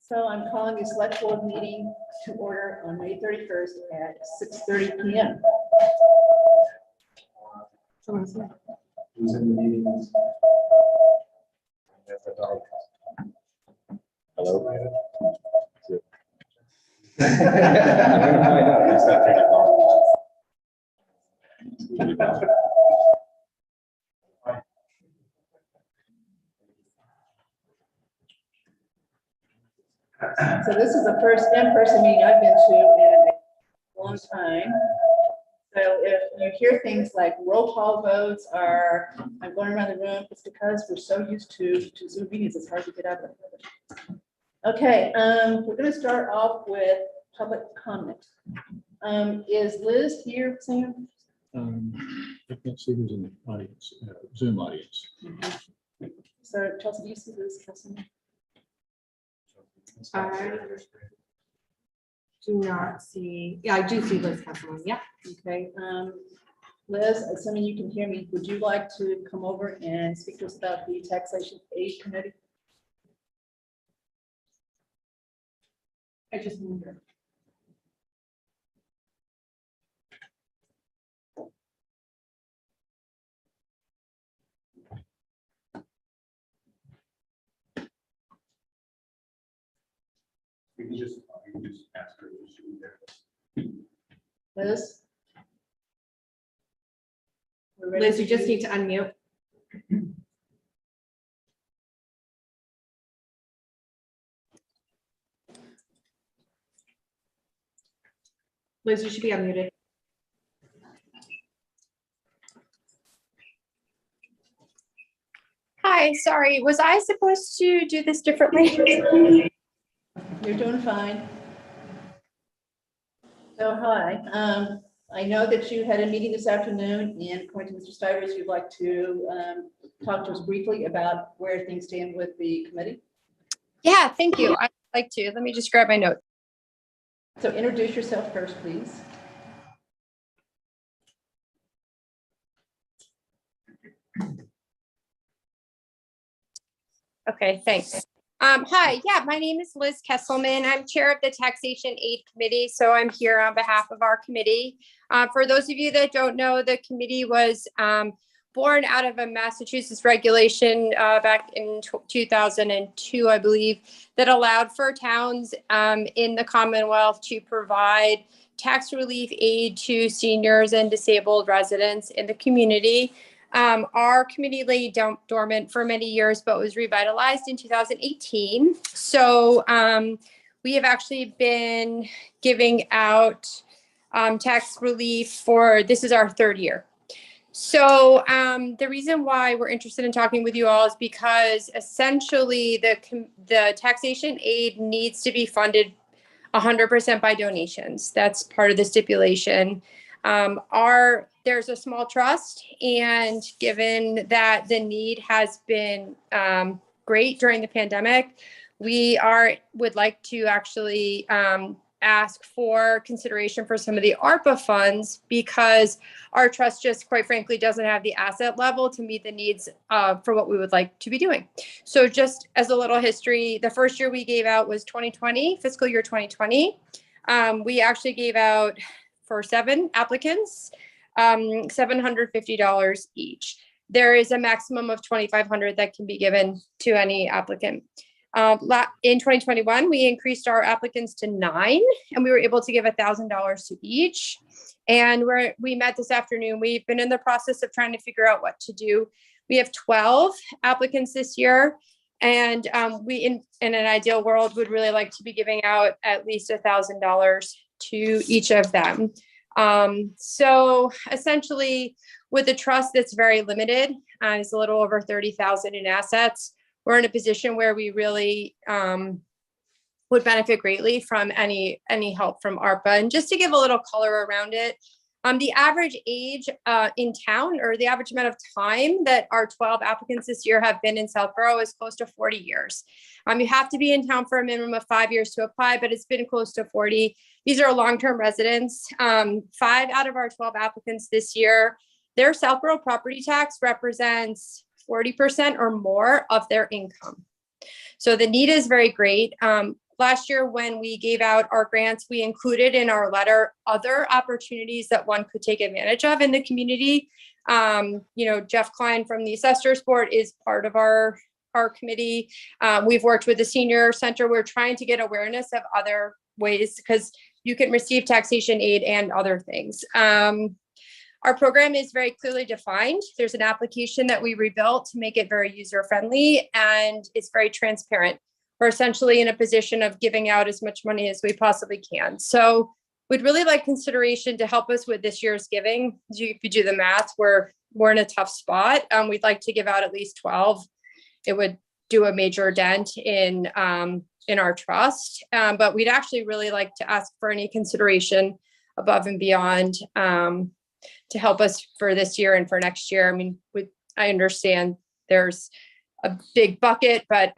So I'm calling the select board meeting to order on May 31st at 6:30 PM. Someone's there. Who's in the meetings? Hello? I'm gonna find out. It's not turning off. So this is the first in-person meeting I've been to in a long time. So if you hear things like roll call votes or I'm going around the room, it's because we're so used to Zoom meetings, it's hard to get out of it. Okay, we're gonna start off with public comment. Is Liz here, Sam? I can't see who's in the audience, Zoom audience. So Chelsea, do you see Liz Kesselman? I do not see, yeah, I do see Liz Kesselman, yeah. Okay, Liz, assuming you can hear me, would you like to come over and speak to us about the taxation aid committee? I just moved her. We can just ask her if she was there. Liz? We're ready Liz, you just do- need to unmute. Liz, you should be unmuted. Hi, sorry, was I supposed to do this differently? You're doing fine. So, hi, I know that you had a meeting this afternoon, and according to Mr. Stivers, you'd like to talk to us briefly about where things stand with the committee. Yeah, thank you. I'd like to. Let me just grab my notes. So introduce yourself first, please. Okay, thanks. Hi, yeah, my name is Liz Kesselman. I'm chair of the Taxation Aid Committee, so I'm here on behalf of our committee. For those of you that don't know, the committee was born out of a Massachusetts regulation back in 2002, I believe, that allowed for towns in the Commonwealth to provide tax relief aid to seniors and disabled residents in the community. Our committee lay dormant for many years, but was revitalized in 2018. So we have actually been giving out tax relief for, this is our third year. So the reason why we're interested in talking with you all is because essentially the taxation aid needs to be funded 100% by donations. That's part of the stipulation. There's a small trust, and given that the need has been great during the pandemic, we would like to actually ask for consideration for some of the ARPA funds, because our trust just quite frankly doesn't have the asset level to meet the needs for what we would like to be doing. So just as a little history, the first year we gave out was 2020, fiscal year 2020. We actually gave out for 7 applicants, $750 each. There is a maximum of $2,500 that can be given to any applicant. In 2021, we increased our applicants to 9, and we were able to give $1,000 to each. And we met this afternoon. We've been in the process of trying to figure out what to do. We have 12 applicants this year, and we, in an ideal world, would really like to be giving out at least $1,000 to each of them. So essentially, with a trust that's very limited, it's a little over 30,000 in assets. We're in a position where we really would benefit greatly from any help from ARPA. And just to give a little color around it, the average age in town, or the average amount of time that our 12 applicants this year have been in Southborough, is close to 40 years. You have to be in town for a minimum of 5 years to apply, but it's been close to 40. These are long-term residents. 5 out of our 12 applicants this year, their Southborough property tax represents 40% or more of their income. So the need is very great. last year when we gave out our grants, we included in our letter other opportunities that one could take advantage of in the community. Jeff Klein from the Assessors Board is part of our committee. We've worked with the Senior Center. We're trying to get awareness of other ways because you can receive taxation aid and other things. Our program is very clearly defined. There's an application that we rebuilt to make it very user-friendly, and it's very transparent. We're essentially in a position of giving out as much money as we possibly can. So we'd really like consideration to help us with this year's giving. If you do the math, we're in a tough spot. We'd like to give out at least 12. It would do a major dent in our trust, but we'd actually really like to ask for any consideration above and beyond to help us for this year and for next year. I mean, I understand there's a big bucket, but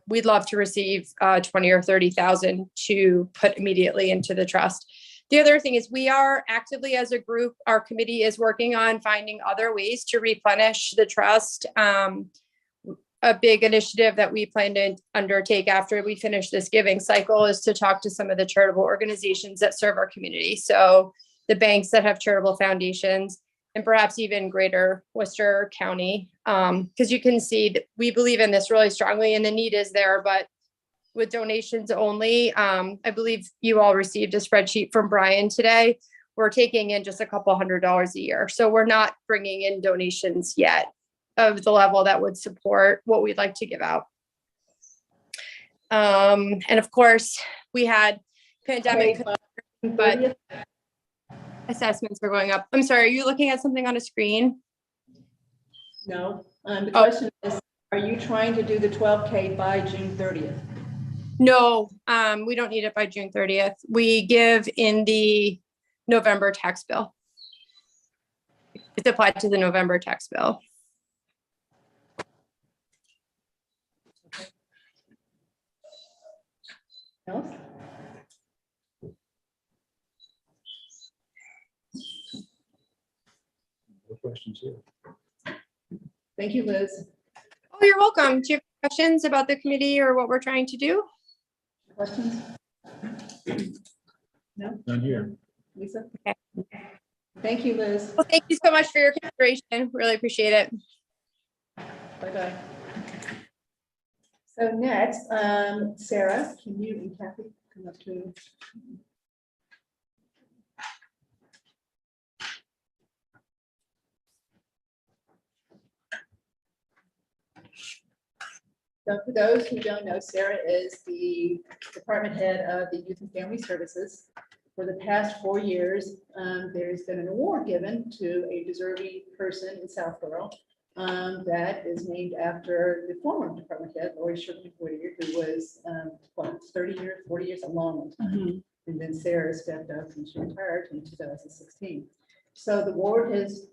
we'd love to receive 20 or 30,000 to put immediately into the trust. The other thing is we are actively as a group, our committee is working on finding other ways to replenish the trust. A big initiative that we plan to undertake after we finish this giving cycle is to talk to some of the charitable organizations that serve our community. So the banks that have charitable foundations, and perhaps even greater Worcester County. Because you can see that we believe in this really strongly and the need is there, but with donations only, I believe you all received a spreadsheet from Brian today. We're taking in just a couple $100 a year. So we're not bringing in donations yet of the level that would support what we'd like to give out. And of course, we had pandemic, but assessments were going up. I'm sorry, are you looking at something on a screen? No, the question is, are you trying to do the 12K by June 30th? No, we don't need it by June 30th. We give in the November tax bill. It's applied to the November tax bill. Else? No questions here. Thank you, Liz. Oh, you're welcome. Do you have questions about the committee or what we're trying to do? Questions? No? None here. Lisa? Okay. Thank you, Liz. Well, thank you so much for your consideration. Really appreciate it. Bye-bye. So next, Sarah, can you and Kathy come up to? So for those who don't know, Sarah is the department head of the Youth and Family Services. For the past 4 years, there's been an award given to a deserving person in Southborough that is named after the former department head, Lori Sugarman Whittier, who was 30 years, 40 years, a long time. And then Sarah stepped up and she retired in 2016. So the award has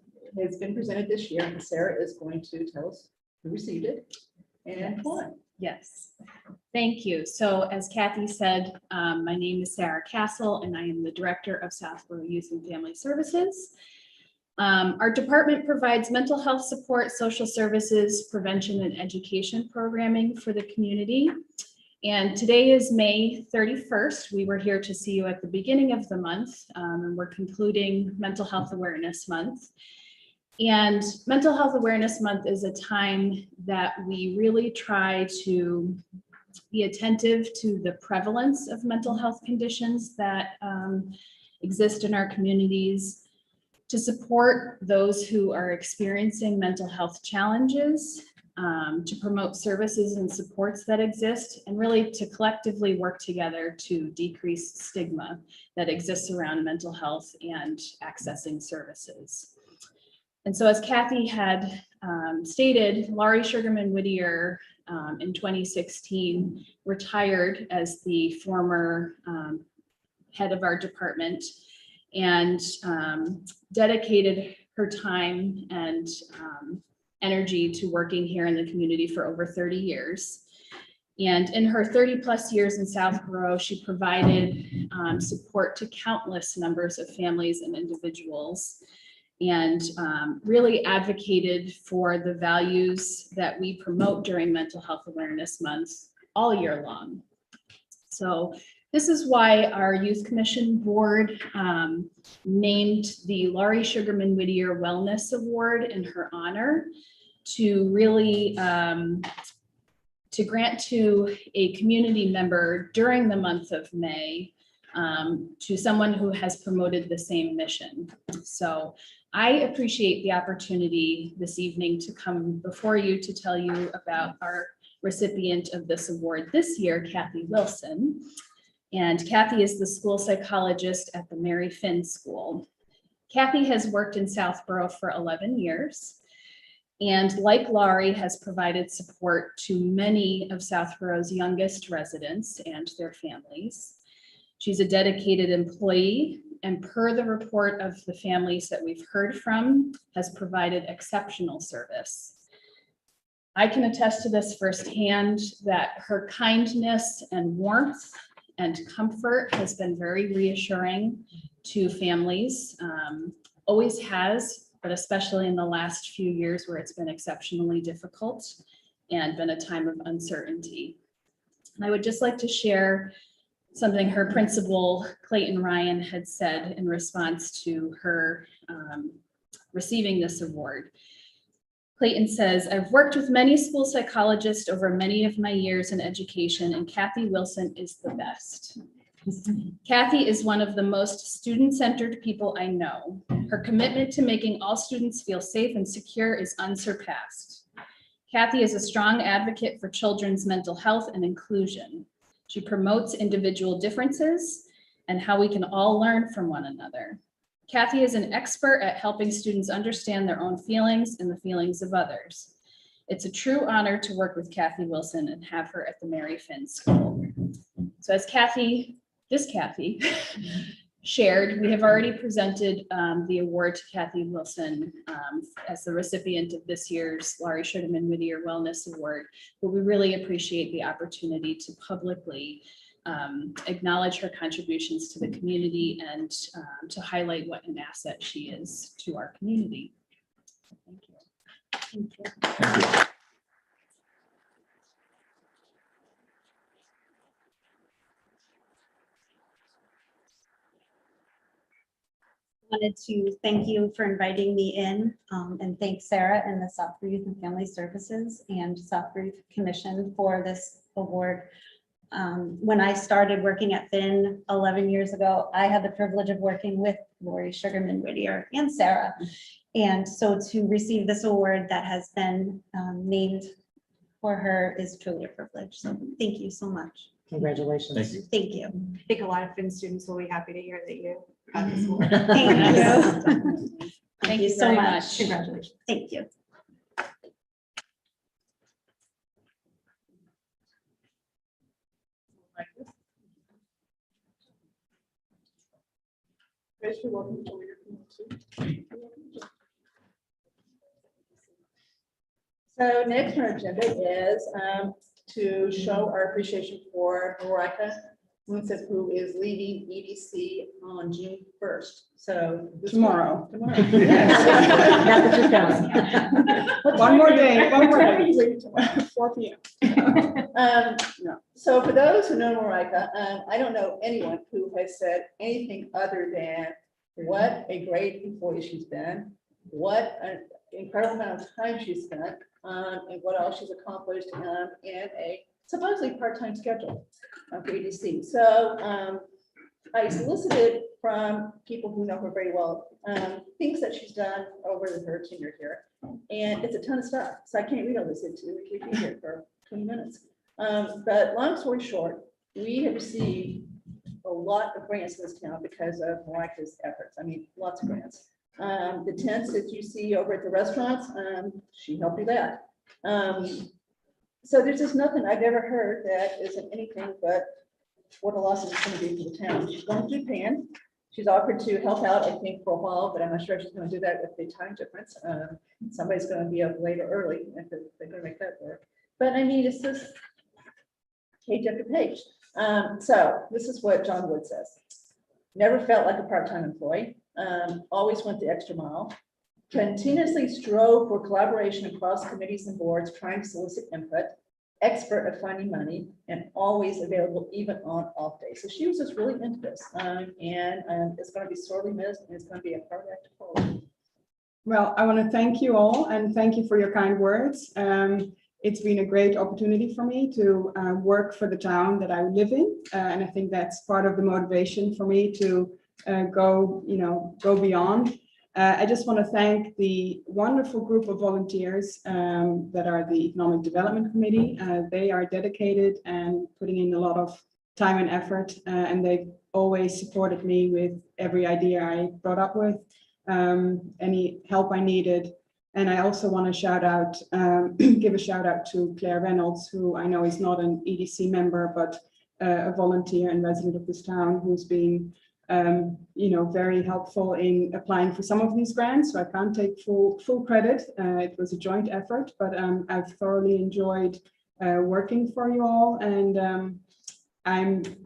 been presented this year, and Sarah is going to tell us who received it and why. Yes, thank you. So as Kathy said, my name is Sarah Castle and I am the Director of Southborough Youth and Family Services. Our department provides mental health support, social services, prevention and education programming for the community. And today is May 31st. We were here to see you at the beginning of the month, and we're concluding Mental Health Awareness Month. And Mental Health Awareness Month is a time that we really try to be attentive to the prevalence of mental health conditions that exist in our communities, to support those who are experiencing mental health challenges, to promote services and supports that exist, and really to collectively work together to decrease stigma that exists around mental health and accessing services. And so as Kathy had stated, Laurie Sugarman Whittier in 2016 retired as the former head of our department and dedicated her time and energy to working here in the community for over 30 years. And in her 30+ years in Southborough, she provided support to countless numbers of families and individuals, and really advocated for the values that we promote during Mental Health Awareness Month all year long. So this is why our Youth Commission Board named the Laurie Sugarman Whittier Wellness Award in her honor to really to grant to a community member during the month of May to someone who has promoted the same mission. So I appreciate the opportunity this evening to come before you to tell you about our recipient of this award this year, Kathy Wilson. And Kathy is the school psychologist at the Mary Finn School. Kathy has worked in Southborough for 11 years. And like Laurie, has provided support to many of Southborough's youngest residents and their families. She's a dedicated employee, and per the report of the families that we've heard from, has provided exceptional service. I can attest to this firsthand, that her kindness and warmth and comfort has been very reassuring to families. Always has, but especially in the last few years where it's been exceptionally difficult and been a time of uncertainty. And I would just like to share something her principal, Clayton Ryan, had said in response to her receiving this award. Clayton says, "I've worked with many school psychologists over many of my years in education, and Kathy Wilson is the best. Kathy is one of the most student-centered people I know. Her commitment to making all students feel safe and secure is unsurpassed. Kathy is a strong advocate for children's mental health and inclusion. She promotes individual differences and how we can all learn from one another. Kathy is an expert at helping students understand their own feelings and the feelings of others. It's a true honor to work with Kathy Wilson and have her at the Mary Finn School." So as Kathy shared, we have already presented the award to Kathy Wilson as the recipient of this year's Laurie Sugarman Whittier Wellness Award, but we really appreciate the opportunity to publicly acknowledge her contributions to the community and to highlight what an asset she is to our community. Thank you. Thank you. Thank you. Wanted to thank you for inviting me in and thank Sarah and the Southborough Youth and Family Services and Southborough Youth Commission for this award. When I started working at Finn 11 years ago, I had the privilege of working with Laurie Sugarman Whittier and Sarah. And so to receive this award that has been named for her is truly a privilege. So thank you so much. Congratulations. Thank you. Thank you. I think a lot of Finn students will be happy to hear that you got this award. Thank you. Thank you so very much. much. Congratulations. Thank you. Grace, you're welcome to your community. So next on our agenda is to show our appreciation for Marika Winsett, who is leaving EDC on June 1st. So Tomorrow. Tomorrow. Not that you're counting. One more day, 4 p.m. So for those who know Marika, I don't know anyone who has said anything other than what a great employee she's been, what an incredible amount of time she's spent, and what all she's accomplished in a supposedly part-time schedule for EDC. So I solicited from people who know her very well, things that she's done over her tenure here. And it's a ton of stuff. So I can't read all this into it. We could be here for 20 minutes. But long story short, we have received a lot of grants in this town because of Marika's efforts. I mean, lots of grants. The tents that you see over at the restaurants, she helped do that. So there's just nothing I've ever heard that isn't anything but what a loss it's going to be for the town. She's going to Japan. She's offered to help out, I think, for a while, but I'm not sure if she's going to do that with the time difference. Somebody's going to be up late or early if they're going to make that work. But I mean, it's just page after page. So this is what John Wood says. Never felt like a part-time employee. Always went the extra mile. Continuously strove for collaboration across committees and boards, trying to solicit input. expert at finding money and always available even on off days. So she was just really into this, and it's going to be sorely missed, and it's going to be a hard act to follow. Well, I want to thank you all and thank you for your kind words. It's been a great opportunity for me to work for the town that I live in. And I think that's part of the motivation for me to go beyond. I just want to thank the wonderful group of volunteers that are the Economic Development Committee. They are dedicated and putting in a lot of time and effort, and they've always supported me with every idea I brought up with, any help I needed. And I also want to give a shout out to Claire Reynolds, who I know is not an EDC member, but a volunteer and resident of this town who's been very helpful in applying for some of these grants. So I can't take full credit. It was a joint effort, but I've thoroughly enjoyed working for you all. And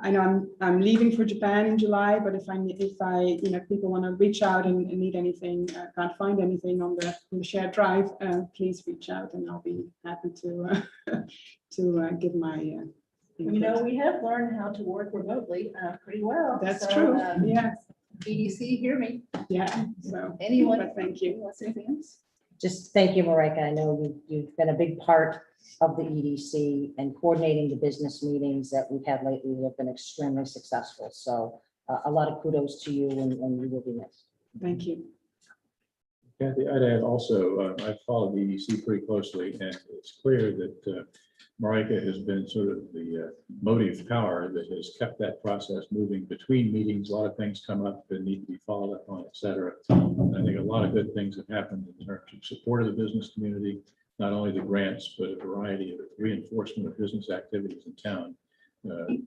I know I'm leaving for Japan in July, but if people want to reach out and need anything, can't find anything on the shared drive, please reach out, and I'll be happy to give my. We have learned how to work remotely pretty well. That's So, true. Yeah. EDC, hear me. Yeah. So Anyone? but thank you. Wants anything else? Just thank you, Marika. I know you've been a big part of the EDC and coordinating the business meetings that we've had lately have been extremely successful. So a lot of kudos to you, and you will be missed. Thank you. Kathy, I'd add also, I've followed the EDC pretty closely, and it's clear that Marika has been sort of the motive power that has kept that process moving between meetings. A lot of things come up that need to be followed up on, et cetera. I think a lot of good things have happened in terms of support of the business community, not only the grants, but a variety of reinforcement of business activities in town,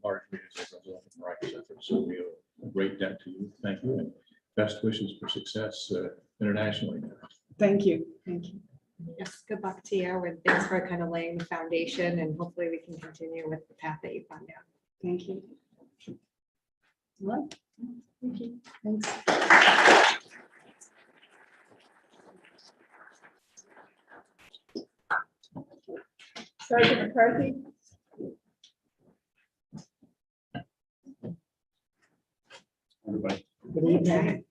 largely as a result of Marika's efforts. So we owe a great debt to you. Thank you, and best wishes for success internationally. Thank you. Thank you. Yes, good luck to you, and thanks for kind of laying the foundation, and hopefully we can continue with the path that you found out. Thank you. All right. Thank you. Thanks. Sergeant McCarthy? Everybody. Good evening.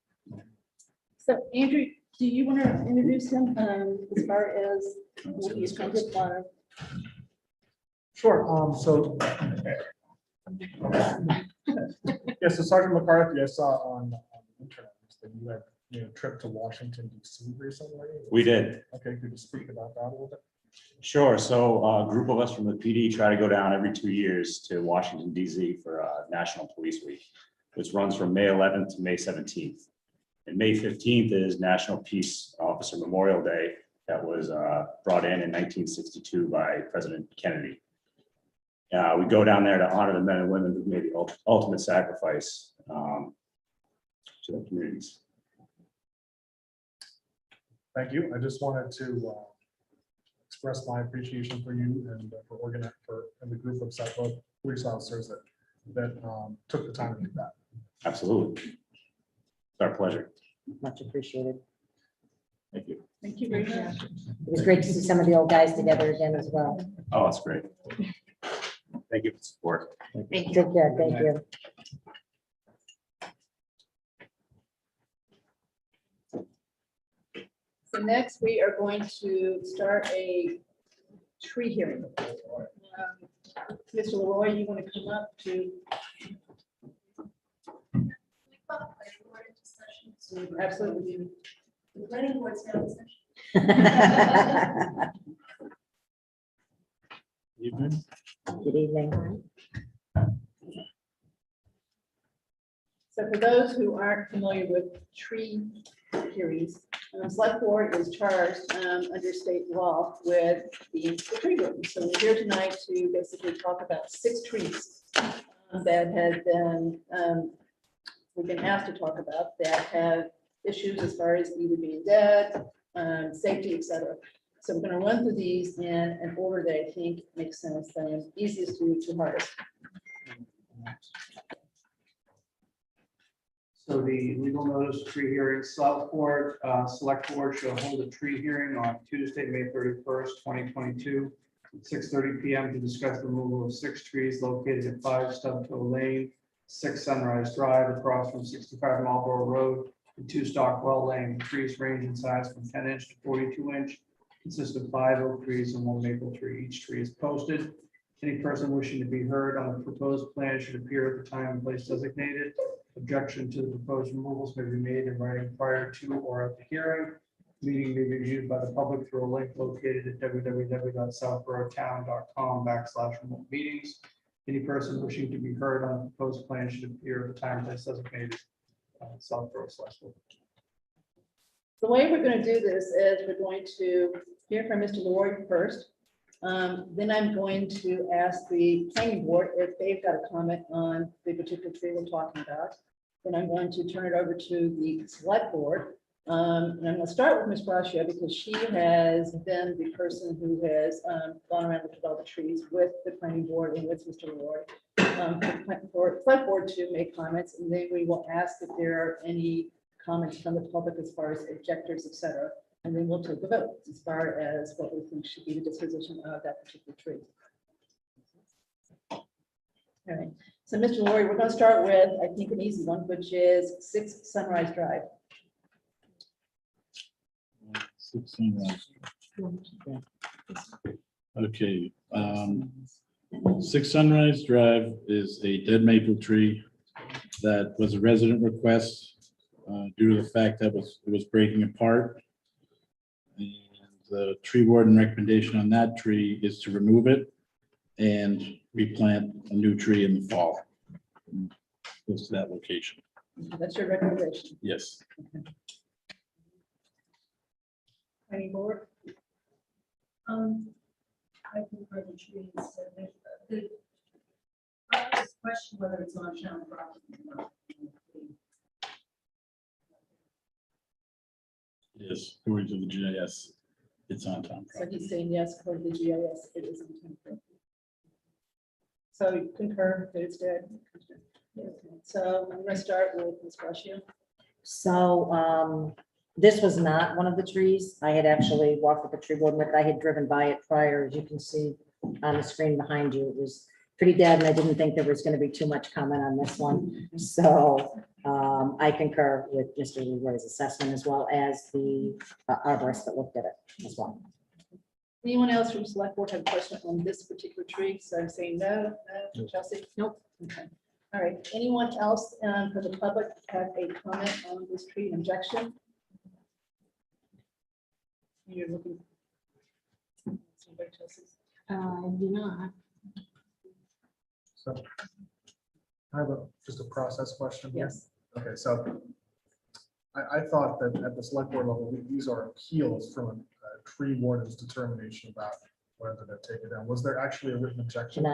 So Andrew, do you want to introduce him as far as what he's going to do? Sure, so. Yeah, so Sergeant McCarthy, I saw on the internet that you had made a trip to Washington DC recently. We did. Okay, could you speak about that a little bit? Sure. So a group of us from the PD try to go down every 2 years to Washington DC for National Police Week, which runs from May 11th to May 17th. And May 15th is National Peace Officer Memorial Day that was brought in 1962 by President Kennedy. We go down there to honor the men and women who made the ultimate sacrifice to their communities. Thank you. I just wanted to express my appreciation for you and for organizing and the group of Southwood police officers that took the time to do that. Absolutely. It's our pleasure. Much appreciated. Thank you. Thank you very much. It was great to see some of the old guys together again as well. Oh, that's great. Thank you for the support. Thank you. Take care. Thank you. So next, we are going to start a tree hearing. Mr. Leroy, you want to come up to? Absolutely. The planning board's now in session. Evening. Good evening. So for those who aren't familiar with tree hearings, select board is charged under state law with the tree warden. So we're here tonight to basically talk about 6 trees that have been, we've been asked to talk about that have issues as far as either being dead, safety, et cetera. So we're going to run through these in an order that I think makes sense, and easiest to hardest. So the legal notice tree hearing, select board shall hold a tree hearing on Tuesday, May 31st, 2022 at 6:30 PM to discuss the removal of 6 trees located at 5 Stubtail Lane, 6 Sunrise Drive across from 65 Marlborough Road, and 2 Stockwell Lane. Trees range in size from 10 inch to 42 inch, consist of 5 oak trees and 1 maple tree. Each tree is posted. Any person wishing to be heard on the proposed plan should appear at the time and place designated. Objection to the proposed removals may be made in writing prior to or at the hearing. Meeting may be viewed by the public through a link located at www.southboroughtown.com/remote meetings. Any person wishing to be heard on the proposed plan should appear at the time and place designated. Southborough/. The way we're going to do this is we're going to hear from Mr. Leroy first. Then I'm going to ask the planning board if they've got a comment on the particular tree we're talking about. Then I'm going to turn it over to the select board. And I'm going to start with Ms. Braccio because she has been the person who has gone around and looked at all the trees with the planning board and with Mr. Leroy. For select board to make comments, and then we will ask if there are any comments from the public as far as objectors, et cetera. And then we'll take a vote as far as what we think should be the disposition of that particular tree. All right, so Mr. Leroy, we're going to start with, I think, an easy one, which is 6 Sunrise Drive. 6 Sunrise. Okay. 6 Sunrise Drive is a dead maple tree that was a resident request due to the fact that it was breaking apart. And the tree warden recommendation on that tree is to remove it and replant a new tree in the fall. Close to that location. That's your recommendation. Yes. Any board? I concur the trees. I just question whether it's on town property or not. Yes, according to the GIS, it's on town So property. he's saying yes, according to the GIS, it is on town property. So you concur that it's dead. So I'm going to start with Ms. Braccio. So this was not one of the trees I had actually walked with the tree warden with. I had driven by it prior, as you can see on the screen behind you. It was pretty dead, and I didn't think there was going to be too much comment on this one. So I concur with Mr. Leroy's assessment as well as the arborist that looked at it as well. Anyone else from select board have a question on this particular tree? So I'm saying no, no, Chelsea? Nope. Okay. All right. Anyone else for the public have a comment on this tree, an objection? You're looking. Do not. So I have just a process question. here. Yes. Okay, so I thought that at the select board level, these are appeals from a tree warden's determination about whether to take it down. Was there actually a written objection?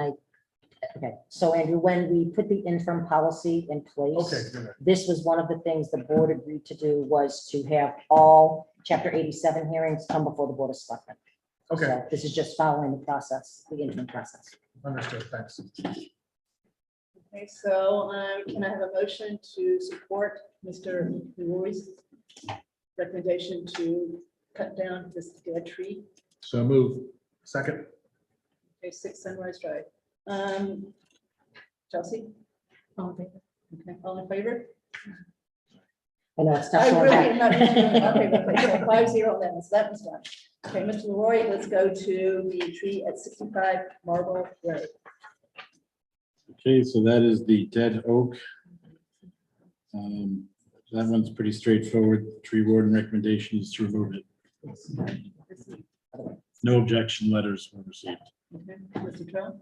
Okay, so Andrew, when we put the interim policy in place. Okay, good. This was one of the things the board agreed to do, was to have all chapter 87 hearings come before the Board of Selectmen. Okay, So this is just following the process, the interim process. understood, thanks. Okay, so can I have a motion to support Mr. Leroy's recommendation to cut down this dead tree? So move. Second, Okay, 6 Sunrise Drive. Chelsea? All in favor? Okay, all in favor? I know it's tough. I going really back. am not. Okay, so 5-0 then, so that was done. Okay, Mr. Leroy, let's go to the tree at 65 Marble Road. Okay, so that is the dead oak. That one's pretty straightforward. Tree warden recommendation is to remove it. No objection letters were received. Okay, Mr. Trump,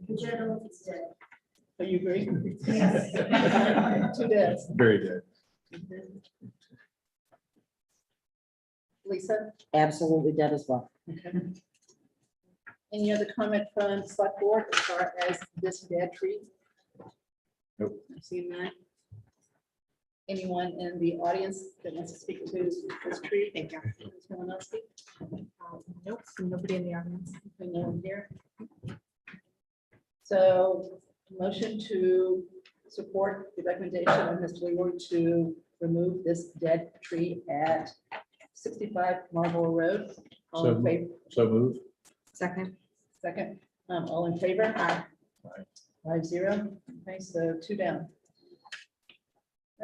In general, it's dead. do you agree? Yes. 2 deads. Very dead. Lisa? Absolutely dead as well. Okay. Any other comment from the select board as far as this dead tree? Nope. I've seen that. Anyone in the audience that wants to speak to this tree? Thank you. Does anyone else speak? Nope, nobody in the audience. Okay, no one here. So motion to support the recommendation of Mr. Leroy to remove this dead tree at 65 Marlborough Road. All in favor? So move. Second. Second, all in favor? Aye. 5-0. Okay, so 2 down.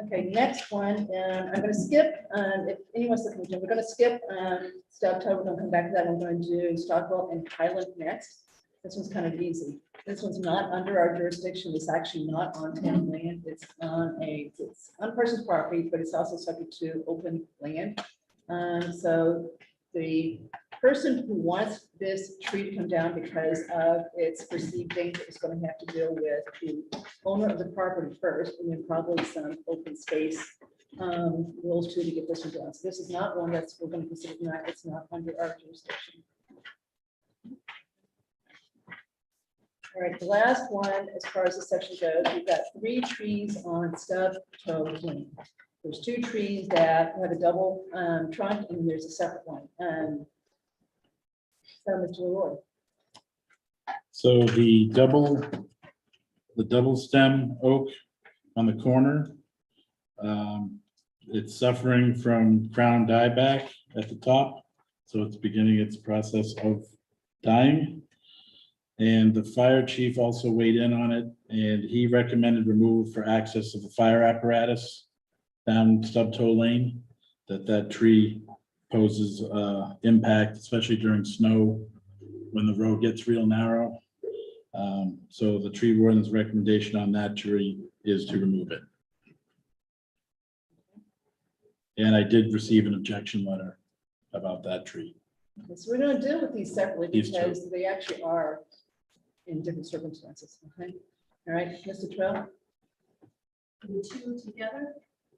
Okay, next one, I'm gonna skip, if anyone's looking, we're gonna skip, Stubtoe, we're gonna come back to that, we're gonna do Stockwell and Highland next. This one's kind of easy. This one's not under our jurisdiction, it's actually not on town land, it's on a person's property, but it's also subject to open land. So the person who wants this tree to come down because of its perceived danger is going to have to deal with the owner of the property first, and then probably some open space rules too to get this one done. So this is not one that's, we're going to consider tonight, it's not under our jurisdiction. All right, the last one, as far as the section goes, we've got 3 trees on Stubtoe Lane. There's 2 trees that have a double trunk, and there's a separate one. So, Mr. Lloyd. So the double stem oak on the corner, it's suffering from crown dieback at the top. So it's beginning its process of dying. And the fire chief also weighed in on it, and he recommended removal for access of the fire apparatus down Stubtoe Lane, that tree poses impact, especially during snow when the road gets real narrow. So the tree warden's recommendation on that tree is to remove it. And I did receive an objection letter about that tree. Okay, so we're going to deal with these separately These two. because they actually are in different circumstances. Okay. All right, Mr. Trail. The 2 together?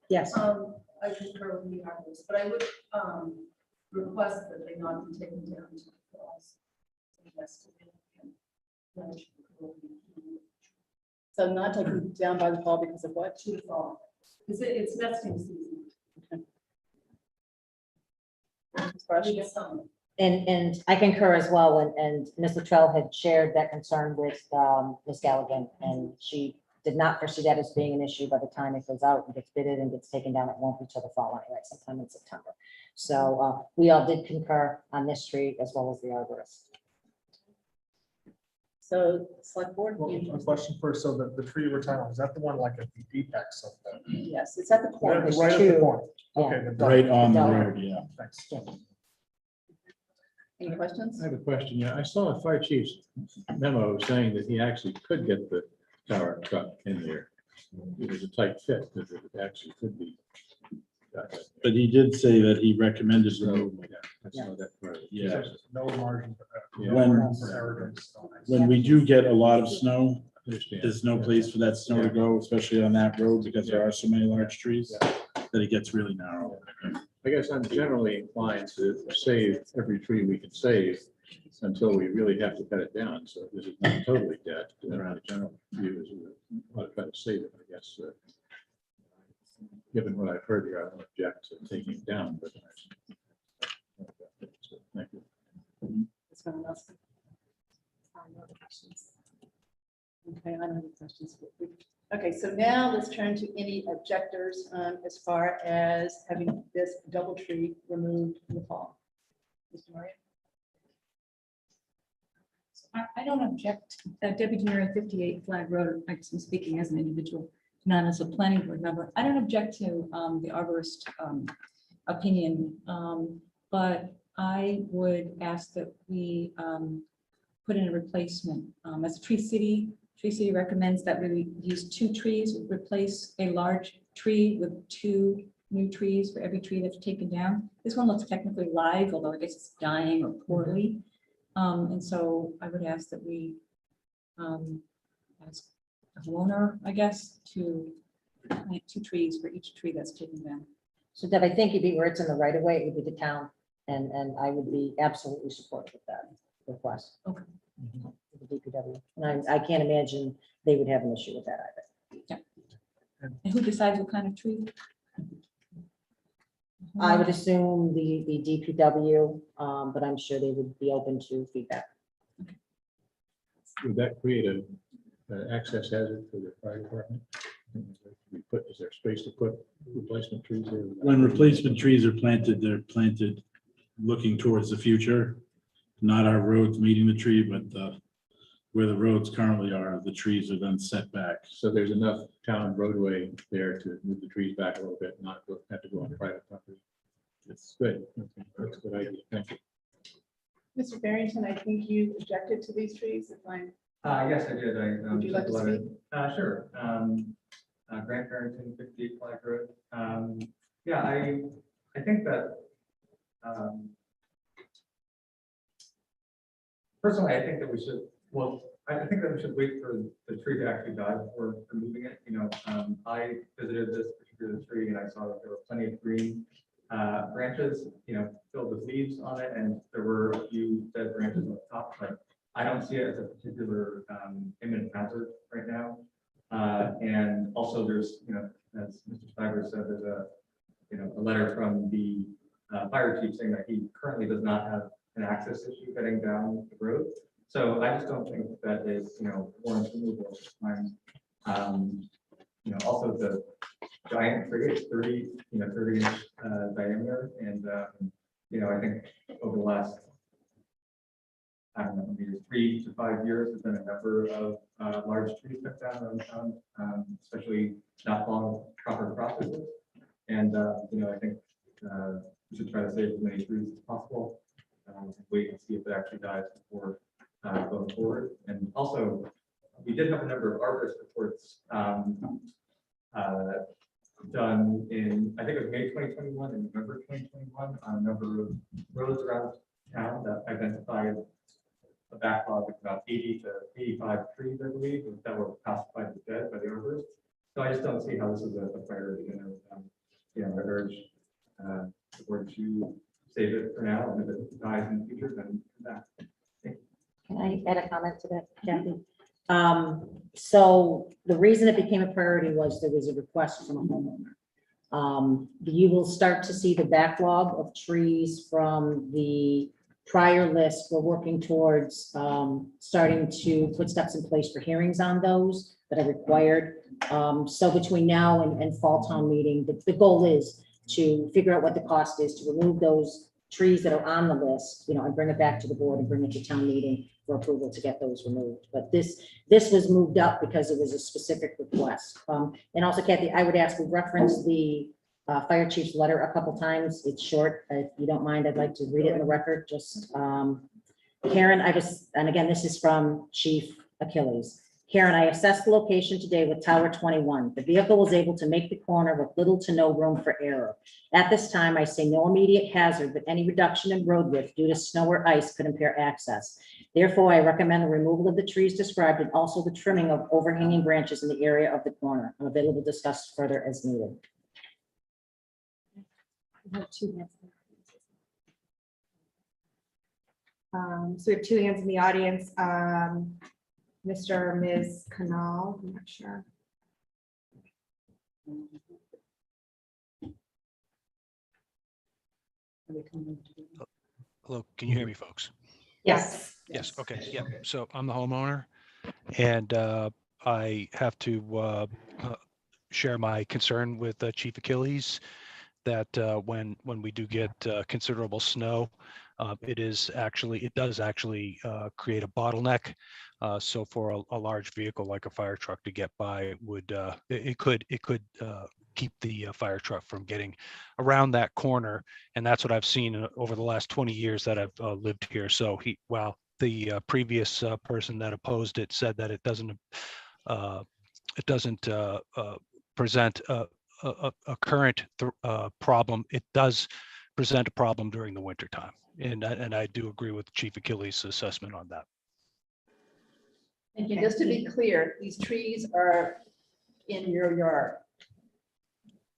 Yes. I concur with the others, but I would request that they not be taken down to the falls. Yes. So not taken down by the fall because of what? To the fall. Because it's nesting season. Question? And I concur as well, and Ms. Latrell had shared that concern with Ms. Galligan, and she did not foresee that as being an issue by the time it goes out and gets bidded and gets taken down. It won't be till the fall anyway, sometime in September. So we all did concur on this tree as well as the arborist. So select board. Well, a question first, so the tree we're talking about, is that the one like at the apex of the? Yes, it's at the corner. Right There's at the two. corner. Okay. the double. Right on the Double. road, yeah. Thanks. Any questions? I have a question. Yeah, I saw a fire chief's memo saying that he actually could get the tower truck in there. It was a tight fit, because it actually could be. But he did say that he recommended So, removal. yeah, I saw that part of it. Yeah. No margin for that. Yeah. No When- room for arrogance. When we do get a lot of snow, Understand. there's no place for that snow to go, especially on that road, because there are so many large trees that it gets really narrow. I guess I'm generally inclined to save every tree we can save until we really have to cut it down. So this is not totally dead. The general view is we want to try to save it, I guess. Given what I've heard here, I don't object to taking it down, but. Thank you. Is someone else? Okay, I don't have any questions. Okay, so now let's turn to any objectors as far as having this double tree removed in the fall. Mr. Maria? I don't object, Deputy Mayor 58 Flag Road, I'm speaking as an individual, not as a planning board member. I don't object to the arborist opinion, but I would ask that we put in a replacement. As a Tree City recommends that we use 2 trees, replace a large tree with 2 new trees for every tree that's taken down. This one looks technically live, although I guess it's dying or poorly. And so I would ask that we ask the homeowner, I guess, to plant 2 trees for each tree that's taken down. So Deb, I think if it were it's in the right of way, it would be the town, and I would be absolutely supportive of that request. Okay. The DPW, and I can't imagine they would have an issue with that either. And who decides what kind of tree? I would assume the DPW, but I'm sure they would be open to feedback. Would that create an access hazard for the fire department? Is there space to put replacement trees there? When replacement trees are planted, they're planted looking towards the future. not our roads meeting the tree, but where the roads currently are, the trees are then set back. So there's enough town roadway there to move the trees back a little bit, not have to go on private property. That's good. Okay, that's a good idea. Thank you. Mr. Barrington, I think you objected to these trees, if I'm. Yes, I did. Would you like to speak? Sure. Grant Barrington, 58 Flag Road. Yeah, I think that, personally, I think that we should, I think that we should wait for the tree to actually die before removing it. You know, I visited this particular tree and I saw that there were plenty of green branches, you know, filled with leaves on it, and there were a few dead branches on the top, but I don't see it as a particular imminent hazard right now. And also there's, you know, as Mr. Stiver said, there's a letter from the fire chief saying that he currently does not have an access issue getting down the road. So I just don't think that is, you know, warrants removal at this time. You know, also the giant tree is 30 inch diameter. And, you know, I think over the last, I don't know, maybe 3 to 5 years, there's been a number of large trees cut down around town, especially not following proper processes. And, you know, I think we should try to save as many trees as possible. Wait and see if it actually dies before going forward. And also, we did have a number of arborist reports done in, I think it was May 2021 and November 2021, on a number of roads around town that identified a backlog of about 80 to 85 trees, I believe, that were classified as dead by the arborists. So I just don't see how this is a priority. You know, I urge the board to save it for now, and if it dies in the future, then come back. Can I add a comment to that, Kathy? So the reason it became a priority was there was a request from a homeowner. You will start to see the backlog of trees from the prior list. We're working towards starting to put steps in place for hearings on those that are required. So between now and fall town meeting, the goal is to figure out what the cost is to remove those trees that are on the list, you know, and bring it back to the board and bring it to town meeting for approval to get those removed. But this was moved up because it was a specific request. And also, Kathy, I would ask, we reference the fire chief's letter a couple times. It's short. If you don't mind, I'd like to read it in the record. Just Karen, and again, this is from Chief Achilles. Karen, I assessed the location today with Tower 21. The vehicle was able to make the corner with little to no room for error. At this time, I say no immediate hazard, but any reduction in road width due to snow or ice could impair access. Therefore, I recommend the removal of the trees described and also the trimming of overhanging branches in the area of the corner. I'm available to discuss further as needed. We have 2 hands. So we have 2 hands in the audience. Mr. or Ms. Canal, I'm not sure. Hello, can you hear me, folks? Yes. Yes, okay, yeah. So I'm the homeowner, and I have to share my concern with Chief Achilles that when we do get considerable snow, it does actually create a bottleneck. So for a large vehicle like a fire truck to get by it could keep the fire truck from getting around that corner. And that's what I've seen over the last 20 years that I've lived here. So the previous person that opposed it said that it doesn't present a current problem. It does present a problem during the winter time. And I do agree with Chief Achilles' assessment on that. And just to be clear, these trees are in your yard.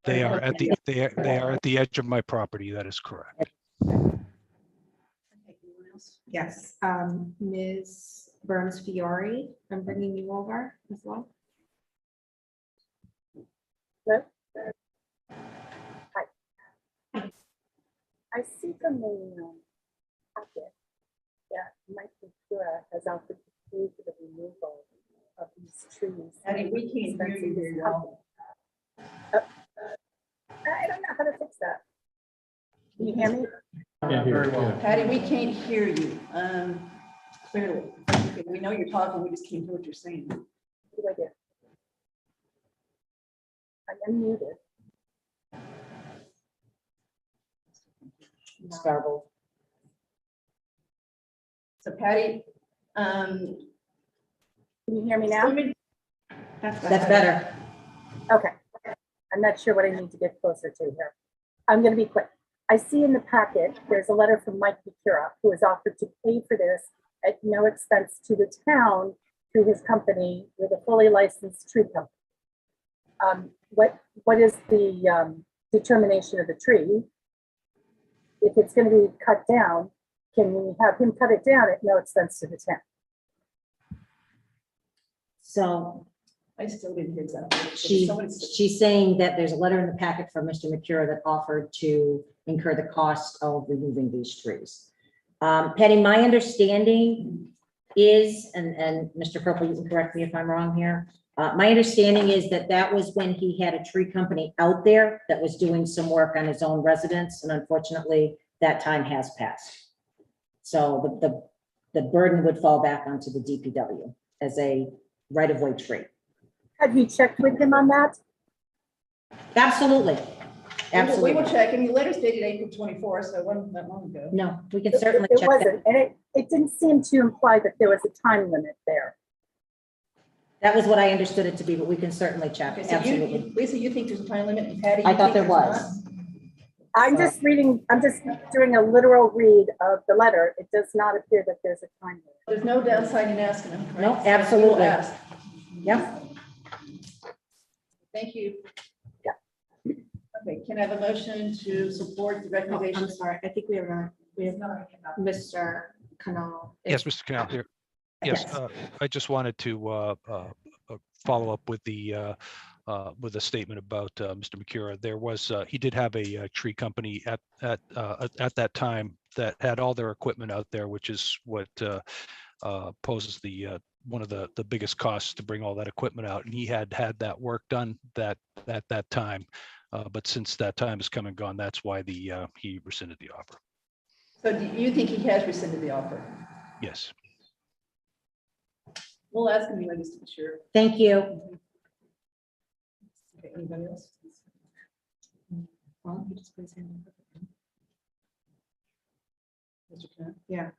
They are at the edge of my property. That is correct. Yes, Ms. Burns Fiore, I'm bringing you over as well. I see from the packet that Mike Ventura has offered to pay for the removal of these trees. Honey, we can't hear you very well. I don't know how to fix that. Can you hear me? Can't hear, Very well. yeah. Patty, we can't hear you, clearly. We know you're talking, we just can't hear what you're saying. What do I do? I am muted. It's garbled. So Patty, Can you hear me now? That's better. Okay. I'm not sure what I need to get closer to here. I'm going to be quick. I see in the packet, there's a letter from Mike Bacura, who has offered to pay for this at no expense to the town through his company with a fully licensed tree company. What is the determination of the tree? If it's going to be cut down, can we have him cut it down at no expense to the town? So I still didn't hear exactly. she's saying that there's a letter in the packet from Mr. McCura that offered to incur the cost of removing these trees. Patty, my understanding is, and Mr. Purple, you can correct me if I'm wrong here. My understanding is that that was when he had a tree company out there that was doing some work on his own residence, and unfortunately, that time has passed. So the burden would fall back onto the DPW as a right-of-way tree. Have you checked with him on that? Absolutely. We Absolutely. will check, and the letter's dated April 24, so it wasn't that long ago. No, we can It certainly check that. wasn't, and it didn't seem to imply that there was a time limit there. That was what I understood it to be, but we can certainly check. Okay, so Absolutely. Lisa, you think there's a time limit, and Patty? I you thought think there there's was. not? I'm just doing a literal read of the letter. It does not appear that there's a time limit. There's no downside in asking them. right? No, So we will absolutely. ask. Yep. Thank you. Okay, can I have a motion to support the Oh, recommendation? I'm sorry, I think we have Mr. Canal. Yes, Mr. Canal here. Yes, I just wanted to follow up with the statement about Mr. McCura. There was, he did have a tree company at that time that had all their equipment out there, which is what poses the one of the biggest costs to bring all that equipment out. And he had that work done at that time. But since that time has come and gone, that's why he rescinded the offer. So do you think he has rescinded the offer? Yes. We'll ask him, just to be sure. Thank you. Okay, anybody else? Well, he just put his hand up. Mr. Knapp? Yeah.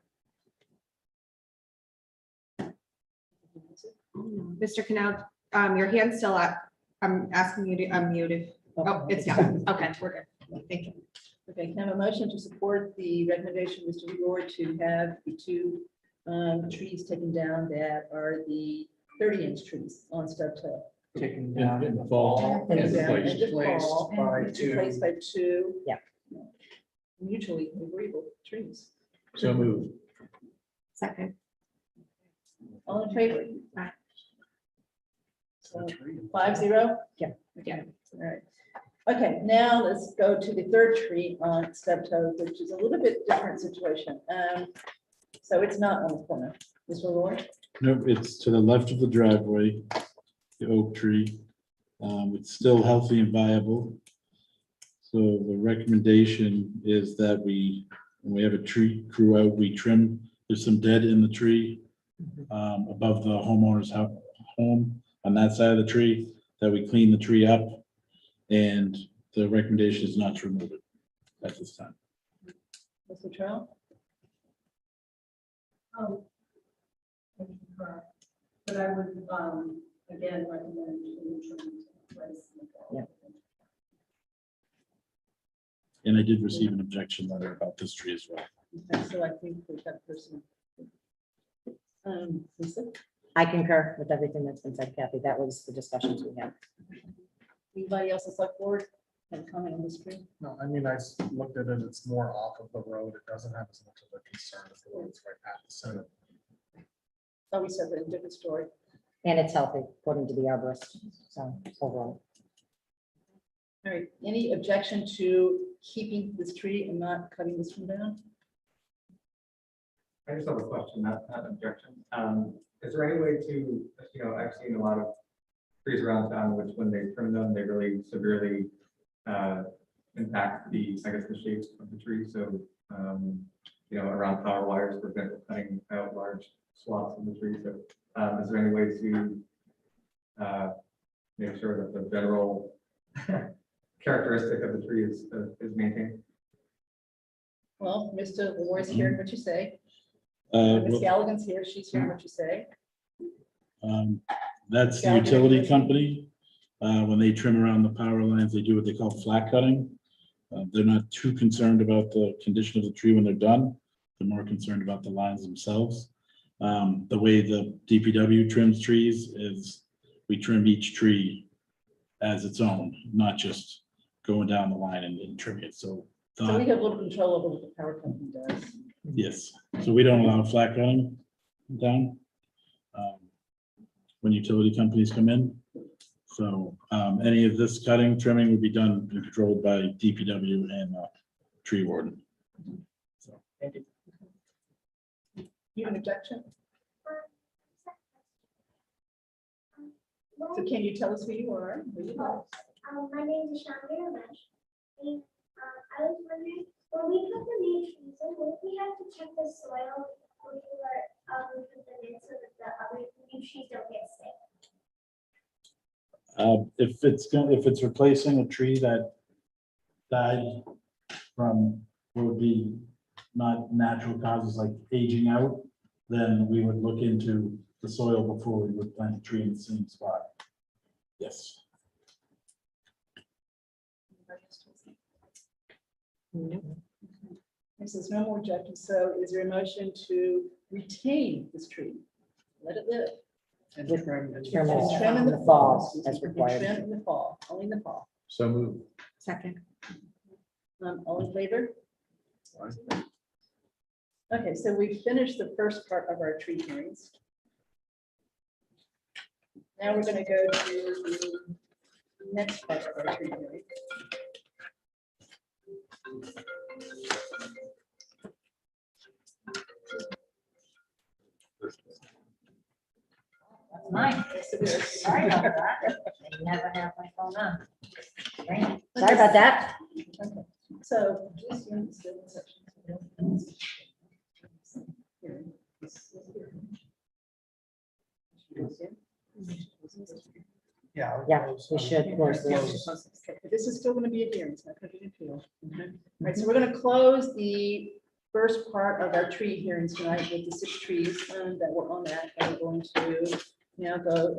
Mr. Canal, your hand's still up. I'm asking you to unmute if, oh, it's down. Okay, we're good. Thank you. Okay, can I have a motion to support the recommendation, Mr. Igor, to have the two trees taken down that are the 30-inch trees on Stubtail? Taken down in the fall. Taken down in Replaced. the fall, by and two. replaced by two. Yeah. Mutually agreeable trees. So moved. Second. All in favor? Aye. So 5-0? Yeah. Okay, all right. Okay, now let's go to the third tree on Stubtail, which is a little bit different situation. So it's not on the corner. Mr. Lord? No, it's to the left of the driveway, the oak tree. It's still healthy and viable. So the recommendation is that when we have a tree crew out, we trim, there's some dead in the tree above the homeowner's home on that side of the tree, that we clean the tree up. And the recommendation is not to remove it at this time. Mr. Trout? But I would, again, recommend. Yeah. And I did receive an objection letter about this tree as well. Okay, so I think we've got person. Lisa? I concur with everything that's been said, Kathy. That was the discussions we had. Anybody else that's like board have a comment on this tree? No, I mean, looked at it, it's more off of the road. It doesn't have as much of a concern as the road's right at the center. Oh, we said that a different story. And it's healthy, according to the arborist. So overall. All right, any objection to keeping this tree and not cutting this one down? I just have a question, not an objection. Is there any way to, I've seen a lot of trees around town, which when they trim them, they really severely impact the shape of the tree. So around power wires, for example, cutting out large swaths of the tree. So is there any way to make sure that the general characteristic of the tree is maintained? Well, Mr. Leroy's hearing what you say. Uh, Ms. well, Galligan's here, she's hearing what you say. That's the utility company. When they trim around the power lines, they do what they call flat cutting. They're not too concerned about the condition of the tree when they're done. They're more concerned about the lines themselves. The way the DPW trims trees is we trim each tree as its own, not just going down the line and trimming it. So So we have a little control over what the power company does. yes, so we don't allow flat cutting down when utility companies come in. So any of this cutting, trimming would be done and controlled by DPW and tree warden. So, Thank you. You have an objection? So can you tell us who you are? Who you are? My name is Shamir Ramesh. And I was wondering, when we put the main trees in, would we have to check the soil before we put them in so that the other new trees don't get sick? if it's replacing a tree that died from what would be not natural causes like aging out, then we would look into the soil before we would plant a tree in the same spot. Yes. This is no more objection. So is there a motion to retain this tree? Let it live. With Trim trim in the fall as required. Trim in the fall, only in the fall. So moved. Second. All in favor? Okay, so we finished the first part of our tree hearings. Now we're going to go to the next part of our tree hearing. Mine. Yes, it is. Sorry about that. I never have my phone on. Great. Sorry about that. Okay, so just in the civil section. Yeah. Yeah, we should close Yeah, this. okay, but this is still going to be a hearing, it's not going to be an appeal. Okay. All right, so we're going to close the first part of our tree hearings tonight with the 6 trees that were on that. And we're going to now go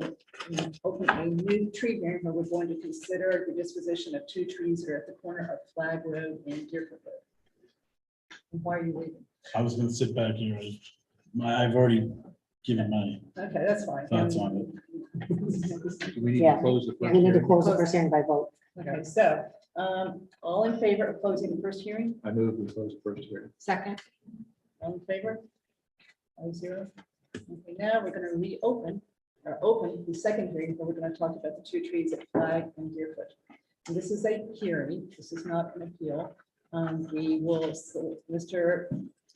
and open a new tree hearing where we're going to consider the disposition of 2 trees that are at the corner of Flag Road and Deerfoot Road. And why are you leaving? I was gonna sit back here. I've already given my Okay, that's fine. thoughts on it. Do we need Yeah. to close the first We need to hearing? close the first hearing by vote. Okay, so all in favor of closing the first hearing? I move we close the first hearing. Second. All in favor? 5-0. Okay, now we're going to reopen or open the second hearing where we're going to talk about the 2 trees at Flag and Deerfoot. And this is a hearing. This is not an appeal. We will, so Mr.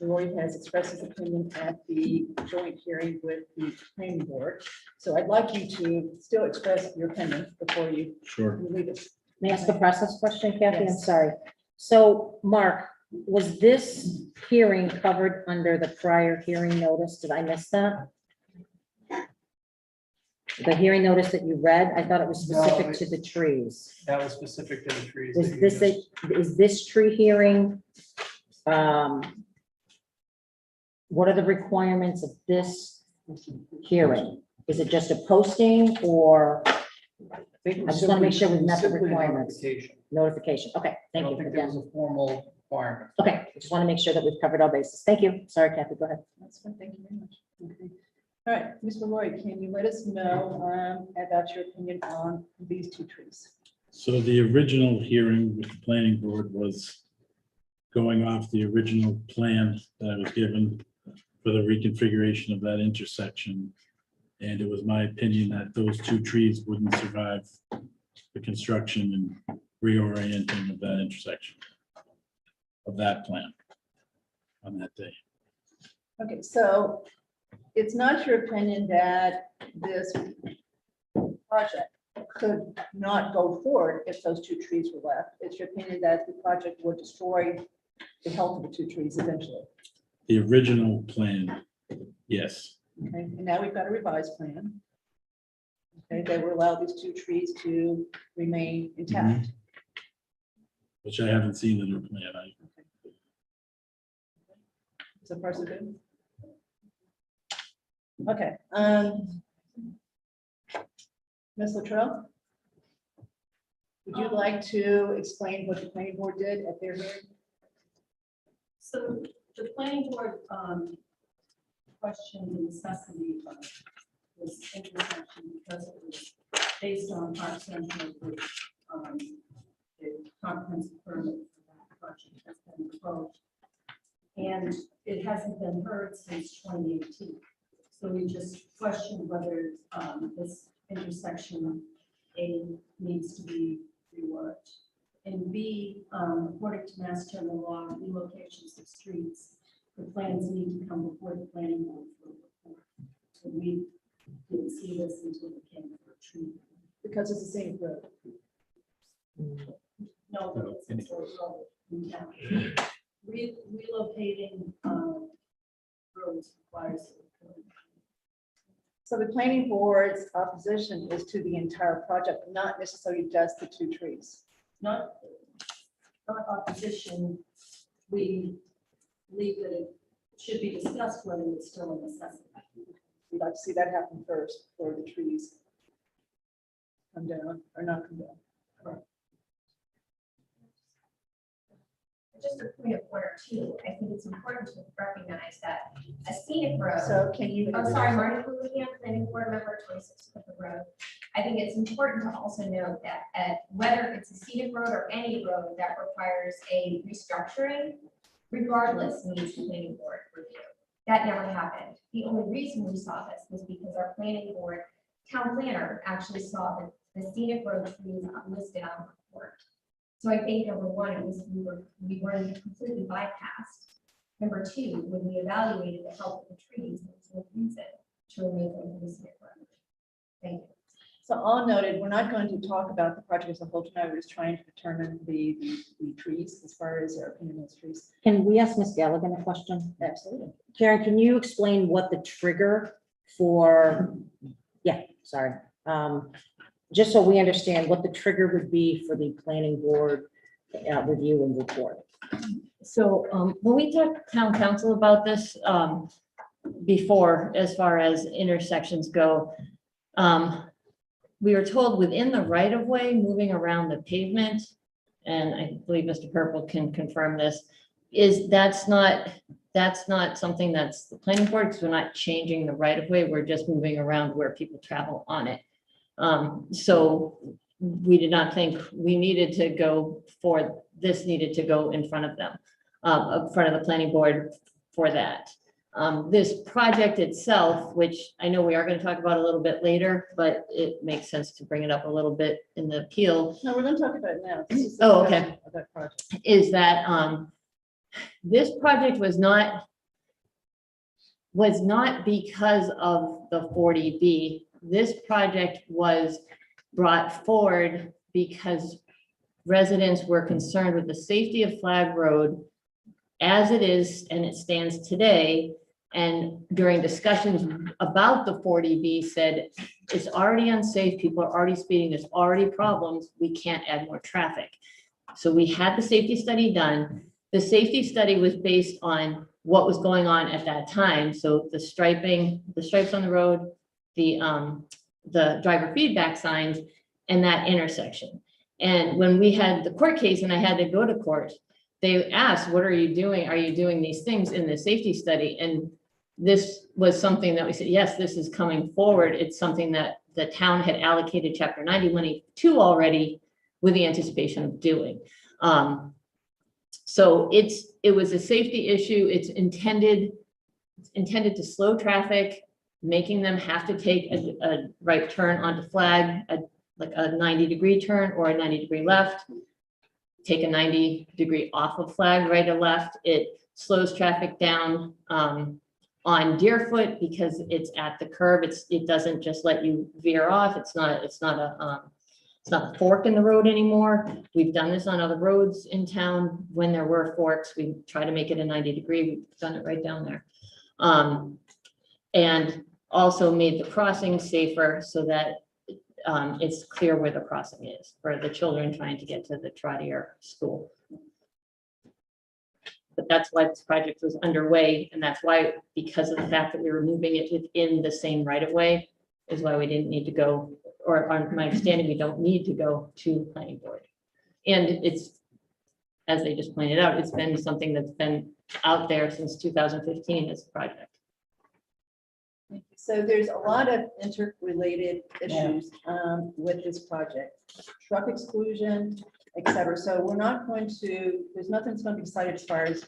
Roy has expressed his opinion at the joint hearing with the planning board. So I'd like you to still express your opinion before you Sure. leave us. May I ask a process question, Kathy? I'm Yes. sorry. So, Mark, was this hearing covered under the prior hearing notice? Did I miss that? The hearing notice that you read, I thought it was specific to the trees. That was specific to the trees. Was that you this, just- is this tree hearing? What are the requirements of this hearing? Is it just a posting or I just want to make sure we've met the Simply requirements? notification. Notification. Okay, I thank you. don't think there was a formal requirement. Okay, I just want to make sure that we've covered all bases. Thank you. Sorry, Kathy, go ahead. That's fine, thank you very much. Okay. All right, Mr. Roy, can you let us know about your opinion on these 2 trees? So the original hearing with the planning board was going off the original plan that I was given for the reconfiguration of that intersection. And it was my opinion that those 2 trees wouldn't survive the construction and reorienting of that intersection of that plan on that day. Okay, so it's not your opinion that this project could not go forward if those 2 trees were left. It's your opinion that the project would destroy the health of the two trees eventually. The original plan, yes. Okay, and now we've got a revised plan. Okay, that will allow these two trees to remain intact. Which I haven't seen in the plan. So far, so good. Okay, Ms. Latrell? Would you like to explain what the planning board did at their hearing? So the planning board questioned the necessity of this intersection because it was based on Park Central, which the comprehensive permit for that project has been revoked. And it hasn't been heard since 2018. So we just questioned whether this intersection A needs to be reworked. And B, according to Mass General Law, relocations of streets, the plans need to come before the planning board for a report. So we didn't see this until it came for a tree. Because it's the same road. No, it's a sort of road in town. Relocating roads requires. So the planning board's opposition is to the entire project, not necessarily just the two trees. Not opposition, we believe that it should be discussed whether it's still a necessity. We'd like to see that happen first, before the trees come down or not come down. Just a point of order too, I think it's important to recognize that a scenic road. So can you? Oh, sorry, Marty Houlihan, planning board member, 26 Clifford Road. I think it's important to also note that whether it's a scenic road or any road that requires a restructuring, regardless needs planning board review. That never happened. The only reason we saw this was because our planning board town planner actually saw that the scenic road trees listed on the report. So I think number one, it was we weren't completely bypassed. Number two, when we evaluated the health of the trees, there was no reason to remove them from the scenic road. Thank you. So all noted, we're not going to talk about the project as a whole tonight. We're just trying to determine the trees as far as our opinion on trees. Can we ask Ms. Galligan a question? Absolutely. Karen, can you explain what the trigger for, just so we understand what the trigger would be for the planning board review and report? So when we talked to town council about this before, as far as intersections go, we were told within the right of way, moving around the pavement, and I believe Mr. Purple can confirm this, is that's not something that's the planning board, because we're not changing the right of way, we're just moving around where people travel on it. So we did not think we needed to go for, this needed to go in front of them, in front of the planning board for that. This project itself, which I know we are going to talk about a little bit later, but it makes sense to bring it up a little bit in the appeal. No, we're going to talk about it now. This is Oh, okay. of that project. Is that this project was not because of the 40B. This project was brought forward because residents were concerned with the safety of Flag Road as it is and it stands today. And during discussions about the 40B said, it's already unsafe, people are already speeding, there's already problems, we can't add more traffic. So we had the safety study done. The safety study was based on what was going on at that time. So the striping, the stripes on the road, the driver feedback signs, and that intersection. And when we had the court case and I had to go to court, they asked, what are you doing? Are you doing these things in the safety study? And this was something that we said, yes, this is coming forward. It's something that the town had allocated Chapter 90 money to already with the anticipation of doing. So it was a safety issue. It's intended to slow traffic, making them have to take a right turn onto Flag, like a 90-degree turn or a 90-degree left, take a 90-degree off of Flag, right or left. It slows traffic down on Deerfoot because it's at the curb. It doesn't just let you veer off. It's not It's not a fork in the road anymore. We've done this on other roads in town. When there were forks, we try to make it a 90-degree. We've done it right down there. And also made the crossing safer so that it's clear where the crossing is for the children trying to get to the Trotter school. But that's why this project was underway, and that's why, because of the fact that we were moving it within the same right of way, is why we didn't need to go, or on my understanding, we don't need to go to planning board. And it's, as they just pointed out, it's been something that's been out there since 2015 as a project. So there's a lot of interrelated issues with this project, truck exclusion, et cetera. So we're not going to, there's nothing that's going to be decided as far as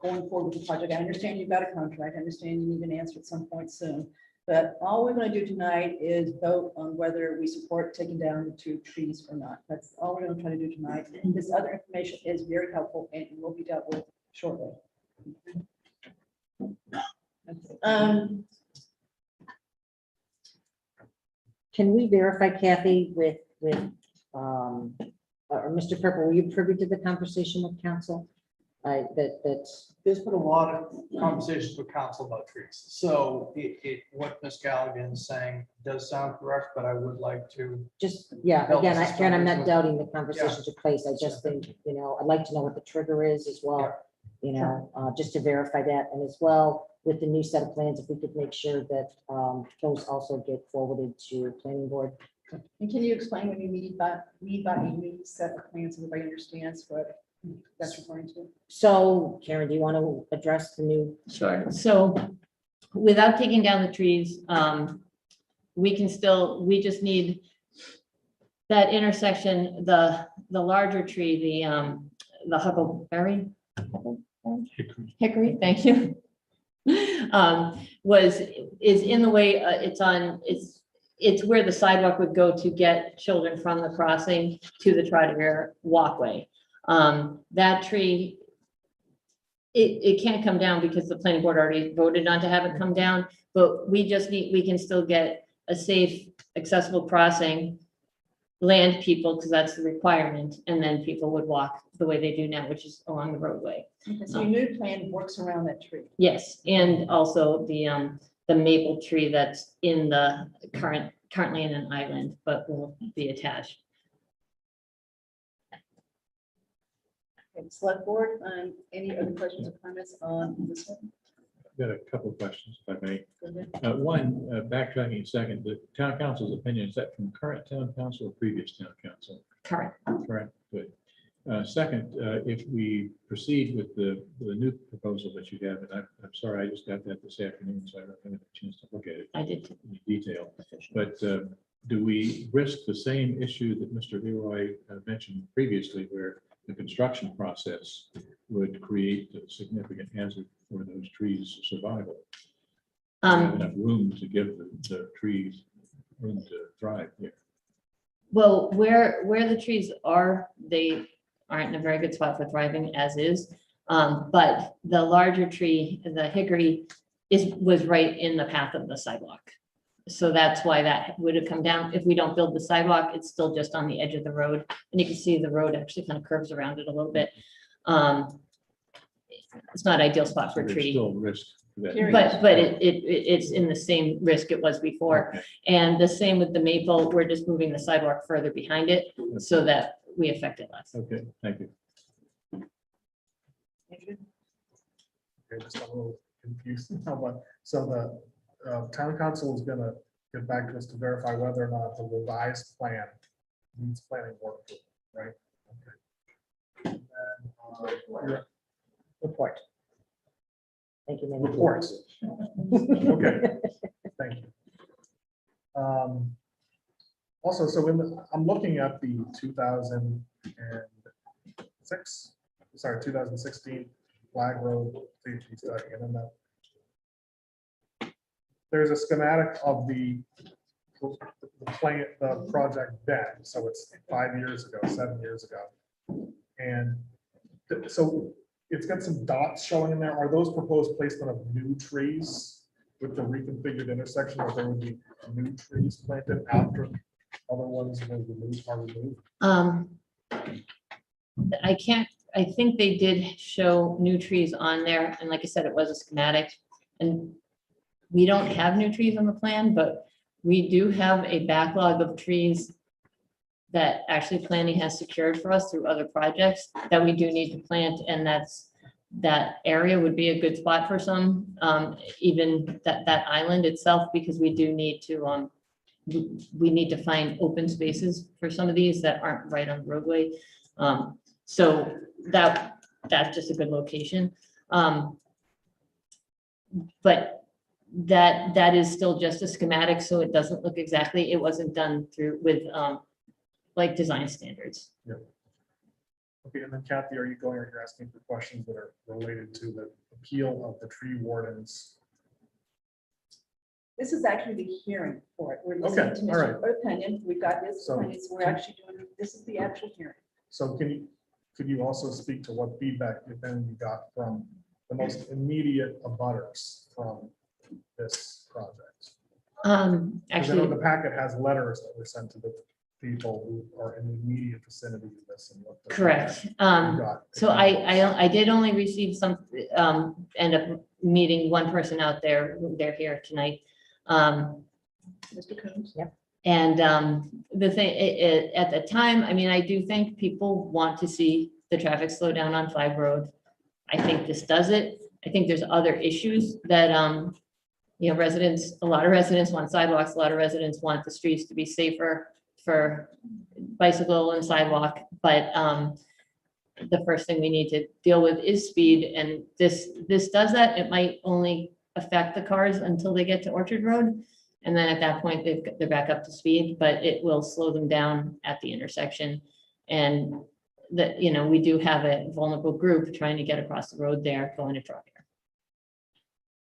going forward with the project. I understand you've got a contract. I understand you need an answer at some point soon. But all we're going to do tonight is vote on whether we support taking down the 2 trees or not. That's all we're going to try to do tonight. This other information is very helpful and will be dealt with shortly. Can we verify, Kathy, with, or Mr. Purple, were you privy to the conversation with council? That's. There's been a lot of conversations with council about trees. So what Ms. Galligan is saying does sound correct, but I would like to. Just, yeah, again, I'm not doubting the conversation took place. I just think, you know, I'd like to know what the trigger is as well, you know, just to verify that. And as well, with the new set of plans, if we could make sure that those also get forwarded to planning board. And can you explain what you mean by a new set of plans, so everybody understands what that's referring to? So Karen, do you want to address the new? Sure. So without taking down the trees, we can still, we just need that intersection, the larger tree, the huckleberry. Hickory, thank you. Is in the way, it's where the sidewalk would go to get children from the crossing to the Trotter walkway. That tree, it can't come down because the planning board already voted not to have it come down, but we can still get a safe, accessible crossing, land people, because that's the requirement, and then people would walk the way they do now, which is along the roadway. Okay, so your new plan works around that tree. Yes, and also the maple tree that's in the currently in an island, but will be attached. Okay, select board, any other questions or comments on this one? I've got a couple of questions, if I may. Go ahead. One, backtracking a second, the town council's opinion, is that from current town council or previous town council? Current. Correct, good. Second, if we proceed with the new proposal that you have, and I'm sorry, I just got that this afternoon, so I haven't had a chance to look at it. I did. In detail, but do we risk the same issue that Mr. Leroy mentioned previously, where the construction process would create a significant hazard for those trees' survival? Have enough room to give the trees room to thrive here. Well, where the trees are, they aren't in a very good spot for thriving as is. But the larger tree, the hickory, was right in the path of the sidewalk. So that's why that would have come down. If we don't build the sidewalk, it's still just on the edge of the road. And you can see the road actually kind of curves around it a little bit. It's not ideal spot for a There's tree. still risk for that. But it's in the same risk it was before. Okay. And the same with the maple, we're just moving the sidewalk further behind it so that we affect it less. Okay, thank you. Okay, just a little confused now, but so the town council is gonna get back to us to verify whether or not the revised plan needs planning board approval, right? Okay. And then, Report. Thank you. reports. Okay, thank you. Also, so I'm looking at the 2016 Flag Road safety study, and then there's a schematic of the project then, so it's 5 years ago, 7 years ago. And so it's got some dots showing in there. Are those proposed placement of new trees with the reconfigured intersection, or there would be new trees planted after Other ones were removed, are removed. I think they did show new trees on there, and like I said, it was a schematic. And we don't have new trees on the plan, but we do have a backlog of trees that actually planning has secured for us through other projects that we do need to plant, and that area would be a good spot for some, even that island itself, because we do need to, we need to find open spaces for some of these that aren't right on the roadway. So that's just a good location. But that is still just a schematic, so it doesn't look exactly, it wasn't done through with, like design standards. Yeah. Okay, and then Kathy, are you going, or you're asking for questions that are related to the appeal of the tree wardens? This is actually the hearing for it. We're listening Okay, to all right. Mr. Opinion. We've got his So- opinions. We're actually doing, this is the actual hearing. So could you also speak to what feedback, if any, you got from the most immediate abutters from this project? Because I know Actually, the packet has letters that were sent to the people who are in the immediate vicinity of this and what. the correct. feedback you got. So I did only receive some, end up meeting one person out there, they're here tonight. Mr. Coombs? Yep. And the thing, at the time, I mean, I do think people want to see the traffic slow down on Flag Road. I think this does it. I think there's other issues that, you know, residents, a lot of residents want sidewalks, a lot of residents want the streets to be safer for bicycle and sidewalk, but the first thing we need to deal with is speed, and this does that. It might only affect the cars until they get to Orchard Road. And then at that point, they're back up to speed, but it will slow them down at the intersection. And that, you know, we do have a vulnerable group trying to get across the road there, going to truck.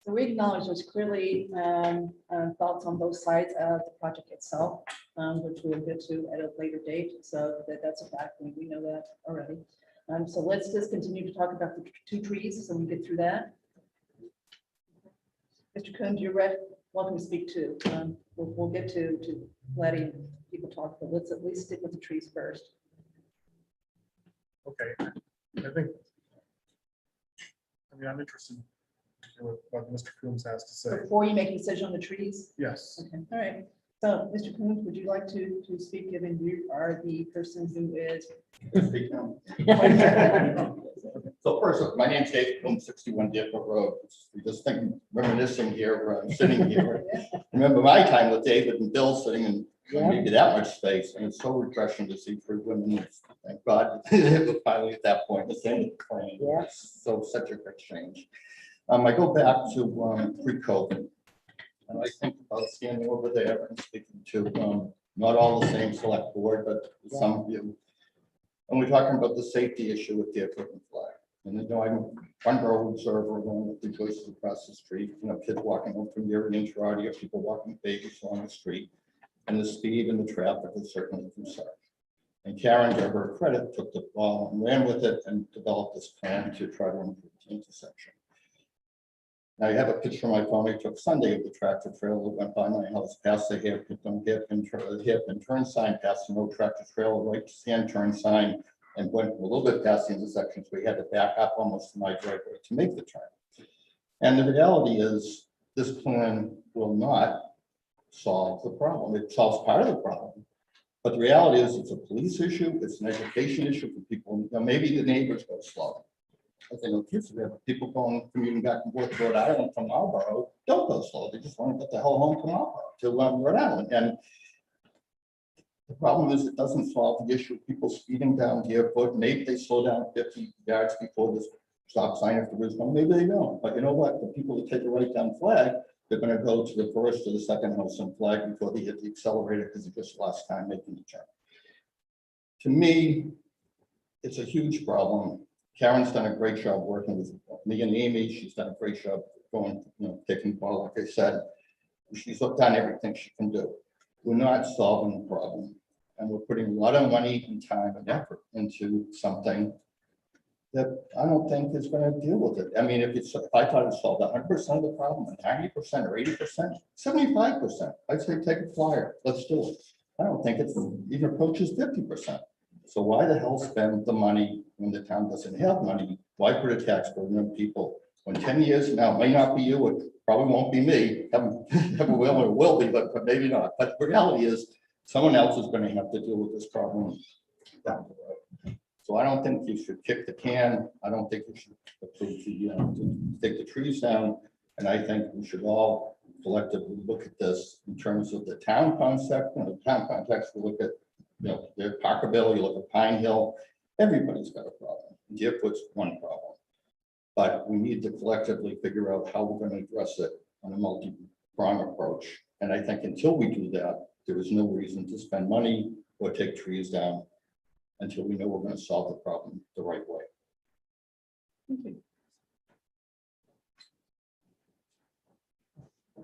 So we acknowledge there's clearly thoughts on both sides of the project itself, which we'll get to at a later date. So that's a fact. We know that already. So let's just continue to talk about the two trees so we get through that. Mr. Coombs, you're welcome to speak too. We'll get to letting people talk, but let's at least stick with the trees first. Okay, I think, I mean, I'm interested to hear what Mr. Coombs has to say. Before you make a decision on the trees? Yes. Okay, all right. So, Mr. Coombs, would you like to speak, given you are the person who is? So first, my name's Dave Coombs, 61 Deerfoot Road. We just think reminiscing here, where I'm sitting here. Remember my time with David and Bill sitting in maybe that much space, and it's so refreshing to see three women. Thank God, it was finally at that point, the same plan. Yes. So such a great change. I go back to pre-COVID. And I think about standing over there and speaking to not all the same select board, but some of you. And we're talking about the safety issue with Deerfoot and Flag. And you know, I'm a front row observer along with the choices across the street, you know, kids walking home from near an inch or people walking babies along the street. And the speed and the traffic is certainly a concern. And Karen, to her credit, took the ball and ran with it and developed this plan to try to improve the intersection. Now I have a picture on my phone I took Sunday of the tractor trailer that went by my house, past the hairpin turn sign, past the no tractor trailer, right hand turn sign, and went a little bit past the intersections. We had to back up almost to my driveway to make the turn. And the reality is, this plan will not solve the problem. It solves part of the problem. But the reality is, it's a police issue, it's an education issue for people. Now, maybe the neighbors go slow. I think kids, we have people going, commuting back and forth to Rhode Island from Marlboro, don't go slow. They just want to get the hell home to Marlboro, to Rhode Island. And the problem is, it doesn't solve the issue of people speeding down Deerfoot. Maybe they slow down 50 yards before the stop sign if there is one. Maybe they don't. But you know what? The people that take a right down Flag, they're going to go to the first or the second house on Flag before they hit the accelerator because they just lost time making the turn. To me, it's a huge problem. Karen's done a great job working with me and Amy. She's done a great job going, taking the ball, like I said. She's done everything she can do. We're not solving the problem. And we're putting a lot of money and time and effort into something that I don't think is going to deal with it. I mean, if I thought it solved 100% of the problem, 90% or 80%, 75%, I'd say take a flyer. Let's do it. I don't think it's even approaches 50%. So why the hell spend the money when the town doesn't have money? Why put a tax burden on people? When 10 years from now, it may not be you, it probably won't be me, never will or will be, but maybe not. But the reality is, someone else is going to have to deal with this problem down the road. So I don't think you should kick the can. I don't think you should approve to take the trees down. And I think we should all collectively look at this in terms of the town concept. The town context, we look at, their Parkerville, you look at Pine Hill, everybody's got a problem. Deerfoot's one problem. But we need to collectively figure out how we're going to address it on a multi-pronged approach. And I think until we do that, there is no reason to spend money or take trees down until we know we're going to solve the problem the right way.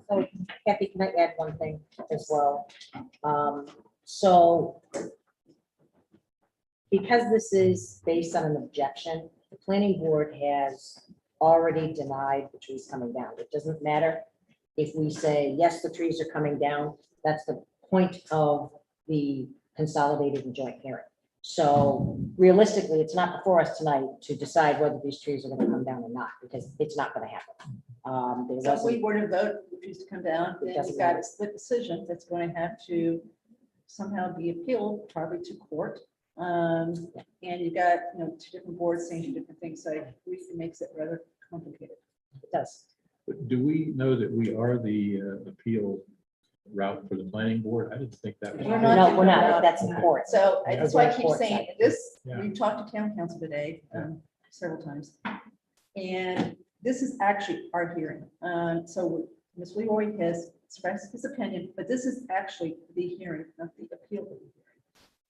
So Kathy, can I add one thing as well? So because this is based on an objection, the planning board has already denied the trees coming down. It doesn't matter if we say, yes, the trees are coming down. That's the point of the consolidated and joint hearing. So realistically, it's not before us tonight to decide whether these trees are going to come down or not, because it's not going to happen. There So if we wasn't- were to vote for the trees to come down, then doesn't you've got matter. a split decision that's going to have to somehow be appealed, probably to court. And you've got, two different boards saying two different things, so it makes it rather complicated. It does. But do we know that we are the appeal route for the planning board? I didn't think that was. We're No, not we're not. doing That's that. in court. So that's why I keep Court saying side. this, Yeah. we talked to town council today, several times. And this is actually our hearing. So Ms. Leroy has expressed his opinion, but this is actually the hearing, not the appeal.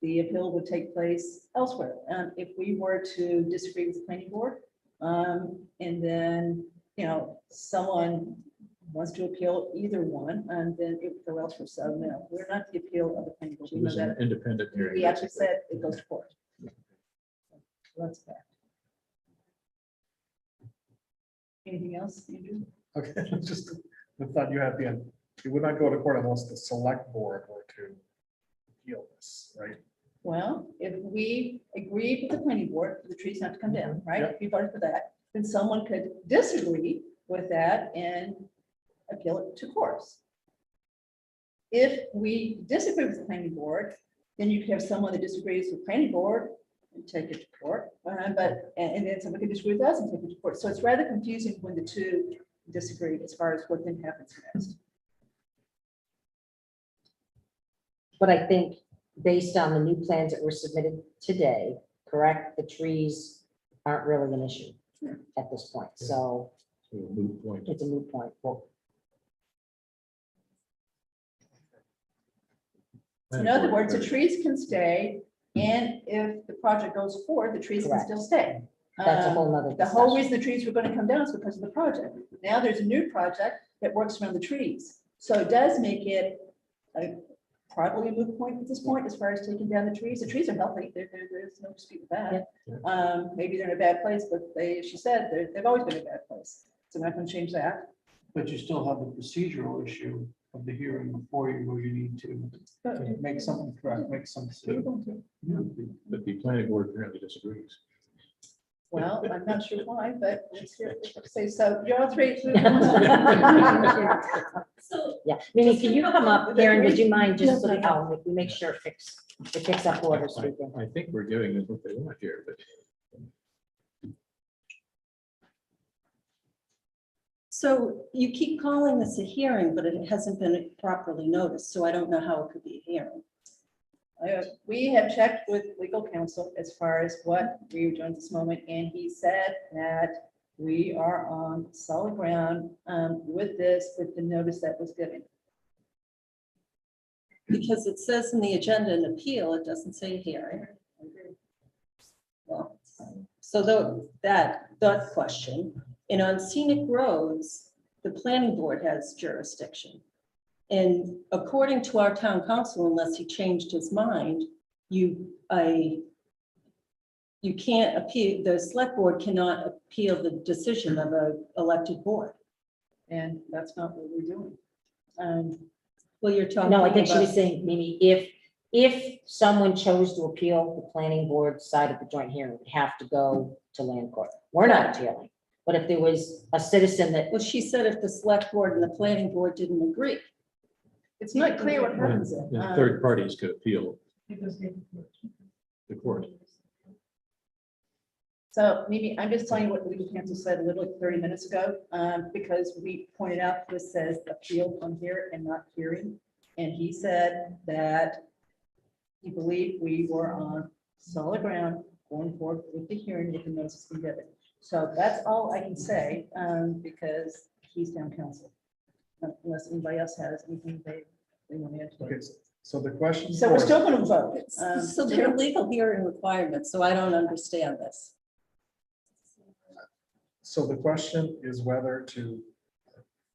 The appeal would take place elsewhere. If we were to disagree with the planning board, and then, someone wants to appeal either one, and then it would go elsewhere. So no, we're not the appeal of the planning board. So We know this is an that. independent hearing. We actually said it goes to court. So that's fact. Anything else, Andrew? Okay, just, I thought you had the, it would not go to court unless the select board were to appeal this, right? Well, if we agreed with the planning board for the trees not to come down, right? If you voted for that, then someone could disagree with that and appeal it to courts. If we disagree with the planning board, then you could have someone that disagrees with the planning board and take it to court. And then someone could disagree with us and take it to court. So it's rather confusing when the two disagree as far as what then happens next. But I think based on the new plans that were submitted today, correct, the trees aren't really an issue at this point. So So a moot point. it's a moot point. Well, In other words, the trees can stay, and if the project goes forward, the trees can Correct. still stay. That's a whole nother The whole discussion. reason the trees were going to come down is because of the project. Now there's a new project that works around the trees. So it does make it probably a moot point at this point as far as taking down the trees. The trees are healthy. There's no dispute with that. Maybe they're in a bad place, but she said, they've always been in a bad place. So we're not going to change that. But you still have the procedural issue of the hearing before you, where you need to make something correct, make some decision. But the planning board apparently disagrees. Well, I'm not sure why, but let's hear what they say. So you're all three. So Yeah, Mimi, can you come up, Karen, would you mind just so that we make sure it picks up order speaking? I think we're giving them what they want here, but So you keep calling this a hearing, but it hasn't been properly noticed, so I don't know how it could be a hearing. We have checked with legal counsel as far as what we were doing at this moment, and he said that we are on solid ground with this, with the notice that was given. Because it says in the agenda an appeal, it doesn't say hearing. Well, so that question, and on scenic roads, the planning board has jurisdiction. And according to our town council, unless he changed his mind, you can't appeal, the select board cannot appeal the decision of an elected board. And that's not what we're doing. Well, you're talking. No, I think she was about- saying, Mimi, if if someone chose to appeal the planning board side of the joint hearing, it would have to go to land court. We're not appealing. But if there was a citizen that, Well, she said if the select board and the planning board didn't agree. It's not clear what happens. The third parties could appeal the court. So maybe I'm just telling you what legal counsel said literally 30 minutes ago, because we pointed out this says appeal from here and not hearing. And he said that he believed we were on solid ground going forward with the hearing with the notice we did it. So that's all I can say, because he's town council. Unless anybody else has anything they want to add to Okay, it. so the question. So we're still going to vote. So there are legal hearing requirements, so I don't understand this. So the question is whether to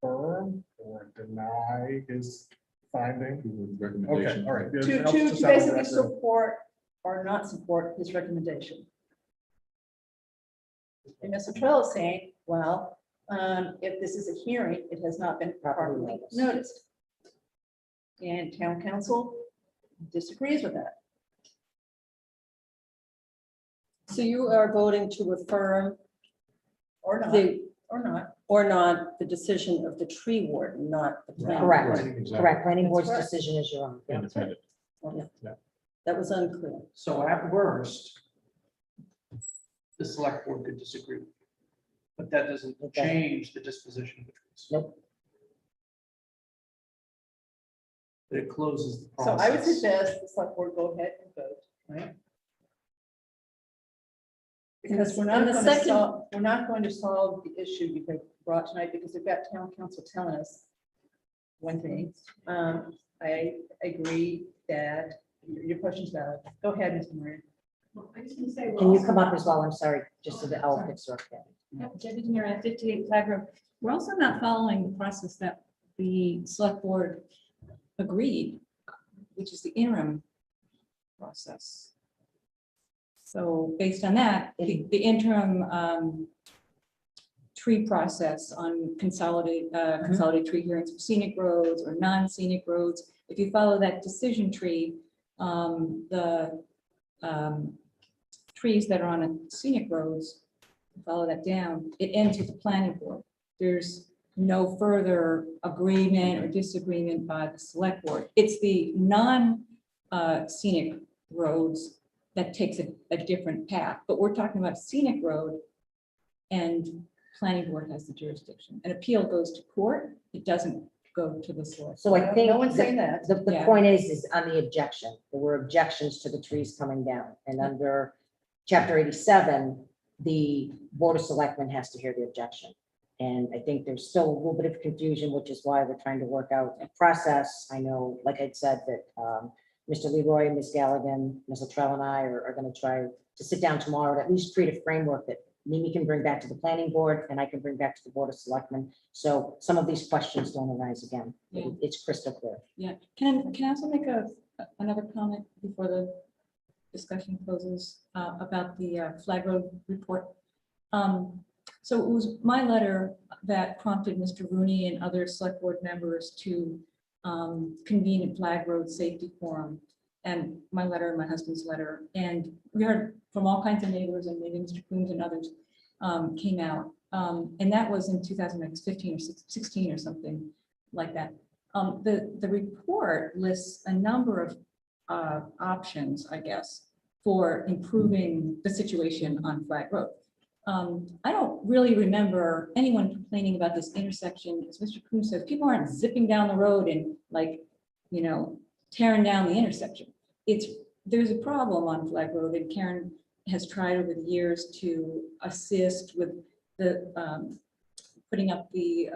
affirm or deny his finding. Okay, Recommendation. all right. good. To Helps us to have a basically record. support or not support his recommendation. And Mr. Trell is saying, well, if this is a hearing, it has not been properly noticed. And town council disagrees with that. So you are voting to affirm Or not, the, or not. or not the decision of the tree warden, not the planning. correct, board. Exactly. correct, planning That's board's correct. decision is your own. Independent. That was unclear. So at worst, the select board could disagree. But that doesn't Okay. change the disposition of the trees. Nope. But it closes the So I would process. suggest the select board go ahead and vote, right? Because we're not And the going to second- solve, we're not going to solve the issue you have brought tonight, because we've got town council telling us one thing. I agree that your question's valid. Go ahead, Mr. Murray. I just want to say. Can you come up as well? I'm sorry, just so the elephants are okay. Debbie Demir at 58 Flag Road. We're also not following the process that the select board agreed, which is the interim process. So based on that, the interim tree process on consolidated tree hearings for scenic roads or non-scenic roads, if you follow that decision tree, the trees that are on scenic roads, follow that down, it ends with the planning board. There's no further agreement or disagreement by the select board. It's the non-scenic roads that takes a different path, but we're talking about scenic road, and planning board has the jurisdiction. An appeal goes to court, it doesn't go to the select. So I think No one's saying that. the Yeah. point is on the objection, there were objections to the trees coming down, and under chapter 87, the board of selectmen has to hear the objection. And I think there's still a little bit of confusion, which is why we're trying to work out a process. I know, like I said, that Mr. Leroy, Ms. Galligan, Ms. Latrell and I are going to try to sit down tomorrow to at least create a framework that Mimi can bring back to the planning board and I can bring back to the board of selectmen. So some of these questions don't arise again. Yeah. It's crystal clear. Yeah, can I also make another comment before the discussion closes about the Flag Road report? So it was my letter that prompted Mr. Rooney and other select board members to convene a Flag Road Safety Forum. And my letter and my husband's letter, and we heard from all kinds of neighbors, and maybe Mr. Coons and others came out. And that was in 2015 or 16 or something like that. The report lists a number of options, I guess, for improving the situation on Flag Road. I don't really remember anyone complaining about this intersection. As Mr. Coon says, people aren't zipping down the road and tearing down the intersection. There's a problem on Flag Road, and Karen has tried over the years to assist with the putting up the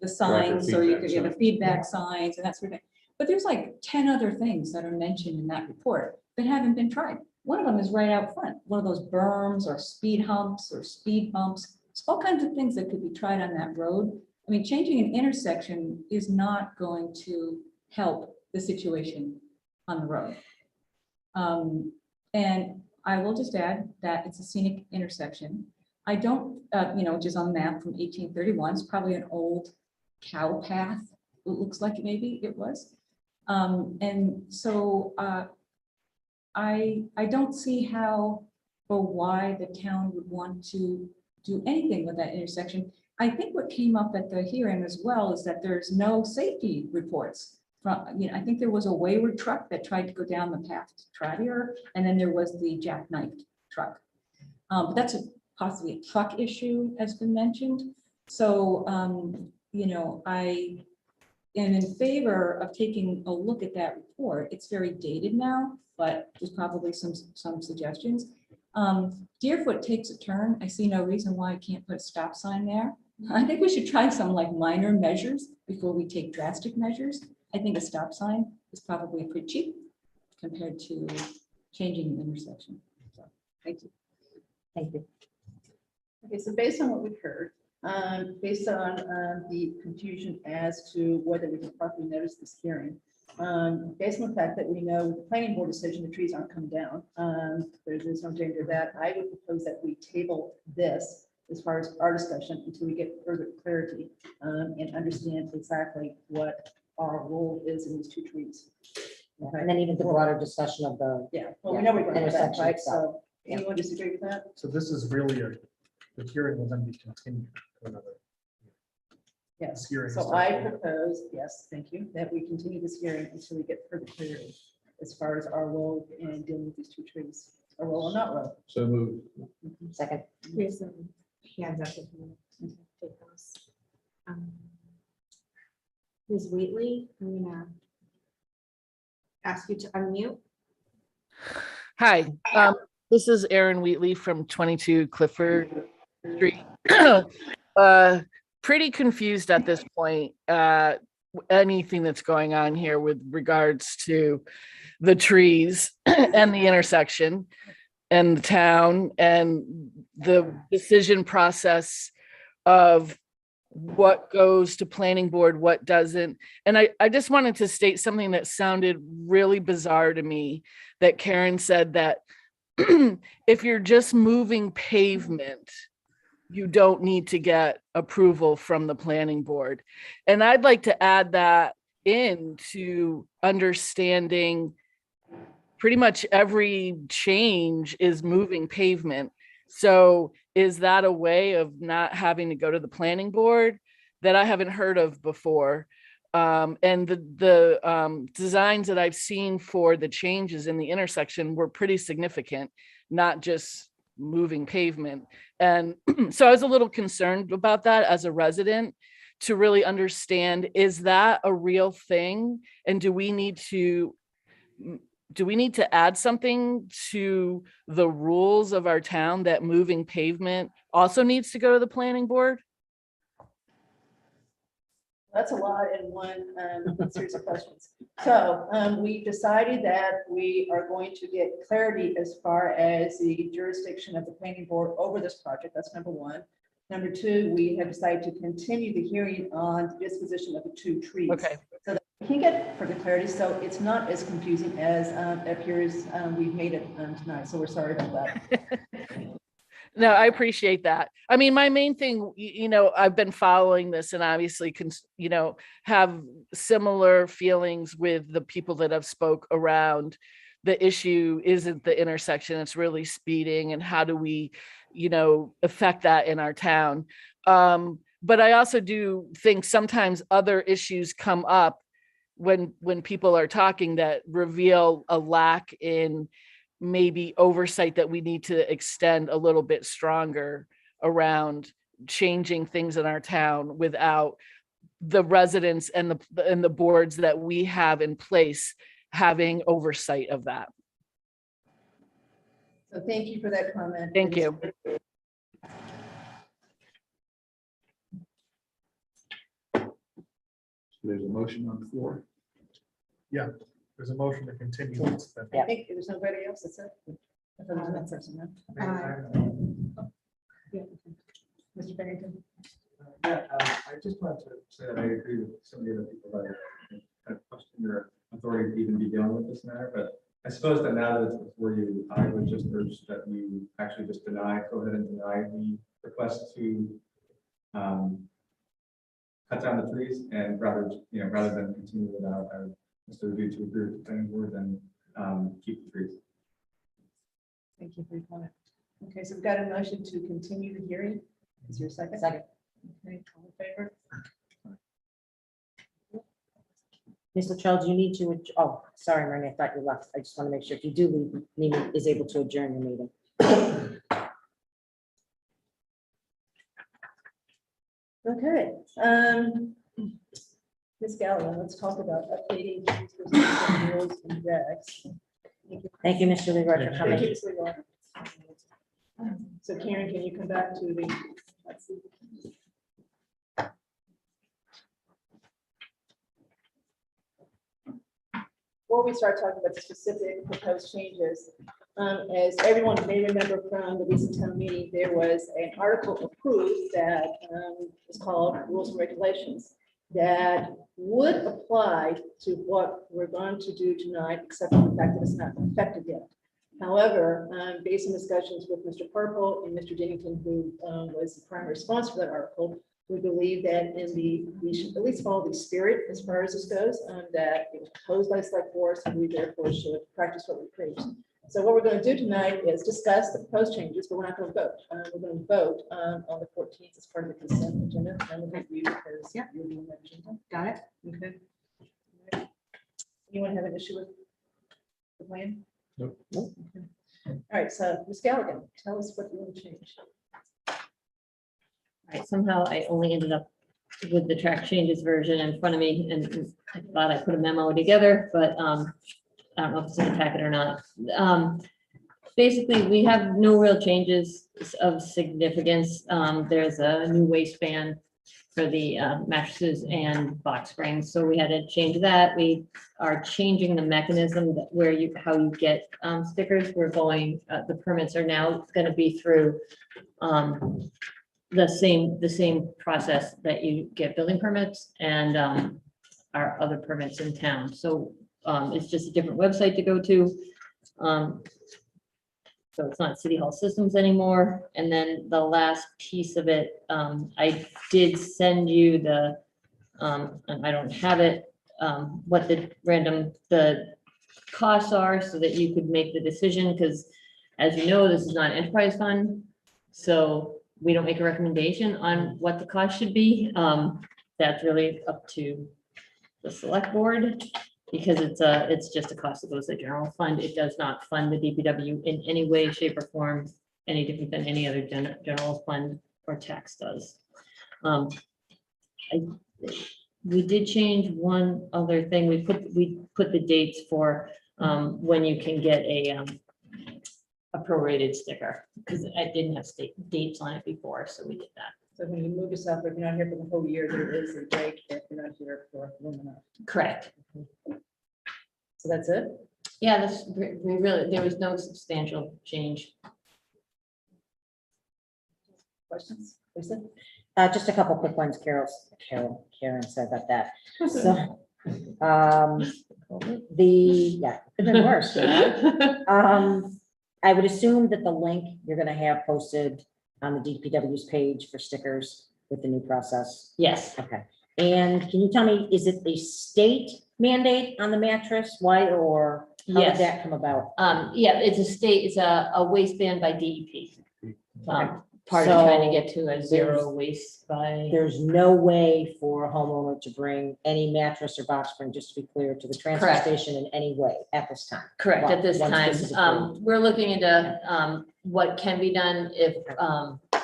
signs, so you could get the feedback signs and that sort of thing. But there's like 10 other things that are mentioned in that report that haven't been tried. One of them is right out front, one of those berms or speed humps or speed bumps. It's all kinds of things that could be tried on that road. I mean, changing an intersection is not going to help the situation on the road. And I will just add that it's a scenic intersection. I don't, which is on the map from 1831. It's probably an old cow path. It looks like maybe it was. And so I don't see how or why the town would want to do anything with that intersection. I think what came up at the hearing as well is that there's no safety reports. I think there was a wayward truck that tried to go down the path to Trotter, and then there was the jackknifed truck. But that's possibly a truck issue, has been mentioned. So, I am in favor of taking a look at that report. It's very dated now, but there's probably some suggestions. Deerfoot takes a turn. I see no reason why I can't put a stop sign there. I think we should try some like minor measures before we take drastic measures. I think a stop sign is probably pretty cheap compared to changing the intersection. So, thank you. Thank you. Okay, so based on what we've heard, based on the confusion as to whether we can properly notice this hearing, based on the fact that we know with the planning board decision, the trees aren't coming down, there's no danger of that, I would propose that we table this as far as our discussion until we get further clarity and understand exactly what our role is in these two trees. Okay. And then even the broader discussion of the. Yeah, well, we know we're going to that, intersection right? itself. So anyone disagree with that? So this is really the hearing will then be continued to another. Yes, Hearing so is I definitely- propose, yes, thank you, that we continue this hearing until we get further clarity as far as our role in dealing with these two trees, our role or not role. So moved. Second. We have some hands up. if you want to take those. Ms. Wheatley, I'm gonna ask you to unmute. Hi, this is Erin Wheatley from 22 Clifford Street. Pretty confused at this point, anything that's going on here with regards to the trees and the intersection and the town and the decision process of what goes to planning board, what doesn't. And I just wanted to state something that sounded really bizarre to me, that Karen said that if you're just moving pavement, you don't need to get approval from the planning board. And I'd like to add that into understanding pretty much every change is moving pavement. So is that a way of not having to go to the planning board that I haven't heard of before? And the designs that I've seen for the changes in the intersection were pretty significant, not just moving pavement. And so I was a little concerned about that as a resident, to really understand, is that a real thing? And do we need to add something to the rules of our town that moving pavement also needs to go to the planning board? That's a lot in one series of questions. So we decided that we are going to get clarity as far as the jurisdiction of the planning board over this project. That's number one. Number two, we have decided to continue the hearing on the disposition of the two trees. Okay. So that we can get further clarity, so it's not as confusing as it appears we've made it tonight. So we're sorry about that. No, I appreciate that. I mean, my main thing, I've been following this and obviously have similar feelings with the people that have spoke around. The issue isn't the intersection, it's really speeding, and how do we, affect that in our town. But I also do think sometimes other issues come up when people are talking that reveal a lack in maybe oversight that we need to extend a little bit stronger around changing things in our town without the residents and the boards that we have in place having oversight of that. So thank you for that comment. Thank you. There's a motion on the floor. Yeah, there's a motion to continue. this then. I think there's nobody else that's it. I thought there was one person, no? Mr. Bennington. Yeah, I just wanted to say that I agree with some of the other people that kind of question your authority to even be dealing with this matter, but I suppose that now that it's before you, I would just urge that you actually just go ahead and deny the request to cut down the trees, and rather than continue without, I would Mr. Review to agree with the planning board, then keep the trees. Thank you for your comment. Okay, so we've got a motion to continue the hearing. Is there a second? Second. Okay, all in favor? Mr. Charles, you need to, oh, sorry, Marnie, I thought you left. I just want to make sure if you do leave, Mimi is able to adjourn the meeting. Okay, Ms. Gallagher, let's talk about updating these rules and regs. Thank you, Mr. Leroy, for Thank coming. you, Ms. Leroy. So Karen, can you come back to the, let's see. Before we start talking about the specific proposed changes, as everyone may remember from the recent town meeting, there was an article approved that is called Rules and Regulations that would apply to what we're going to do tonight, except for the fact that it's not effective yet. However, based on discussions with Mr. Purple and Mr. Dennington, who was the primary sponsor for that article, we believe that we should at least follow the spirit as far as this goes, that it was proposed by select board, so we therefore should practice what we preach. So what we're going to do tonight is discuss the proposed changes, but we're not going to vote. We're going to vote on the 14th as part of the consent agenda. And we'll review because you're doing that agenda. Got it? Okay. Anyone have an issue with the plan? Nope. Okay. All right, so Ms. Gallagher, tell us what you want to change. Right, somehow I only ended up with the track changes version in front of me, and I thought I put a memo together, but I don't know if it's in the packet or not. Basically, we have no real changes of significance. There's a new waistband for the mattresses and box springs, so we had to change that. We are changing the mechanism that how you get stickers. We're going, the permits are now going to be through the same process that you get building permits and our other permits in town. So it's just a different website to go to. So it's not City Hall Systems anymore. And then the last piece of it, I did send you the, and I don't have it, what the costs are so that you could make the decision, because as you know, this is not an enterprise fund. So we don't make a recommendation on what the cost should be. That's really up to the select board, because it's just a cost that goes to the general fund. It does not fund the DPW in any way, shape, or form, any different than any other general fund or tax does. We did change one other thing. We put the dates for when you can get a prorated sticker, because I didn't have dates on it before, so we did that. So when you move yourself, if you're not here for the whole year, there is a break if you're not here for long enough. Correct. So that's it? Yeah, there was no substantial change. Questions? Lisa? Just a couple quick ones. Karen said about that. So, yeah, it's been worse. I would assume that the link you're gonna have posted on the DPW's page for stickers with the new process. Yes. Okay. And can you tell me, is it a state mandate on the mattress? Why, or how did Yes. that come about? Yeah, it's a waistband by DEP. Part of So trying to get to a zero waste by. There's no way for a homeowner to bring any mattress or box spring, just to be clear, to the transfer Correct. station in any way at this time. Correct, at this Once time. is approved. We're looking into what can be done if,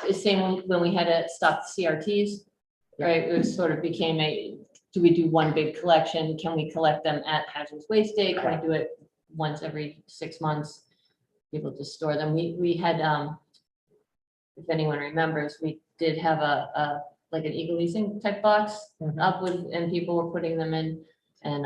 the same when we had to stop the CRTs. Right, it was sort of became do we do one big collection? Can we collect them at hazardous waste day? Can we do it once every 6 months? People just store them. We had, if anyone remembers, we did have like an Eagle leasing type box up with, and people were putting them in, and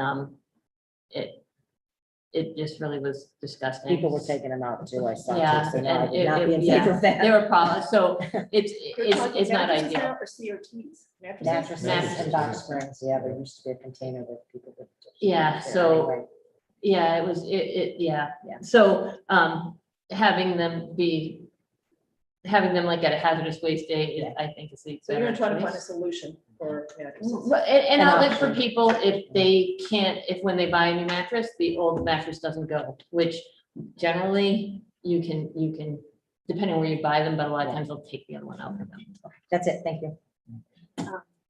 it just really was disgusting. People were taking them out too, I saw. Yeah, too, so no, I and would not be in yeah, favor of that. there were problems, so You're it's talking not mattresses ideal. now Or CRTs? Mattresses and box springs, yeah, there used to be a container that people would. Yeah, there so, anyway. yeah, it was, yeah. So, having them having them like at a hazardous waste day, I think is the So you're better gonna try to find a choice. solution for mattresses. And An outlet for option. people if they can't, if when they buy a new mattress, the old mattress doesn't go, which generally you can, depending on where you buy them, but a lot of times they'll take the other one out for them. That's it. Thank you.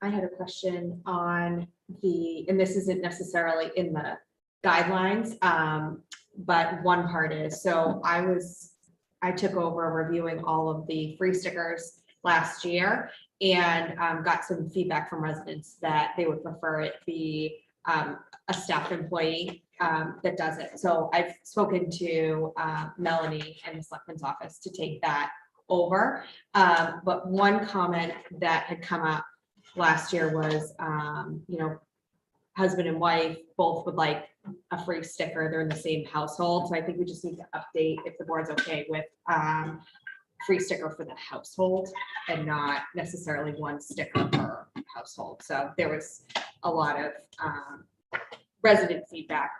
I had a question on and this isn't necessarily in the guidelines, but one part is, so I took over reviewing all of the free stickers last year and got some feedback from residents that they would prefer it be a staff employee that does it. So I've spoken to Melanie and the selectman's office to take that over. But one comment that had come up last year was, husband and wife both would like a free sticker. They're in the same household. So I think we just need to update if the board's okay with free sticker for the household and not necessarily one sticker per household. So there was a lot of resident feedback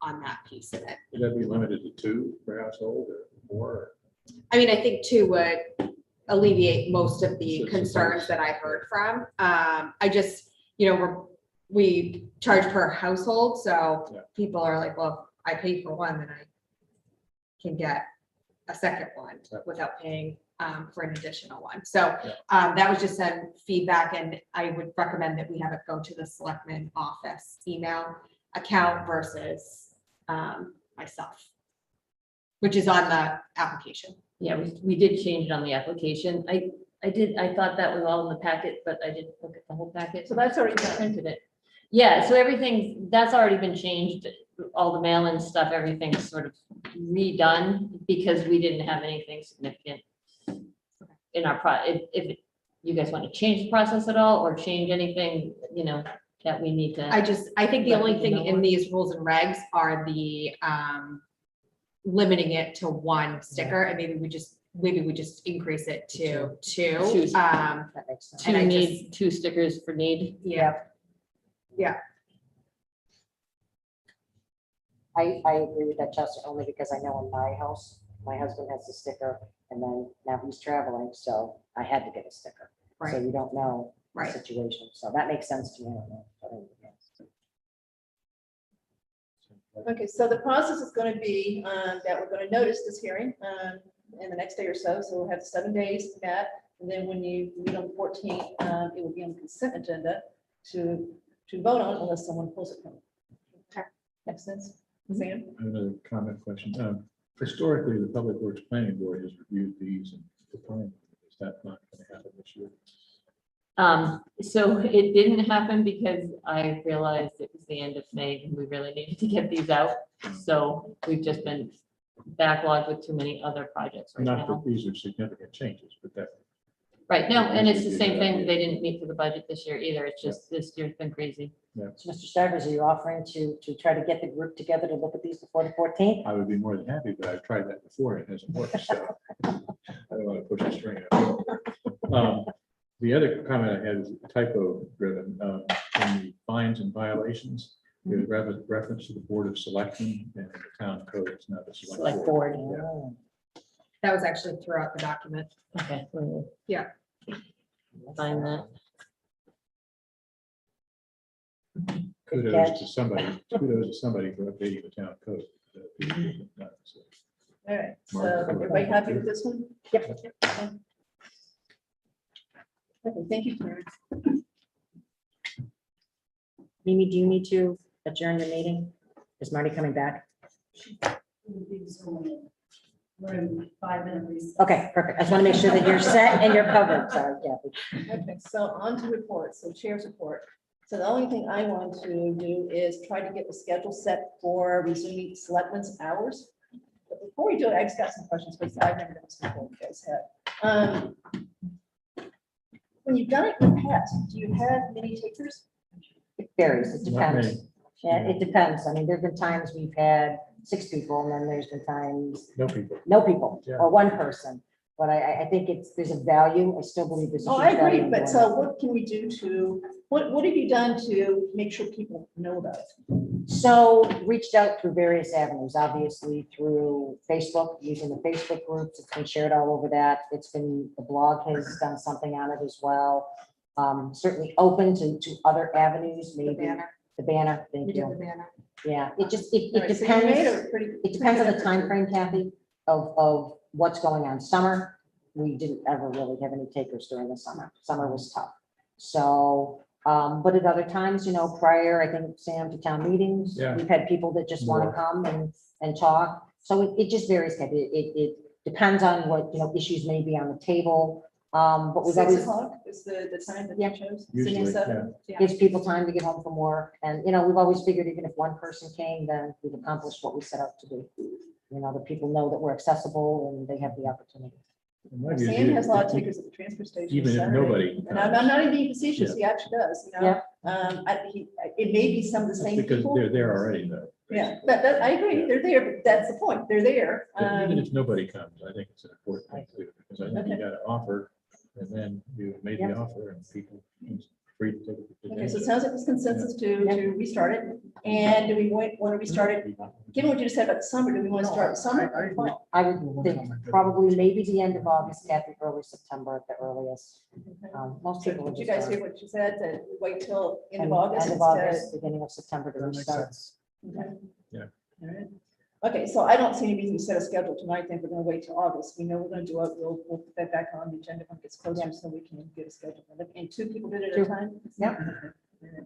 on that piece of it. Would that be limited to 2 per household or more? I mean, I think two would alleviate most of the concerns that I heard from. I just, we charge per household, so people are like, well, I paid for one, then I can get a second one without paying for an additional one. So that was just some feedback, and I would recommend that we have it go to the selectman office email account versus myself, which is on the application. Yeah, we did change it on the application. I thought that was all in the packet, but I didn't look at the whole packet. So that's already done. Printed it. Yeah, so everything, that's already been changed. All the mail-in stuff, everything's sort of redone because we didn't have anything significant in our if you guys want to change the process at all or change anything, that we need to. I think the only thing in these rules and regs are the limiting it to one sticker, and maybe we just increase it to two. That makes sense. Two need, 2 stickers for need. Yeah. Yeah. I agree with that, Chelsea, only because I know in my house, my husband has a sticker and then now he's traveling, so I had to get a sticker. So Right. you don't know the Right. situation. So that makes sense to me. Okay, so the process is going to be that we're going to notice this hearing in the next day or so. So we'll have 7 days met. And then when you meet on the 14th, it will be on the consent agenda to vote on unless someone pulls it from. Okay, makes sense? Sam? I have another comment question. Historically, the Public Works Planning Board has reviewed these and defined. Is that not going to happen this year? So it didn't happen because I realized it was the end of May and we really needed to get these out. So we've just been backlogged with too many other projects right Not that now. these are significant changes, but that. Right, no, and it's the same thing. They didn't meet for the budget this year either. It's just this year's been crazy. So Mr. Stivers, are you offering to try to get the group together to look at these before the 14th? I would be more than happy, but I've tried that before. It hasn't worked, so I don't want to push the string. The other comment I had is typo driven. In the fines and violations, there's reference to the Board of Selectmen and the town code. It's not the Select board. Yeah. That was actually throughout the document. Okay. Yeah. Find that. Kudos to somebody for updating the town code. All right, so everybody happy with this one? Yep. Okay, thank you, Clarence. Mimi, do you need to adjourn the meeting? Is Marty coming back? We're in 5 minutes. Okay, perfect. I just want to make sure that you're set and you're covered. Sorry, Kathy. Okay, so on to reports, so chair's report. So the only thing I want to do is try to get the schedule set for resuming selectmen's hours. But before we do it, I just got some questions, because I've never done this before, you guys have. When you've done it in the past, do you have many takers? It varies. It Not depends. many. Yeah, it depends. I mean, there've been times we've had 6 people and then there's been times No people. no people Yeah. or 1 person. But I think there's a value. I still believe there's. a Oh, huge I value agree, in but doing so it. what can we do to, what have you done to make sure people know about it? So reached out through various avenues, obviously through Facebook, using the Facebook groups. It's been shared all over that. The blog has done something on it as well. Certainly open to other avenues, maybe. The banner, thank We did the you. banner. Yeah, it just, All it right, so you made depends. a pretty- It depends on the pretty good time effort. frame, Kathy, of what's going on. Summer, we didn't ever really have any takers during the summer. Summer was tough. So, but at other times, prior, I think, Sam, to town meetings, Yeah. we've had people that just want to More. come and talk. So it just varies, Kathy. It depends on what, issues may be on the table. But we've 6 always o'clock is the time that Yeah. you chose? Usually, 6 or 7? gives people time to get home from work. And, we've always figured even if one person came, then we've accomplished what we set out to do. The people know that we're accessible and they have the opportunity. In my view, Sam has a lot of takers at the transfer station. Even if Saturday. nobody And I'm not even being facetious, Yeah. he actually does, Yeah. It may be some of the same Because people. they're there already, though. Yeah, I agree, they're there, but that's the point, they're there. But even if nobody comes, I think it's an important thing to do, because I think you Okay. got to offer, and then you made the Yeah. offer, and people are free to take it. Okay, so it sounds like there's consensus to restart it, and do we want to restart it, given what you just said about the summer, do we want to start summer or fall? I would think probably maybe the end of August, Kathy, early September at the earliest. Most So people would did you just guys start. hear what you said, to wait till end of End August? of instead? August, beginning of September to That makes restart. sense. Okay. Yeah. All right. Okay, so I don't see any reason to set a schedule tonight, then we're gonna wait till August, we know we're gonna do it, we'll put that back on the agenda when it gets closer, so we can get a schedule. And 2 people did it at a Two. time? Yep. Okay.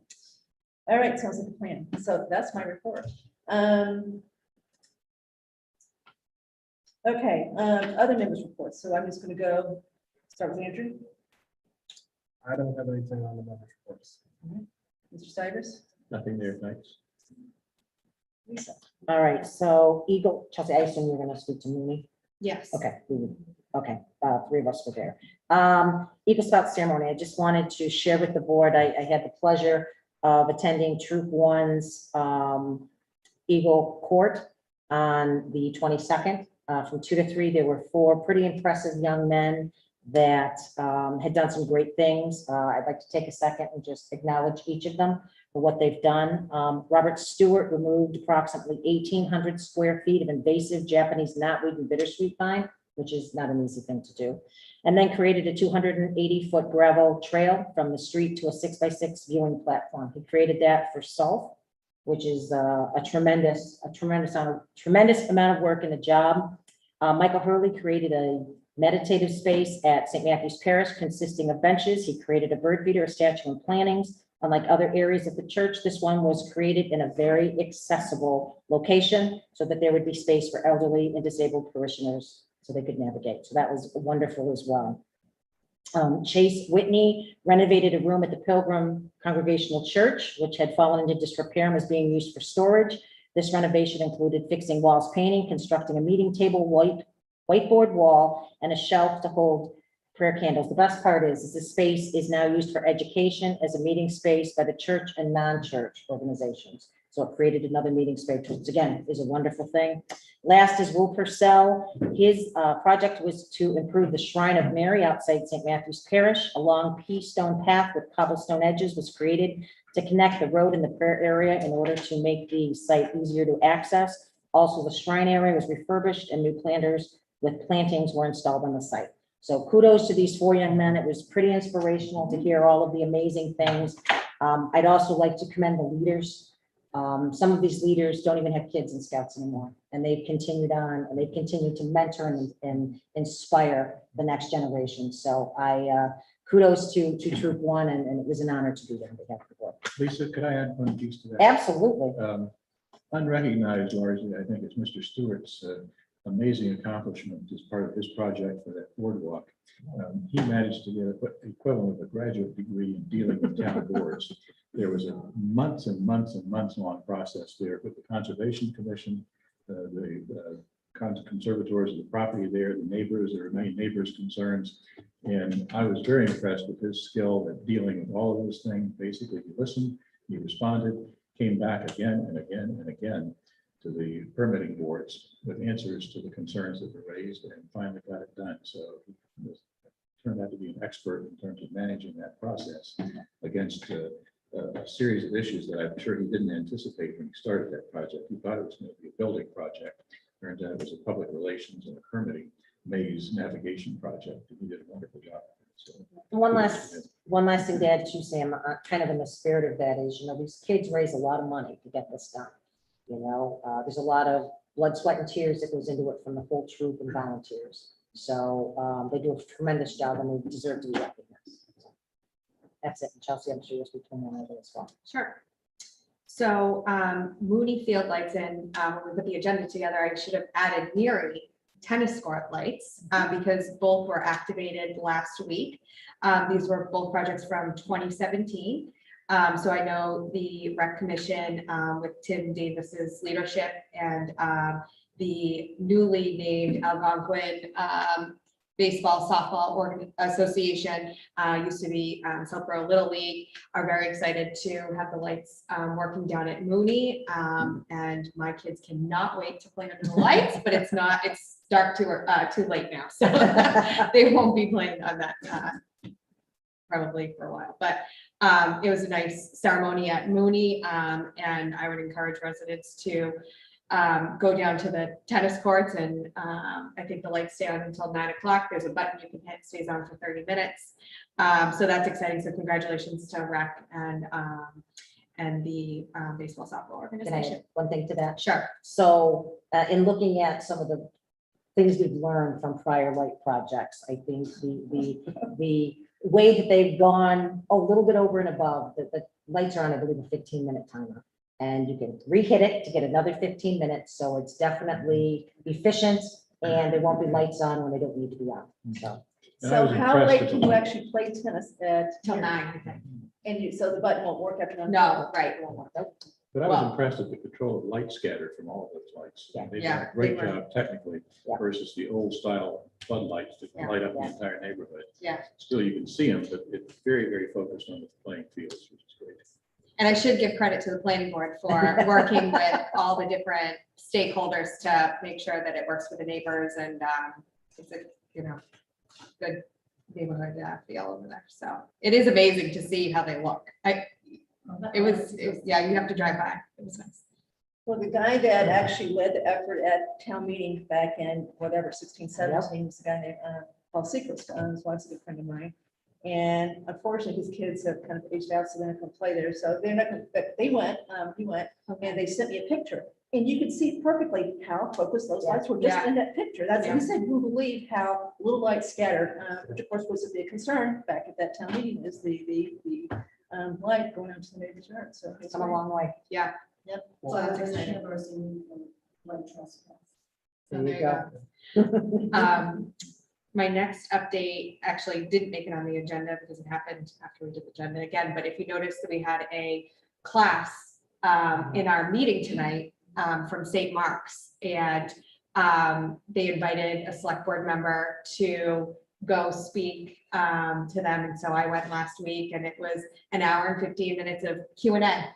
All right, sounds like a plan, so that's my report. Okay, other members' reports, so I'm just gonna go, start with Andrew, I don't have anything on the members' reports. Mr. Stivers, Nothing there, thanks. Lisa. All right, so Eagle, Chelsea, I assume you're gonna speak to Mooney. Yes. Okay, okay, 3 of us were there. Eagle Scout ceremony, I just wanted to share with the board, I had the pleasure of attending Troop One's Eagle Court on the 22nd. From 2 to 3, there were 4 pretty impressive young men that had done some great things. I'd like to take a second and just acknowledge each of them for what they've done. Robert Stewart removed approximately 1,800 square feet of invasive Japanese knotweed and bittersweet vine, which is not an easy thing to do. And then created a 280-foot gravel trail from the street to a 6x6 viewing platform. He created that for SALT, which is a tremendous amount of work and a job. Michael Hurley created a meditative space at St. Matthew's Parish consisting of benches. He created a bird feeder, a statue, and plantings. Unlike other areas of the church, this one was created in a very accessible location so that there would be space for elderly and disabled parishioners so they could navigate. So that was wonderful as well. Chase Whitney renovated a room at the Pilgrim Congregational Church, which had fallen into disrepair and was being used for storage. This renovation included fixing walls painting, constructing a meeting table, whiteboard wall, and a shelf to hold prayer candles. The best part is this space is now used for education as a meeting space by the church and non-church organizations. So it created another meeting space, which again is a wonderful thing. Last is Will Purcell. His project was to improve the Shrine of Mary outside St. Matthew's Parish. A long pea stone path with cobblestone edges was created to connect the road and the prayer area in order to make the site easier to access. Also, the shrine area was refurbished and new planters with plantings were installed on the site. So kudos to these 4 young men. It was pretty inspirational to hear all of the amazing things. I'd also like to commend the leaders. Some of these leaders don't even have kids in Scouts anymore, and they've continued on and they've continued to mentor and inspire the next generation. So I kudos to Troop One, and it was an honor to be there on behalf of the board. Lisa, could I add one piece to that? Absolutely. Unrecognized largely, I think it's Mr. Stewart's amazing accomplishment as part of his project for that boardwalk. He managed to get the equivalent of a graduate degree in dealing with town boards. There was a months and months and months long process there with the Conservation Commission, the conservators of the property there, the neighbors, there were many neighbors' concerns. And I was very impressed with his skill at dealing with all of those things. Basically, he listened, he responded, came back again and again and again to the permitting boards with answers to the concerns that were raised, and finally got it done. So he turned out to be an expert in terms of managing that process against a series of issues that I'm sure he didn't anticipate when he started that project. He thought it was going to be a building project. Turns out it was a public relations and a permitting maze navigation project. He did a wonderful job. So, One last thing to add to Sam, kind of in the spirit of that is, these kids raise a lot of money to get this done. There's a lot of blood, sweat, and tears that goes into it from the whole troop and volunteers. So they do a tremendous job and they deserve to be recognized. So that's it. And Chelsea, I'm sure you'll speak to one other as well. Sure. So Mooney Field lights in, when we put the agenda together, I should have added Neary tennis court lights because both were activated last week. These were both projects from 2017. So I know the rec commission with Tim Davis's leadership and the newly named Algonquin Baseball Softball Association, used to be Southborough Little League, are very excited to have the lights working down at Mooney. And my kids cannot wait to play under the lights, but it's dark too late now. So they won't be playing on that probably for a while. But it was a nice ceremony at Mooney. And I would encourage residents to go down to the tennis courts, and I think the lights stay on until 9 o'clock. There's a button you can hit, stays on for 30 minutes. So that's exciting. So congratulations to REC and the baseball softball Can I organization. add one thing to that? Sure. So in looking at some of the things we've learned from prior light projects, I think the way that they've gone a little bit over and above, that the lights are on, I believe, a 15-minute timer. And you can re-hit it to get another 15 minutes. So it's definitely efficient and there won't be lights on when they don't need to be on. So. So how late can you actually play tennis at? Till 9, I think. And so the button won't work after 9? No, right, it won't work. But I was impressed at the control of light scatter from all of those lights. Yeah. They did Yeah, a great they were- job technically versus the old style floodlights that Yeah. light up the entire neighborhood. Yeah. Still, you can see them, but it's very, very focused on the playing fields, which is great. And I should give credit to the planning board for working with all the different stakeholders to make sure that it works for the neighbors, and it's a, good neighborhood feel over there. So it is amazing to see how they look. It was, yeah, you have to drive by. It was nice. Well, the guy that actually led the effort at town meeting back in whatever, 16, 17, was a guy named Paul Seacrest. His wife's a good friend of mine. And unfortunately, his kids have kind of aged out, so they're not going to play there. So they're not going to, but they went, he went, and they sent me a picture. And you could see perfectly how focused those lights were just in that picture. That's what he said. You believe how little light scattered, which of course was a big concern back at that town meeting, is the light going out to the neighbor's yard. So it's Come a long way. Yeah. Yep. So that's exciting. So there you go. My next update actually didn't make it on the agenda because it happened after we did the agenda again, but if you notice that we had a class in our meeting tonight from St. Mark's, and they invited a select board member to go speak to them. And so I went last week, and it was an hour and 15 minutes of Q&A.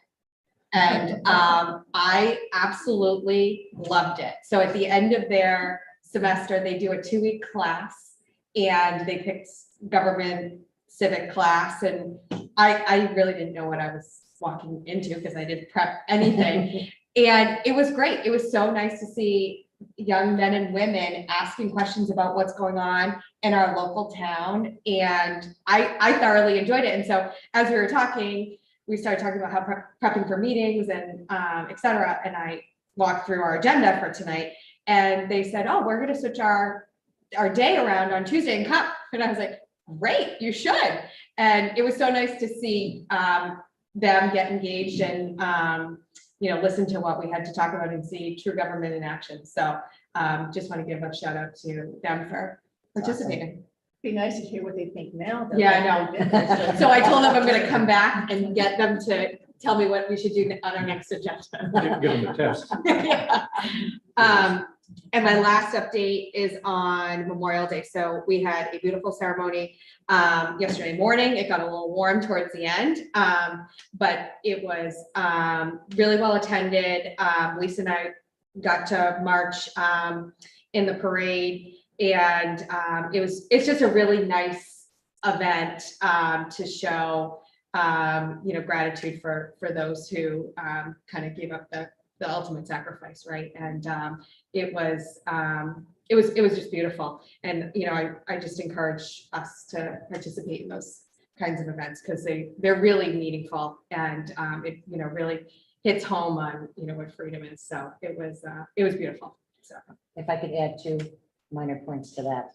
And I absolutely loved it. So at the end of their semester, they do a 2-week class, and they picked government civic class. And I really didn't know what I was walking into because I didn't prep anything. And it was great. It was so nice to see young men and women asking questions about what's going on in our local town. And I thoroughly enjoyed it. And so as we were talking, we started talking about how prepping for meetings and et cetera. And I walked through our agenda for tonight, and they said, oh, we're going to switch our day around on Tuesday and come. And I was like, great, you should. And it was so nice to see them get engaged and, listen to what we had to talk about and see true government in action. So just want to give a shout out to them for participating. Be nice to hear what they think now. Yeah, I know. So I told them I'm going to come back and get them to tell me what we should do on our next agenda. Give them a test. Yeah. And my last update is on Memorial Day. So we had a beautiful ceremony yesterday morning. It got a little warm towards the end, but it was really well attended. Lisa and I got to march in the parade, and it's just a really nice event to show gratitude for those who kind of gave up the ultimate sacrifice, right? And it was just beautiful. And, I just encourage us to participate in those kinds of events because they're really meaningful and it, really hits home on, what freedom is. So it was beautiful. So. If I could add 2 minor points to that.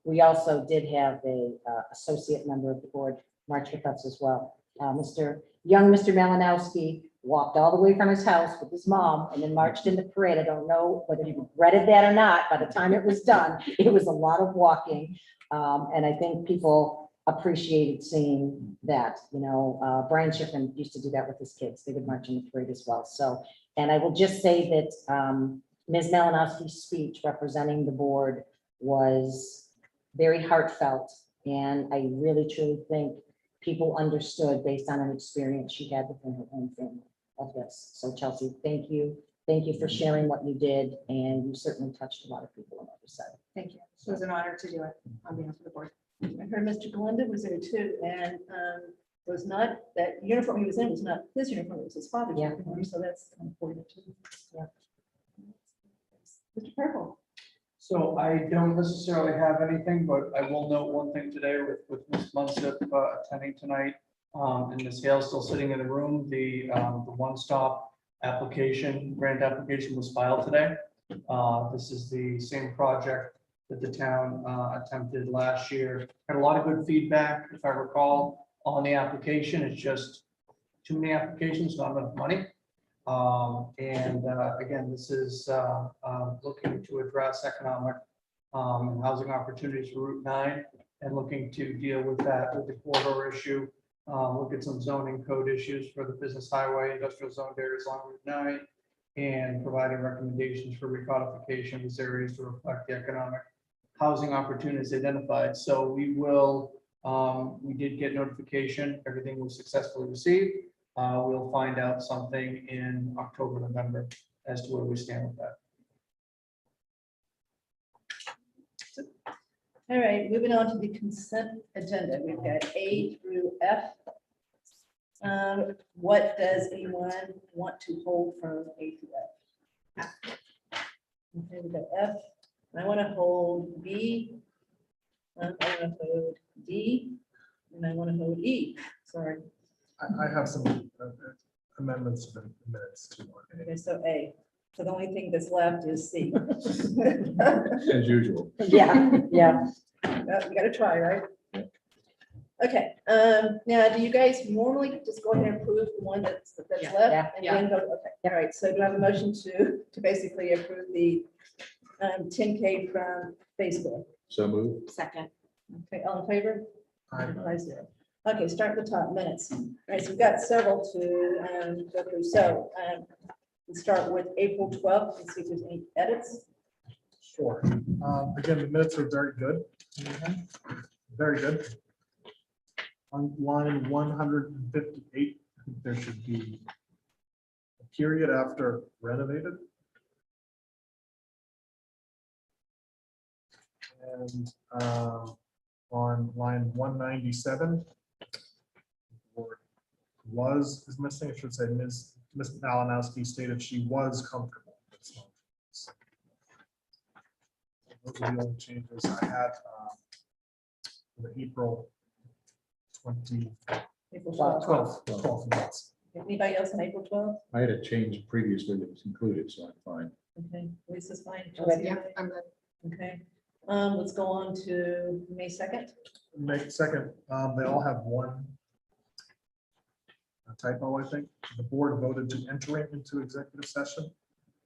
We also did have a associate member of the board, march with us as well. Mr. Malinowski walked all the way from his house with his mom and then marched in the parade. I don't know whether he regretted that or not. By the time it was done, it was a lot of walking. And I think people appreciated seeing that, Brian Schiffman used to do that with his kids. They would march in the parade as well. So, and I will just say that Ms. Malinowski's speech representing the board was very heartfelt. And I really, truly think people understood based on an experience she had within her own family of this. So Chelsea, thank you. Thank you for sharing what you did. And you certainly touched a lot of people on the other side. Thank you. It was an honor to do it on behalf of the board. I heard Mr. Galinda was there too, and was not, that uniform he was in was not his uniform, it was his father's Yeah. uniform, so that's kind of important too. Yeah. Mr. Purple. So I don't necessarily have anything, but I will note one thing today with Ms. Munsip attending tonight. And Ms. Hale still sitting in the room. The one-stop application, grant application was filed today. This is the same project that the town attempted last year. Had a lot of good feedback, if I recall, on the application. It's just too many applications, not enough money. Again, this is looking to address economic and housing opportunities for Route 9 and looking to deal with that with the corridor issue. Look at some zoning code issues for the business highway, industrial zone areas along Route 9, and providing recommendations for recodification of these areas to reflect the economic housing opportunities identified. So we did get notification, everything was successfully received. We'll find out something in October, November as to where we stand with that. All right, moving on to the consent agenda. We've got A through F. What does anyone want to hold from A through F? Okay, we've got F. I want to hold B. I want to hold D. And I want to hold E. Sorry. I have some amendments to the minutes too. Okay, so A. So the only thing that's left is C. As usual. Yeah, yeah. You gotta try, right? Okay, now, do you guys normally just go ahead and approve the one that's Yeah, left? And then vote? Okay, all right, so do I have a motion to basically approve the 10K from Facebook? So moved. Second. Okay, all in favor? Aye. 5-0. Okay, start at the top, minutes. All right, so we've got several to go through. So we'll start with April 12th and see if there's any edits. Sure. Again, the minutes are very good. Very good. On line 158, I think there should be a period after renovated. And on line 197, the word was is missing. It should say Ms. Malinowski stated she was comfortable. Those are the only changes I had for the April 20. April 12th minutes. Anybody else on April 12th? I had a change previously that was included, so I'm fine. Okay, Lisa's fine. Yeah, Chelsea? I'm good. Okay, let's go on to May 2nd. May 2nd, they all have one typo, I think. The board voted to enter into executive session.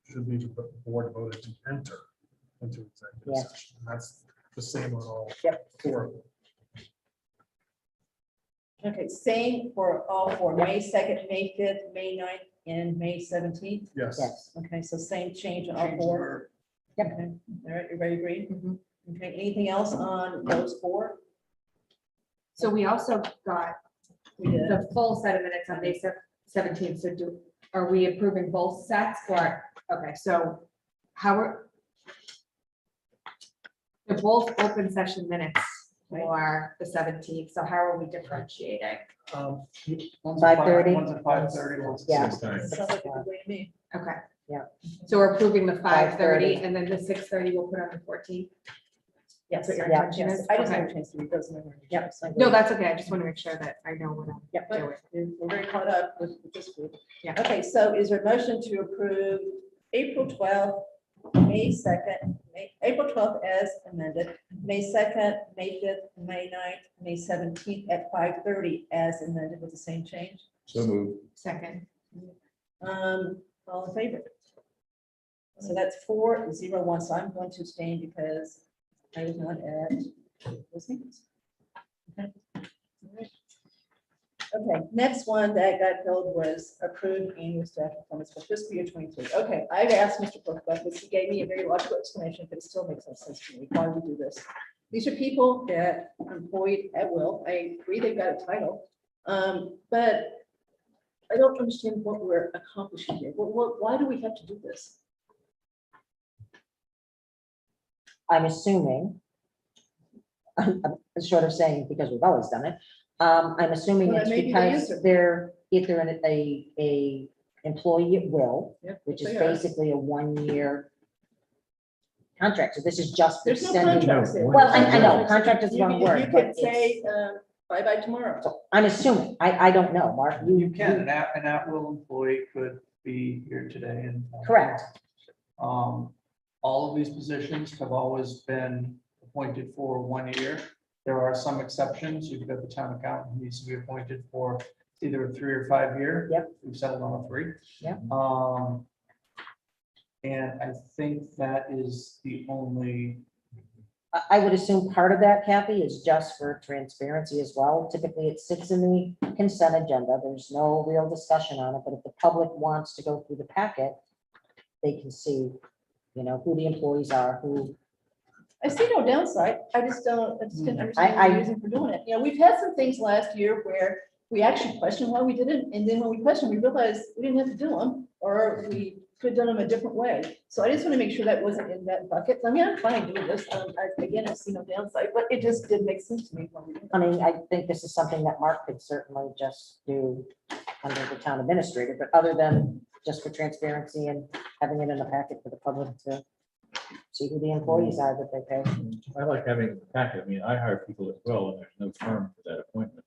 Should be the board voted to enter into executive Yeah. session. And that's the same on all Yep. four of them. Okay, same for all four, May 2nd, May 5th, May 9th, and May 17th. Yes. Yes. Okay, so same change on all four. Yep. Okay, all right, everybody agree? Okay, anything else on those four? So we also got We did. the full set of minutes on May 17th. So are we approving both sets or, okay, so how are they're both open session minutes for the 17th. So how are we differentiating? One's at 5:30? One's at 5:30, one's at Yeah. 6:30. Sounds like a good way to me. Okay. Yeah. So we're approving the 5:30 5:30. and then the 6:30 we'll put on the 14th. That's what your Yeah. intention is? I just Okay. have a chance to read those. And then Yep. No, that's okay. I just want to make sure that I know what I'm Yep. doing. We're very caught up with this group. Yeah. Okay, so is there a motion to approve April 12th, May 2nd, April 12th as amended, May 2nd, May 5th, May 9th, May 17th at 5:30 as amended with the same change? So moved. Second. All in favor? So that's 4-0-1, so I'm going to abstain because I was not at those meetings. Okay. Okay, next one that got filled was approved annual staff performance for fiscal year 23. Okay, I've asked Mr. Cook about this. He gave me a very logical explanation, but it still makes no sense to me why we do this. These are people that are employed at will. I agree they've got a title, but I don't understand what we're accomplishing here. Why do we have to do this? I'm assuming, I'm short of saying because we've always done it, I'm assuming Well, it's maybe the because answer. they're either a employee at will, Yep, which is they are. basically a 1-year contract. So this is just There's no extending. contracts there. Well, I know, contract is You one could- word, You but could say, bye-bye tomorrow. I'm assuming, I don't know, Mark. You can, an at-will employee could be here today and. Correct. All of these positions have always been appointed for 1 year. There are some exceptions. You've got the town accountant who needs to be appointed for either a 3 or 5 year. Yep. We've settled on a 3. Yep. And I think that is the only, I would assume part of that, Kathy, is just for transparency as well. Typically, it sits in the consent agenda. There's no real discussion on it, but if the public wants to go through the packet, they can see, who the employees are, who. I see no downside. I just didn't I- understand the reason for doing it. We've had some things last year where we actually questioned why we did it. And then when we questioned, we realized we didn't have to do them, or we could have done them a different way. So I just want to make sure that wasn't in that bucket. I mean, I'm fine doing this. Again, I see no downside, but it just did make sense to me when we did it. I mean, I think this is something that Mark could certainly just do under the town administrator, but other than just for transparency and having it in the packet for the public to see who the employees are that they pay. I like having a packet. I mean, I hire people as well, and there's no term for that appointment.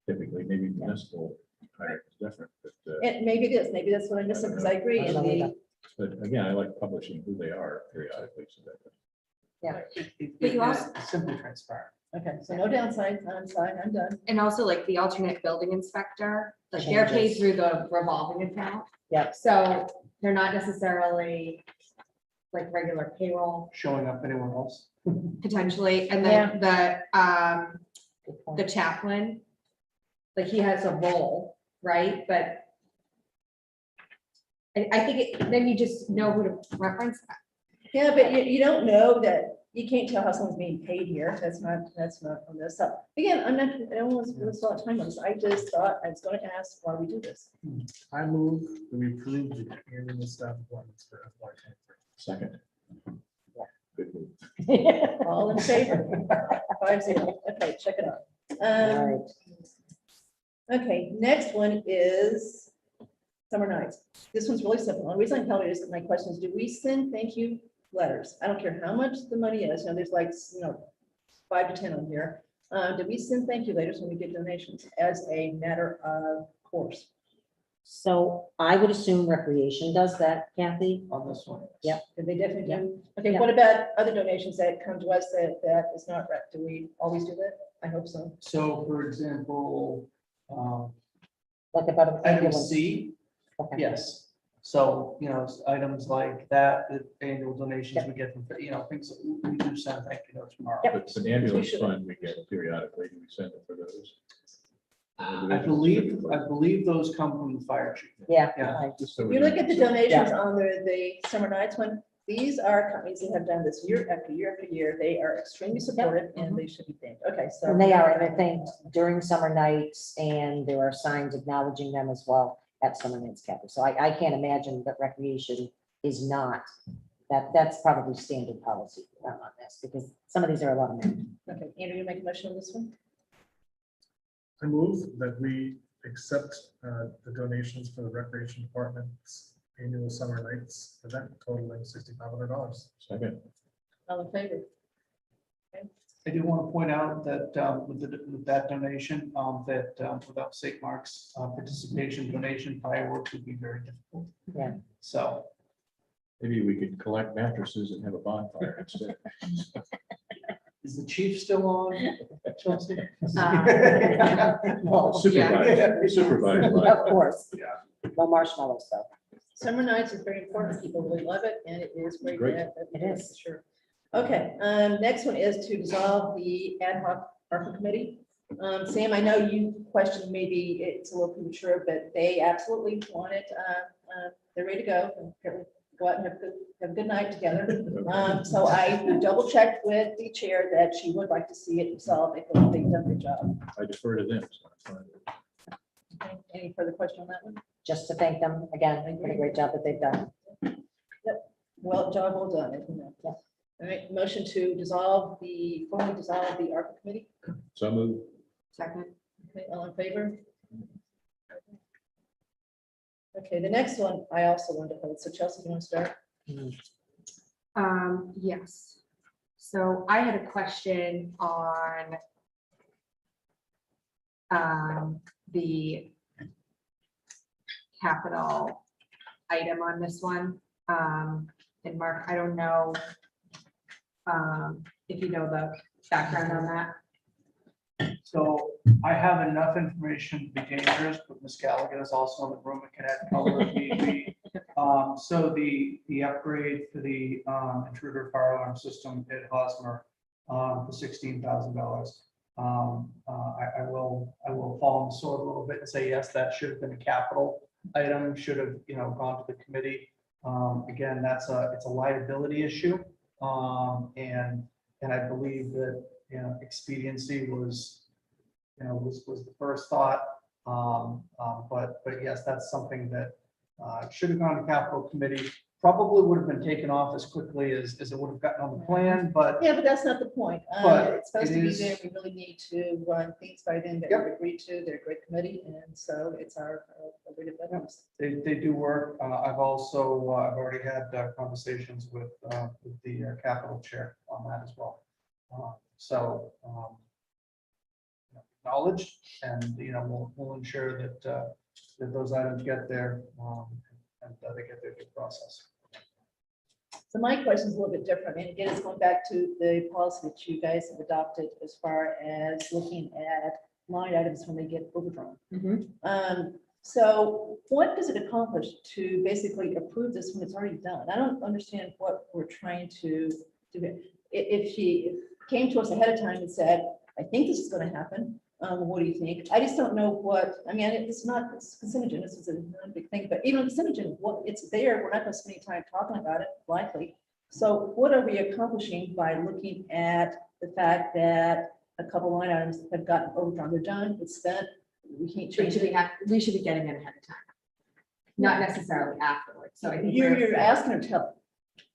Typically, maybe municipal hiring is different, but, And maybe it is. Maybe that's what I'm missing, because I agree. I in don't know the- either. but again, I like publishing who they are periodically, so that. But you also- it's simply transparent. Okay, so no downside. I'm fine. I'm done. And also like the alternate building inspector, like they're paid Changes. through the revolving account. Yep. So they're not necessarily like regular payroll Showing up anyone else. potentially. And then the chaplain, like he has a role, right? But I think then you just know who to reference. Yeah, but you don't know that, you can't tell how someone's being paid here. That's not on this. So again, I don't want to waste a lot of time on this. I just thought I was going to ask why we do this. I move that we approve the annual staff appointments for FY 23. Second. Good move. All in favor? 5-0. Okay, check it out. All right. Okay, next one is summer nights. This one's really simple. The reason I tell you is that my question is, do we send thank you letters? I don't care how much the money is. There's like, 5 to 10 on here. Do we send thank you letters when we get donations as a matter of course? So I would assume recreation does that, Kathy? On this one. Yep. They definitely Yeah. do. Okay, Yeah. what about other donations that come to us that is not rec? Do we always do that? I hope so. So for example, Like about an item ambulance? C, Okay. yes. So, items like that, the annual donations we get from, things that we do send thank you notes tomorrow. But an ambulance fund we get periodically, do we send it for those? I believe those come from the fire chief. Yeah. Yeah. I- Just so If we you look know. at the donations on the summer nights one, these are companies that have done this year after year after year. They are extremely supportive and they should be thanked. Okay, so. And they are, and I think during summer nights, and there are signs acknowledging them as well at summer nights, Kathy. So I can't imagine that recreation is not, that's probably standard policy on this, because some of these are a lot of money. Okay, Andrew, you make a motion on this one? I move that we accept the donations for the Recreation Department's annual summer nights event totaling $6,500. Second. All in favor? I do want to point out that with that donation, without St. Mark's participation, donation fireworks would be very difficult. Yeah. So Maybe we could collect mattresses and have a bonfire instead. is the chief still on, Chelsea? Well, supervised, supervised by. Of course. Yeah. No marshmallows though. Summer nights is very important. People really love it, and it is great. Great. It is. for Sure. Okay, next one is to dissolve the ad hoc ARPA committee. Sam, I know you questioned maybe it's a little premature, but they absolutely want it. They're ready to go. And apparently go out and have a good night together. So I double checked with the chair that she would like to see it dissolved. They feel they've done their job. I defer to them. So I find it- Okay, any further question on that one? Just to thank them again for the great job that they've done. Well, job well done. I think that. Yeah. All right, motion to formally dissolve the ARPA committee. So move. Second. Okay, all in favor? Okay, the next one I also want to hold. So Chelsea, you want to start? Yes. So I had a question on the capital item on this one. And Mark, I don't know if you know the background on that. So I have enough information to be dangerous, but Ms. Gallagher is also in the room and can add color if need be. So the upgrade for the intruder fire alarm system at Hosmer for $16,000. I will fall on the sword a little bit and say, yes, that should have been a capital item, should have, gone to the committee. Again, it's a liability issue. And I believe that, expediency was the first thought. But yes, that's something that should have gone to capital committee. Probably would have been taken off as quickly as it would have gotten on the plan, but Yeah, but that's not the point. But It's supposed it to be is- there. We really need to run things by them that Yep. we've agreed to. They're a great committee, and so it's our ability to veterans. they do work. I've already had conversations with the capital chair on that as well. Knowledge, and we'll ensure that those items get there and they get their due process. So my question is a little bit different, and again, it's going back to the policy that you guys have adopted as far as looking at line items when they get overdrawn. So what does it accomplish to basically approve this when it's already done? I don't understand what we're trying to do. If she came to us ahead of time and said, I think this is going to happen, what do you think? I just don't know what, I mean, it's not carcinogen, this is a big thing, but even carcinogen, what it's there, we're not going to spend any time talking about it, likely. So what are we accomplishing by looking at the fact that a couple line items have gotten overdrawn? They're done, it's spent, we can't change it. We should be getting it ahead of time, not necessarily afterwards. So I think You're asking her to tell,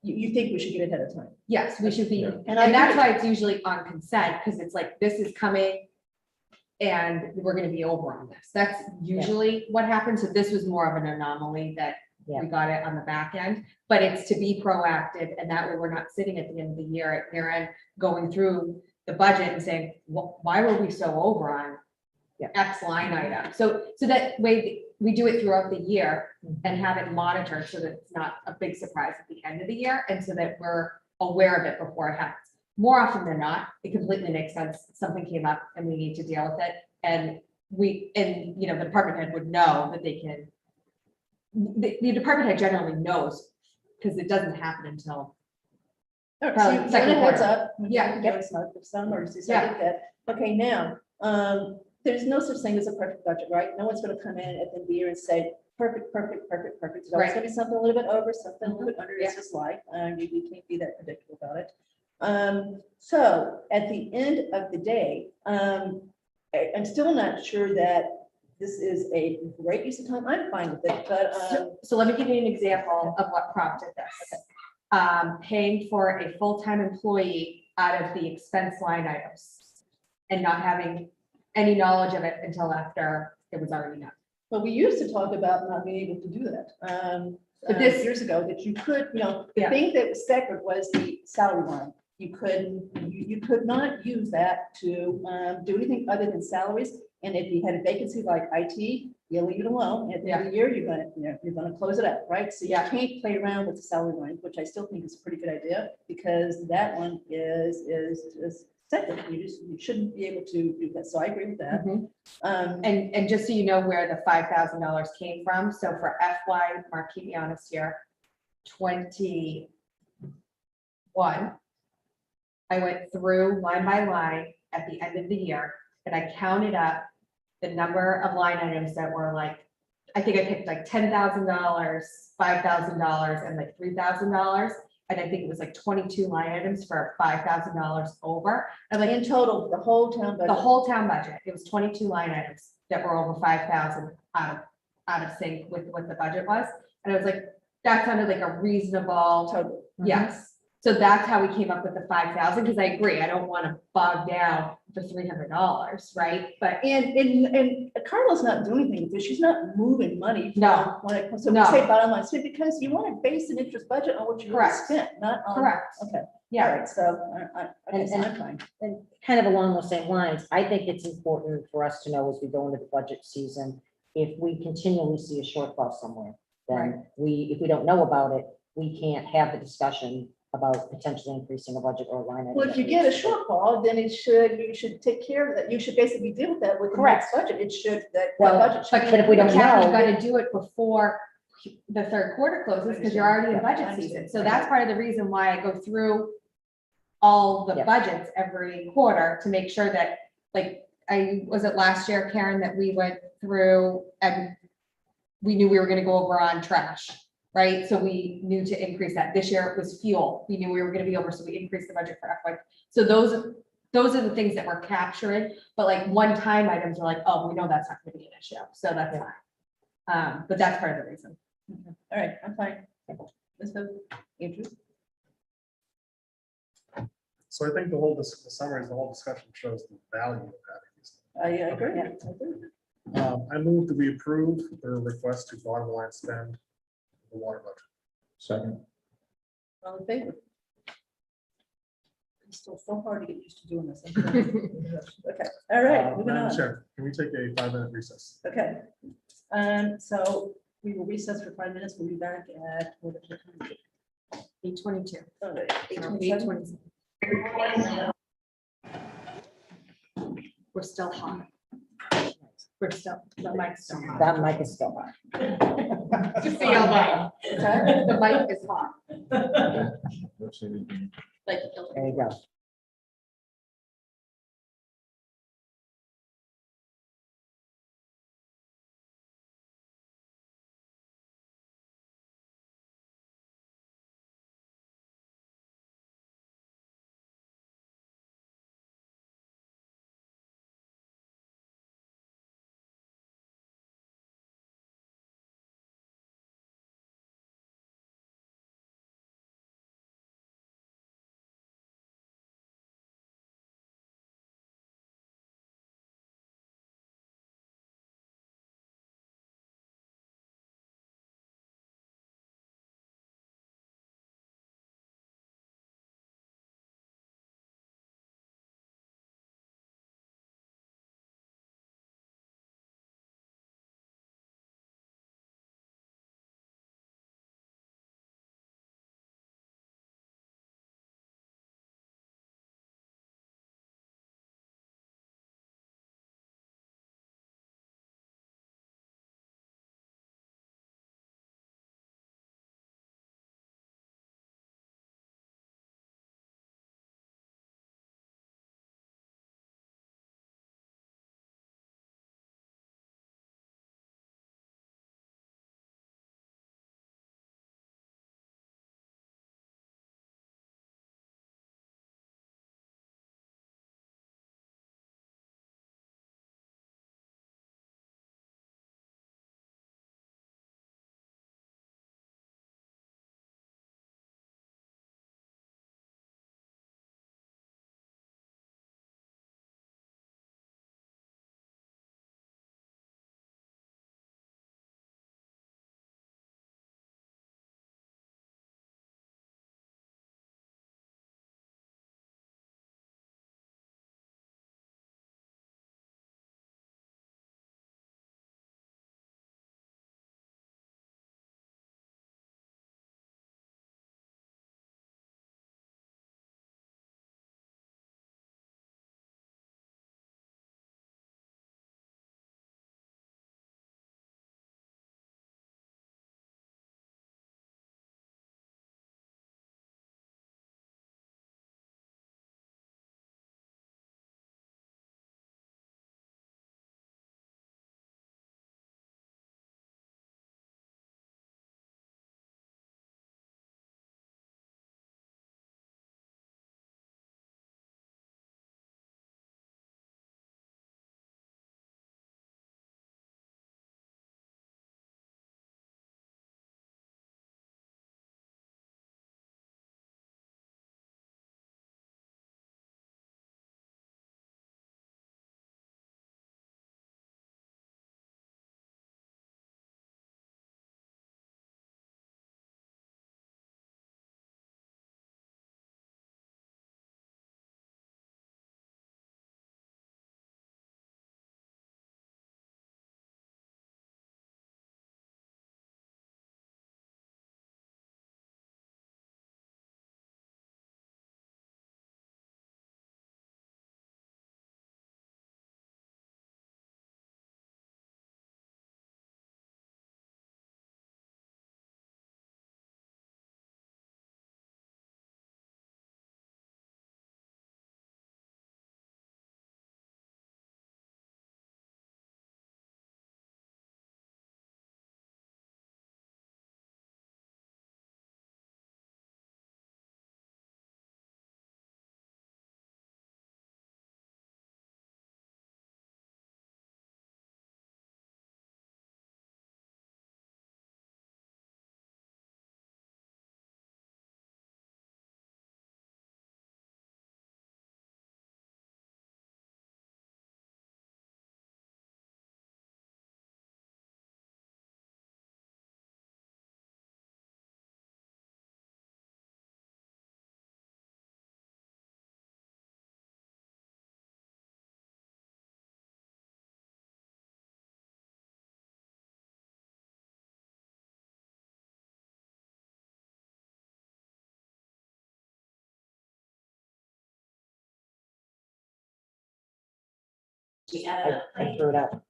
you think we should get it ahead of time? yes, we should be, Yeah. and that's why it's usually on consent, because it's like, this is coming and we're gonna be over on this. That's usually what happens. So this was more of an anomaly that Yeah. we got it on the back end, but it's to be proactive, and that way we're not sitting at the end of the year at year end going through the budget and saying, why were we so over on X line item? So that way we do it throughout the year and have it monitored so that it's not a big surprise at the end of the year, and so that we're aware of it before it happens. More often than not, it completely makes sense. Something came up and we need to deal with it. And the department head would know that they can, the department head generally knows, because it doesn't happen until All right, Probably so you second want a heads quarter. up. Yeah. Get some emergencies, I get that. Okay, now, there's no such thing as a perfect budget, right? No one's gonna come in at the end of the year and say, perfect. There's always Right. gonna be something a little bit over, something a little bit under, it's Yeah. just life. You can't be that predictable about it. So at the end of the day, I'm still not sure that this is a great use of time. I'm fine with it, but, So let me give you an example of what prompted this. Paying for a full-time employee out of the expense line items and not having any knowledge of it until after it was already done. But we used to talk about not being able to do that. But this- Years ago, that you could, the Yeah. thing that was separate was the salary line. You couldn't, you could not use that to do anything other than salaries. And if you had a vacancy like IT, you leave it alone. At the end of the year, you're gonna close it up, right? So you can't play around with the salary line, which I still think is a pretty good idea, because that one is separate. You shouldn't be able to do that. So I agree with that. And just so you know where the $5,000 came from, so for FY, Mark, keep me honest here, 21, I went through line by line at the end of the year, and I counted up the number of line items that were like, I think I picked like $10,000, $5,000, and like $3,000. And I think it was like 22 line items for $5,000 over. And like In total, the whole town budget. the whole town budget, it was 22 line items that were over 5,000 out of sync with what the budget was. And I was like, that sounded like a reasonable. Total. Yes. So that's how we came up with the 5,000, because I agree, I don't want to bog down the $300, right? But And Carla's not doing anything with this. She's not moving money. No. So we No. say bottom line, so because you want to base an interest budget on what you really Correct. spent, not on. Correct. Okay. Yeah. All right, so I guess And- I'm fine. And kind of along those same lines, I think it's important for us to know as we go into the budget season, if we continually see a shortfall somewhere, then if we don't know about it, we can't have the discussion about potentially increasing a budget or a line item. Well, if you get a shortfall, then you should take care of that. You should basically deal with that with the next budget. It should, that Well, budget. should but if we don't Kathy, you know- gotta do it before the third quarter closes, because you're already in budget season. So that's part of the reason why I go through all the Yep. budgets every quarter to make sure that, like, was it last year, Karen, that we went through and we knew we were gonna go over on trash, right? So we knew to increase that. This year it was fuel. We knew we were gonna be over, so we increased the budget for FY. So those are the things that we're capturing, but like one-time items are like, oh, we know that's not gonna be an issue, so that's fine. But that's part of the reason. All right, I'm fine. Let's go. Andrew? So I think the summary is the whole discussion shows the value of having these. I agree. I agree. I move that we approve the request to bottom line spend the water budget. Second. All in favor? It's still so hard to get used to doing this. Okay, all right, moving Madam on. Chair, can we take a 5-minute recess? Okay. So we will recess for 5 minutes. We'll be back at. 8:22. All right, 8:27. We're still hot. We're still, the mic's still hot. That mic is still on. Just so y'all know. The mic is hot. Let's see. Like. There you go. I threw it out.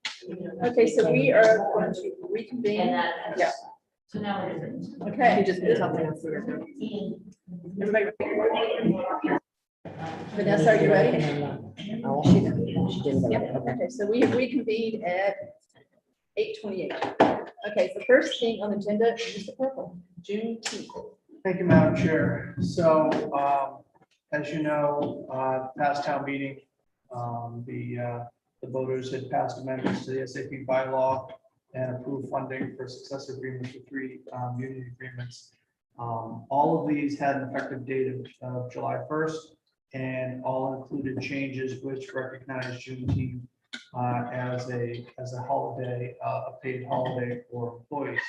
Okay, so we are going to reconvene. Yeah. So now it isn't. Okay. You just did something else. Everybody. Vanessa, are you ready? Oh, she did it. Yep. Okay. Okay, so we have reconvened at 8:28. Okay, so first thing on the agenda is Mr. Purple, Juneteenth. Thank you, Madam Chair. So, as you know, past town meeting, the voters had passed amendments to the SAP bylaw and approved funding for successor agreements with 3 union agreements. All of these had an effective date of July 1st, and all included changes which recognize Juneteenth as a holiday, a paid holiday for employees.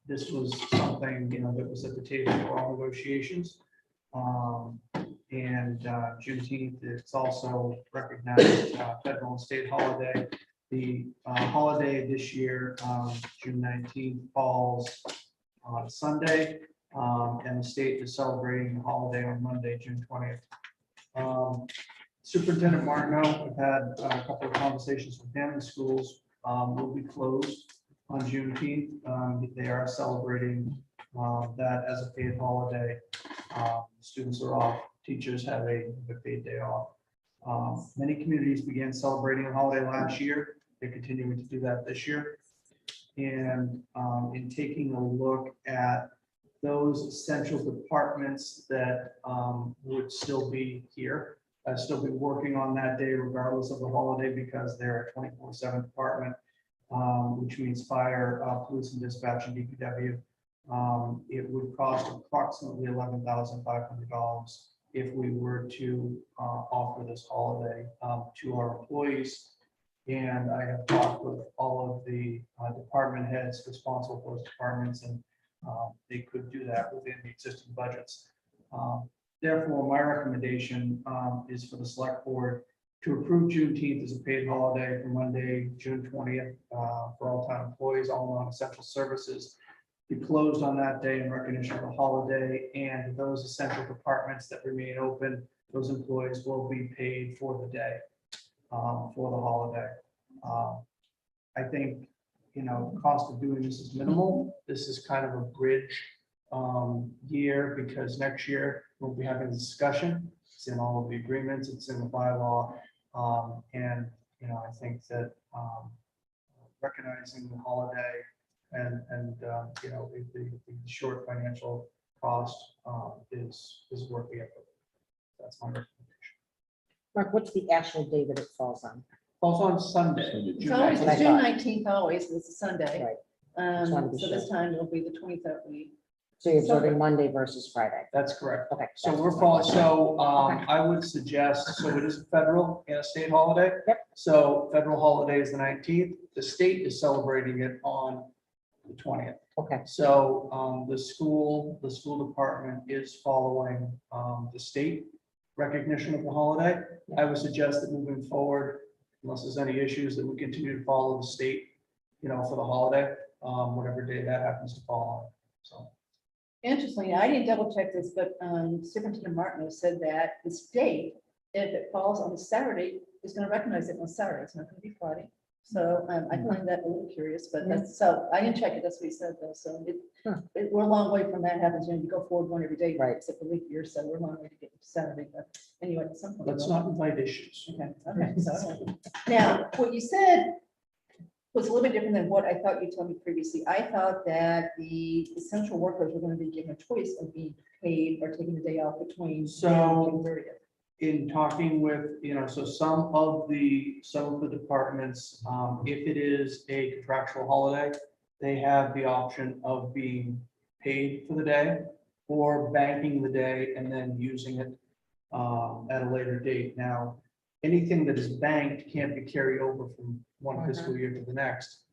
This was something, that was at the table for all negotiations. And Juneteenth is also recognized federal and state holiday. The holiday this year, June 19th, falls on Sunday, and the state is celebrating the holiday on Monday, June 20th. Superintendent Martineau, I've had a couple of conversations with him. The schools will be closed on Juneteenth. They are celebrating that as a paid holiday. Students are off, teachers have a paid day off. Many communities began celebrating a holiday last year. They're continuing to do that this year. And in taking a look at those essential departments that would still be here, still be working on that day regardless of the holiday, because they're a 24/7 department, which means fire, police and dispatch and DPW. It would cost approximately $11,500 if we were to offer this holiday to our employees. And I have talked with all of the department heads responsible for those departments, and they could do that within the existing budgets. Therefore, my recommendation is for the select board to approve Juneteenth as a paid holiday for Monday, June 20th, for all town employees, all non-essential services be closed on that day in recognition of the holiday, and those essential departments that remain open, those employees will be paid for the day, for the holiday. I think, the cost of doing this is minimal. This is kind of a bridge year, because next year we'll be having a discussion. It's in all of the agreements, it's in the bylaw. And, I think that recognizing the holiday and the short financial cost is worth the effort. That's my recommendation. Mark, what's the actual day that it falls on? Falls on Sunday. It's June always 19th. June 19th, always, it's a Sunday. Right. Just wanted to be So this sure. time it'll be the 23rd week. So you're observing Monday versus Friday. That's correct. Okay. So that's we're my following, question. so Okay. I would suggest, so it is a federal and a state holiday. Yep. So federal holiday is the 19th. The state is celebrating it on the 20th. Okay. So the school department is following the state recognition of the holiday. I would suggest that moving forward, unless there's any issues, that we continue to follow the state, for the holiday, whatever day that happens to fall on. So. Interestingly, I didn't double check this, but Superintendent Martin said that the state, if it falls on a Saturday, is going to recognize it on Saturday. It's not going to be Friday. So I find that a little curious, but that's, so I didn't check it. That's what he said though. So we're a long way from that happens. You go forward one every day, Right. except for leap year. So we're a long way to get to Saturday. But anyway, at some point. Let's not invite issues. Okay, okay. So now, what you said was a little bit different than what I thought you told me previously. I thought that the essential workers were going to be given a choice of being paid or taking the day off between. So- June 30th. In talking with, so some of the departments, if it is a contractual holiday, they have the option of being paid for the day or banking the day and then using it at a later date. Now, anything that is banked can't be carried over from one fiscal year to the next.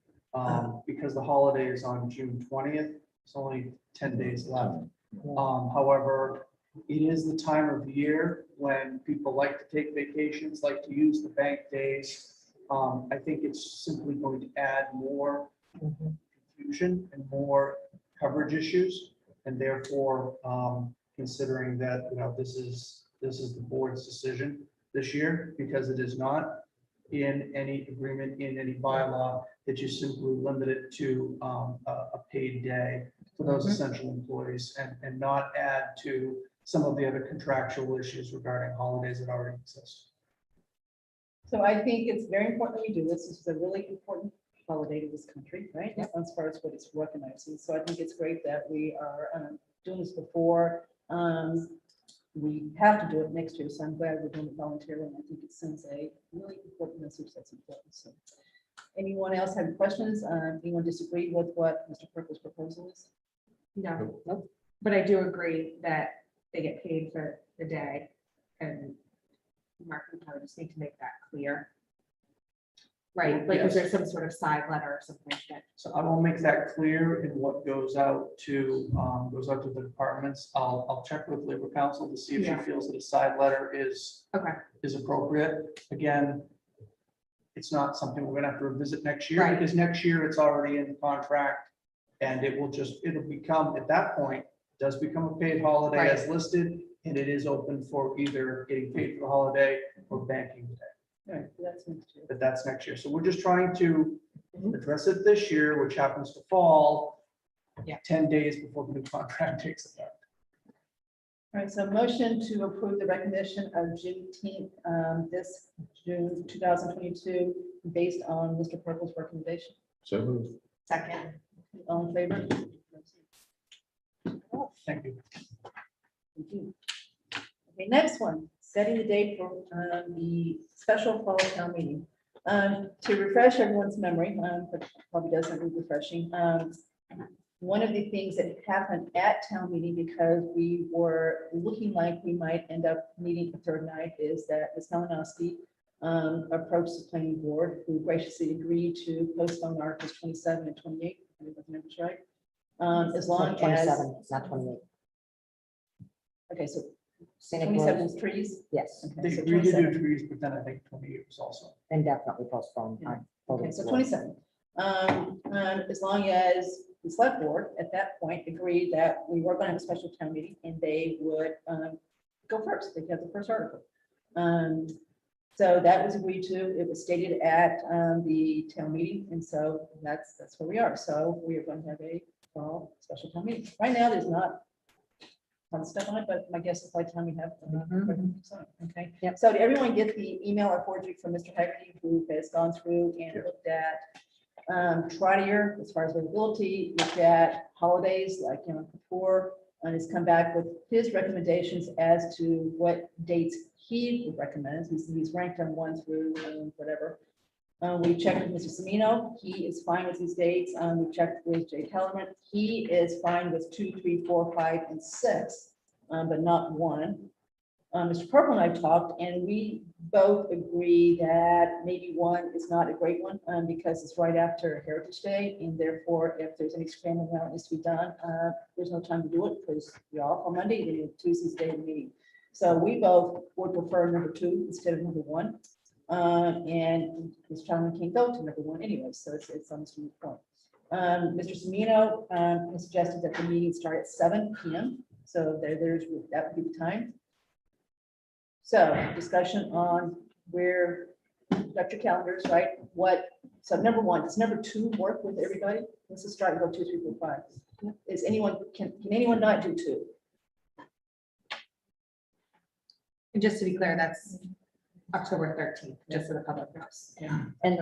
Because the holiday is on June 20th, it's only 10 days left. However, it is the time of year when people like to take vacations, like to use the bank days. I think it's simply going to add more confusion and more coverage issues. And therefore, considering that, this is the board's decision this year, because it is not, in any agreement, in any bylaw, that you simply limit it to a paid day for those essential employees and not add to some of the other contractual issues regarding holidays that already exist. So I think it's very important that we do this. This is a really important holiday to this country, right? As far as what it's recognizing. So I think it's great that we are doing this before. We have to do it next year, so I'm glad we're doing it voluntarily. And I think it sends a really important message that's important. So anyone else have questions? Anyone disagree with what Mr. Purple's proposal is? No, but I do agree that they get paid for the day, and Mark and Tyler just need to make that clear. Right, like, is there some sort of side letter or something like that? So I will make that clear in what goes out to the departments. I'll check with Labor Council to see if she Yeah. feels that a side letter is appropriate. Again, it's not something we're gonna have to revisit next year, Right. because next year it's already in the contract. And it'll become, at that point, it does become a paid holiday as listed, and it is open for either getting paid for the holiday or banking the day. Right, that's next year. But that's next year. So we're just trying to address it this year, which happens to fall 10 days before the new contract takes effect. All right, so motion to approve the recognition of Juneteenth, this June 2022, based on Mr. Purple's recommendation. So moved. Second. All in favor? Thank you. Thank you. Okay, next one, setting the date for the special fall town meeting. To refresh everyone's memory, but probably doesn't need refreshing. One of the things that happened at town meeting, because we were looking like we might end up meeting the third night, is that Ms. Malinowski approached the planning board, who graciously agreed to postpone Articles 27 and 28, if I remember right. As long as, 27, it's not 28. okay, so Scenic 27 roads. is trees. Yes, Okay, They so agreed to do 27. trees, but then I think 28 was also. indefinitely postponed. Yeah. I totally Okay, so agree. 27. As long as the select board at that point agreed that we were going to have a special town meeting and they would go first, they have the first article. So that was agreed to, it was stated at the town meeting, and so that's where we are. So we are going to have a fall special town meeting. Right now, there's not a ton of stuff on it, but my guess is by the time we have. Okay, so did everyone get the email I forwarded you from Mr. Haggerty, who has gone through and looked at Trotter as far as availability, looked at holidays like Yom Kippur, and has come back with his recommendations as to what dates he would recommend. He's ranked them 1 through whatever. We checked with Mr. Semino. He is fine with these dates. We checked with Jay Kellerman. He is fine with 2, 3, 4, 5, and 6, but not 1. Mr. Purple and I talked, and we both agree that maybe 1 is not a great one because it's right after Heritage Day, and therefore, if there's any scrambling around that needs to be done, there's no time to do it because you're off on Monday, then Tuesday's day of the meeting. So we both would prefer number 2 instead of number 1. And this gentleman can't go to number 1 anyway, so it's on the point. Mr. Semino has suggested that the meeting start at 7 p.m. So that would be the time. So discussion on where, got your calendars, right? So number 1, does number 2 work with everybody? Let's just start and go 2, 3, 4, 5. Is anyone, can anyone not do 2? And just to be clear, that's October 13th, just so the public knows. And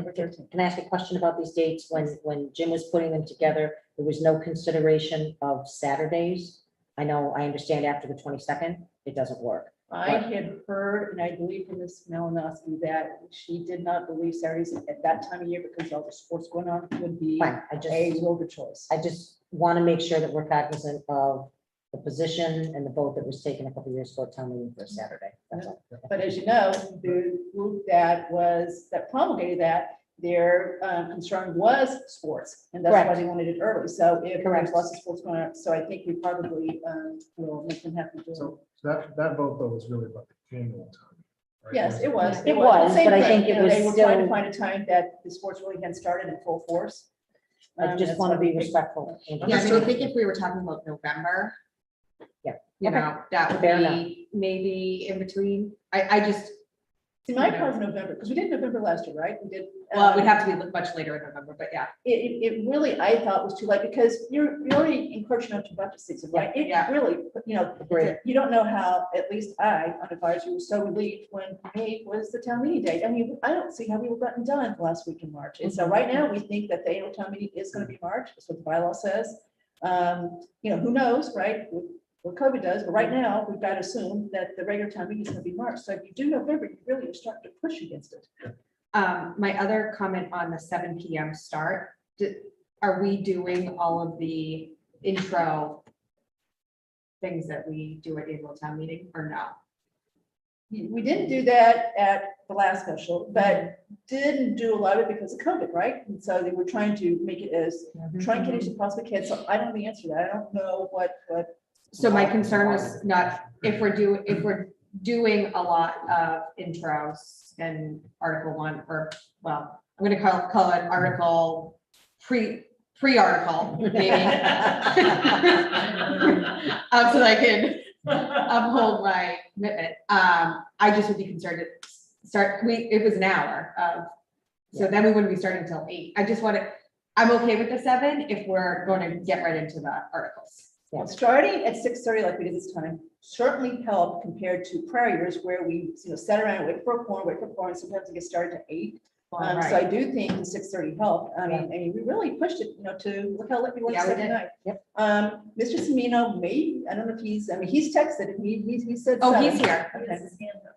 can I ask a question about these dates? When Jim was putting them together, there was no consideration of Saturdays. I understand after the 22nd, it doesn't work. I had heard, and I believe from Ms. Malinowski, that she did not believe Saturdays at that time of year because all the sports going on would be Fine, a real good choice. I just want to make sure that we're cognizant of the position and the vote that was taken a couple of years ago at town meeting for a Saturday. That's all. But as you know, the group that promulgated that, their concern was sports, and that's why Correct. they wanted it early. So if there's Correct. lots of sports going on, so I think we probably will make them have to do it. So that vote though was really about the annual time. right? Yes, it was. It was, Same but I thing, think you it know, was They were trying to still- find a time that the sports really hadn't started in full force. I just That's want to why be we picked- respectful. Yeah, I mean, I think if we were talking about November, Yeah. you Okay. know, that would Fair be maybe in between. I just, See, my part is November, because we did November last year, right? We did. Well, we'd have to be much later in November, but yeah. It really, I thought was too late, because you're already encroaching on budget season, right? It Yeah. really, you know, Agreed. you don't know how, at least I, on advisory, was so relieved when May was the town meeting date. I mean, I don't see how we were gotten done the last week in March. And so right now, we think that the annual town meeting is gonna be March, that's what the bylaw says. You know, who knows, right? What COVID does, but right now, we've got to assume that the regular town meeting is gonna be March. So if you do November, you really are starting to push against it. My other comment on the 7 PM start, are we doing all of the intro things that we do at annual town meeting or no? We didn't do that at the last special, but didn't do a lot of it because of COVID, right? And so they were trying to make it as truncated as possible can. So I don't know the answer to that. I don't know what. So my concern was not, if we're doing a lot of intros and Article 1, or, well, I'm gonna call it Article pre-article, maybe. So I can uphold my commitment. I just would be concerned to start, it was an hour of, so then we wouldn't be starting until 8. I just want to, I'm okay with the 7 if we're going to get right into the articles. Well, starting at 6:30 like we did this time certainly helped compared to prior years where we, sat around and wait for a quorum, and sometimes it gets started at 8. So I do think the 6:30 helped. I mean, we really pushed it, to look how late we went Yeah, we Saturday did. night. Yep. Mr. Semino, maybe, I don't know if he's texted and he said. Oh, 7. he's here. Okay.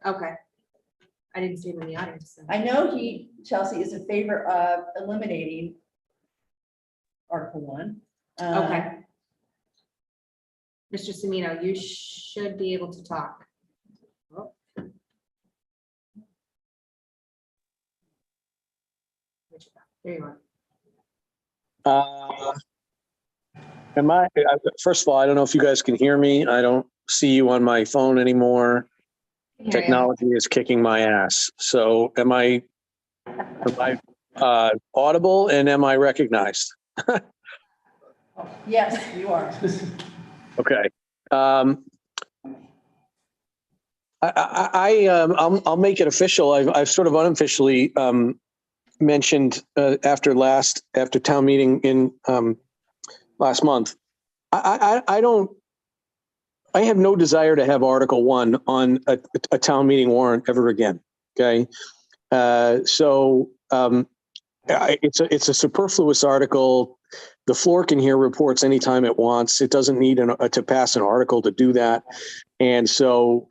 Okay. I didn't see him in the audience. I know Chelsea is in favor of eliminating Article 1. Okay. Mr. Semino, you should be able to talk. Oh. There you are. First of all, I don't know if you guys can hear me. I don't see you on my phone anymore. Hear you. Technology is kicking my ass. So am I audible and am I recognized? Yes, you are. Okay. I'll make it official. I've sort of unofficially mentioned after town meeting in last month. I have no desire to have Article 1 on a town meeting warrant ever again. Okay. It's a superfluous article. The floor can hear reports anytime it wants. It doesn't need to pass an article to do that. And so,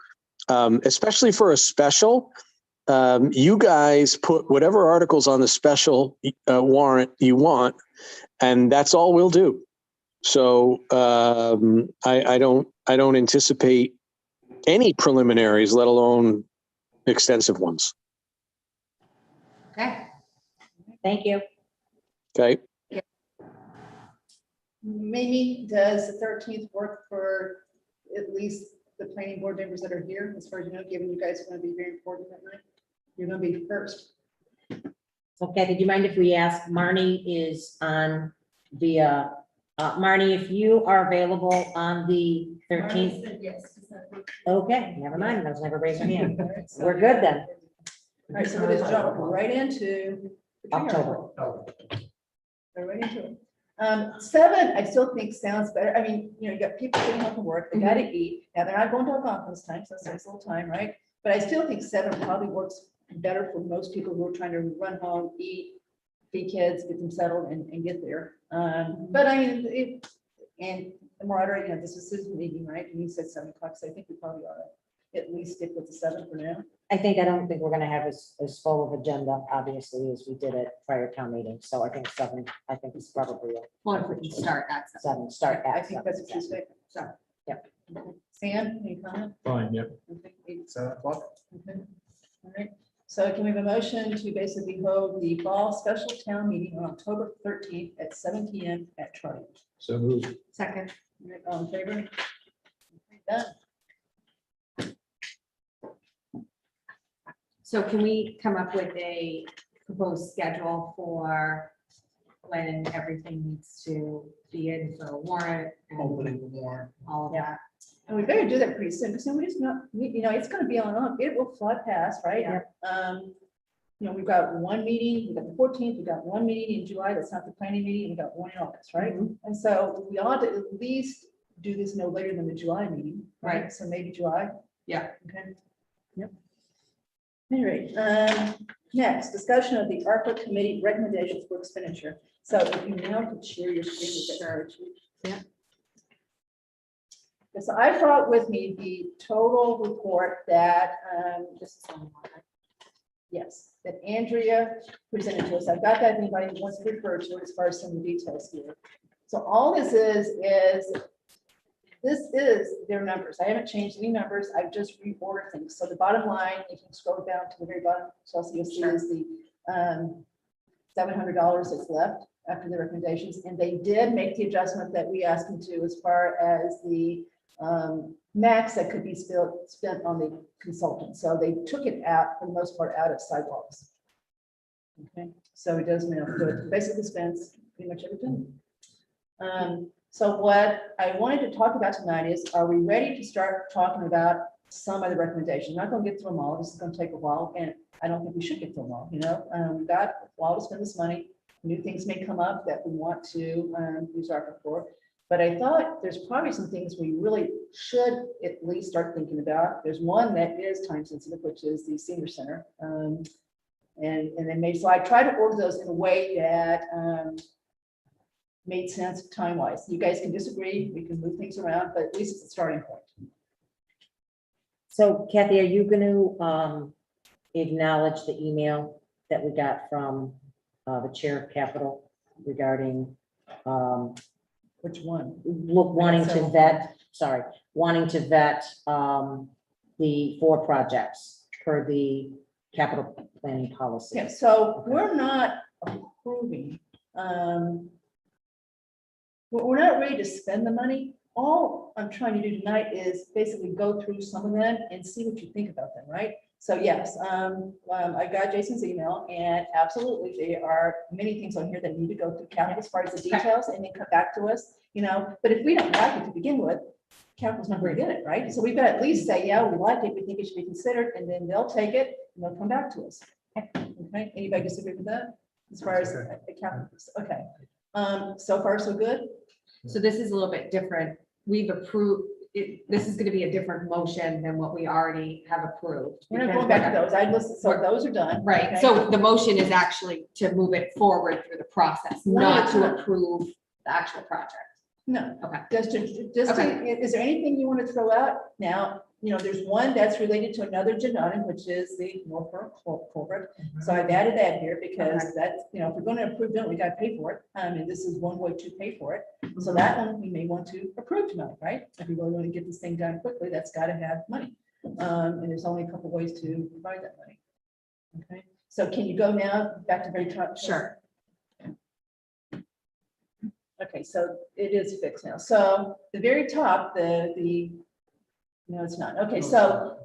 especially for a special, you guys put whatever articles on the special warrant you want, and that's all we'll do. So I don't anticipate any preliminaries, let alone extensive ones. Okay. Thank you. Okay. Maybe does the 13th work for at least the planning board members that are here, as far as you know, given you guys are going to be very important that night? You're going to be first. Okay, do you mind if we ask, Marnie is on via, Marnie, if you are available on the 13th? Yes. Okay, never mind, I was never raising my hand. We're good then. All right, so we'll just jump right into October. Go right into it. 7, I still think sounds better. I mean, you got people getting home from work, they gotta eat. Now, they're not going to Algonquin this time, so that saves a little time, right? But I still think 7 probably works better for most people who are trying to run home, eat, feed kids, get them settled and get there. But I mean, and the moderator, this is his meeting, right? And he said 7 o'clock, so I think we probably ought to at least stick with the 7 for now. I don't think we're gonna have as full of agenda, obviously, as we did at prior town meeting, so I think 7, I think it's probably. Well, if we can start at 7, start at. I think that's a true statement. So. Yep. Sam, any comment? Fine, yep. Okay. 7 o'clock. Okay. All right. So can we have a motion to basically hold the fall special town meeting on October 13th at 7 PM at Charlie? So moved. Second. All right, all in favor? Okay, done. So can we come up with a proposed schedule for when everything needs to be in for a warrant? and Opening the warrant. All of that. And we better do that pretty soon, because nobody's not, it's gonna be on, it will flood past, right? Yeah. We've got one meeting, we've got the 14th, we've got one meeting in July, that's not the planning meeting, we've got one in August, right? And so we ought to at least do this no later than the July meeting, right? Right. So maybe July. Yeah. Okay. Yep. Anyway, next, discussion of the ARPA committee recommendations for expenditure. So if you now could share your screen with that. Yeah. So I brought with me the total report that, yes, that Andrea presented to us. I've got that if anybody wants to refer to it as far as some of the details here. So all this is their numbers. I haven't changed any numbers. I've just reordered things. So the bottom line, if you scroll down to the very bottom, so you'll see is the $700 that's left after the recommendations. And they did make the adjustment that we asked them to as far as the max that could be spent on the consultant. So they took it out, for the most part, out of sidewalks. Okay, so it does now, so it basically spends pretty much everything. So what I wanted to talk about tonight is, are we ready to start talking about some of the recommendations? I'm not going to get through them all. This is going to take a while, and I don't think we should get through them all. We've got a while to spend this money. New things may come up that we want to use ARPA for. But I thought there's probably some things we really should at least start thinking about. There's one that is time sensitive, which is the senior center. And then maybe, so I try to order those in a way that made sense time-wise. You guys can disagree, we can move things around, but at least it's a starting point. So Kathy, are you going to acknowledge the email that we got from the chair of Capitol regarding which one? Wanting to vet the 4 projects per the capital planning policy. Yeah, so we're not approving, we're not ready to spend the money. All I'm trying to do tonight is basically go through some of them and see what you think about them, right? So yes, I got Jason's email, and absolutely, there are many things on here that need to go through capital as far as the details and then come back to us, But if we don't like it to begin with, capital's not very good at it, right? So we've got to at least say, yeah, we like it, we think it should be considered, and then they'll take it and they'll come back to us. Okay, anybody disagree with that? As far as the capital, okay. So far, so good? So this is a little bit different. We've approved, this is gonna be a different motion than what we already have approved. We're not going back to those. I listed, so those are done. Right, okay? so the motion is actually to move it forward through the process, not to approve the actual project. No. Okay. Just is there anything you want to throw out? Now, there's one that's related to another agenda item, which is the Norfolk culvert. So I've added that here because that's, if we're going to approve it, we got to pay for it. And this is one way to pay for it. So that one we may want to approve tonight, right? If we really want to get this thing done quickly, that's got to have money. And there's only a couple ways to provide that money. Okay, so can you go now back to the very top? Sure. Okay, so it is fixed now. So the very top, no, it's not. Okay, so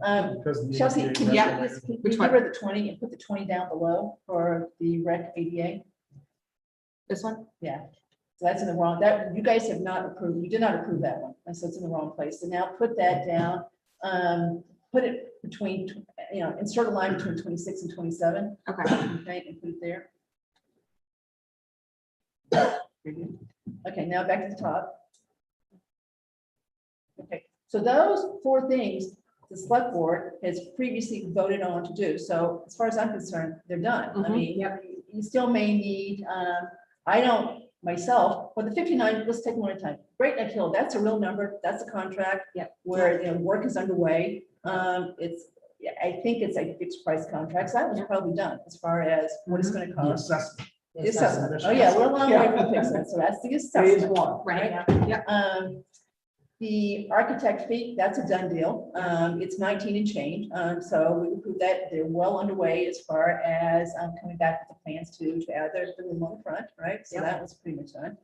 Chelsea, can you give her the 20 and put the 20 down below for the rec ADA? This one? Yeah. So that's in the wrong, that you guys have not approved, you did not approve that one. And so it's in the wrong place. So now put that down, put it between, insert a line between 26 and 27. Okay. Okay, and put it there. Okay, now back to the top. Okay, so those 4 things the select board has previously voted on to do. So as far as I'm concerned, they're done. I mean, you still may need, I don't myself, but the 59, let's take one at a time. Great Neck Hill, that's a real number. That's a contract where work is underway. I think it's a fixed price contract. So that was probably done as far as what it's going to cost. The assessment. Oh, yeah, we're a long way from fixing it. So that's the assessment. Phase 1. Right. Yeah. The architect fee, that's a done deal. It's 19 and change. So we approved that. They're well underway as far as coming back with the plans to add the room on the front, right? So that was pretty much done.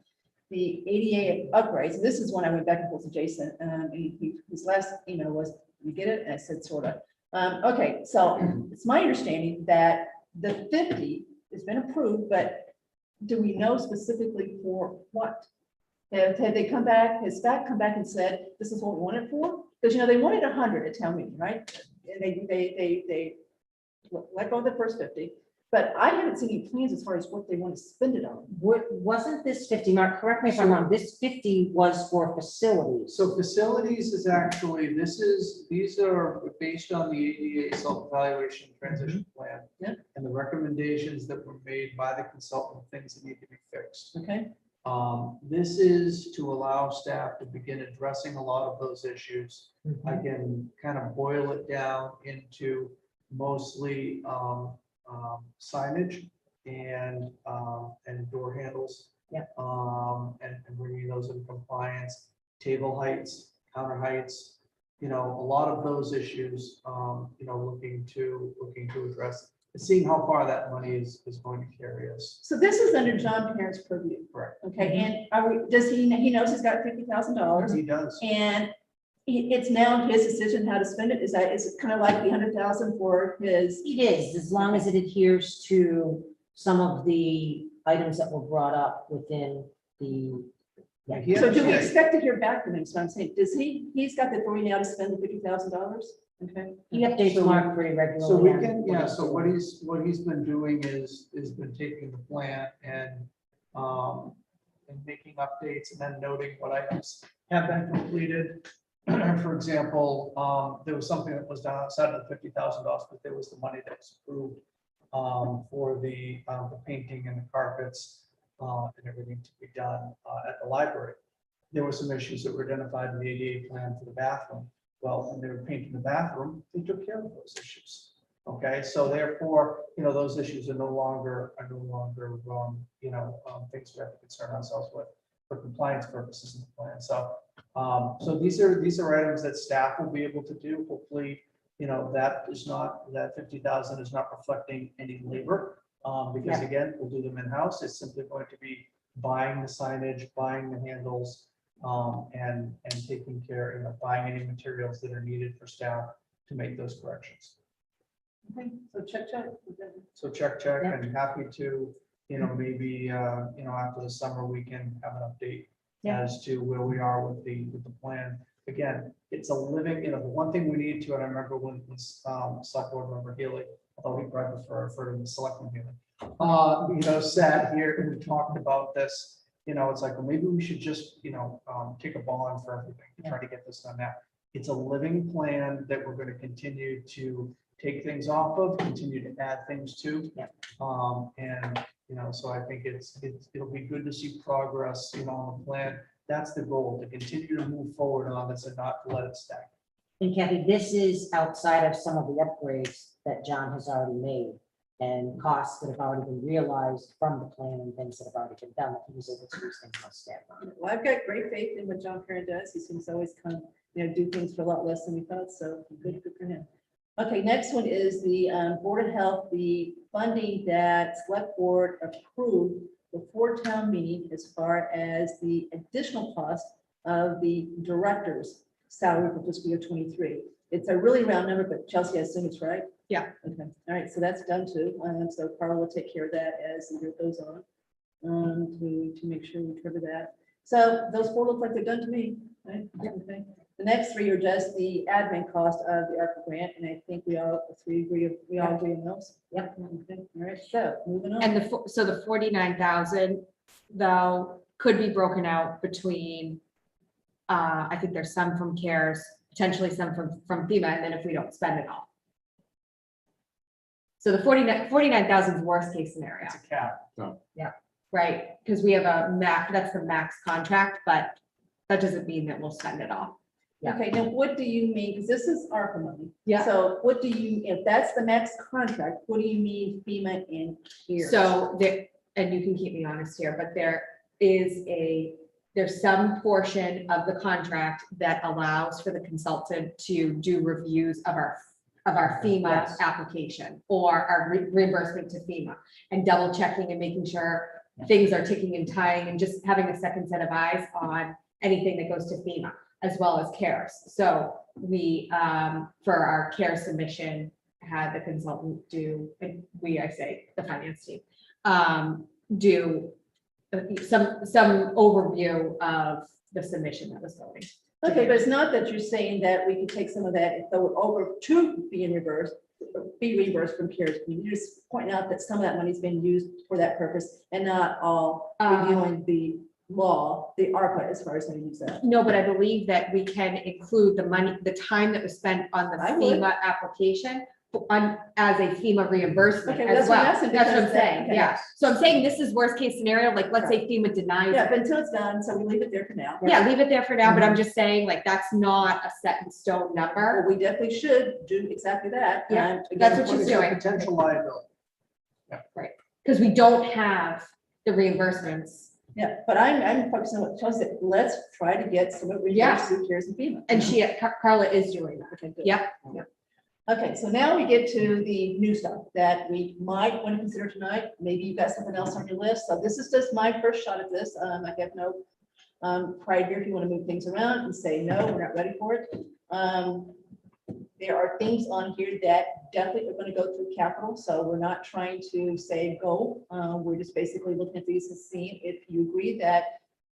The ADA upgrades, and this is when I went back and forth to Jason, and his last email was, you get it? And I said, sort of. Okay, so it's my understanding that the 50 has been approved, but do we know specifically for what? Have they come back, has staff come back and said, this is what we want it for? Because, you know, they wanted 100 at town meeting, right? And they let go of the first 50, but I haven't seen any plans as far as what they want to spend it on. Wasn't this 50, Mark, correct me if I'm wrong, this 50 was for facilities. So facilities is actually, these are based on the ADA self-evaluation transition plan. Yeah. And the recommendations that were made by the consultant, things that need to be fixed. Okay. This is to allow staff to begin addressing a lot of those issues. I can kind of boil it down into mostly signage and door handles. Yeah. And bringing those in compliance, table heights, counter heights, you know, a lot of those issues, you know, looking to address, and seeing how far that money is going to carry us. So this is under John Parent's purview. Correct. Okay, and does he knows he's got $50,000? He does. And it's now his decision how to spend it. Is it kind of like the 100,000 for his? It is, as long as it adheres to some of the items that were brought up within the. Yeah. So do we expect to hear back from him? So I'm saying, he's got the authority now to spend the $50,000? Okay. He updates Mark pretty regularly. So we on can, what yeah, he's so doing. what he's been doing is been taking the plan and making updates and then noting what items have been completed. For example, there was something that was done outside of the $50,000, but there was the money that was approved for the painting and the carpets and everything to be done at the library. There were some issues that were identified in the ADA plan for the bathroom. Well, when they were painting the bathroom, they took care of those issues. Okay, so therefore, you know, those issues are no longer, you know, things we have to concern ourselves with for compliance purposes in the plan. So, so these are items that staff will be able to do. Hopefully, you know, that 50,000 is not reflecting any labor, because again, we'll do them in-house. It's simply going to be buying the signage, buying the handles, and taking care, you know, buying any materials that are needed for staff to make those corrections. Okay, so check. So check, and happy to, you know, maybe, you know, after the summer, we can have an update as to where we are with the plan. Again, it's a living, you know, the one thing we need to, and I remember when select board member Healy, although he probably referred to the selectman Healy, you know, sat here and we talked about this, you know, it's like, well, maybe we should just, you know, take a bond for everything to try to get this done now. It's a living plan that we're going to continue to take things off of, continue to add things to. And, you know, so I think it'll be good to see progress, you know, on the plan. That's the goal, to continue to move forward on this and not let it stack. And Kathy, this is outside of some of the upgrades that John has already made and costs that have already been realized from the plan and things that have already been done, that he was able to use things on staff on. Well, I've got great faith in what John Parent does. He seems to always come, you know, do things for a lot less than we thought. So good for him. Okay, next one is the Board of Health, the funding that Select Board approved before town meeting as far as the additional cost of the director's salary for fiscal year 23. It's a really round number, but Chelsea, I assume it's right? Yeah. Okay, all right, so that's done too. So Carl will take care of that as the year goes on, to make sure we cover that. So those four look like they're done to me, right? Okay. The next three are just the admin cost of the ARPA grant, and I think we all agree on those. Yep. Okay, all right, so moving on. And so the 49,000 though could be broken out between, I think there's some from CARES, potentially some from FEMA, and then if we don't spend it all. So the 49,000 is worst case scenario. It's a cap. Yeah, right, because we have a max, that's the max contract, but that doesn't mean that we'll spend it all. Okay, now what do you mean, because this is ARPA money. Yeah. So what do you, if that's the max contract, what do you mean FEMA and CARES? So there, and you can keep me honest here, but there's some portion of the contract that allows for the consultant to do reviews of our FEMA application or our reimbursement to FEMA and double checking and making sure things are ticking and tying and just having a second set of eyes on anything that goes to FEMA as well as CARES. So we, for our CARES submission, had the consultant do, and I say the finance team, do some overview of the submission that was going. Okay, but it's not that you're saying that we can take some of that and throw it over to be reimbursed from CARES. You're just pointing out that some of that money's been used for that purpose and not all reviewing the law, the ARPA, as far as how to use that. No, but I believe that we can include the money, the time that was spent on the I would. FEMA application as a FEMA reimbursement Okay, as that's what I'm well. asking, That's what I'm because that- saying, okay. yeah. So I'm saying this is worst case scenario, like, let's say FEMA denies. Yeah, it. but until it's done, so we leave it there for now. Yeah, leave it there for now, but I'm Mhm. just saying, like, that's not a set in stone number. Well, we definitely should do exactly that. Yeah, Again, that's what for she's the- doing. Potential liability. Right, because we don't have the reimbursements. Yeah, but I'm focusing on what Chelsea said. Let's try to get some of it Yeah. reimbursed through CARES and FEMA. And Carla is doing that. Okay, good. Yep. Okay, so now we get to the new stuff that we might want to consider tonight. Maybe you've got something else on your list. So this is just my first shot at this. I have no pride here if you want to move things around and say, no, we're not ready for it. There are things on here that definitely are going to go through capital, so we're not trying to say go. We're just basically looking at these and seeing if you agree that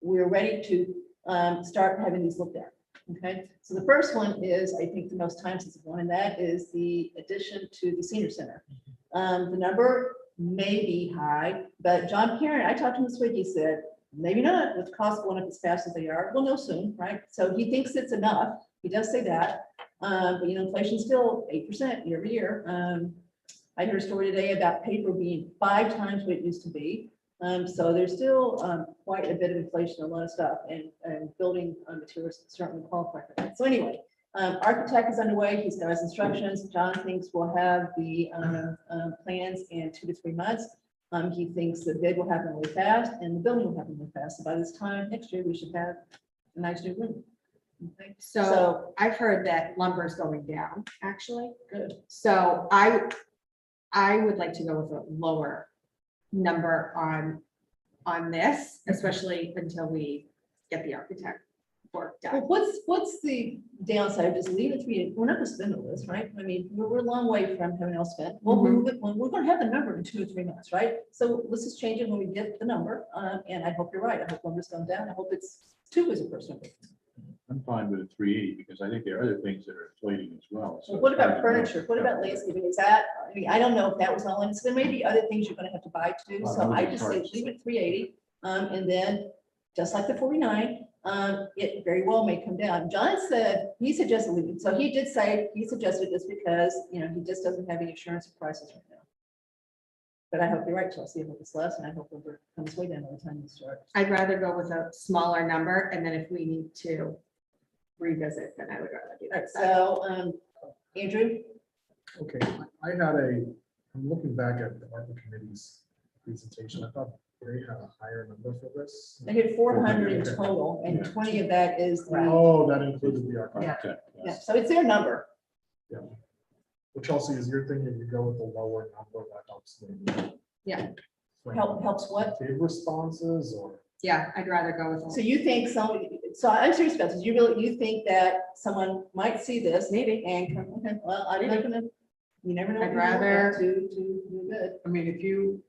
we're ready to start having these looked at. Okay, so the first one is, I think, the most time-sensitive one, and that is the addition to the senior center. The number may be high, but John Karen, I talked to him this week, he said, maybe not, with costs going up as fast as they are. We'll know soon, right? So he thinks it's enough. He does say that. But you know, inflation's still 8% year over year. I heard a story today about paper being 5 times what it used to be. So there's still quite a bit of inflation, a lot of stuff, and building materials certainly qualify for that. So anyway, architect is underway. He's got his instructions. John thinks we'll have the plans in 2 to 3 months. He thinks the bid will happen really fast and the building will happen really fast. So by this time next year, we should have a nice new room. Okay. So I've heard that lumber is going down, actually. Good. So I would like to go with a lower number on this, especially until we get the architect work done. Well, what's the downside of just leaving it 3? We're not gonna spend all this, right? I mean, we're a long way from having it all spent. Well, we're gonna have the number in 2 or 3 months, right? So let's just change it when we get the number. And I hope you're right. I hope lumber's going down. I hope it's 2 as a person. I'm fine with a 380 because I think there are other things that are inflating as well. So Well, what it's hard about to know. furniture? What about landscaping? Is that, I mean, I don't know if that was all in, so there may be other things you're gonna have to buy too. Well, So those I are just say parts. leave it 380. And then, just like the 49, it very well may come down. John said, he suggested leaving. So he did say, he suggested this because, you know, he just doesn't have any insurance prices right now. But I hope you're right, Chelsea. I hope it's less, and I hope it comes way down by the time you start. I'd rather go with a smaller number, and then if we need to revisit, then I would rather do All right, that. so, Andrew? Okay, I'm looking back at the ARPA committee's presentation. I thought they had a higher number for this. They had 400 in total, and 20 of that is the, Oh, that included the architect. yeah, so it's their number. Yeah. Well, Chelsea, is your thing if you go with the lower number, that helps maybe Yeah, Helps what? give responses or? yeah, I'd rather go with. So you think so I'm serious about this. You think that someone might see this maybe and come, okay, well, I'm not gonna, you never know. I'd rather- To do good. I mean, if you.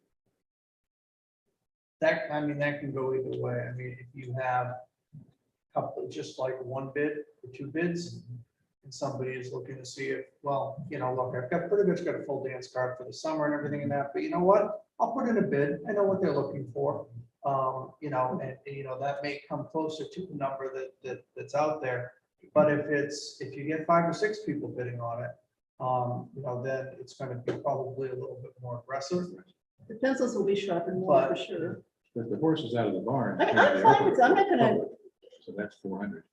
That can go either way. I mean, if you have a couple, just like 1 bid or 2 bids, and somebody is looking to see if, well, you know, look, I've got pretty much got a full dance card for the summer and everything and that, but you know what? I'll put in a bid. I know what they're looking for. You know, and you know, that may come closer to the number that's out there. But if you get 5 or 6 people bidding on it, you know, then it's going to be probably a little bit more aggressive. The pencils will be sharpened more for sure. But the horse is out of the barn. I mean, I'm fine with, I'm not gonna, So that's 400.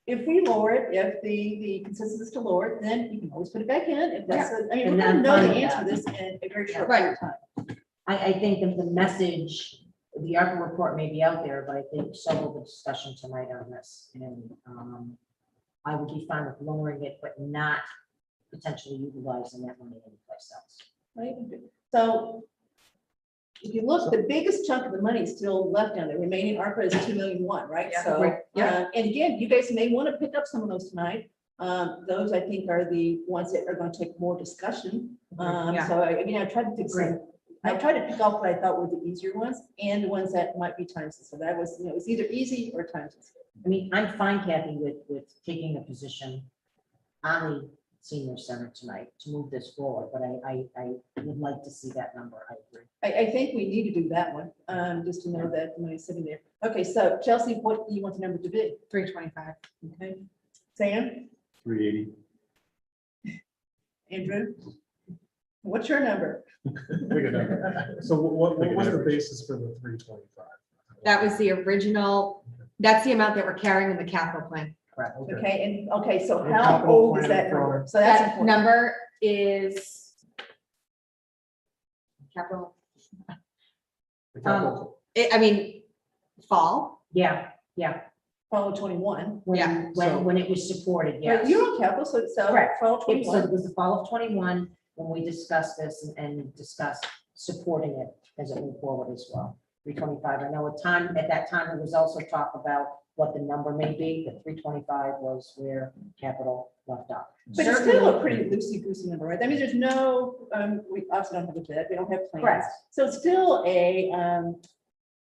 if we lower it, if the consensus is to lower it, then you can always put it back in. If that's, I mean, And we're gonna then know the fund answer to that. this in a very short Right. period of time. I think of the message, the ARPA report may be out there, but I think so will the discussion tonight on this. And I would be fine with lowering it, but not potentially utilizing that money anyplace else. Right? So if you look, the biggest chunk of the money is still left down there. Remaining ARPA is 2,000,001, right? Yeah. So, Right. Yeah. and again, you guys may want to pick up some of those tonight. Those I think are the ones that are going to take more discussion. Yeah. So I mean, I tried to take some I tried to pick out what I thought were the easier ones and the ones that might be time sensitive. That was, it was either easy or time sensitive. I mean, I'm fine, Kathy, with taking a position on the senior center tonight to move this forward, but I would like to see that number. I agree. I think we need to do that one, just to know that the money's sitting there. Okay, so Chelsea, what do you want the number to be? 325. Okay. Sam, 380. Andrew? What's your number? Pick a number. So what was the basis for the 325? That was the original, that's the amount that we're carrying in the capital plan. Correct. Okay, and, okay, so The how capital old is plan that from- number? So that's That important. number is capital, The capital- I mean, fall. Yeah, Fall of 21. Yeah. when it was supported, But yes. you're on capital, so it's Correct. fall of It 21. was the fall of 21 when we discussed this and discussed supporting it as it moved forward as well. 325, I know at that time, there was also talk about what the number may be, but 325 was where capital left off. But it's still a pretty loosey-goosey number, right? I mean, there's no, we also don't have a bid, we don't have plans. Correct. So it's still a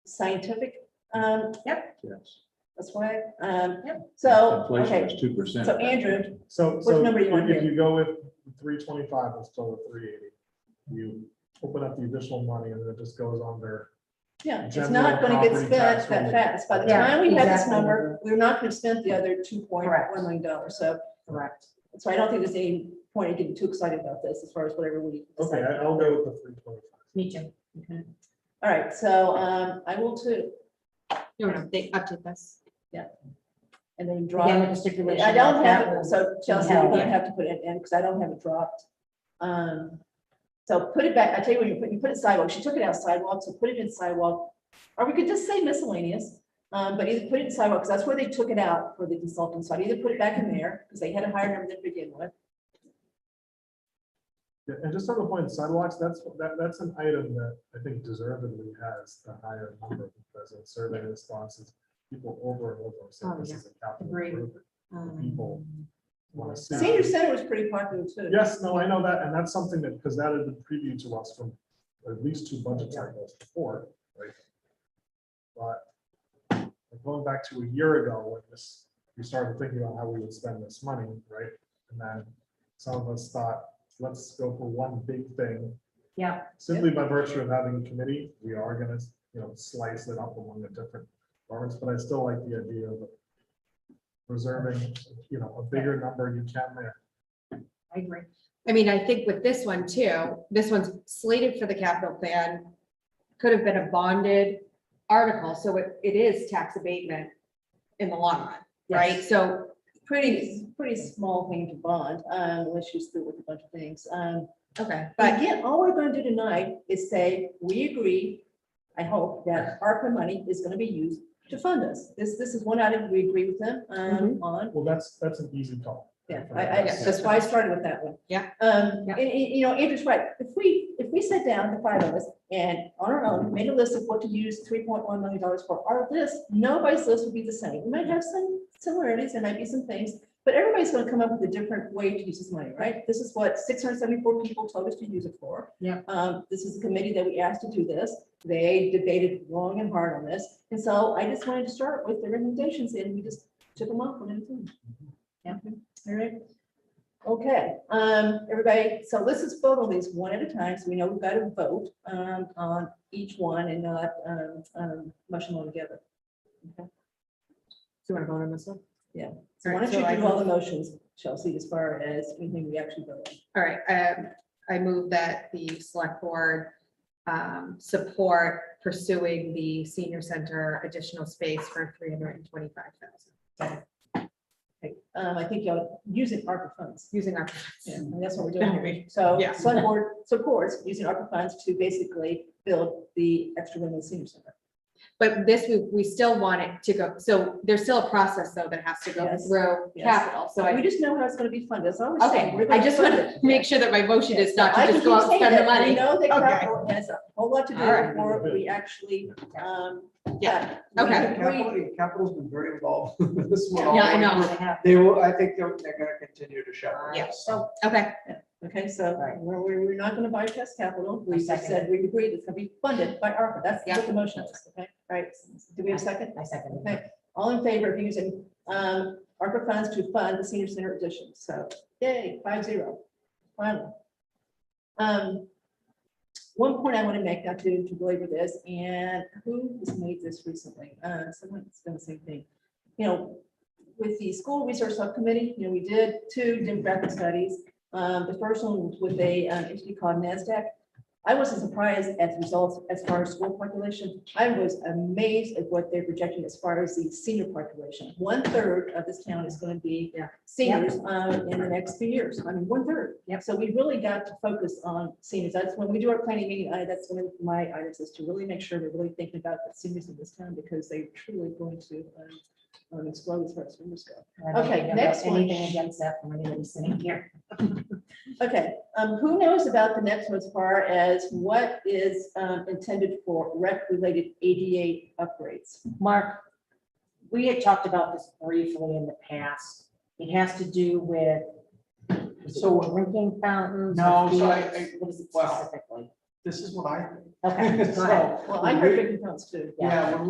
scientific, Yep. Yes. that's why, so, Inflation okay. is 2%. So Andrew, So, Which number you want if here? you go with 325 instead of 380, you open up the additional money and then it just goes on there. yeah, it's General not gonna get property spent tax that relief. fast. By the Yeah, time we have this exactly. number, we're not gonna spend the other Correct. $2.1 million. So, Correct. so I don't think there's any point in getting too excited about this as far as whatever we. Okay, decide. I'll go with the 325. Me too. Okay. All right, so, I will too, You want to update this? and then drop. Again, with the stipulation I don't that have, will it, so Chelsea, held. you're gonna have to put it in, because I don't have it dropped. So put it back, I tell you when you put it sidewalk, she took it out sidewalk, so put it in sidewalk. Or we could just say miscellaneous, but either put it in sidewalk, because that's where they took it out for the consultant, so I'd either put it back in there, because they had a higher number to begin with. Yeah, and just on the point of sidewalks, that's an item that I think deservedly has the higher number because in survey responses, people over and over say Oh, this yeah. is a capital Agreed. improvement. People want to see. Senior center was pretty popular too. Yes, no, I know that, and that's something that, because that had been previewed to us from at least 2 budget cycles before, right? But going back to a year ago, when we started thinking about how we would spend this money, right? And then some of us thought, let's go for one big thing. Yeah. Simply by virtue of having a committee, we are gonna, slice it up among the different departments, but I still like the idea of reserving, a bigger number you can there. I agree. I mean, I think with this one too, this one's slated for the capital plan, could have been a bonded article, so it is tax abatement in the long run, right? So Pretty small thing to bond, unless you split with a bunch of things. okay, But but again, all we're gonna do tonight is say, we agree, I hope, that ARPA money is gonna be used to fund us. This is one item we agree with them on. Well, that's an easy call. Yeah, that's why I started with that one. Yeah. And, Andrew's right. If we sat down, the 5 of us, and on our own, made a list of what to use $3.1 million for, our list, nobody's list would be the same. We might have some similarities, there might be some things, but everybody's gonna come up with a different way to use this money, right? This is what 674 people told us to use it for. Yeah. This is a committee that we asked to do this. They debated long and hard on this. And so I just wanted to start with the recommendations and we just took them off one at a time. Yeah. All right. Okay, everybody, so let's just vote on these one at a time, so we know we've got to vote on each one and not mush them all together. Okay. do you want to vote on this one? Yeah. So why All right, don't so I you do all the move- motions, Chelsea, as far as anything we actually vote on? All right, I move that the select board support pursuing the senior center additional space for $325,000. Okay, I think you're using ARPA funds. Using our. Yeah, and that's what we're doing here. So Yeah. select board supports using ARPA funds to basically build the extra room in the senior center. But this, we still want it to go, so there's still a process though that has to go Yes. through Yes. capital, so We I, just know how it's gonna be funded. That's all we're saying. okay, We're I gonna just fund want it. to make sure that my motion is not I to can just go keep out and saying spend the that. money. We know that Okay. capital has a whole lot to do All right. before we actually, Yeah, we okay. agree. Capital's been very involved with this one. Yeah, I know. They will, I think they're gonna continue to shepherd. Yeah. us, so. Okay, Okay, so we're not gonna bypass capital. We I just second said we agreed it's gonna be funded by ARPA. That's Yeah. what the motion is, okay? All right, do we have a second? I second. it. Okay, all in favor of using ARPA funds to fund the senior center addition? So yay, 5-0. Finally. One point I want to make, not to belabor this, and who has made this recently? Someone's done the same thing. You know, with the school research subcommittee, you know, we did 2 demographic studies. The first one was with a entity called NASDAQ. I wasn't surprised at the results as far as school population. I was amazed at what they're projecting as far as the senior population. 1/3 of this town is going to be seniors in the next few years. I mean, 1/3. Yep. So we really got to focus on seniors. That's when we do our planning meeting. That's one of my items, is to really make sure we're really thinking about the seniors in this town, because they're truly going to explode as far as numbers go. I don't Okay, think I've next got one. anything against that from anybody sitting here. Okay, who knows about the next one as far as what is intended for rec-related ADA upgrades? Mark, we had talked about this briefly in the past. It has to do with drinking fountains. No, or so fields? What is it well, specifically? This is what I think. Okay, go So, ahead. Well, I heard drinking fountains too. Yeah, when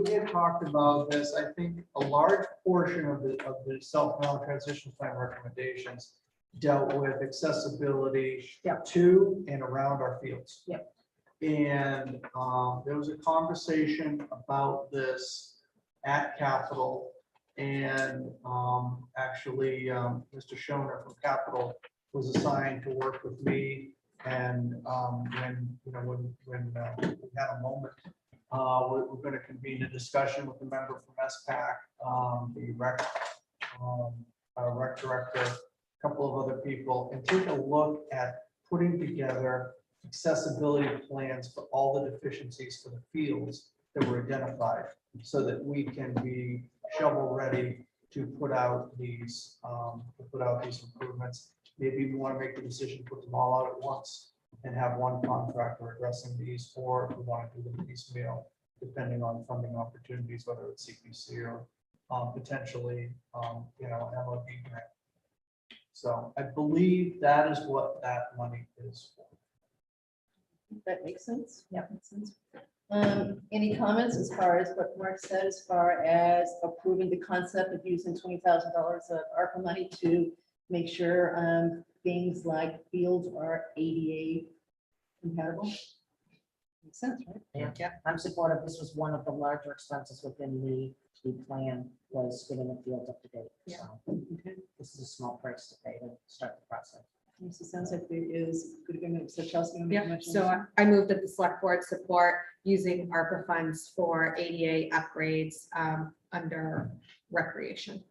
we had talked about this, I think a large portion of the self-knowledge transition plan recommendations dealt with accessibility to and around our fields. Yep. And there was a conversation about this at Capitol, and actually, Mr. Schoner from Capitol was assigned to work with me. And when we had a moment, we're going to convene a discussion with the member from SPAC, the rec director, a couple of other people, and take a look at putting together accessibility plans for all the deficiencies for the fields that were identified, so that we can be shovel ready to put out these improvements. Maybe we want to make the decision to put them all out at once and have one contractor addressing these, or if we want to do them piecemeal, depending on funding opportunities, whether it's CPC or potentially, an MOD grant. So I believe that is what that money is for. That makes sense. Yeah, makes sense. Any comments as far as what Mark said, as far as approving the concept of using $20,000 of ARPA money to make sure things like fields are ADA compatible? Makes sense, right? Yeah, I'm supportive. This was one of the larger expenses within the plan, was getting the field up to date. Yeah. So Okay. this is a small price to pay to start the process. Yes, it sounds like there is good agreement. So Chelsea. you wanna make a Yeah, motion? so I move that the select board support using ARPA funds for ADA upgrades under recreation.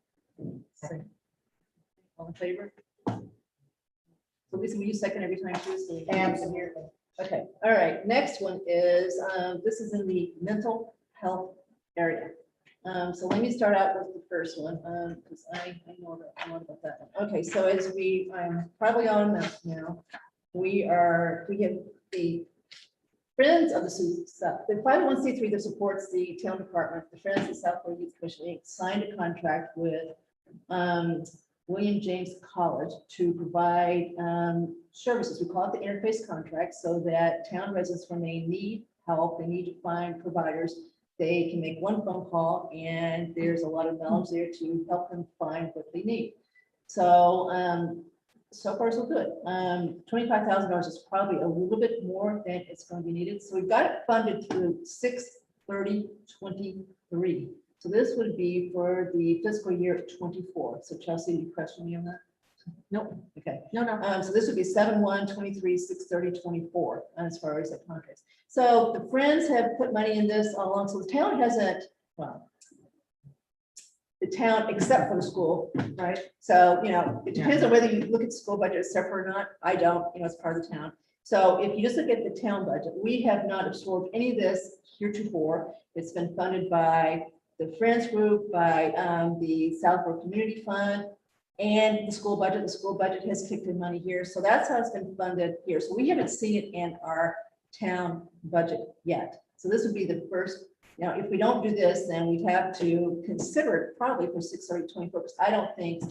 Second. All in favor? So Lisa, will you second every time too? So we can- Absolutely. Okay, all right, next one is, this is in the mental health area. So let me start out with the first one, because I know about that one. Okay, so as I'm probably on now, we have the Friends of the 501c3 that supports the town department, the Friends of South Florida Youth Commission, Inc., signed a contract with William James College to provide services. We call it the interface contract, so that town residents, when they need help, they need to find providers, they can make one phone call, and there's a lot of knowledge there to help them find what they need. So so far so good. $25,000 is probably a little bit more than it's going to be needed. So we've got it funded through 6/30/23. So this would be for the fiscal year 24. So Chelsea, you question me on that? Nope. Okay. No, no. So this would be 7/1/23, 6/30/24 as far as the contracts. So the Friends have put money in this all along. So the town hasn't, well, the town, except for the school, right? So, it depends on whether you look at the school budget as separate or not. I don't, it's part of the town. So if you just look at the town budget, we have not absorbed any of this heretofore. It's been funded by the Friends Group, by the Southborough Community Fund, and the school budget. The school budget has kicked in money here. So that's how it's been funded here. So we haven't seen it in our town budget yet. So this would be the first. Now, if we don't do this, then we'd have to consider it probably for 6/30/24, because I don't think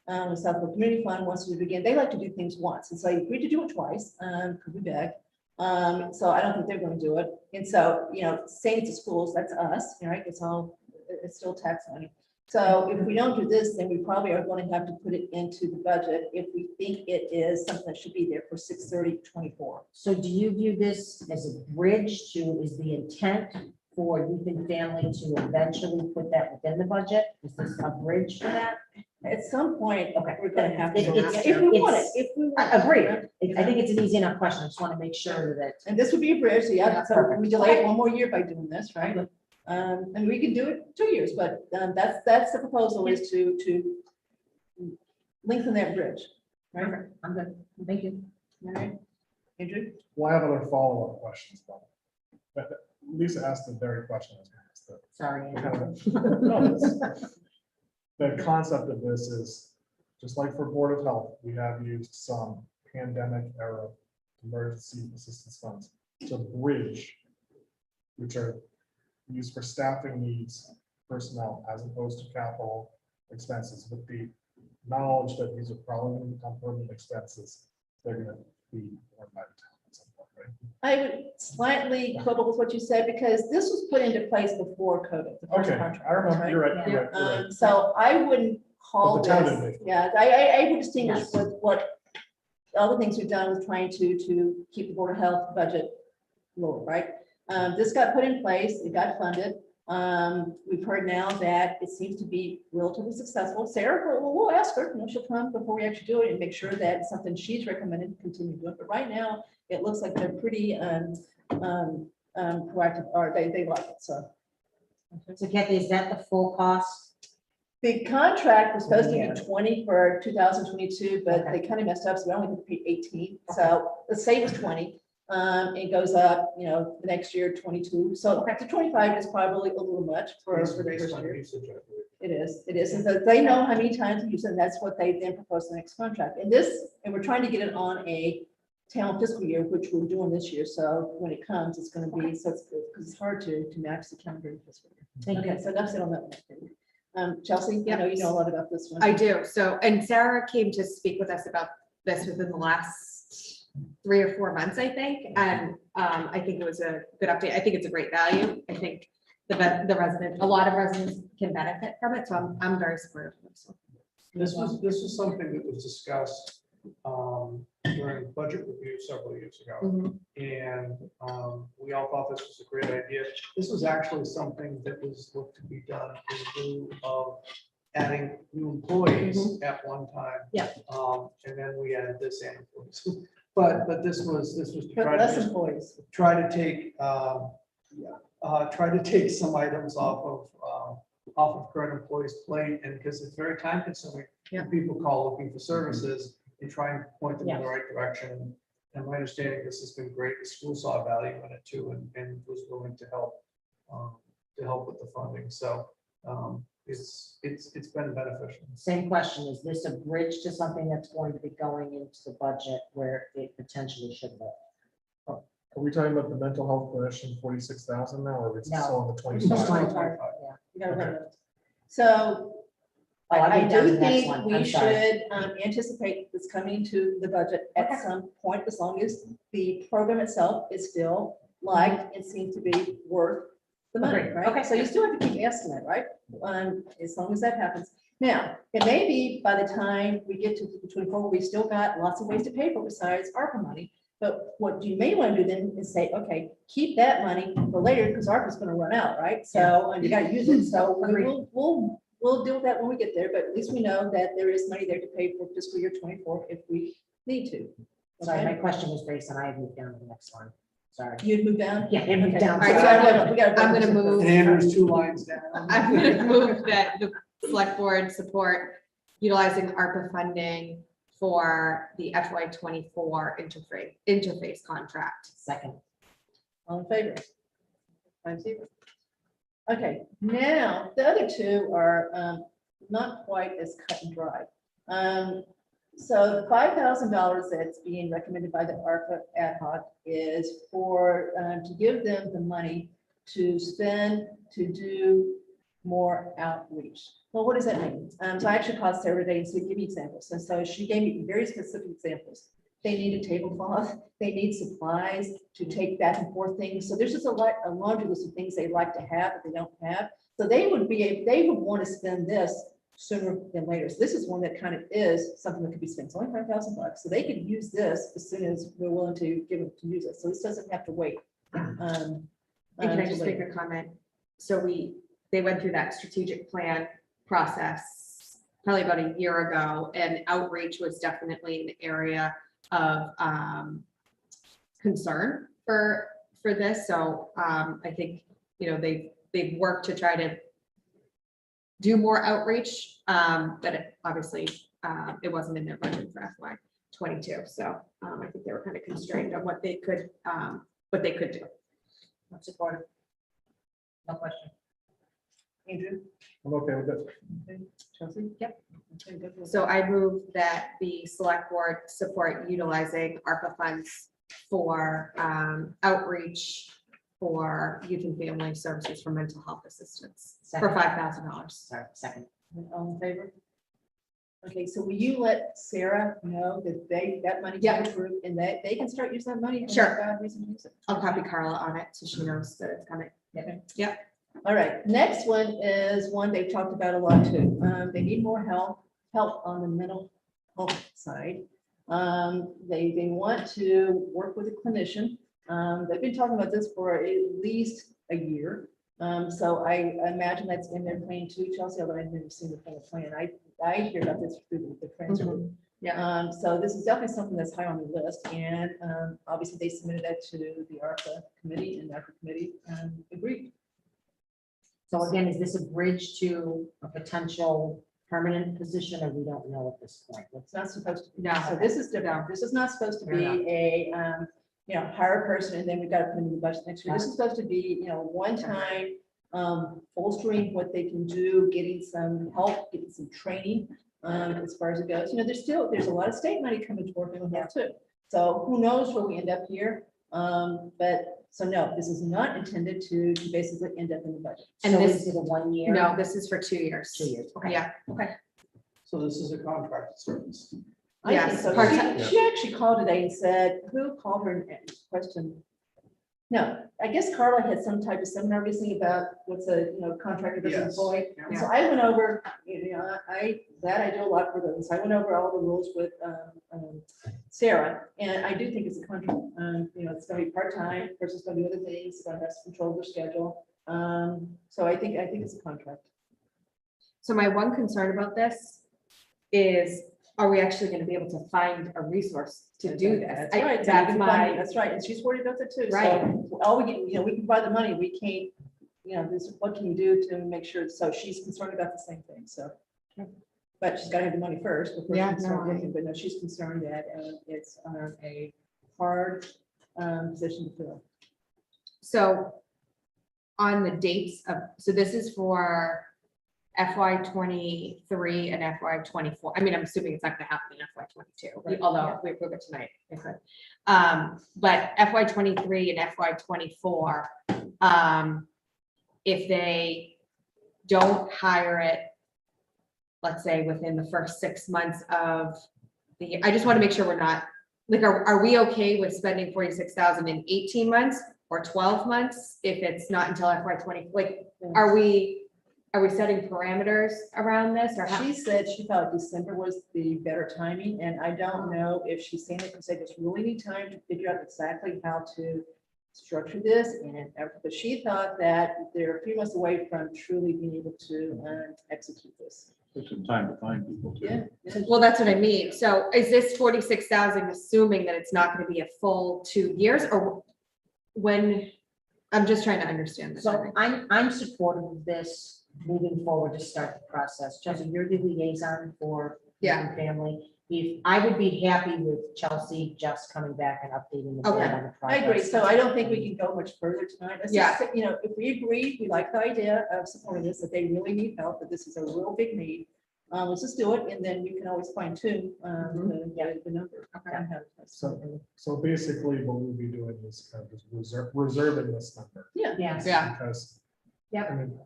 The Southfield Community Fund wants to do it again. They like to do things once, and so they agreed to do it twice, could be back. So I don't think they're going to do it. And so, same to schools, that's us, right? It's still tax money. So if we don't do this, then we probably are going to have to put it into the budget if we think it is something that should be there for 6/30/24. So do you view this as a bridge to, is the intent for youth and family to eventually put that within the budget? Is this a bridge for that? At some point, Okay. we're going to have to. It's- If we want it, it's- if we want. I it. agree. I think it's an easy enough question. I just want to make sure that. And this would be a bridge, so yeah, so Perfect. we delay it one more year by doing this, right? And we can do it 2 years, but that's the proposal is to lengthen that bridge, right? I'm good. Thank you. All right, Andrew? Well, I have other follow-up questions, but Lisa asked the very question I was gonna ask. Sorry. No, the concept of this is, just like for Board of Health, we have used some pandemic era emergency assistance funds to bridge, which are used for staffing needs, personnel, as opposed to capital expenses, with the knowledge that these are probably going to become permanent expenses. They're going to be borne by the town at some point, right? I would slightly quibble with what you said because this was put into place before COVID. the first Okay, contract, I remember, you're right, you're right, you're right. So I wouldn't call But the town this, didn't make it. yeah, I would distinguish Yes. with what all the things we've done with trying to keep the Board of Health budget lower, right? This got put in place, it got funded. We've heard now that it seems to be relatively successful. Sarah, we'll ask her, she'll come before we actually do it and make sure that it's something she's recommended to continue doing. But right now, it looks like they're pretty proactive, or they like it, so. So Kathy, is that the full cost? The contract was supposed to Yeah. be 20 for 2022, but Okay. they kind of messed up, so we only paid 18. So let's say it was 20. It goes up, the next year, 22. So to 25 is probably a little much for the Based first on year. usage, I believe. It is. And so they know how many times to use it, and that's what they then propose the next contract. And we're trying to get it on a town fiscal year, which we're doing this year. So when it comes, it's going to be, so it's good, because it's hard to match the calendar and fiscal year. Thank you. Okay, so that's it on that one. Chelsea, I know you know a lot about this one. I do. So, and Sarah came to speak with us about this within the last 3 or 4 months, I think. And I think it was a good update. I think it's a great value. I think the resident, a lot of residents can benefit from it. So I'm very supportive of this one. This was something that was discussed during budget review several years ago. Mhm. And we all thought this was a great idea. This was actually something that was looked to be done in lieu of adding new employees at one time. Yeah. And then we added this and employees. But this was to But try to less just employees. try to take some items off of current employees' plate, and because it's very time consuming. Yeah. People call looking for services and try and point them in the Yeah. right direction. And my understanding, this has been great. The school saw value in it too, and was willing to help with the funding. So it's been beneficial. Same question, is this a bridge to something that's going to be going into the budget where it potentially should live? Are we talking about the mental health clinician 46,000 now, or is it No. still on the It's 25? 25, yeah. You gotta run Okay. it. So Oh, I went down to do the next think one. we I'm sorry. should anticipate this coming to the budget at Okay. some point, as long as the program itself is still liked and seems to be worth the money, Agreed. right? Okay. So you still have to keep asking that, right? As long as that happens. Now, it may be by the time we get to 24, we still got lots of ways to pay for besides ARPA money. But what you may want to do then is say, okay, keep that money for later because ARPA's going to run out, right? So, and you got to use it. So we'll deal with that when we get there, but at least we know that there is money there to pay for fiscal year 24 if we need to. Sorry, my Okay? question was based on, I had moved down to the next one. Sorry. You'd move down? Yeah, it moved Okay. down. All right, so I'm gonna move. And Andrew's 2 lines down. I'm gonna move that the select board support utilizing ARPA funding for the FY 24 interface contract. Second. All in favor? 5-0. Okay, now, the other two are not quite as cut and dry. So the $5,000 that's being recommended by the ARPA ad hoc is for, to give them the money to spend to do more outreach. Well, what does that mean? So I actually called Sarah today and said, give me examples. And so she gave me very specific examples. They need a tablecloth, they need supplies to take back and forth things. So there's just a laundry list of things they'd like to have that they don't have. So they would want to spend this sooner than later. So this is one that kind of is something that could be spent. It's only $5,000. So they could use this as soon as we're willing to give them to use it. So this doesn't have to wait. And can I just make a comment? So they went through that strategic plan process probably about a year ago, and outreach was definitely an area of concern for this. So I think, you know, they've worked to try to do more outreach, but obviously it wasn't in their budget for FY22. So I think they were kind of constrained on what they could do. I'm supportive. No question. Andrew? I'm okay with it. Okay. Chelsea? Yep. Okay, good. So I move that the select board support utilizing ARPA funds for outreach for youth and family services for mental health assistance for $5,000. Sorry, second. All in favor? Okay, so will you let Sarah know that that money Yeah. is approved and that they can start using that money? when Sure. they've got a reason to use it? I'll copy Carla on it so she knows that it's coming. Okay. Yep. All right, next one is one they've talked about a lot too. They need more help on the mental health side. They want to work with a clinician. They've been talking about this for at least a year. So I imagine that's in their plan too, Chelsea, although I've never seen the full plan. I hear about this through the friends group. Yeah. So this is definitely something that's high on the list, and obviously they submitted that to the ARPA committee, and the ARPA committee agreed. So again, is this a bridge to a potential permanent position, or we don't know at this point? It's not supposed to be. No. So this is different. This is not supposed to be Fair a, hire a person and then we've got to put them in the budget next year. This is supposed to be, one time, bolstering what they can do, getting some help, getting some training, as far as it goes. There's a lot of state money coming toward mental health too. So who knows where we end up here? So no, this is not intended to basically end up in the budget. And So this is it a 1 year? No, this is for 2 years. 2 years, okay. Yeah. Okay. So this is a contract service. I think Yes, so. part-time. She actually called today and said, who called her and questioned? No, I guess Carla had some type of seminar recently about what's a, contractor versus Yes. employee. Yeah. So I went over, I do a lot for those. I went over all the rules with Sarah, and I do think it's a contract. It's gonna be part-time, person's gonna do other things, gonna have some control of their schedule. So I think it's a contract. So my one concern about this is, are we actually going to be able to find a resource to do this? That's right. So That's we can my, find- That's right. And she's worried about that too. So Right. all we get, we can provide the money. We can't, what can you do to make sure? So she's concerned about the same thing. So. But she's got to have the money first before she Yeah, can start no, I- working. But no, she's concerned that it's a hard position to fill. so on the dates of, so this is for FY23 and FY24. I mean, I'm assuming it's not going to happen in FY22, Right. although if we approve it tonight, it could. But FY23 and FY24, if they don't hire it, let's say within the first 6 months of the year, I just want to make sure we're not, like, are we okay with spending 46,000 in 18 months or 12 months if it's not until FY20? Like, are we setting parameters around this, or how? She said she thought December was the better timing, and I don't know if she's saying it to say this really need time to figure out exactly how to structure this, but she thought that they're a few months away from truly being able to execute this. Took some time to find people too. Yeah. Well, that's what I mean. So is this 46,000 assuming that it's not going to be a full 2 years, or when? I'm just trying to understand this. So I'm supportive of this moving forward to start the process. Chelsea, you're the liaison for Yeah. youth and family. If I would be happy with Chelsea just coming back and updating the board Okay. on the I progress. agree. So I don't think we can go much further tonight. Let's Yeah. just, if we agree, we like the idea of supporting this, that they really need help, that this is a real big need. Let's just do it, and then we can always fine tune the number. So basically what we'll be doing is kind of just reserving this number. Yeah. Yes. Yeah. Because. Yep. I mean,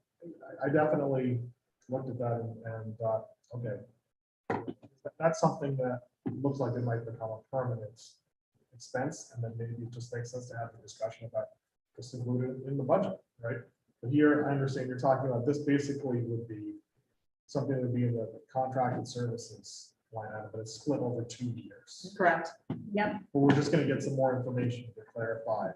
I definitely looked at that and thought, okay, that's something that looks like it might become a permanent expense, and then maybe it just makes sense to have the discussion about this included in the budget, right? But here, I understand you're talking about this basically would be something that would be in the contracted services line item, but it's split over 2 years. Correct. Yep. But we're just gonna get some more information to clarify.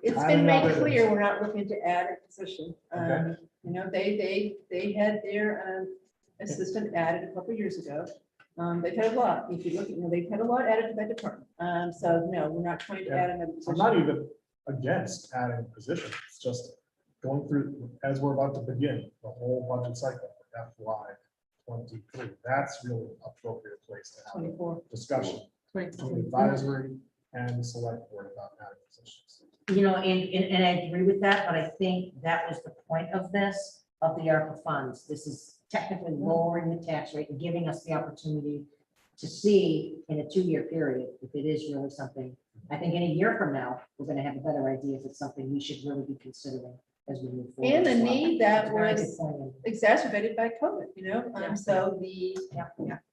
It's I been don't know made that clear, it's- we're not looking to add a position. Okay. You know, they had their assistant added a couple of years ago. They've had a lot, if you look, you know, they've had a lot added to that department. So no, we're not trying to add another I'm position. not even against adding a position, it's just going through, as we're about to begin, the whole budget cycle for FY 23. That's really appropriate place to have 24. a discussion between advisory and the select board about adding positions. You know, and I agree with that, but I think that was the point of this, of the ARPA funds. This is technically lowering the tax rate and giving us the opportunity to see in a 2-year period if it is really something. I think in a year from now, we're gonna have a better idea if it's something we should really be considering as we move forward. And the as well. need that It's a very was good point. exacerbated by COVID, you know, so the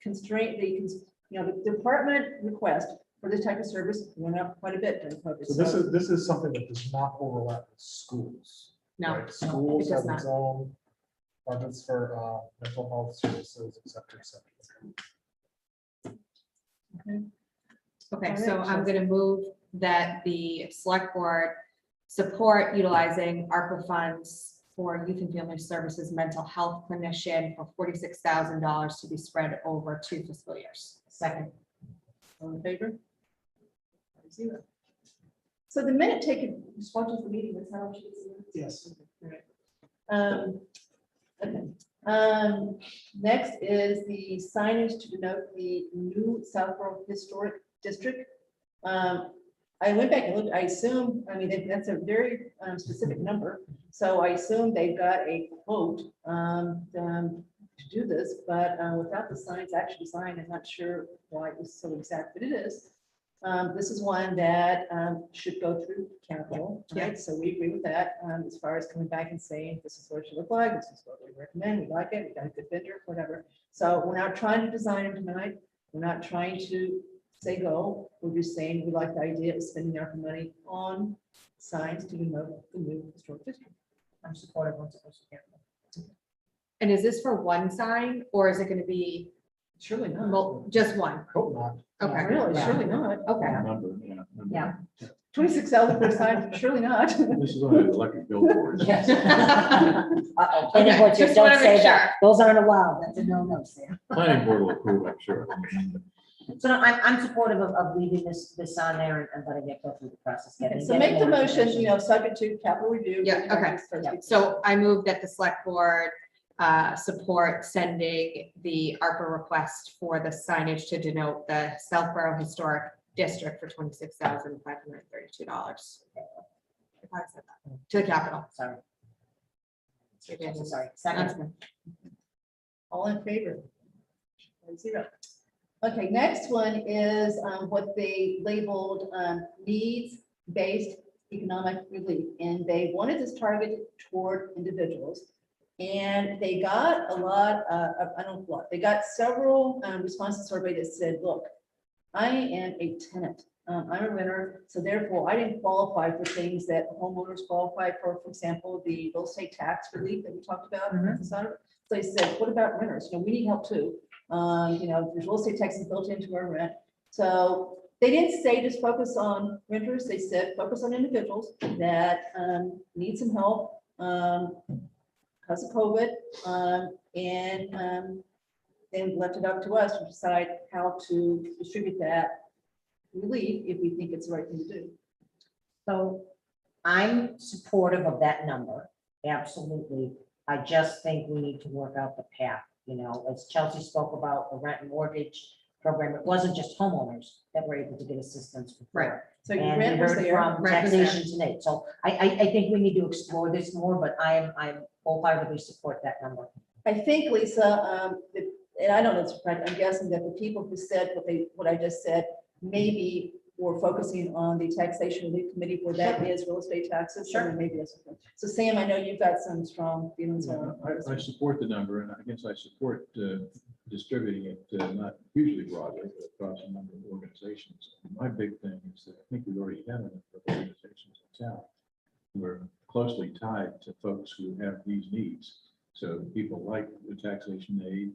constraint, you know, the department request for this type of service went up quite a bit during COVID. So this is something that does not overlap with schools. No, right? no, Schools it does have its not. own budgets for mental health services, et cetera, et cetera. Okay, so I'm gonna move that the select board support utilizing ARPA funds for youth and family services mental health clinician for $46,000 to be spread over 2 fiscal years. Second. All in favor? 5-0. So the minute taken, responses to the meeting, that's how much it is. Yes. Okay. Next is the signage to denote the new Southborough Historic District. I went back and looked, I assume, I mean, that's a very specific number. So I assume they've got a quote to do this, but without the signs actually signed, I'm not sure why it was so exact, but it is. This is one that should go through capital, right? So we agree with that as far as coming back and saying, this is what it should look like, this is what we recommend, we like it, we got a good vendor, whatever. So we're not trying to design them tonight. We're not trying to say go. We're just saying we like the idea of spending our money on signs to denote the new historic district. I'm supportive once it goes to capital. And is this for one sign or is it gonna be Surely not. just one? Hope not. Okay. Really, surely not. Okay. Number, yeah. Yeah. 26,000 per sign, surely not. This is only electric billboards. Yes. Uh-oh, planning Okay, board, just don't wanna say make that. sure. Those aren't allowed. That's a no-no, Sam. Planning board will approve, I'm sure. So no, I'm supportive of leaving this on there and letting it go through the process. Okay, getting- so getting make the more motion, information. you know, subject to capital review. Yeah, okay. So I move that the select board support sending the ARPA request for the signage to denote the Southborough Historic District for $26,532. To the capital. Sorry. Okay. Sorry. That's Second. good. All in favor? 5-0. Okay, next one is what they labeled needs-based economic relief. And they wanted this targeted toward individuals. And they got a lot of, I don't know what, they got several responses survey that said, look, I am a tenant. I'm a renter, so therefore I didn't qualify for things that homeowners qualify for example, the real estate tax relief that we talked about. So they said, what about renters? You know, we need help too. You know, there's real estate taxes built into our rent. So they didn't say just focus on renters. They said focus on individuals that need some help because of COVID. And then left it up to us to decide how to distribute that relief if we think it's the right thing to do. So I'm supportive of that number, absolutely. I just think we need to work out the path, you know, as Chelsea spoke about the rent and mortgage program, it wasn't just homeowners that were able to get assistance for. Right. So your And we rent was heard there. from Rent was there. taxation tonight, so I think we need to explore this more, but I'm wholeheartedly support that number. I think, Lisa, and I don't know, it's right, I'm guessing that the people who said what I just said, maybe for focusing on the taxation relief committee where that is real estate taxes. So Sure. maybe that's okay. So Sam, I know you've got some strong feelings Yeah, on. this. I support the number, and I guess I support distributing it not hugely broadly, but across a number of organizations. My big thing is that I think we already have a number of organizations in town who are closely tied to folks who have these needs. So people like the taxation aid,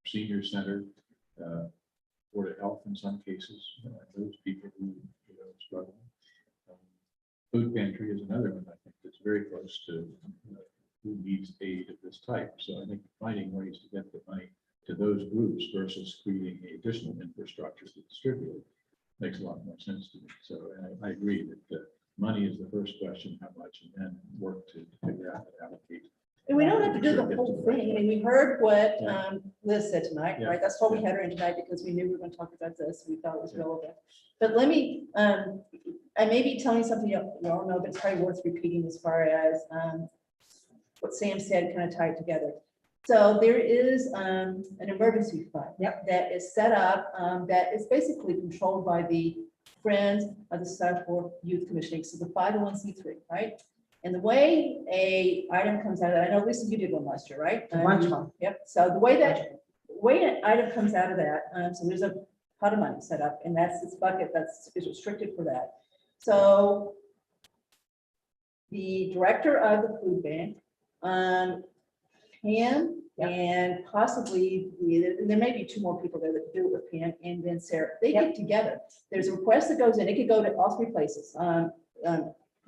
senior center, Board of Health in some cases, those people who struggle. Food pantry is another one, I think, that's very close to who needs aid of this type. So I think finding ways to get the money to those groups versus creating additional infrastructure to distribute it makes a lot more sense to me. So I agree that money is the first question, how much, and then work to figure out how to allocate. And we don't have to do the whole thing. I mean, we heard what Yeah. Liz said tonight, Yeah. right? That's why we had her in tonight, because we knew we were going to talk about this. We thought it was relevant. But let me, I may be telling you something you all know, but it's probably worth repeating as far as what Sam said, kind of tied together. So there is an emergency fund that is set up, that is basically controlled by the Friends of the South Fork Youth Commissioning, so the 501c3, right? And the way a item comes out of that, I know Lisa, you did one last year, right? A bunch of them. Yep, so the way an item comes out of that, so there's a pot of money set up, and that's this bucket is restricted for that. So the director of the food bank, Pam, and possibly, there may be two more people there that do it with Pam and then Sarah, they get together. There's a request that goes in, it could go to all three places.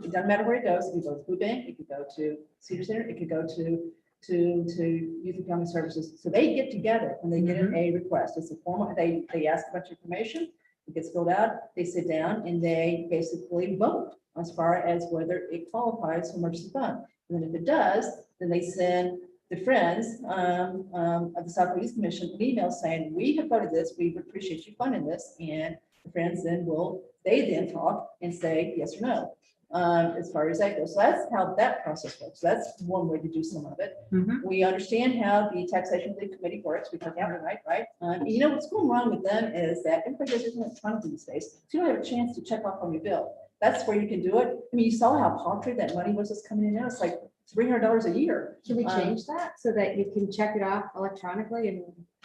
It doesn't matter where it goes, it could go to food bank, it could go to Cedar Center, it could go to Youth and Family Services. So they get together when they get a request. It's a formal, they ask a bunch of information, it gets filled out, they sit down and they basically vote as far as whether it qualifies for emergency fund. And then if it does, then they send the Friends of the South East Commission an email saying, we have voted this, we appreciate you funding this, and the Friends then they then talk and say yes or no. As far as that goes. So that's how that process works. That's one way to do some of it. We understand how the taxation relief committee works. We talked about it, right? You know, what's going wrong with them is that everybody does everything electronically these days. So you don't have a chance to check off on your bill. That's where you can do it. I mean, you saw how paltry that money was that's coming in now. It's like $300 a year. Can we change that so that you can check it off electronically and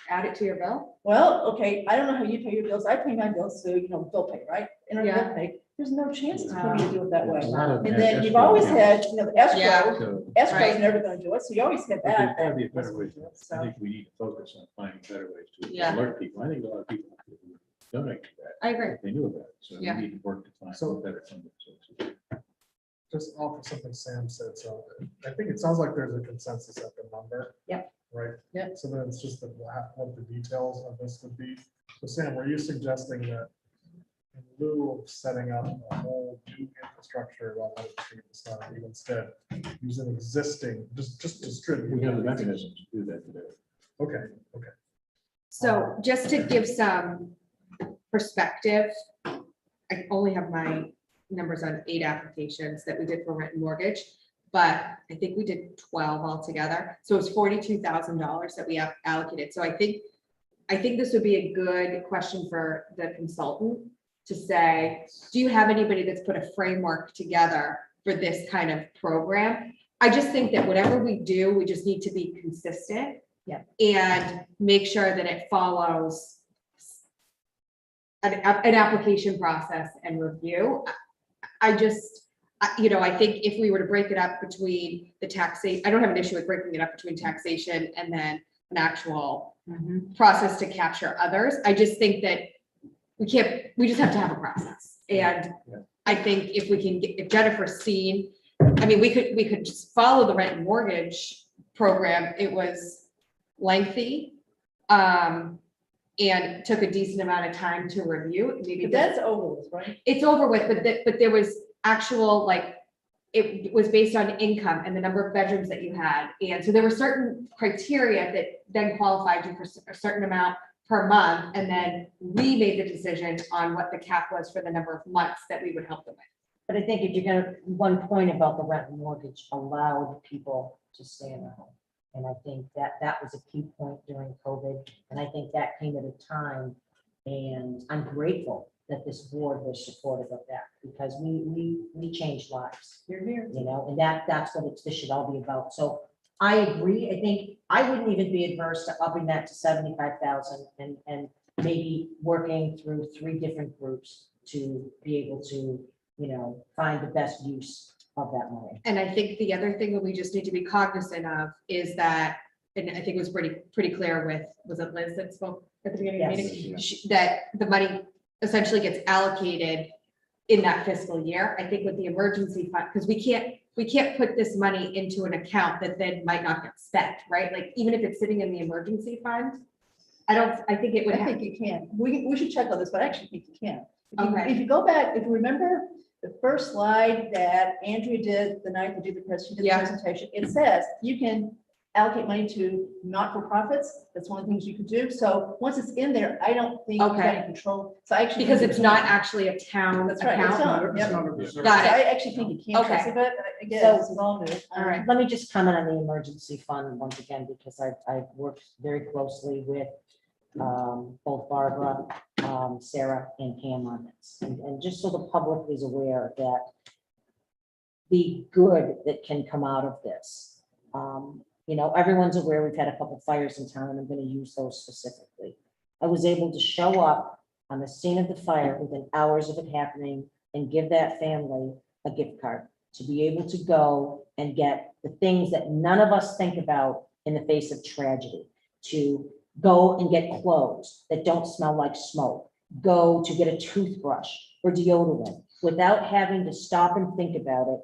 add it to your bill? Well, okay, I don't know how you pay your bills. I pay my bills through, bill pay, right? Internet bill pay. There's no chance for me to do it that way. And then you've always had, the escrow is never going to do it. So you always had But that. there's gotta be a better way. I think we need to focus on finding better ways to Yeah. alert people. I think a lot of people donate to that. I agree. They knew about it, so we Yeah. need to work to find So- better funding sources. Just off of something Sam said, so I think it sounds like there's a consensus at the number. Yep. Right? Yep. So then it's just what the details of this would be. So Sam, were you suggesting that in lieu of setting up a whole new infrastructure about how to treat this, you instead use an existing, just distribute? We have the mechanisms to do that today. Okay. So just to give some perspective, I only have my numbers on 8 applications that we did for rent and mortgage, but I think we did 12 altogether. So it's $42,000 that we have allocated. So I think this would be a good question for the consultant to say, do you have anybody that's put a framework together for this kind of program? I just think that whatever we do, we just need to be consistent. And make sure that it follows an application process and review. I think if we were to break it up between the taxation, I don't have an issue with breaking it up between taxation and then an actual process to capture others. I just think that we just have to have a process. And I think if Jennifer's seen, I mean, we could just follow the rent and mortgage program. It was lengthy, and took a decent amount of time to review. Maybe But that's over with, right? it's over with, but there was actual, it was based on income and the number of bedrooms that you had. And so there were certain criteria that then qualified you for a certain amount per month. And then we made the decision on what the cap was for the number of months that we would help them with. But I think if you're gonna, one point about the rent and mortgage allowed people to stay in their home. And I think that was a key point during COVID. And I think that came at a time, and I'm grateful that this board was supportive of that, because we changed lives. You're here. You know, and that's what this should all be about. So I agree. I think I wouldn't even be adverse to upping that to 75,000 and maybe working through 3 different groups to be able to, you know, find the best use of that money. And I think the other thing that we just need to be cognizant of is that, and I think it was pretty clear with, was it Liz that spoke at the beginning of the Yes. meeting? That the money essentially gets allocated in that fiscal year. I think with the emergency fund, because we can't put this money into an account that then might not get spent, right? Like, even if it's sitting in the emergency fund, I think it would I have. think you can. We should check on this, but I actually think you can. Okay. If you go back, if you remember the first slide that Andrea did the night we did the presentation, it says you can allocate money to not-for-profits. That's one of the things you could do. So once it's in there, I don't think you got Okay. any control. So I actually. Because think it's you not can. actually a town That's right. It's account. not. Yep. Got So I it. actually think you can. Okay. trace it, But again, So- this is all new. All right. Let me just comment on the emergency fund once again, because I've worked very closely with both Barbara, Sarah, and Pam on this. And just so the public is aware that the good that can come out of this. You know, everyone's aware we've had a couple fires in town, and I'm going to use those specifically. I was able to show up on the scene of the fire within hours of it happening and give that family a gift card to be able to go and get the things that none of us think about in the face of tragedy, to go and get clothes that don't smell like smoke, go to get a toothbrush or deodorant without having to stop and think about it.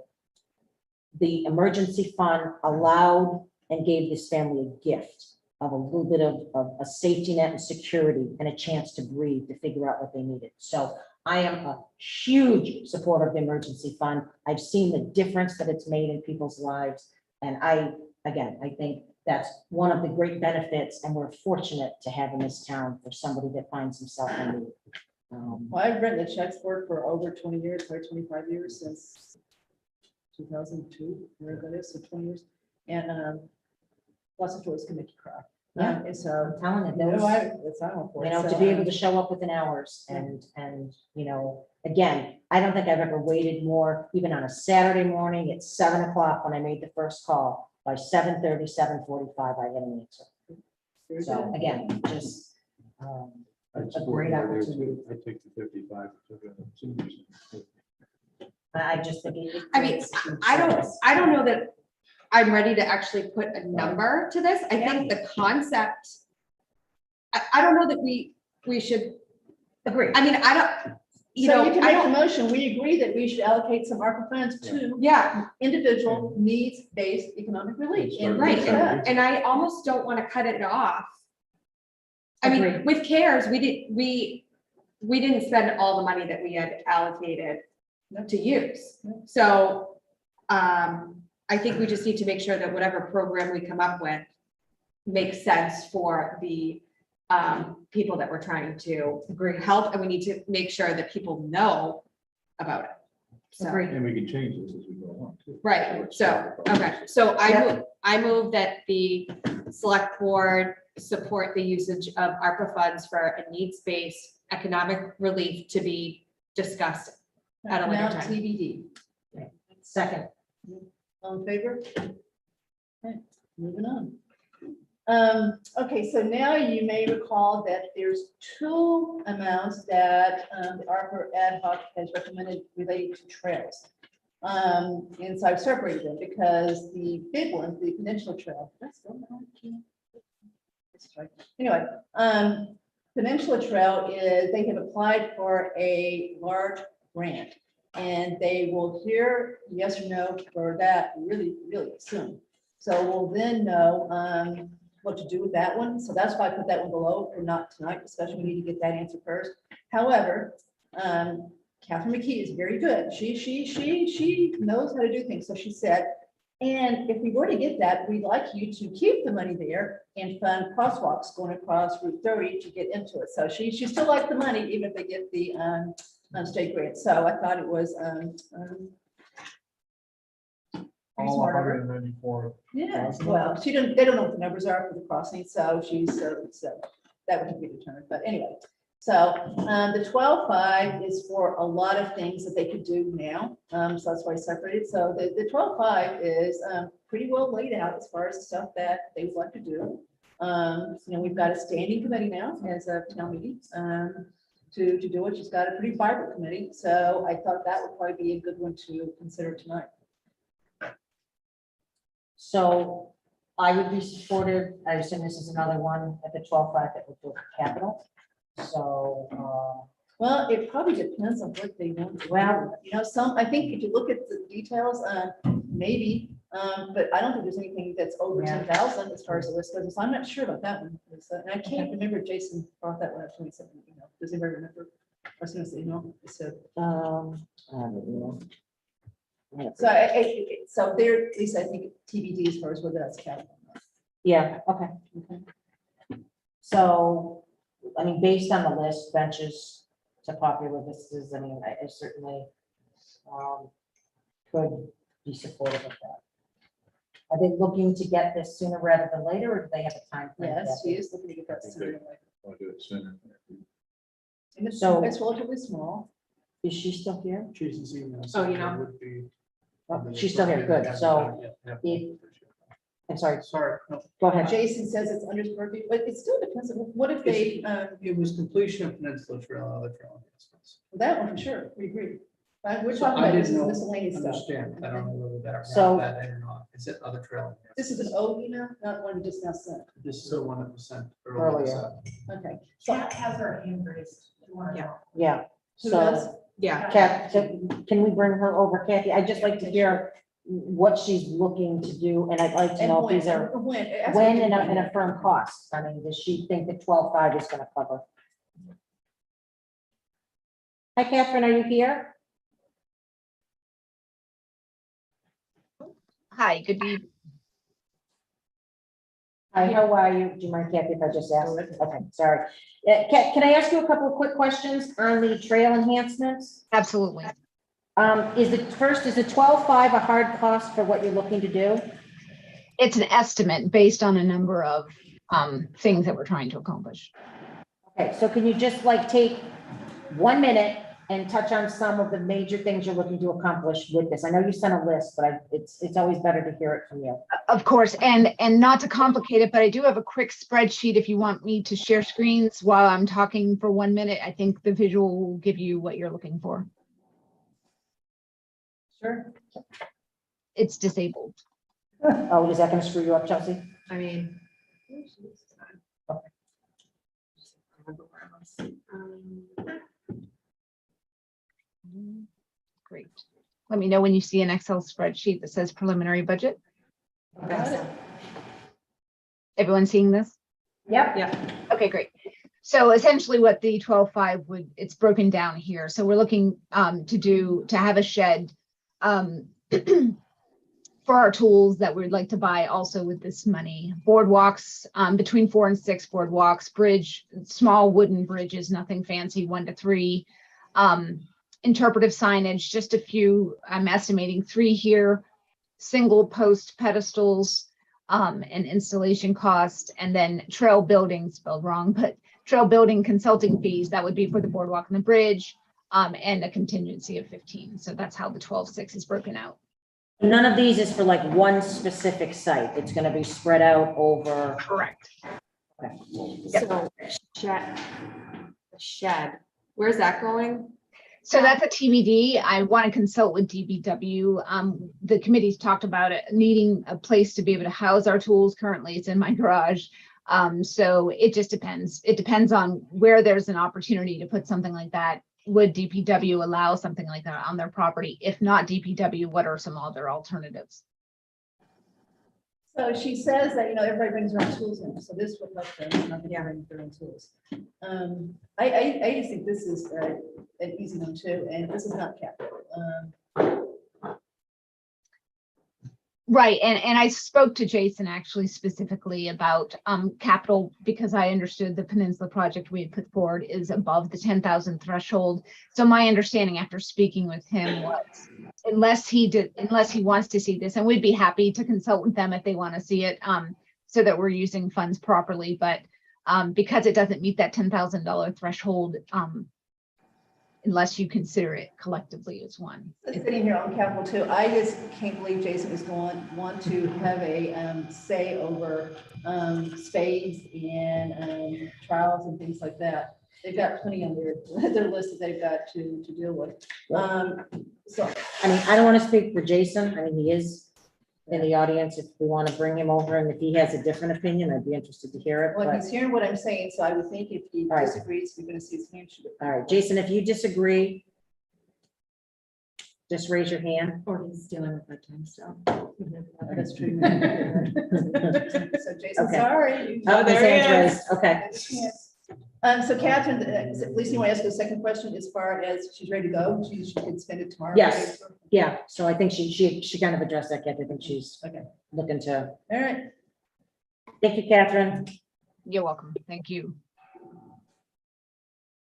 The emergency fund allowed and gave this family a gift of a little bit of a safety net and security and a chance to breathe, to figure out what they needed. So I am a huge supporter of the emergency fund. I've seen the difference that it's made in people's lives. And I think that's one of the great benefits, and we're fortunate to have in this town for somebody that finds himself in need. Well, I've written the checks for over 20 years, probably 25 years, since 2002, where that is, so 20 years. And lots of stories can make you cry. Yeah. And so, I'm telling you, you know, those- it's, I'm all for You it. know, So, to be able to show up within hours and, you know, again, I don't think I've ever waited more, even on a Saturday morning at 7 o'clock when I made the first call. By 7:30, 7:45, I had an answer. Very So good. again, just I'd a support great that too. opportunity. I'd take the 55. I just think it. I mean, I don't know that I'm ready to actually put a number to this. I think the concept, I don't know that we should. Agree. I mean, I don't, you So know, you can I make a don't, motion, we agree that we should allocate some ARPA funds to yeah, individual needs-based economic relief. And right. do that. And I almost don't want to cut it off. I mean, Agreed. with CARES, we didn't spend all the money that we had allocated to use. So I think we just need to make sure that whatever program we come up with makes sense for the people that we're trying to help, and we need to make sure that people know about it. So, And we can change this as we go along too. right, so, okay, so I move that the select board support the usage of ARPA funds for a needs-based economic relief to be discussed at a later Now time. TBD. Second. All in favor? Okay, moving on. Okay, so now you may recall that there's 2 amounts that the ARPA ad hoc has recommended related to trails. And so I've separated them because the big one, the Peninsula Trail. That's going on. Anyway, Peninsula Trail is, they have applied for a large grant, and they will hear yes or no for that really, really soon. So we'll then know what to do with that one. So that's why I put that one below, for not tonight, especially we need to get that answer first. However, Catherine McKee is very good. She knows how to do things. So she said, and if we were to get that, we'd like you to keep the money there and fund crosswalks going across Route 30 to get into it. So she still likes the money, even if they get the state grant. So I thought it was All smart of her. 194. Yeah, well, they don't know what the numbers are for the crossing, so she's, so that would be determined, but anyway. So the 12.5 is for a lot of things that they could do now. So that's why I separated. So the 12.5 is pretty well laid out as far as the stuff that they would like to do. We've got a standing committee now as of town meeting to do it. She's got a pretty vibrant committee. So I thought that would probably be a good one to consider tonight. So I would be supportive. I assume this is another one at the 12.5 that would go for capital. So, Well, it probably depends on what they want. to do. Well- I think if you look at the details, maybe, but I don't think there's anything that's over Yeah. 10,000 as far as the list goes. So I'm not sure about that one. And I can't remember if Jason brought that one up to me. Does anybody remember? I was gonna say, no, it said. I don't know. So there, at least I think TBD as far as whether that's capital. or not. Yeah, okay. So, I mean, based on the list, benches to popular businesses, I mean, I certainly could be supportive of that. Are they looking to get this sooner rather than later, or do they have a time frame? Yes, she is looking to get that sooner. I'll do it sooner. And it's So- it's relatively small. Is she still here? Jason's email. Oh, you know. Would be. Oh, she's still here, good. So if, I'm sorry, Sorry, no. go ahead. Jason says it's under square feet, but it still depends on what if they, It was completion of Peninsula Trail and other trail enhancements. that one for sure, we agree. We're So talking I about this didn't know- miscellaneous stuff. Understand, I don't know whether that, So- that in or not, is it other trail? This is an old email, not one we just now sent. This is the one that was sent Earlier. earlier. Okay. So has her hand raised. Yeah, who so, does? Yeah. Kath, can we bring her over, Kathy? I'd just like to hear what she's looking to do, and I'd like to And know if when, these are, when. when and a firm cost. I mean, does she think the 12.5 is gonna cover? Hi, Catherine, are you here? Hi, good evening. Hi, how are you? Do you mind, Kathy, if I just ask? Okay, sorry. Can I ask you a couple of quick questions on the trail enhancements? Absolutely. Is the 12.5 a hard cost for what you're looking to do? It's an estimate based on a number of things that we're trying to accomplish. Okay, so can you just like take 1 minute and touch on some of the major things you're looking to accomplish with this? I know you sent a list, but it's always better to hear it from you. Of course, and not to complicate it, but I do have a quick spreadsheet if you want me to share screens while I'm talking for 1 minute. I think the visual will give you what you're looking for. Sure. It's disabled. Oh, is that gonna screw you up, Chelsea? I mean. Great. Let me know when you see an Excel spreadsheet that says preliminary budget. Everyone seeing this? Yep. Yeah. Okay, great. So essentially what the 12.5 would, it's broken down here. So we're looking to have a shed for our tools that we'd like to buy also with this money. Boardwalks, between 4 and 6 boardwalks, bridge, small wooden bridges, nothing fancy, 1 to 3. Interpretive signage, just a few, I'm estimating 3 here, single post pedestals, and installation cost, and then trail building, spelled wrong, but trail building consulting fees, that would be for the boardwalk and the bridge, and a contingency of 15. So that's how the 12.6 is broken out. None of these is for like one specific site. It's gonna be spread out over. Correct. Okay. So shed, where's that going? So that's a TBD. I want to consult with DBW. The committee's talked about it needing a place to be able to house our tools. Currently, it's in my garage. So it just depends. It depends on where there's an opportunity to put something like that. Would DPW allow something like that on their property? If not DPW, what are some other alternatives? So she says that, everybody brings their own tools in, so this would help them, not bring their own tools. I just think this is an easy one too, and this is not capital. Right, and I spoke to Jason actually specifically about capital, because I understood the Peninsula project we had put forward is above the 10,000 threshold. So my understanding after speaking with him was, unless he wants to see this, and we'd be happy to consult with them if they want to see it, so that we're using funds properly. But because it doesn't meet that $10,000 threshold, unless you consider it collectively as one. Sitting here on Capitol too, I just can't believe Jason is want to have a say over spades and trials and things like that. They've got plenty on their list that they've got to deal with. So I mean, I don't want to speak for Jason. I mean, he is in the audience. If we want to bring him over and if he has a different opinion, I'd be interested to hear it. well, but- he's hearing what I'm saying, so I would think if he All right. disagrees, we're gonna see his hand shoot up. All right, Jason, if you disagree, just raise your hand. Or he's dealing with that time, so. That's true. So Jason, Okay. sorry. Oh, his hand's raised. Okay. So Catherine, Lisa, you want to ask a second question as far as she's ready to go? She could spend it tomorrow? Yes. Yeah, so I think she kind of addressed that, Kathy. I think she's Okay. looking to. All right. Thank you, Catherine. You're welcome. Thank you.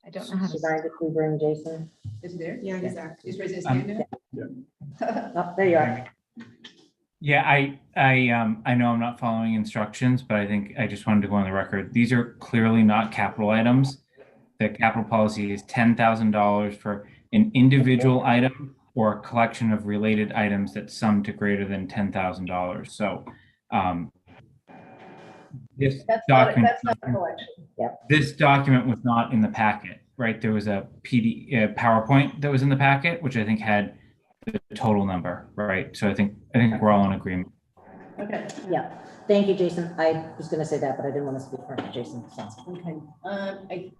I don't know how Should to. I quickly bring Jason? Is he there? Yeah, he's there. He's raising his hand now? Oh, there you are. Yeah, I know I'm not following instructions, but I think I just wanted to go on the record. These are clearly not capital items. The capital policy is $10,000 for an individual item or a collection of related items that sum to greater than $10,000. So this document, That's not a collection. this document was not in the packet, right? There was a PowerPoint that was in the packet, which I think had the total number, right? So I think we're all in agreement. Okay. Yeah. Thank you, Jason. I was going to say that, but I didn't want to speak for Jason. So. Okay.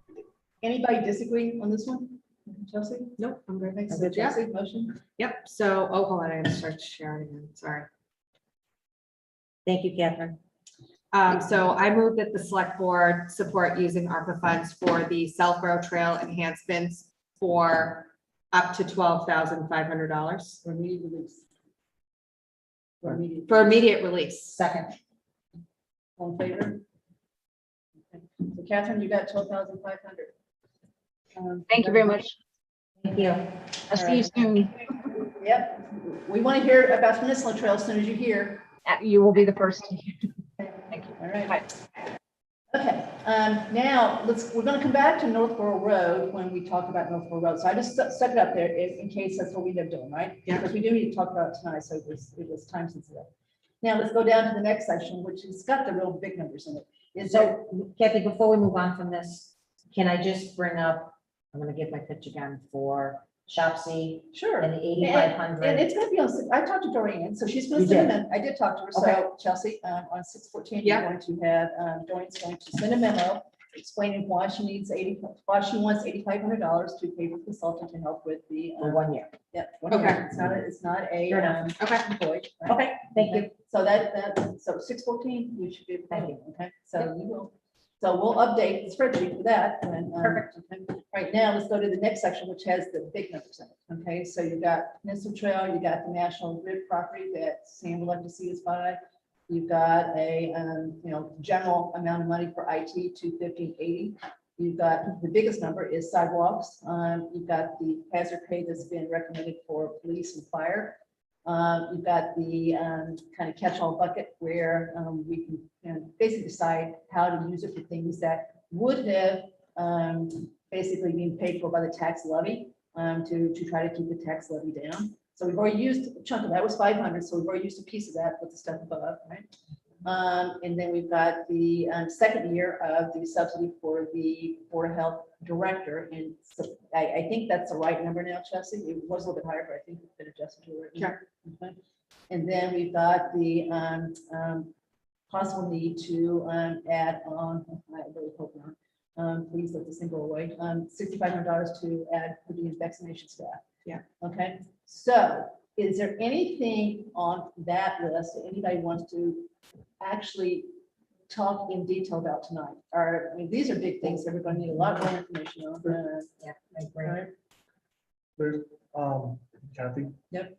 Anybody disagree on this one? Chelsea? Nope, I'm good. Thanks. I'm So good, yeah. Chelsea, motion? Yep, so, oh, hold on, I gotta start sharing again, sorry. Thank you, Catherine. So I move that the select board support using ARPA funds for the Southborough Trail enhancements for up to $12,500 For immediate release. for immediate release. Second. All in favor? Okay. So Catherine, you got 12,500. Thank you very much. Thank you. I'll see you soon. Yep. We want to hear about Peninsula Trail as soon as you hear. You will be the first to hear. Thank you. All right. Okay, now we're going to come back to Northborough Road when we talk about Northborough Road. So I just stuck it up there in case that's what we end up doing, right? Yeah. Because we do need to talk about it tonight, so it was time sensitive. Now let's go down to the next section, which has got the real big numbers in it. Is there, So Kathy, before we move on from this, can I just bring up, I'm going to give my pitch again for Shopsy sure. and the And 8,500. it's gonna be on, I talked to Dorian, so she's gonna You send did? a memo. I did talk to her, Okay. so Chelsea, on 6/14, Yeah. you're going to have, Dorian's going to send a memo explaining why she needs why she wants $8,500 to pay for consultant to help with the. For 1 year. Yeah. Okay. It's not a. Fair enough. Okay. employee, right? Okay, thank you. So so 6/14, you should be, Thank you. okay, so you will. So we'll update the spreadsheet for that. Perfect. Right now, let's go to the next section, which has the big numbers in it. Okay, so you got Peninsula Trail, you got the National Grid property that Sam would like to see us buy. You've got a, general amount of money for IT, 250-80. You've got, the biggest number is sidewalks. You've got the hazard pay that's been recommended for police and fire. You've got the kind of catch-all bucket where we can basically decide how to use it for things that would have basically been paid for by the tax levy to try to keep the tax levy down. So we've already used a chunk of that was 500. So we've already used a piece of that with the stuff above, right? And then we've got the second year of the subsidy for the Board of Health director. And so I think that's the right number now, Chelsea. It was a little bit higher, but I think it's been adjusted to the right number. Okay. And then we've got the possible need to add on, I really hope not, please let this thing go away, $6,500 to add for the vaccination staff. Yeah. Okay, so is there anything on that list that anybody wants to actually talk in detail about tonight? Or, I mean, these are big things that we're going to need a lot more information on. Yeah, I agree. Right? There's, Kathy, Yep.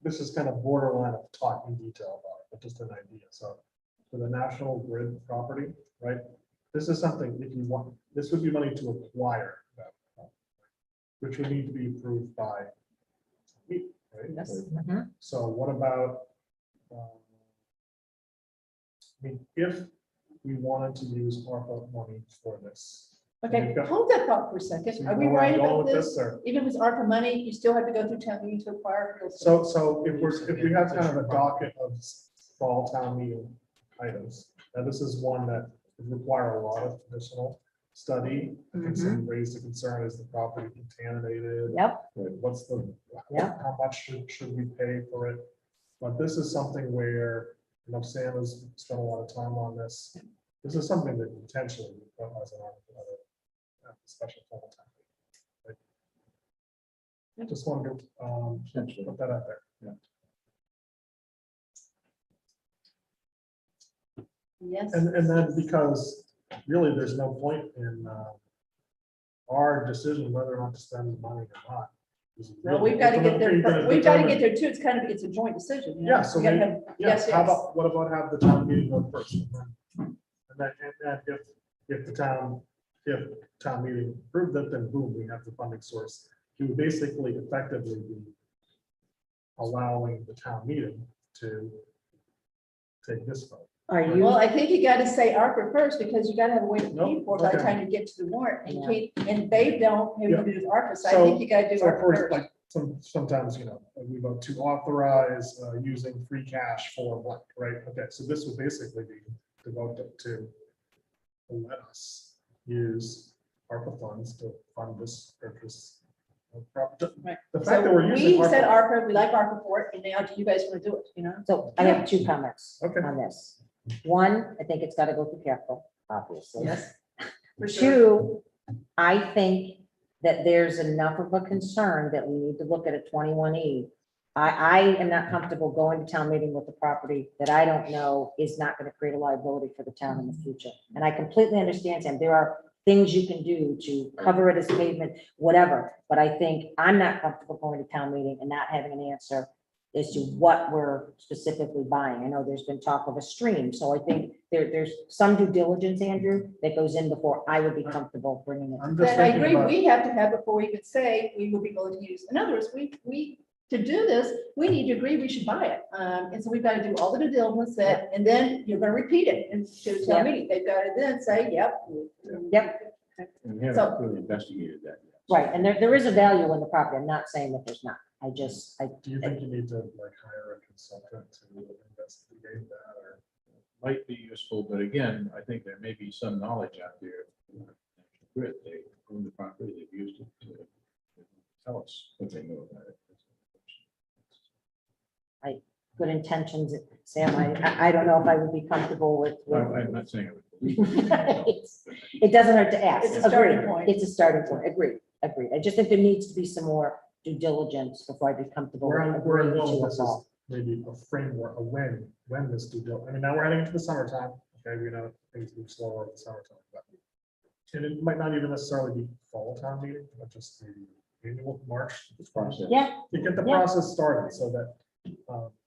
this is kind of borderline of talking detail about it, but just an idea. So for the National Grid property, right? This is something, if you want, this would be money to acquire that, property, which would need to be approved by me, right? Yes. Mhm. So what about, I mean, if we wanted to use ARPA money for this. Okay, We've got- hold that thought for a So second. you Are we know where I'm right going about with this? or- Even if it's ARPA money, you still have to go through town meeting to acquire real estate. So if we have kind of a docket of fall town meeting items, and this is one that would require a lot of additional study. I think some raised the concern, is the property contaminated? Yep. What's the, Yep. how much should we pay for it? But this is something where, Sam has spent a lot of time on this. This is something that potentially we put as an special fall town meeting. Right? Just wanted to put that out there. Yes. And then because really there's no point in our decision whether or not to spend the money or not. Well, we've got to get there, we've got to get there too. It's kind of, it's a joint decision. you know? Yeah, so We gotta maybe, have- yeah, Yes, how yes. about, what about have the town meeting go first? And then if town meeting approved it, then boom, we have the funding source. You would basically effectively be allowing the town meeting to take this vote. Are you? Well, I think you gotta say ARPA first, because you gotta have a way to pay Nope, for it by the okay. time you get to the warrant, and you Yeah. can't, and they don't have Yeah. anything to do with ARPA, so I So- think you gotta do So ARPA for first. like, sometimes, we vote to authorize using free cash for what, right? Okay, so this would basically be to vote to let us use ARPA funds to fund this purchase. Right. The fact that we're So using we said ARPA. ARPA, we like ARPA for it, and now do you guys wanna do it, So I have two comments Okay. on this. One, I think it's gotta go through capital, obviously. Yes, for sure. Two, I think that there's enough of a concern that we need to look at a 21E. I am not comfortable going to town meeting with the property that I don't know is not gonna create a liability for the town in the future. And I completely understand, Sam, there are things you can do to cover it as pavement, whatever. But I think I'm not comfortable going to town meeting and not having an answer as to what we're specifically buying. I know there's been talk of a stream, so I think there's some due diligence, Andrew, that goes in before I would be comfortable bringing it. I'm just But I thinking agree, about- we have to have before we can say we will be willing to use, in other words, to do this, we need to agree we should buy it. And so we've got to do all the due diligence that, and then you're gonna repeat it and to the Yeah. town meeting, they've got to then say, yep. Yep. And we haven't So- really investigated that yet. Right, and there is a value in the property. I'm not saying that there's not. Do you think you need to like hire a consultant to investigate that or? Might be useful, but again, I think there may be some knowledge out there. Grit, they own the property, they've used it to tell us what they know about it. Good intentions, Sam. I don't know if I would be comfortable with. I'm not saying it would. It doesn't hurt to ask. It's a starting Agreed. point. It's a starting point. Agreed. I just think there needs to be some more due diligence before I'd be comfortable. Where I'm agreeing going to with a this is fall. maybe a framework, a when this due diligence, I mean, now we're heading into the summertime, okay, we know things move slower in the summertime, but. And it might not even necessarily be fall town meeting, but just maybe annual March. This process. Yeah, To get the Yeah. process started so that,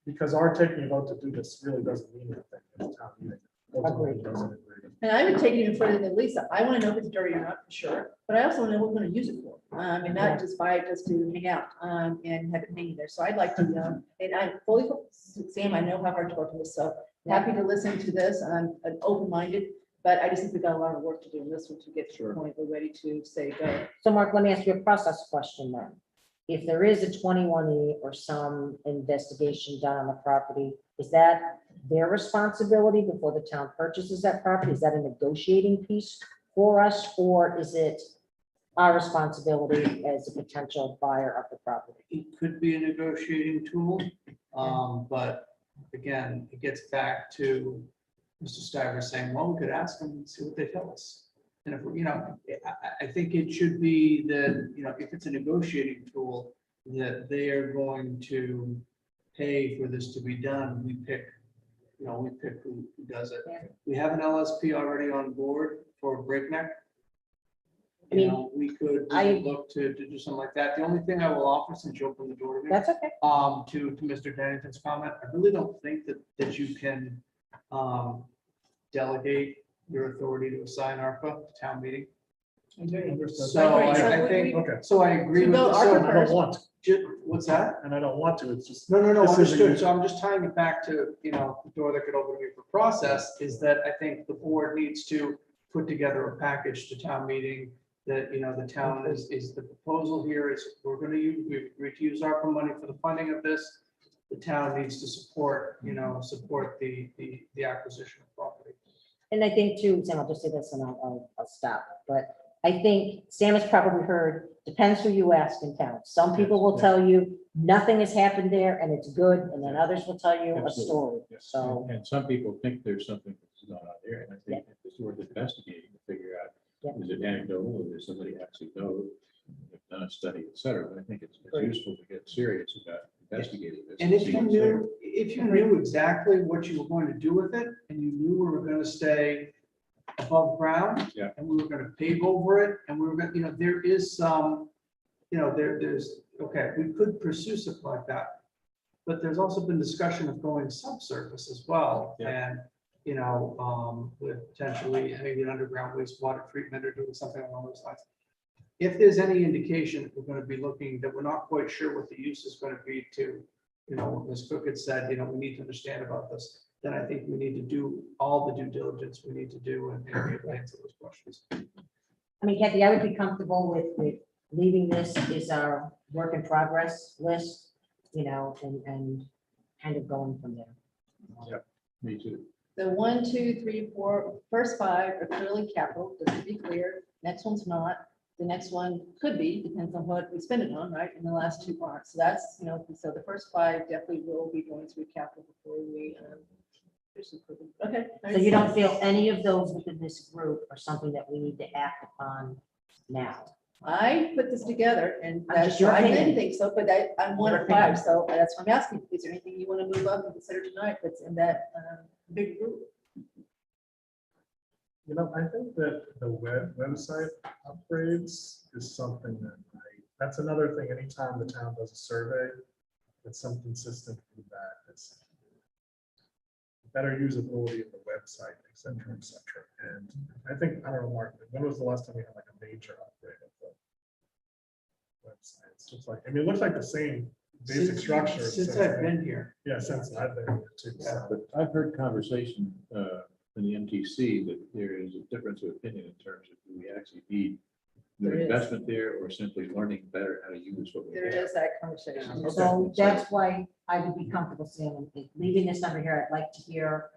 because our taking a vote to do this really doesn't mean anything at the town meeting. Ultimately, it doesn't agree. And I would take it even further than Lisa. I want to know if it's dirty or not, for sure, but I also want to know what we're going to use it for. And Yeah. not just buy it just to hang out, and have it hanging there. So I'd like to, and I'm fully, Sam, I know how hard to work on this, so happy to listen to this. I'm open-minded, but I just think we've got a lot of work to do in this one to get to the point we're ready to say go. So Mark, let me ask you a process question then. If there is a 21E or some investigation done on the property, is that their responsibility before the town purchases that property? Is that a negotiating piece for us, or is it our responsibility as a potential buyer of the property? It could be a negotiating tool, but again, it gets back to Mr. Stiver saying, well, we could ask them and see what they tell us. And if, I think it should be that, if it's a negotiating tool, that they are going to pay for this to be done, we pick who does it. We have an LSP already on board for Breakneck. I mean, We could look to do something like that. The only thing I will offer, since you opened the door to me. That's okay. To Mr. Dennington's comment, I really don't think that you can delegate your authority to assign ARPA to town meeting. So I think, Okay. so I agree So with go this. ARPA I don't first. want. What's that? And I don't want to, it's just. No, this is a understood. use- So I'm just tying it back to, the door that could open me for process is that I think the board needs to put together a package to town meeting that, the town is the proposal here is we're gonna use, we agreed to use ARPA money for the funding of this. The town needs to support, support the acquisition of property. And I think too, Sam, I'll just say this and I'll stop, but I think Sam has probably heard, depends who you ask in town. Some people will tell you nothing has happened there and it's good, and then others will tell you a Absolutely. story, Yes. so. And some people think there's something that's going on there, and I think it's worth investigating to figure out, is it anecdotal, or does somebody actually know, have done a study, et cetera, but I think it's useful to get serious about investigating this. And if see you what's there. knew exactly what you were going to do with it, and you knew we were gonna stay above ground, Yeah. and we were gonna pave over it, and we were gonna, there is some, there's, okay, we could pursue something like that. But there's also been discussion of going subsurface as well, and, with potentially maybe an underground wastewater treatment or doing something along those lines. If there's any indication that we're gonna be looking, that we're not quite sure what the use is gonna be to, what Ms. Cook had said, we need to understand about this, then I think we need to do all the due diligence we need to do and be able to answer those questions. I mean, Kathy, I would be comfortable with leaving this as our work in progress list, and kind of going from there. Yep, me too. The 1, 2, 3, 4, first 5 are clearly capital, just to be clear. Next one's not. The next one could be, depends on what we spend it on, right? And the last 2 aren't. So that's, so the first 5 definitely will be going through capital before we. Okay. So you don't feel any of those within this group are something that we need to act upon now? I put this together and I'm just your I didn't opinion. think so, but I'm one Your of 5, opinion. so that's what I'm asking. Is there anything you want to move up and consider tonight that's in that big group? I think that the website upgrades is something that that's another thing, anytime the town does a survey, it's some consistent feedback, it's better usability of the website, et cetera, et cetera. And I think, I don't know, Mark, when was the last time we had like a major upgrade of the website? It's just like, it looks like the same basic structure. Since I've been here. Yeah, since I've been here too. so. But I've heard conversation in the MTC that there is a difference of opinion in terms of do we actually need There new is. investment there or simply learning better how to use what we There have. is that conversation. So that's why I would be comfortable saying, leaving this number here, I'd like to hear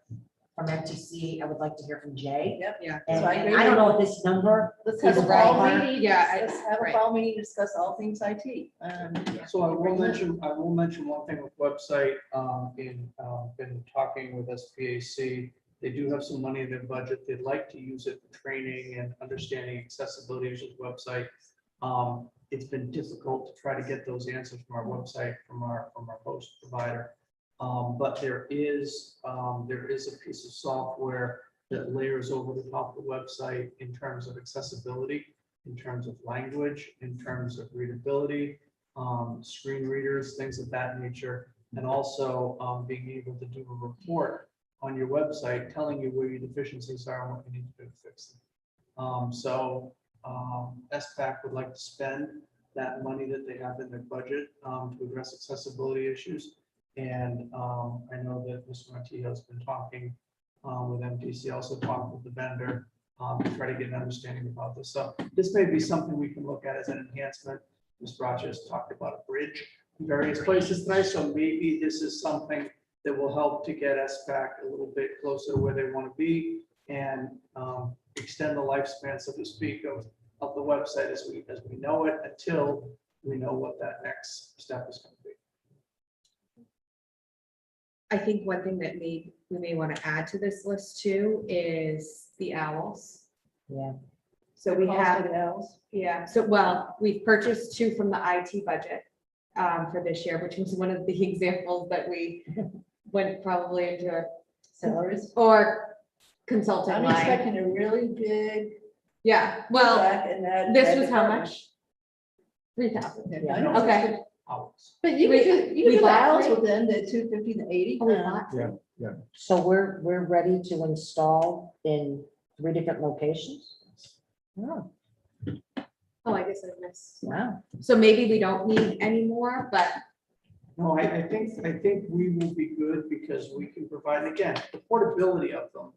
from MTC, I would like to hear from Jay. Yep. Yeah. And So I and agree I don't with- know if this number Let's have a is right. fall Mark. meeting. Yeah, Let's have a right. fall meeting to discuss all things IT. So I will mention one thing with website, been talking with SPAC. They do have some money in their budget. They'd like to use it for training and understanding accessibility issues of the website. It's been difficult to try to get those answers from our website, from our host provider. But there is a piece of software that layers over the top of the website in terms of accessibility, in terms of language, in terms of readability, screen readers, things of that nature, and also being able to do a report on your website telling you where your deficiencies are and what you need to do to fix them. SPAC would like to spend that money that they have in their budget to address accessibility issues. And I know that Mr. Montijo has been talking with MTC, also talked with the vendor to try to get an understanding about this. So this may be something we can look at as an enhancement. Ms. Bracha has talked about a bridge in various places tonight, so maybe this is something that will help to get SPAC a little bit closer to where they want to be and extend the lifespan, so to speak, of the website as we know it, until we know what that next step is going to be. I think one thing that we may want to add to this list too is the owls. Yeah. So we Cost have, of the owls. yeah, so well, we've purchased 2 from the IT budget for this year, which was one of the examples that we went probably into Salaries. or consulting I'm line. expecting a really big. Yeah, well, pullback in that- this that was how department. much? 3,000. Yeah, I know. Okay. But you We- could, you we could bought owls 3. within the 250 to 80. Oh, we bought 3. Yeah. So we're ready to install in 3 different locations? Oh. Oh, I guess I missed. Wow. So maybe we don't need any more, but No, I think we will be good because we can provide, again, the portability of them.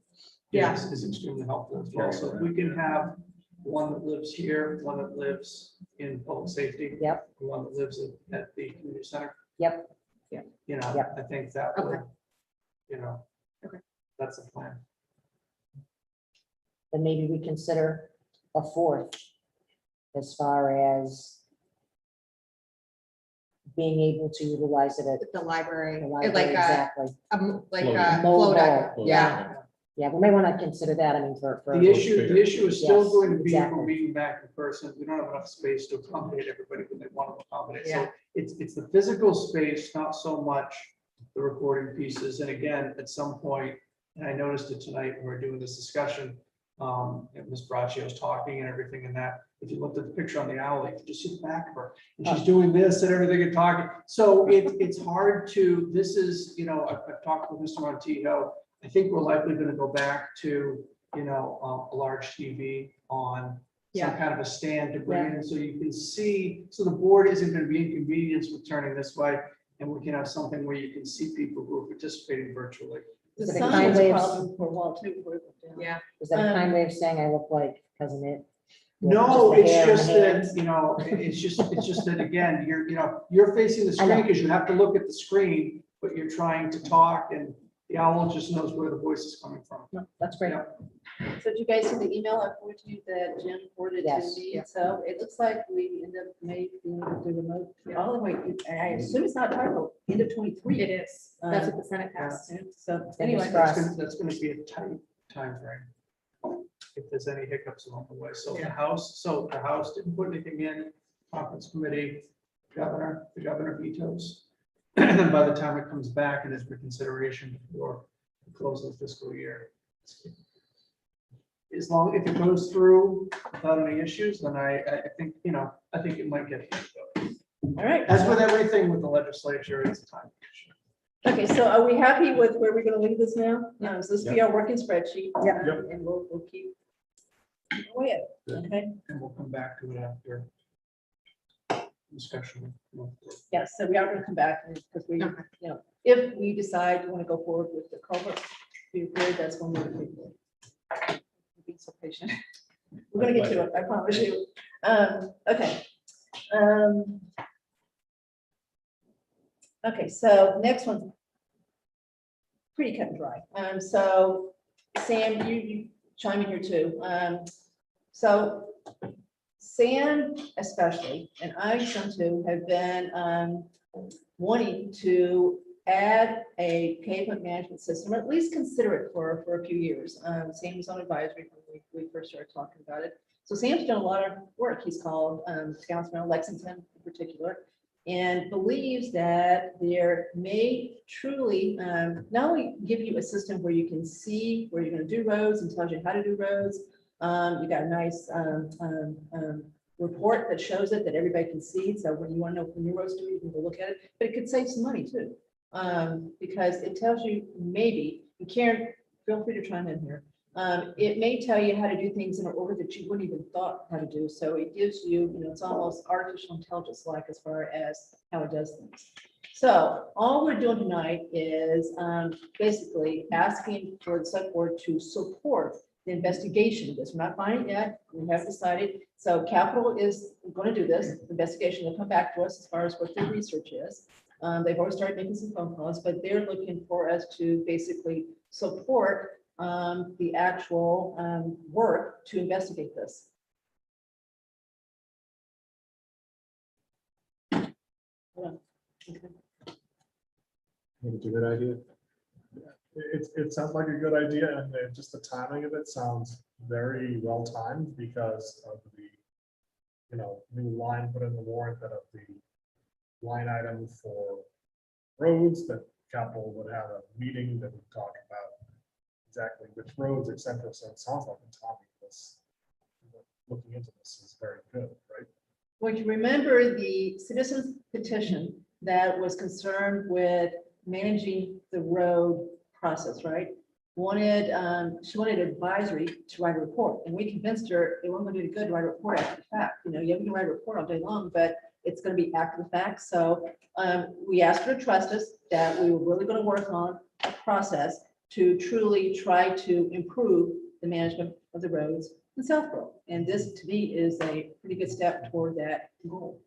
Yeah. Is extremely helpful as well. So if we can have one that lives here, one that lives in public safety. Yep. One that lives at the community center. Yep. You know, Yep. I think that would, Okay. you know. Okay. That's the plan. Then maybe we consider a fourth as far as being able to utilize it at the library, the library, like exactly. like Float. a Mobile. float, yeah. Yeah, we may want to consider that, I mean, for. The issue is still Yes, going to be if exactly. we're meeting back in person. We don't have enough space to accommodate everybody when they want to accommodate. So Yeah. it's the physical space, not so much the recording pieces. And again, at some point, and I noticed it tonight when we were doing this discussion, and Ms. Braccio was talking and everything and that, if you looked at the picture on the owl, you could just see the back of her. And she's doing this and everything and talking. So it's hard to, this is, you know, I've talked with Mr. Montijo. I think we're likely going to go back to, you know, a large TV on some kind of a stand to bring in, so you can see, so the board isn't going to be inconvenienced with turning this way, and we can have something where you can see people who are participating virtually. The Is it a sun kind was way a of- problem for a while too. Yeah. Is that a kind way of saying I look like cousin It? With No, the it's hair and the just hands? that, you know, it's just that, again, you're facing the I know. screen because you have to look at the screen, but you're trying to talk, and the owl just knows where the voice is coming from. No, that's great. Yeah. So did you guys see the email I forwarded you that Jim forwarded to Yes. me? So it looks like we end up maybe being able to do remote all the way, and I assume it's not typo, end of 23. It is. That's what the Senate passed. So Fingers anyway, crossed. That's gonna be a tight timeframe. If there's any hiccups along the way. So the Yeah. House didn't put anything in, conference committee, the governor vetoes. And then by the time it comes back and is for consideration before the close of the fiscal year. As long, if it goes through without any issues, then I think, you know, I think it might get. all right. As with everything with the legislature, it's a time issue. Okay, so are we happy with where we're gonna leave this now? So this will be our working spreadsheet. Yeah. And we'll keep. Go ahead, okay? And we'll come back to it after discussion. Yes, so we are gonna come back because we, you know, if we decide we want to go forward with the culvert, that's when we'll be. Be so patient. We're gonna get to it, I promise you. Okay. Okay, so next one. Pretty cut and dry. So Sam, you chime in here too. So Sam especially, and I some too, have been wanting to add a pavement management system, or at least consider it for a few years. Sam was on advisory when we first started talking about it. So Sam's done a lot of work. He's called Scouts around Lexington in particular, and believes that there may truly not only give you a system where you can see where you're going to do roads and tells you how to do roads. You got a nice report that shows it, that everybody can see. So when you want to know when your roads do, you can go look at it. But it could save some money too, because it tells you maybe, and Karen, feel free to chime in here. It may tell you how to do things in an order that you wouldn't even thought how to do. So it gives you, you know, it's almost artificial intelligence-like as far as how it does things. So all we're doing tonight is basically asking for the select board to support the investigation of this. We're not finding it yet. We haven't decided. So Capital is going to do this investigation. They'll come back to us as far as what their research is. They've already started making some phone calls, but they're looking for us to basically support the actual work to investigate this. It's a good idea. It sounds like a good idea, and just the timing of it sounds very well timed because of the, you know, new line put in the warrant that of the line item for roads, that Capital would have a meeting that would talk about exactly which roads, et cetera. So it sounds like the timing was looking into this is very good, right? Well, you remember the citizens petition that was concerned with managing the road process, right? she wanted advisory to write a report, and we convinced her it wasn't gonna do good to write a report after the fact. You know, yeah, we can write a report all day long, but it's gonna be after the fact. So we asked her to trust us that we were really gonna work on a process to truly try to improve the management of the roads in Southborough. And this, to me, is a pretty good step toward that goal.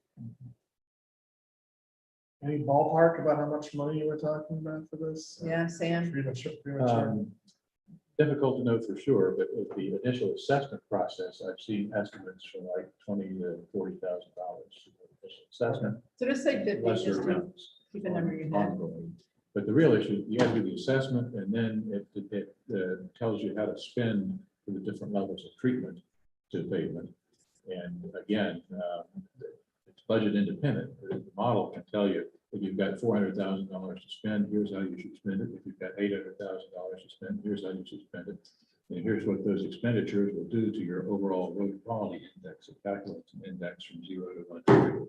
Any ballpark about how much money you were talking about for this? Yeah, Sam? Premature. Difficult to know for sure, but with the initial assessment process, I've seen estimates for like $20,000 to $40,000 for the initial assessment. So just say 50, Lesser just to amounts keep a number in your head. ongoing. But the real issue, you have to do the assessment, and then it tells you how to spend for the different levels of treatment to pavement. And again, it's budget independent. The model can tell you if you've got $400,000 to spend, here's how you should spend it. If you've got $800,000 to spend, here's how you should spend it. And here's what those expenditures will do to your overall road quality index. It calculates an index from 0 to 100,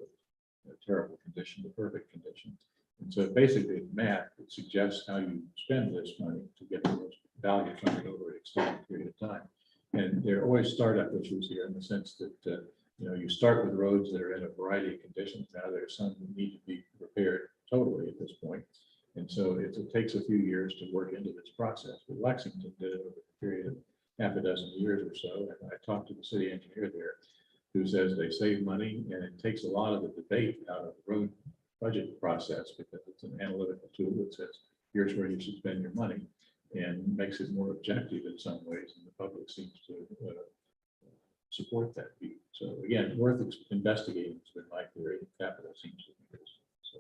a terrible condition to perfect condition. And so basically, it's math that suggests how you spend this money to get the most value from it over an extended period of time. And there are always startup issues here in the sense that you start with roads that are in a variety of conditions. Now there are some that need to be repaired totally at this point. And so it takes a few years to work into this process. But Lexington did it over a period of half a dozen years or so. And I talked to the city engineer there who says they save money, and it takes a lot of the debate out of the road budget process because it's an analytical tool that says, here's where you should spend your money, and makes it more objective in some ways. And the public seems to support that view. So again, worth investigating has been my theory. Capital seems to be this. So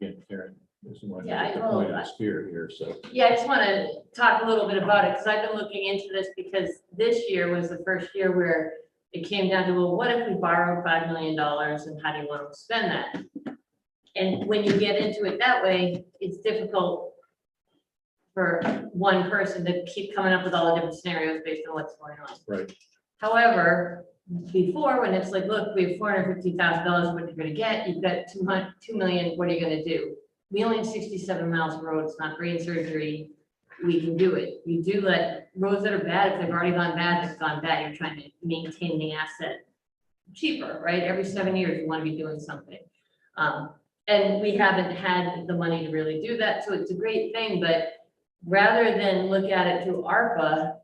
again, Karen is the one Yeah, to I will. point of the spear here. So Yeah, I just want to talk a little bit about it because I've been looking into this because this year was the first year where it came down to, well, what if we borrowed $5 million and how do you want to spend that? And when you get into it that way, it's difficult for one person to keep coming up with all the different scenarios based on what's going on. right. However, before, when it's like, look, we have $450,000, what you're gonna get, you've got 2 million, what are you gonna do? We only have 67 miles of road, it's not brain surgery, we can do it. You do let roads that are bad, if they've already gone bad, they've gone bad, you're trying to maintain the asset cheaper, right? Every 7 years, you wanna be doing something. And we haven't had the money to really do that, so it's a great thing, but rather than look at it through ARPA,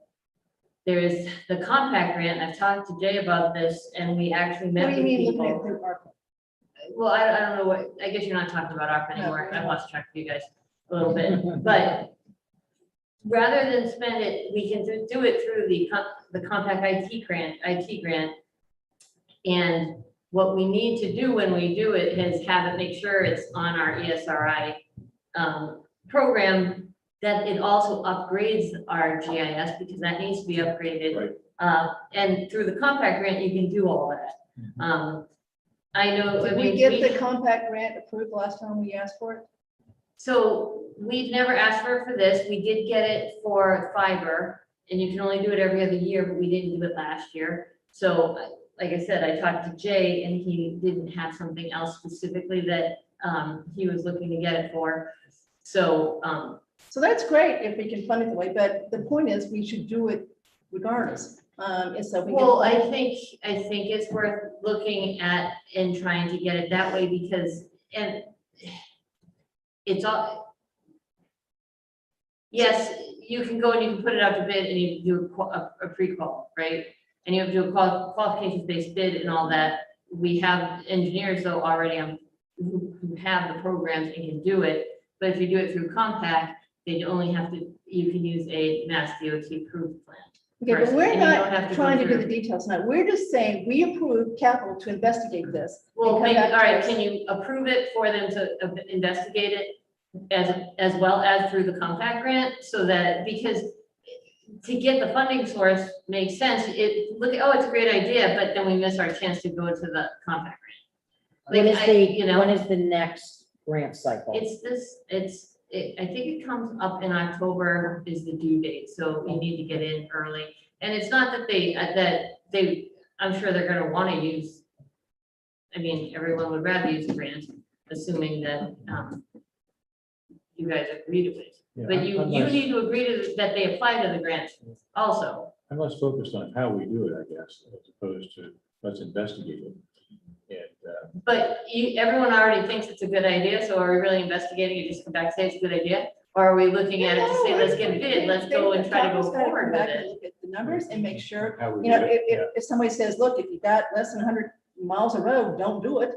there is the compact grant. I've talked to Jay about this and we actually met What do you with mean looking at people. through ARPA? Well, I don't know what, I guess you're not talking about ARPA anymore. I lost track of you guys a little bit, but rather than spend it, we can do it through the compact IT grant. And what we need to do when we do it is have it, make sure it's on our ESRI program, that it also upgrades our GIS because that needs to be upgraded. Right. And through the compact grant, you can do all that. I know. I Did we mean, get the compact grant approved last time we asked for it? So we've never asked for this. We did get it for fiber and you can only do it every other year, but we didn't do it last year. So like I said, I talked to Jay and he didn't have something else specifically that he was looking to get it for. So that's great if we can fund it the way, but the point is we should do it regardless. And so we can. well, I think it's worth looking at and trying to get it that way because, and it's all. Yes, you can go and you can put it out to bid and you do a pre-qual, right? And you have to do a qualifications-based bid and all that. We have engineers though already who have the programs and can do it. But if you do it through compact, they only have to, you can use a Mass DOT approved plan. Okay, but first, we're and you don't have not to trying go to do through- the details now. We're just saying we approve capital to investigate this. Well, and come maybe, all back to right, us. can you approve it for them to investigate it as well as through the compact grant? So that, because to get the funding source makes sense. Look at, oh, it's a great idea, but then we miss our chance to go to the compact grant. When is the, you know, when is the next grant cycle? I think it comes up in October is the due date, so you need to get in early. And it's not that I'm sure they're gonna wanna use, I mean, everyone would rather use a grant, assuming that you guys agree to it. Yeah, But I'm you less- need to agree to that they apply to the grant also. I'm less focused on how we do it, I guess, as opposed to let's investigate it. And But everyone already thinks it's a good idea, so are we really investigating and just come back and say it's a good idea? Or are we looking at it to say, let's get a bid, let's go and try to go Capital's gotta come forward with back and it? Look at the numbers and make sure, how we you know, do it, if somebody says, look, if you got less than 100 miles of road, don't do it.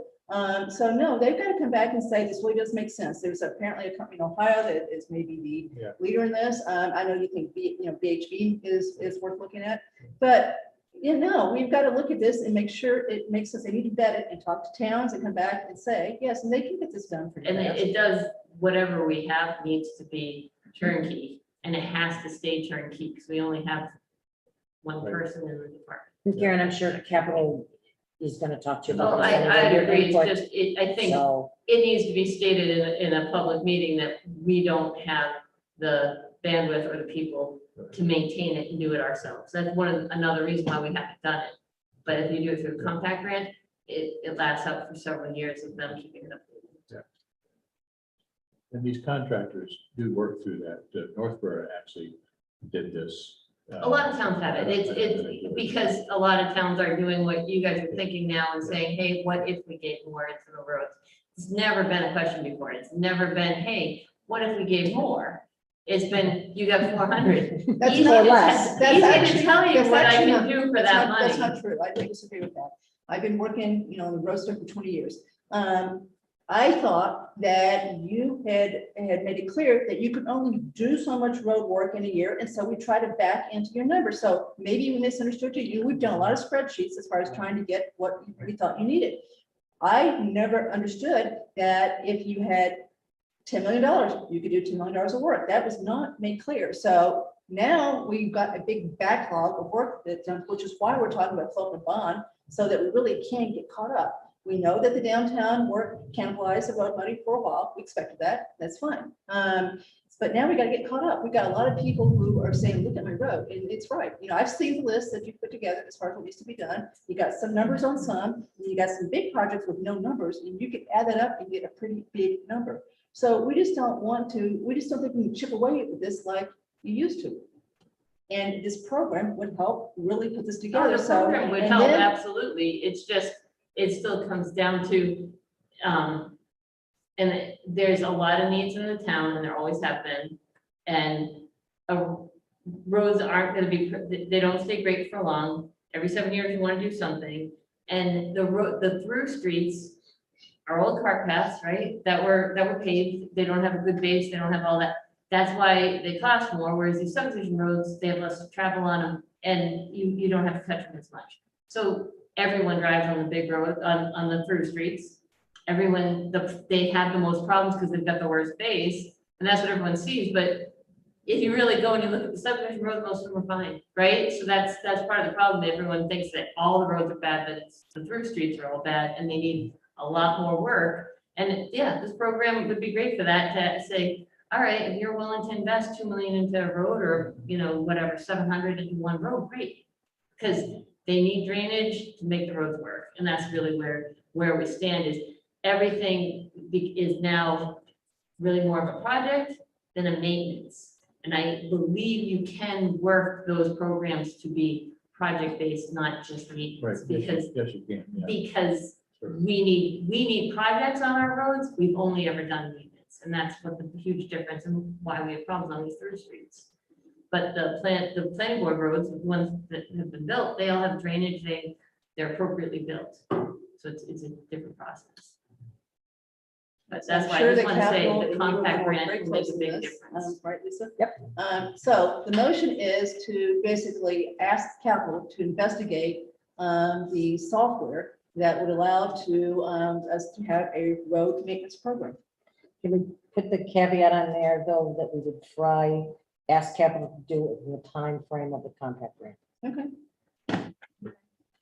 So no, they've got to come back and say, this really does make sense. There's apparently a company in Ohio that is maybe the leader in this. I know you think, BHB is worth looking at, but we've got to look at this and make sure it makes sense. They need to vet it and talk to towns and come back and say, yes, and they can get this done for you. And it does, whatever we have needs to be turnkey, and it has to stay turnkey, because we only have one person in the department. Karen, I'm sure Capital is gonna talk to you about. Oh, this anyway, I your agree, it's input. just, I think So, it needs to be stated in a public meeting that we don't have the bandwidth or the people to maintain it and do it ourselves. That's another reason why we haven't done it. But if you do it through a compact grant, it lasts out for several years of them keeping it up. and these contractors do work through that. Northborough actually did this. A lot of towns have it. It's because a lot of towns are doing what you guys are thinking now and saying, hey, what if we gave more into the roads? It's never been a question before. It's never been, hey, what if we gave more? It's been, you got 400. That's Easy more or to less. te- Easy to tell you that's what I actually can not- do for that's that not- That's money. not true. I disagree with that. I've been working, on the road stuff for 20 years. I thought that you had made it clear that you could only do so much road work in a year, and so we try to back into your numbers. So maybe we misunderstood you. We've done a lot of spreadsheets as far as trying to get what we thought you needed. I never understood that if you had $10 million, you could do $10 million of work. That was not made clear. So now we've got a big backlog of work that's done, which is why we're talking about floating a bond, so that we really can get caught up. We know that the downtown work cannibalized the road money for a while. We expected that. That's fine. But now we got to get caught up. We've got a lot of people who are saying, look at my road. And it's right. I've seen the list that you put together as far as what needs to be done. You got some numbers on some, and you got some big projects with no numbers, and you could add that up and get a pretty big number. So we just don't think we can chip away at this like you used to. And this program would help really put this Oh, together. the So, program would and help, then- absolutely. It's just, it still comes down to, and there's a lot of needs in the town, and there always have been. And roads aren't gonna be, they don't stay great for long. Every 7 years, you wanna do something. And the through streets are old cart paths, right? That were paved. They don't have a good base. They don't have all that. That's why they cost more, whereas these subdivision roads, they have less travel on them, and you don't have to touch them as much. So everyone drives on the big road, on the through streets. Everyone, they have the most problems because they've got the worst base, and that's what everyone sees. But if you really go and you look at the subdivision roads, most of them are fine, right? So that's part of the problem. Everyone thinks that all the roads are bad, but it's the through streets are all bad, and they need a lot more work. And yeah, this program would be great for that, to say, all right, if you're willing to invest 2 million into a road, or, whatever, 700 into one road, great. Because they need drainage to make the roads work. And that's really where we stand, is everything is now really more of a project than a maintenance. And I believe you can work those programs to be project-based, not just maintenance, Right, because yes, you can, yeah. because we need projects on our roads. We've only ever done maintenance, and that's what the huge difference and why we have problems on these through streets. But the planning board roads, the ones that have been built, they all have drainage. They're appropriately built. So it's a different process. But that's I'm why sure I just the want to say capital the and you are compact gonna work grant very will make a closely big with this, difference. Right, Lisa? Yep. So the motion is to basically ask capital to investigate the software that would allow us to have a road maintenance program. Can we put the caveat on there, though, that we would ask Capital to do it in the time frame of the compact grant? Okay.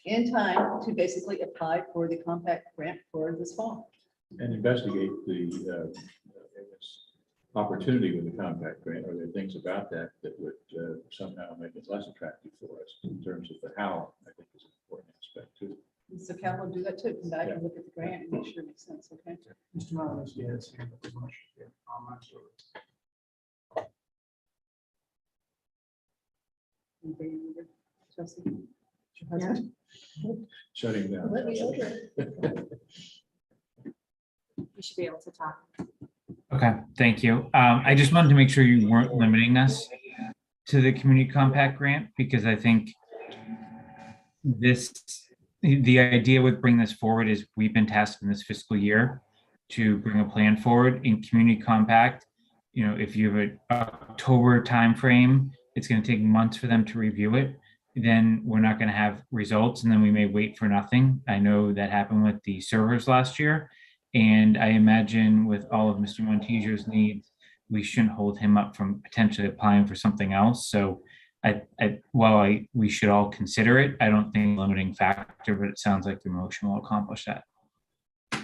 In time to basically apply for the compact grant for this fall. And investigate the opportunity with the compact grant. Are there things about that would somehow make it less attractive for us in terms of the how? I think is an important aspect too. So capital do that too, come back and look at the grant and make sure it makes sense, okay? Mr. Malinowski has hand up a motion. Comments or- Chelsea? Your husband? Shutting down. Let me over. You should be able to talk. Okay, thank you. I just wanted to make sure you weren't limiting us to the community compact grant, because I think the idea with bringing this forward is we've been tasked in this fiscal year to bring a plan forward in community compact. You know, if you have an October timeframe, it's going to take months for them to review it. Then we're not going to have results, and then we may wait for nothing. I know that happened with the servers last year, and I imagine with all of Mr. Montijo's needs, we shouldn't hold him up from potentially applying for something else. So we should all consider it, I don't think limiting factor, but it sounds like the motion will accomplish that. All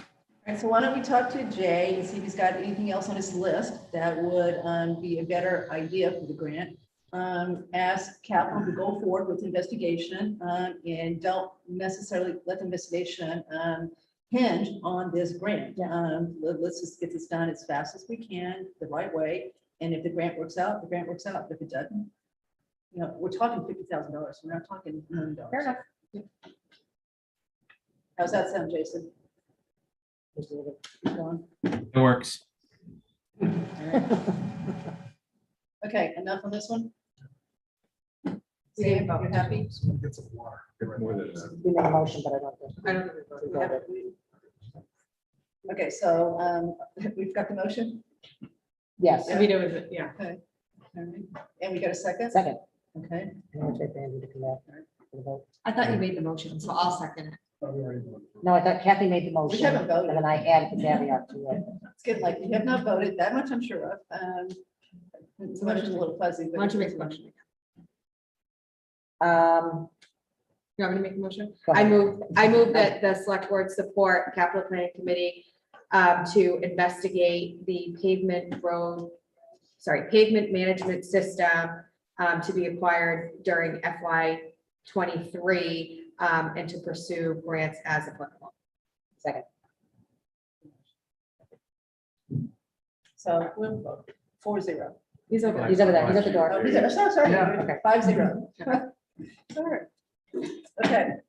right, so why don't we talk to Jay and see if he's got anything else on his list that would be a better idea for the grant. Ask capital to go forward with the investigation and don't necessarily let the investigation hinge on this grant. Let's just get this done as fast as we can, the right way. And if the grant works out, the grant works out. If it doesn't, you know, we're talking $50,000. We're not talking $1 million. Fair enough. How's that sound, Jason? It works. Okay, enough on this one. We didn't Sam, vote. you're happy? Get some water. More than enough. We made a motion, but I don't think. I don't think we voted. Okay, so we've got the motion. Yes. We do it, yeah. Okay. All right. And we got a second? Second. Okay. I'm gonna take Andy to come back for the vote. I thought you made the motion, so I'll second it. No, I thought Kathy made the motion. haven't voted. And then I added the caveat to it. It's good, like, you have not voted, that much I'm sure of. The motion's a little fuzzy. but- Why don't you make the motion? You want me to make the motion? Go I ahead. move that the select board support capital planning committee to investigate the pavement management system to be acquired during FY '23 and to pursue grants as applicable. Second. So we'll vote 4-0. He's over. He's over there. He's at the door. Oh, he's there. Sorry. Yeah. Okay, 5-0. All right. Okay.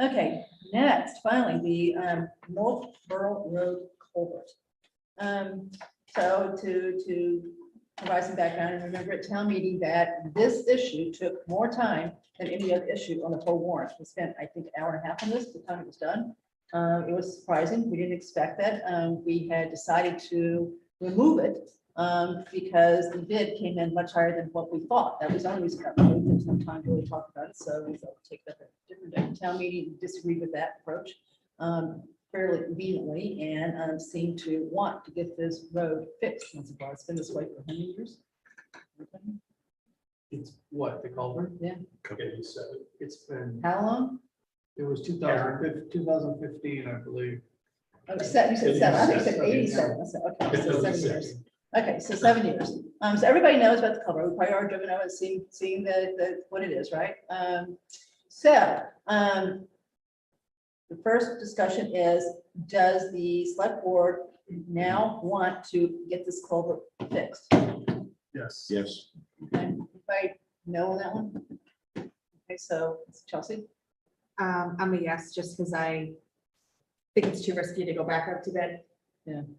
Okay, next, finally, the Northborough Road culvert. So to provide some background, and remember at town meeting that this issue took more time than any other issue on the whole warrant. We spent, I think, an hour and a half on this, by the time it was done. It was surprising. We didn't expect that. We had decided to remove it because the bid came in much higher than what we thought. That was the only reason that we took some time to really talk about it. So we thought we'd take that a different day. Town meeting disagreed with that approach fairly vehemently and seemed to want to get this road fixed. Once in a while. It's been this way for how many years? It's what, the culvert? Yeah. It's been, How long? it was 2015, I believe. Oh, you said 7. I think you said 87. I said, okay, so 7 years. Okay, so 7 years. So everybody knows about the culvert. We probably are driven over and seeing the what it is, right? The first discussion is, does the select board now want to get this culvert fixed? Yes. Yes. Okay, anybody know on that one? Okay, so Chelsea? I'm a yes, just because I think it's too risky to go back up to bed.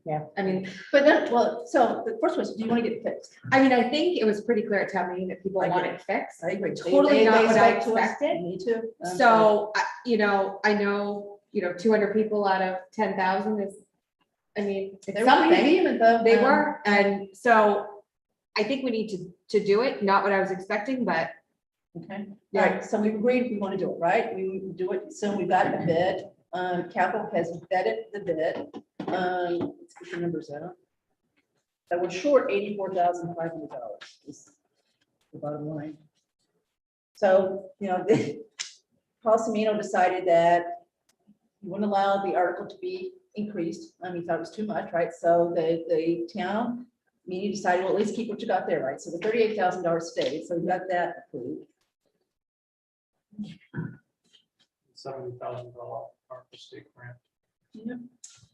Yeah. I mean, But then, well, so the first was, do you want to get it fixed? I think it was pretty clear at town meeting that people I want agree. it fixed. I agree. Totally not what I spoke to us. expected. Me too. So, I know, 200 people out of 10,000 is, They it's were pretty something. vehement, though. They were, and so I think we need to do it, not what I was expecting, but Okay, all right, so we've agreed we want to do it, right? We do it, so we got a bid. Capital has vetted the bid. Let's get the numbers out. That we're short $84,500 is the bottom line. So, Paul Semino decided that he wouldn't allow the article to be increased. He thought it was too much, right? So the town meeting decided, well, at least keep what you got there, right? So the $38,000 stayed, so we got that approved. $70,000 ARPA state grant. Yep.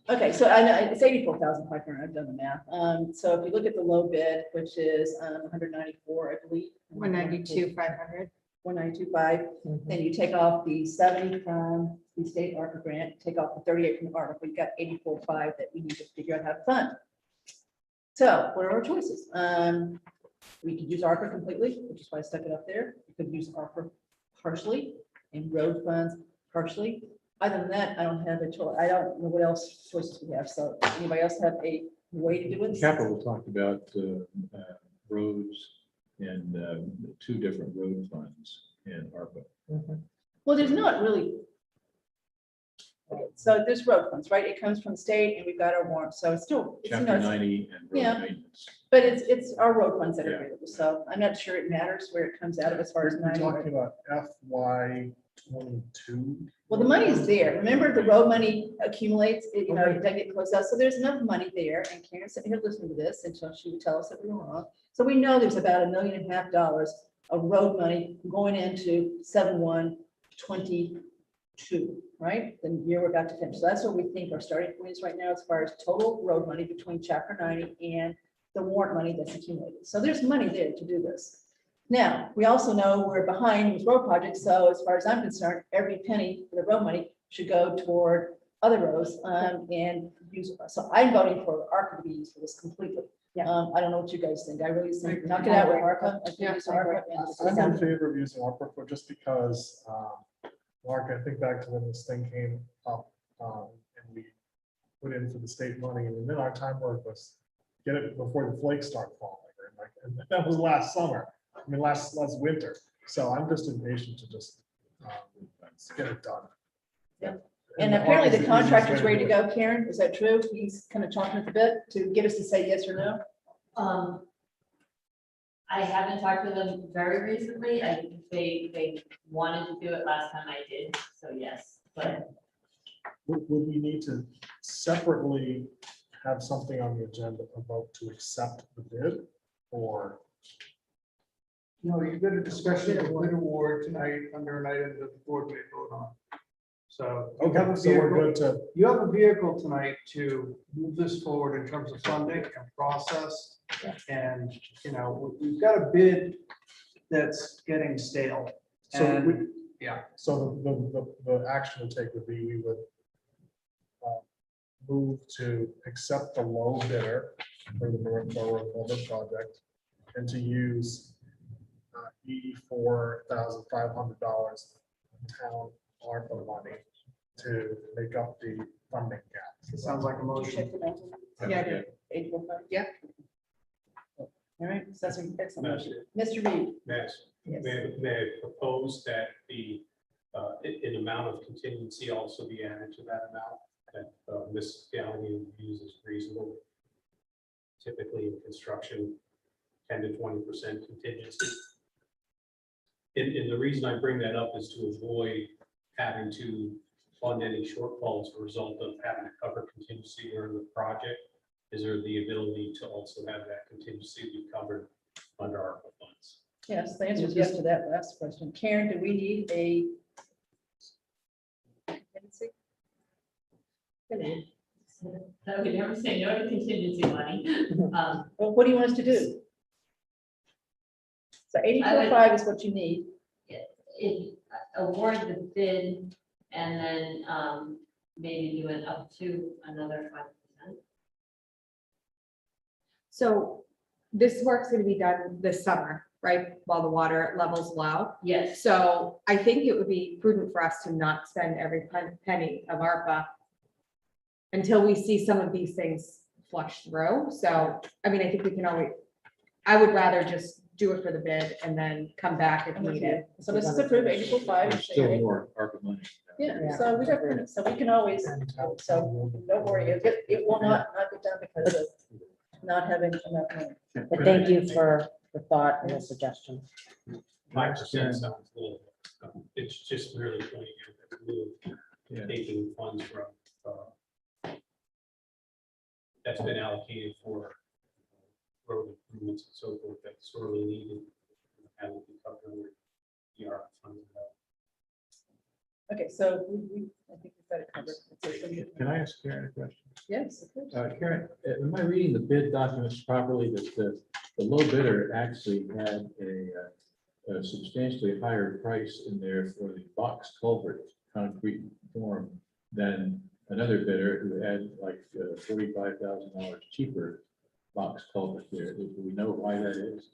Okay, so I know it's 84,500. I've done the math. So if you look at the low bid, which is 194, I believe. 192,500. 192.5, then you take off the 70 from the state ARPA grant, take off the 38 from the ARPA, we've got 84.5 that we need to figure out how to fund. So what are our choices? We could use ARPA completely, which is why I stuck it up there. You could use ARPA partially and road funds partially. Other than that, I don't have a choice. I don't know what else choices we have. So anybody else have a way to do it? Capital talked about roads and 2 different road funds in ARPA. Well, there's not really. Okay, so there's road funds, right? It comes from the state and we've got our warrant. So it's still. It's, Chapter 90 and road yeah, maintenance. but it's our road funds that are Yeah. available. So I'm not sure it matters where it comes out of as far as We're 90. talking about FY 22. Well, the money is there. Remember, the road money accumulates, it, you know, it doesn't get closed out. So there's enough money there. And Karen's sitting here listening to this until she would tell us that we were wrong. So we know there's about $1.5 million of road money going into 7/1/22, right? The year we're about to finish. So that's what we think our starting point is right now as far as total road money between Chapter 90 and the warrant money that's accumulated. So there's money there to do this. Now, we also know we're behind with road projects, so as far as I'm concerned, every penny for the road money should go toward other roads and use. So I'm voting for ARPA to be used for this completely. I don't know what you guys think. I really think knock it out with ARPA. I think use ARPA and I'm in favor of using ARPA for just because, Mark, I think back to when this thing came up and we put in for the state money, and then our time work was get it before the flakes start falling. And that was last summer. I mean, last winter. So I'm just impatient to just get it done. Yeah. And apparently the contractor's ready to go, Karen. Is that true? He's kind of chomping at the bit to get us to say yes or no. I haven't talked to them very recently. I think they wanted to do it last time I did, so yes, but. Would we need to separately have something on the agenda about to accept the bid or? No, you've got a discussion of bid award tonight under an item that the board may vote on. So. you have a Okay, so we're vehicle- good to, You have a vehicle tonight to move this forward in terms of funding and process. And, you know, we've got a bid that's getting stale. so And, we, yeah, so the action to take would be we would move to accept the low bidder for the North Borough Culvert project and to use $84,500 town ARPA money to make up the funding gap. it sounds like a motion. Yeah, I did. 845. Yeah. All right, so that's an excellent motion. Mr. Reed. May I propose that the, an amount of contingency also be added to that amount that Ms. Gallagher views as reasonable? Typically in construction, 10 to 20% contingency. And the reason I bring that up is to avoid having to fund any shortfalls as a result of having to cover contingency during the project. Is there the ability to also have that contingency be covered under ARPA funds? Yes, the answer is yes to that last question. Karen, do we need a? contingency? So we never say no to contingency money. Well, what do you want us to do? So 84.5 is what you need. Award the bid and then maybe do it up to another 5%. So this work's gonna be done this summer, right? While the water level's low. Yes. So I think it would be prudent for us to not spend every penny of ARPA until we see some of these things flush through. So, I mean, I think we can always, I would rather just do it for the bid and then come back if needed. So this is approved 84.5. There's still more ARPA money. Yeah, so we got, so we can always, so don't worry, it will not get done because of not having enough money. But thank you for the thought and the suggestion. 5% sounds little. It's just merely pointing out that we're taking funds from that's been allocated for road improvements and so forth that's sorely needed. Having to cover the ARPA funds. Okay, so I think we've got it covered. Can I ask Karen a question? Yes, of course. Karen, am I reading the bid documents properly that the low bidder actually had a substantially higher price in there for the box culvert concrete form than another bidder who had like $45,000 cheaper box culvert there? Do we know why that is? Is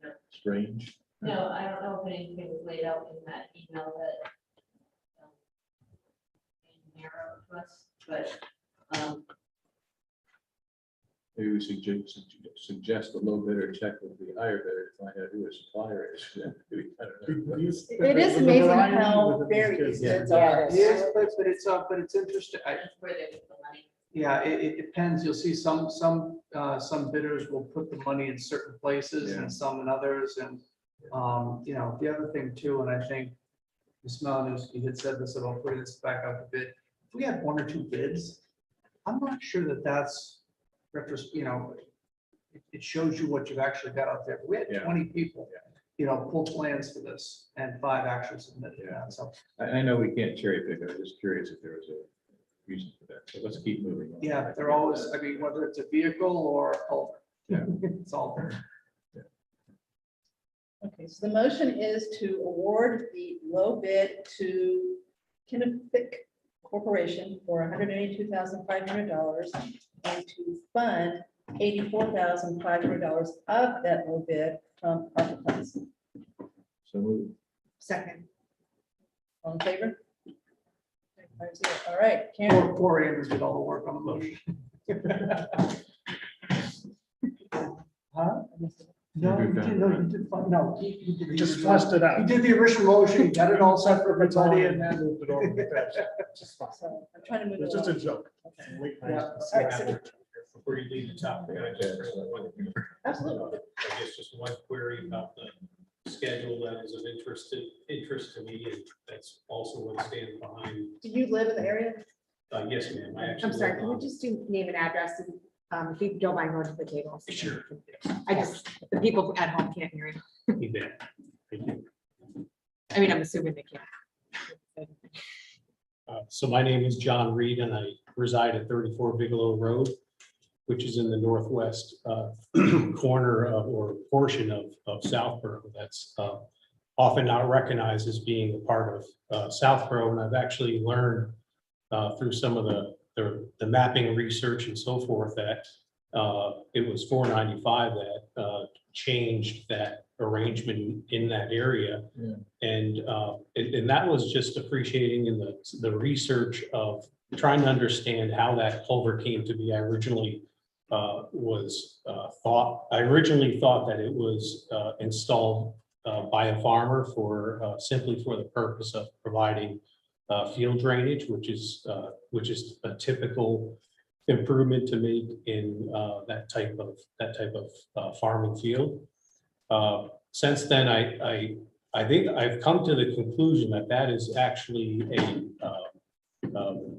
that strange? No, I don't know if anything was laid out in that email that narrowed to us, but Maybe we suggest the low bidder check with the higher bidder to find out who his supplier is. I don't know. It is amazing how varied these bids are. Yes, but it's interesting. that's where they put the money. Yeah, it depends. You'll see some bidders will put the money in certain places and some in others. And, you know, the other thing too, and I think Ms. Mellon, you had said this about putting this back out to bid. If we had 1 or 2 bids, I'm not sure that that's you know, it shows you what you've actually got out there. We had 20 people, you know, pull plans for this and 5 actually submitted that. So, I know we can't cherry pick. I was just curious if there was a reason for that. So let's keep moving on. yeah, they're always, I mean, whether it's a vehicle or a culvert, it's all there. Okay, so the motion is to award the low bid to Kinnepick Corporation for $182,500 and to fund $84,500 of that low bid from ARPA funds. So moved. Second. All in favor? 5-0. All right, Karen. Poor Andrews did all the work on the motion. Huh? No, you did fine. No, he did. Just flushed it out. He did the original motion, he got it all set for everybody and then. Moved it over the fence. So I'm trying to move. It's it just a along. joke. Okay. Yeah. All right, so- Before you leave the topic, I just Absolutely. I guess just one query about the schedule that is of interest to me, and that's also what stands behind. Do you live in the area? Yes, ma'am. I actually I'm sorry, live can we on- just do name and address and if you don't mind going to the table? Sure. I just, the people at home can't hear you. You bet. Thank you. I mean, I'm assuming they can't. So my name is John Reed and I reside at 34 Bigelow Road, which is in the northwest corner of, or portion of Southborough. That's often not recognized as being a part of Southborough. And I've actually learned through some of the mapping research and so forth that it was 495 that changed that arrangement in that area. Yeah. And that was just appreciating in the research of trying to understand how that culvert came to be. I originally thought that it was installed by a farmer for simply for the purpose of providing field drainage, which is a typical improvement to make in that type of farming field. Since then, I think I've come to the conclusion that that is actually a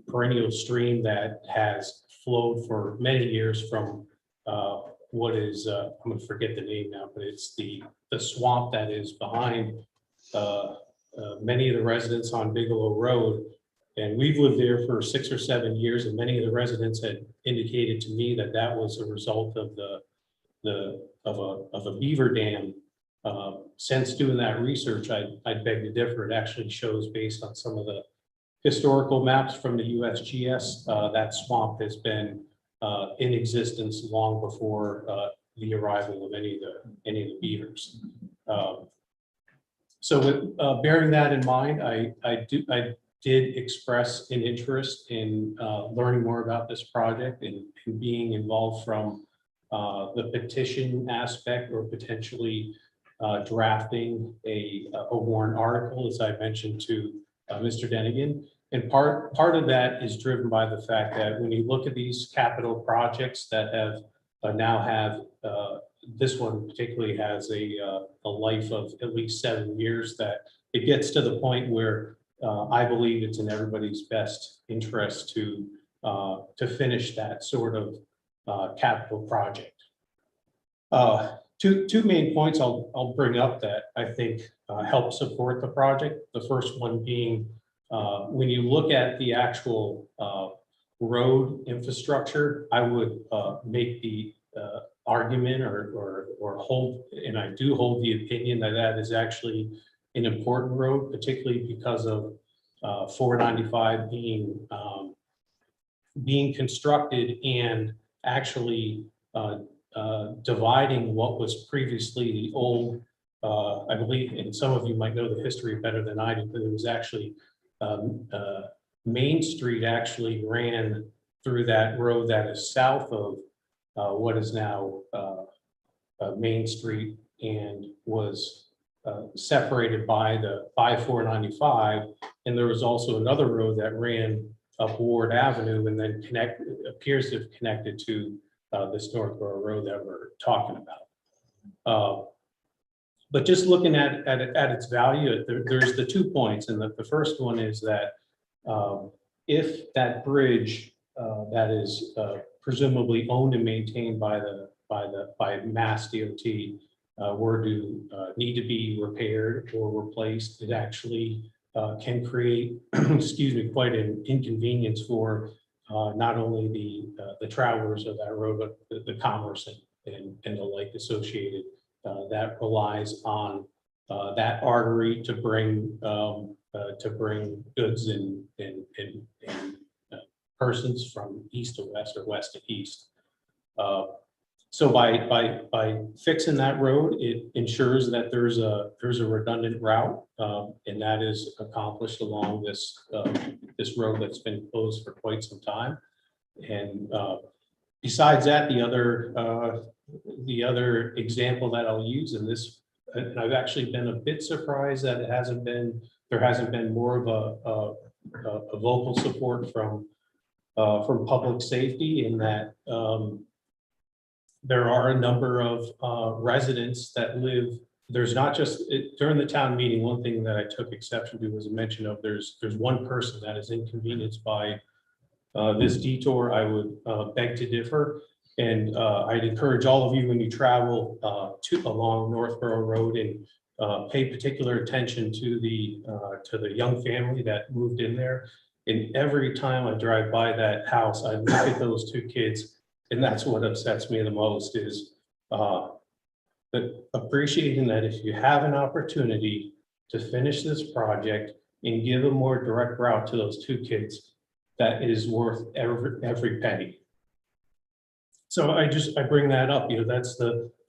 perennial stream that has flowed for many years from what is, I'm gonna forget the name now, but it's the swamp that is behind many of the residents on Bigelow Road. And we've lived there for 6 or 7 years, and many of the residents had indicated to me that that was a result of a beaver dam. Since doing that research, I'd beg to differ. It actually shows, based on some of the historical maps from the USGS, that swamp has been in existence long before the arrival of any of the beavers. So with bearing that in mind, I did express an interest in learning more about this project and being involved from the petition aspect, or potentially drafting a warrant article, as I mentioned to Mr. Denigan. And part of that is driven by the fact that when you look at these capital projects that have now have this one particularly has a life of at least 7 years, that it gets to the point where I believe it's in everybody's best interest to finish that sort of capital project. Two main points I'll bring up that I think help support the project. The first one being when you look at the actual road infrastructure, I would make the argument or hold, and I do hold the opinion that that is actually an important road, particularly because of 495 being constructed and actually dividing what was previously the old, I believe, and some of you might know the history better than I do, but it was actually Main Street actually ran through that road that is south of what is now Main Street, and was separated by 495. And there was also another road that ran up Ward Avenue and then appears to have connected to this Northborough Road that we're talking about. But just looking at its value, there's the 2 points. And the first one is that if that bridge that is presumably owned and maintained by Mass DOT were to need to be repaired or replaced, it actually can create, excuse me, quite an inconvenience for not only the travelers of that road, but the commerce and the like associated that relies on that artery to bring goods and persons from east to west or west to east. So by fixing that road, it ensures that there's a redundant route, and that is accomplished along this road that's been closed for quite some time. And besides that, the other example that I'll use in this, and I've actually been a bit surprised that there hasn't been more of a vocal support from public safety, in that there are a number of residents that live. There's not just during the town meeting. One thing that I took exception to was a mention of there's one person that is inconvenienced by this detour. I would beg to differ, and I'd encourage all of you, when you travel along Northborough Road, and pay particular attention to the young family that moved in there. And every time I drive by that house, I look at those 2 kids. And that's what upsets me the most, is that appreciating that if you have an opportunity to finish this project and give a more direct route to those 2 kids, that is worth every penny. So I bring that up, that's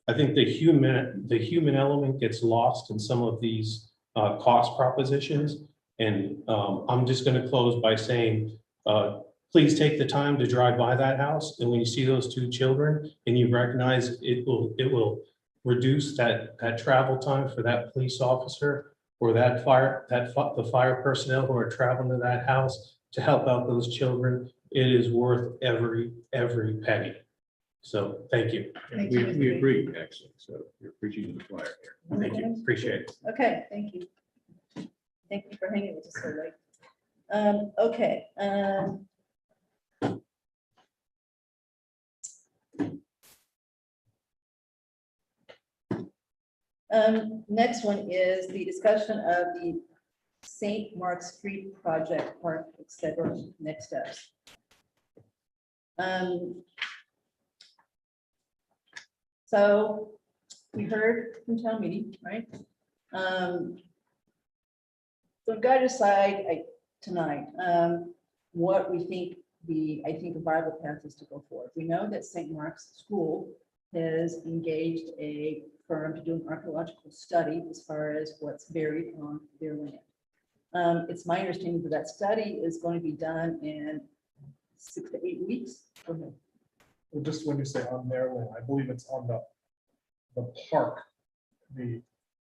I think the human element gets lost in some of these cost propositions. And I'm just going to close by saying, please take the time to drive by that house, and when you see those 2 children and you recognize it will reduce that travel time for that police officer or the fire personnel who are traveling to that house to help out those children. It is worth every penny. So thank you. We agree, actually. So you're preaching to the choir here. Thank you. Appreciate it. Okay, thank you. Thank you for hanging with us so late. Okay. Next one is the discussion of the St. Mark's Street project, park, etc. Next steps. So we heard from town meeting, right? So we've got to decide tonight what we think a viable path is to go forward. We know that St. Mark's School has engaged a firm to do an archaeological study as far as what's buried on their land. It's my understanding that study is going to be done in 6 to 8 weeks. Go ahead. Well, just when you say on their land, I believe it's on the park. The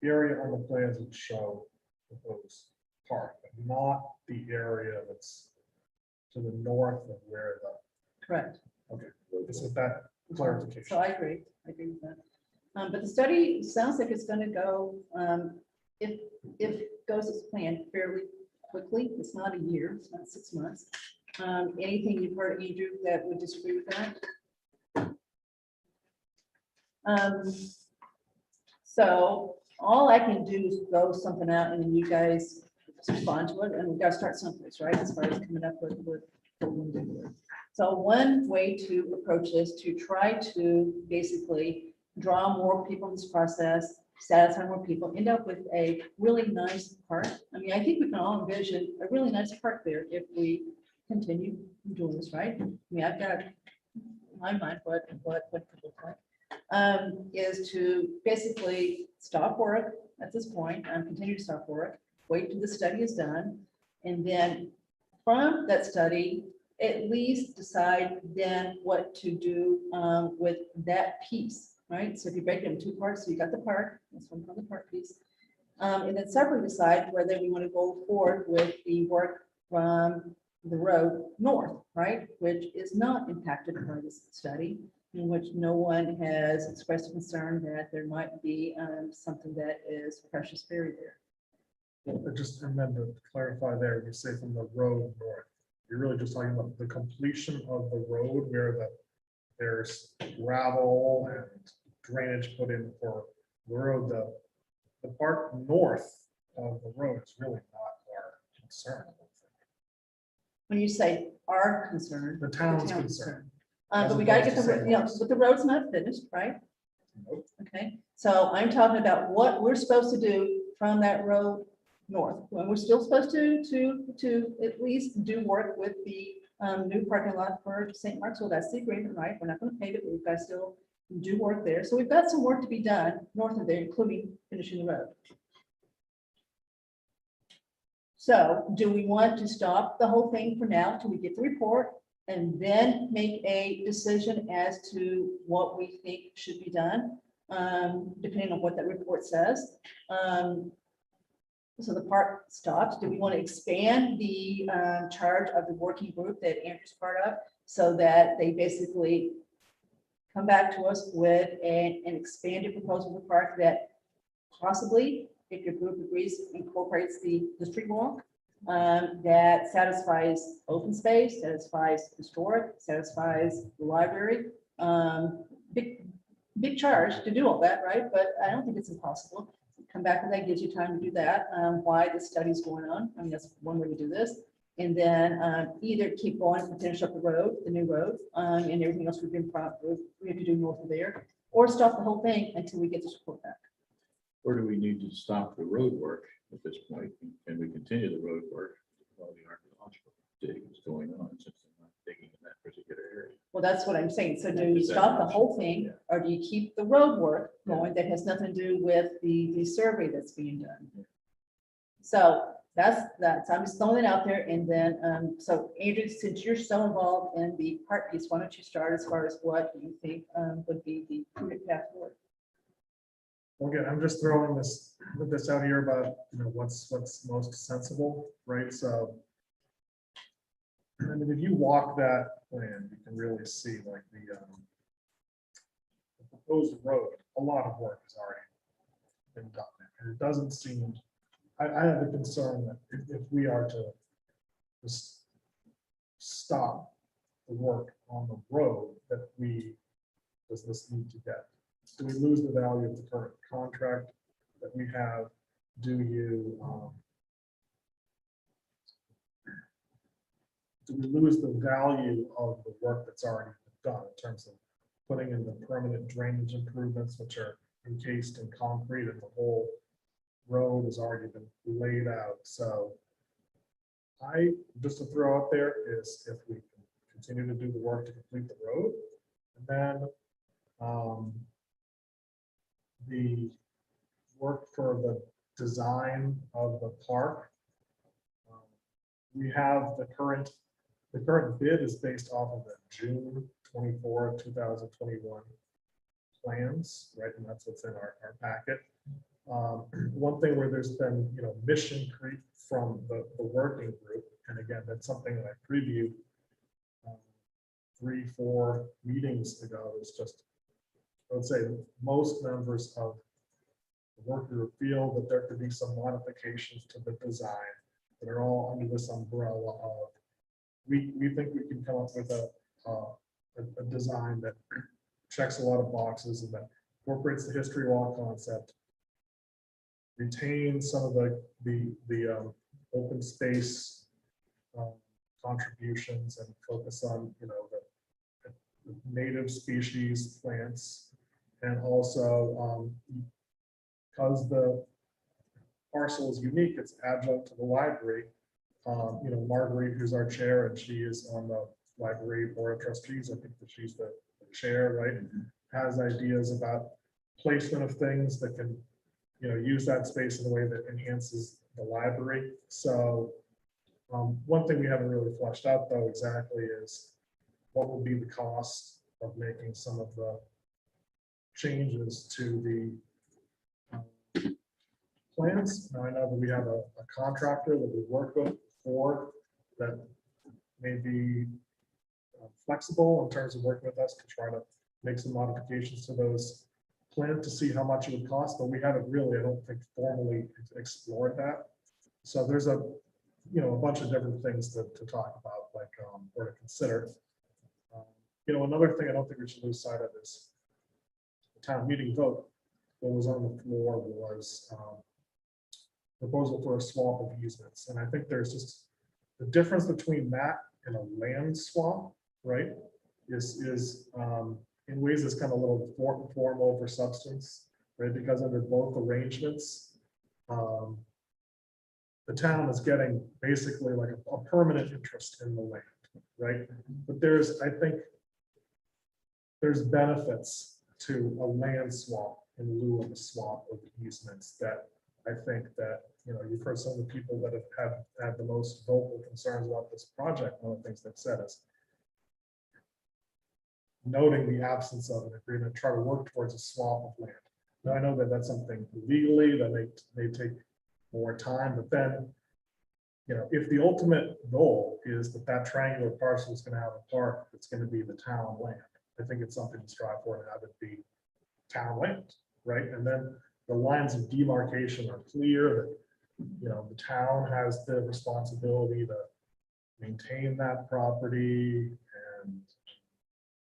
area on the plans would show the proposed park, but not the area that's to the north of where the. Correct. Okay, so that clarification. So I agree with that. But the study sounds like it's going to go, if it goes as planned, fairly quickly. It's not a year, it's not 6 months. Anything you've heard, Andrew, that would disagree with that? So all I can do is throw something out, and then you guys respond to it, and we've got to start someplace, right, as far as coming up with what we're gonna do. So one way to approach this, to try to basically draw more people in this process, satisfy more people, end up with a really nice park. I mean, I think we can all envision a really nice park there if we continue doing this, right? I mean, I've got in my mind what could look like. Is to basically stop work at this point and continue to stop work, wait till the study is done. And then from that study, at least decide then what to do with that piece, right? So if you break it into two parts, so you got the park, this one from the park piece. And then separately decide whether we want to go forward with the work from the road north, right? Which is not impacted by this study, in which no one has expressed a concern that there might be something that is precious buried there. And then to clarify there, you say from the road north, you're really just talking about the completion of the road where there's gravel and drainage put in for the road. The part north of the road is really not our concern. When you say our concern. The town's concern. But we gotta get the, but the road's not finished, right? Okay, so I'm talking about what we're supposed to do from that road north, when we're still supposed to at least do work with the new parking lot for St. Mark's. Well, that's the agreement, right? We're not gonna pave it, but we've got to still do work there. So we've got some work to be done north of there, including finishing the road. So do we want to stop the whole thing for now till we get the report and then make a decision as to what we think should be done, depending on what that report says? So the park stops. Do we want to expand the charge of the working group that Andrew's part of, so that they basically come back to us with an expanded proposal for the park that possibly, if your group agrees, incorporates the street walk, that satisfies open space, satisfies historic, satisfies the library. Big charge to do all that, right? But I don't think it's impossible. Come back and that gives you time to do that, why the study's going on. I mean, that's one way to do this. And then either keep going and finish up the road, the new road, and everything else we have to do north of there, or stop the whole thing until we get this report back. Or do we need to stop the road work at this point? Can we continue the road work while the archaeological dig is going on, since they're not digging in that particular area? Well, that's what I'm saying. So do you stop the whole thing, or do you keep the road work going that has nothing to do with the survey that's being done? So that's, I'm just throwing it out there. And then, so Andrew, since you're so involved in the part piece, why don't you start as far as what you think would be the prudent path forward? Again, I'm just throwing this out here about, what's most sensible, right? So, I mean, if you walk that plan, you can really see like the proposed road, a lot of work has already been done. And it doesn't seem, I have a concern that if we are to just stop the work on the road, that does this need to get? Do we lose the value of the current contract that we have? Do we lose the value of the work that's already been done in terms of putting in the permanent drainage improvements, which are encased in concrete, and the whole road has already been laid out? So just to throw out there is, if we can continue to do the work to complete the road, and then the work for the design of the park. We have the current bid is based off of the June 24, 2021 plans, right? And that's what's in our packet. One thing where there's been, mission creep from the working group, and again, that's something that I previewed 3-4 meetings ago. It's just, I would say most members of the work group feel that there could be some modifications to the design that are all under this umbrella of, we think we can come up with a design that checks a lot of boxes and that incorporates the history wall concept, retains some of the open space contributions and focus on, you know, the native species plants. And also, because the parcel is unique, it's adjunct to the library. You know, Marguerite, who's our chair, and she is on the library board of trustees. I think that she's the chair, right? Has ideas about placement of things that can, you know, use that space in a way that enhances the library. So one thing we haven't really fleshed out though exactly is what will be the cost of making some of the changes to the plans. Now I know that we have a contractor that we work with for that may be flexible in terms of working with us to try to make some modifications to those plans to see how much it would cost, but we haven't really, I don't think, formally explored that. So there's a, you know, a bunch of different things to talk about, like, or to consider. You know, another thing I don't think we should lose sight of is the town meeting vote. What was on the floor was proposal for a swap of easements. And I think there's just the difference between that and a land swap, right? Is in ways it's kind of a little form over substance, right? Because under both arrangements, the town is getting basically like a permanent interest in the land, right? But there's, I think, there's benefits to a land swap in lieu of a swap of easements that I think that, you know, you've heard some of the people that have had the most vocal concerns about this project. One of the things they've said is noting the absence of an agreement, try to work towards a swap of land. Now, I know that that's something legally that may take more time, but then, you know, if the ultimate goal is that that triangular parcel is going to have a park that's going to be the town land, I think it's something to strive for to have it be town land, right? And then the lines of demarcation are clear that, you know, the town has the responsibility to maintain that property and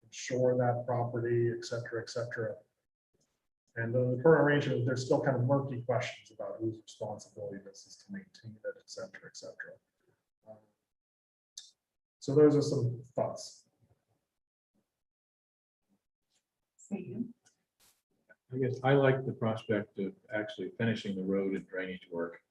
insure that property, et cetera, et cetera. And the current arrangement, there's still kind of murky questions about whose responsibility this is to maintain it, et cetera, et cetera. So those are some thoughts. I guess I like the prospect of actually finishing the road and drainage work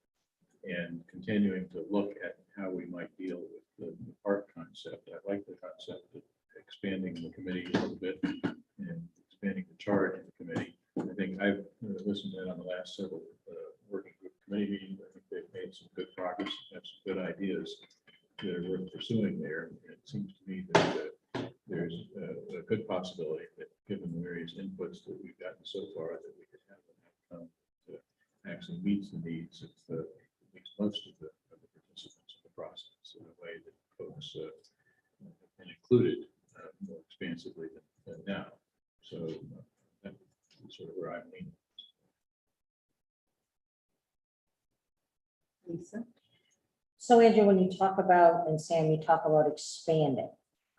and continuing to look at how we might deal with the park concept. I like the concept of expanding the committee a little bit and expanding the charge of the committee. I think I've listened to that on the last several working group committee meetings. I think they've made some good progress, have some good ideas that are worth pursuing there. It seems to me that there's a good possibility that given the various inputs that we've gotten so far, that we could have an outcome that actually meets the needs of at least most of the participants of the process in a way that folks have been included more expansively than now. So that's sort of where I'm leaning. Lisa? So Andrew, when you talk about, and Sam, you talk about expanding,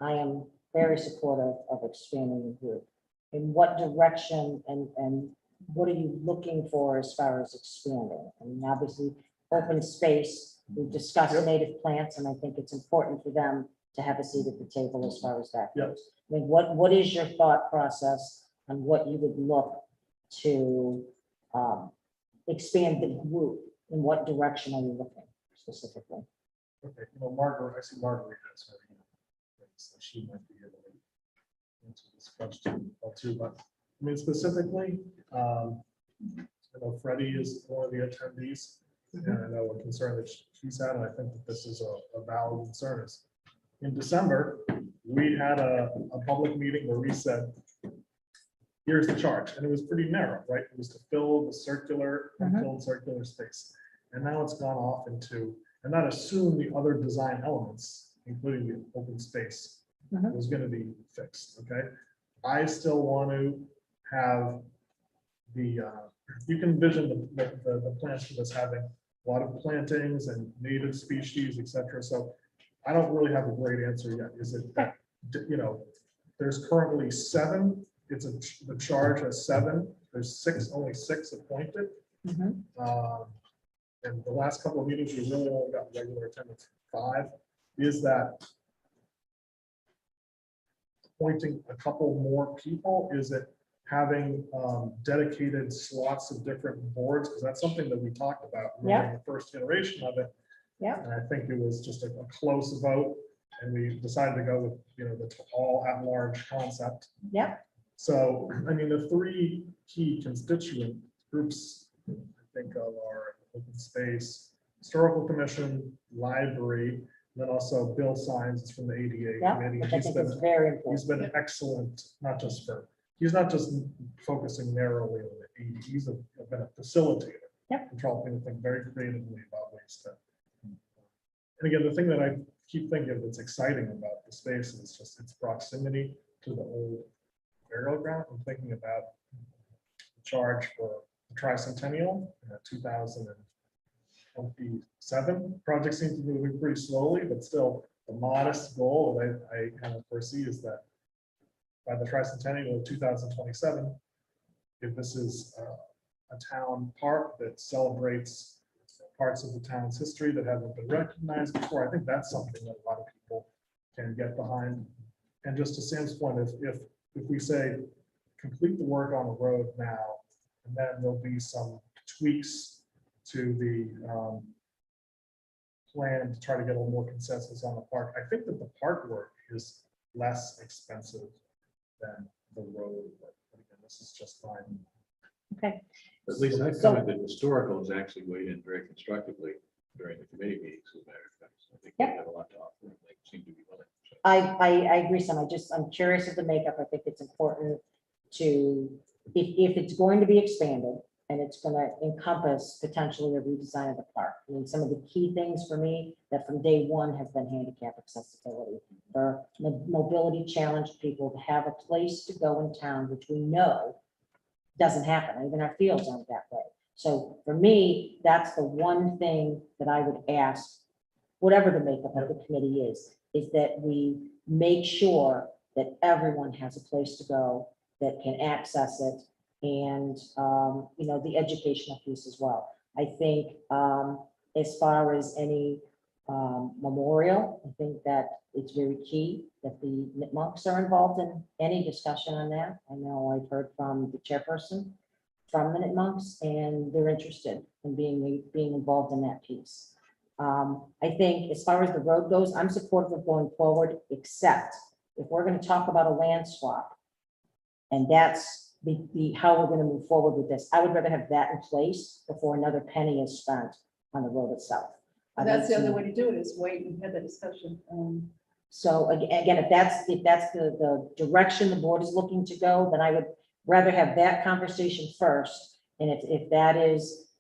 I am very supportive of expanding the group. In what direction and what are you looking for as far as expanding? I mean, obviously, open space, we've discussed native plants, and I think it's important for them to have a seat at the table as far as that goes. I mean, what is your thought process on what you would look to expand the group? In what direction are you looking specifically? Okay, you know, Margaret, I see Margaret has her hand raised, so she might be able to answer this question too. But I mean, specifically, I know Freddie is one of the attendees, and I know a concern that she's had, and I think that this is a valid concern. Is in December, we had a public meeting where we said, here's the charge, and it was pretty narrow, right? It was to fill the circular, unfilled circular space. And now it's gone off into, and that assumed the other design elements, including the open space, was going to be fixed. Okay. I still want to have the, you can envision the plants for this having a lot of plantings and native species, etc. So I don't really have a great answer yet. Is it that, you know, there's currently 7, the charge has 7, there's only 6 appointed. and the last couple of meetings, we really only got regular attendance of 5, is that appointing a couple more people? Is it having dedicated slots of different boards? Because that's something that we talked about really in the first iteration of it. Yeah. And I think it was just a close vote, and we decided to go with, the all at-large concept. Yeah. So, I mean, the 3 key constituent groups I think of are open space, historical commission, library, and then also Bill Signs from the ADA Yeah, committee. which I think is very important. He's been excellent, he's not just focusing narrowly on the ADA, he's been a facilitator. Yep. Controlling, I think, very creatively about ways to. And again, the thing that I keep thinking of that's exciting about the space is just its proximity to the old burial ground. I'm thinking about the charge for the tricentennial in 2027. Project seems to be moving pretty slowly, but still the modest goal that I kind of foresee is that by the tricentennial of 2027, if this is a town park that celebrates parts of the town's history that haven't been recognized before, I think that's something that a lot of people can get behind. And just to Sam's point, if we say complete the work on the road now, and then there'll be some tweaks to the plan to try to get a little more consensus on the park. I think that the park work is less expensive than the road work. But again, this is just fine. Okay. At least I found that historical has actually weighed in very constructively during the committee meetings. As a matter of fact, I think they have a lot to offer. And they seem to be willing. So. I agree, Sam. I'm curious of the makeup. I think it's important to, if it's going to be expanded and it's going to encompass potentially a redesign of the park. I mean, some of the key things for me that from day one have been handicap accessibility, for mobility challenged people to have a place to go in town, which we know doesn't happen. Even our fields aren't that way. So for me, that's the one thing that I would ask, whatever the makeup of the committee is that we make sure that everyone has a place to go that can access it, and the educational piece as well. I think as far as any memorial, I think that it's very key that the Nipmunks are involved in any discussion on that. I know I've heard from the chairperson from the Nipmunks, and they're interested in being involved in that piece. I think as far as the road goes, I'm supportive of going forward, except if we're going to talk about a land swap, and that's the how we're going to move forward with this. I would rather have that in place before another penny is spent on the road itself. That's the other way to do it, is wait and have the discussion. So again, if that's the direction the board is looking to go, then I would rather have that conversation first. And if that is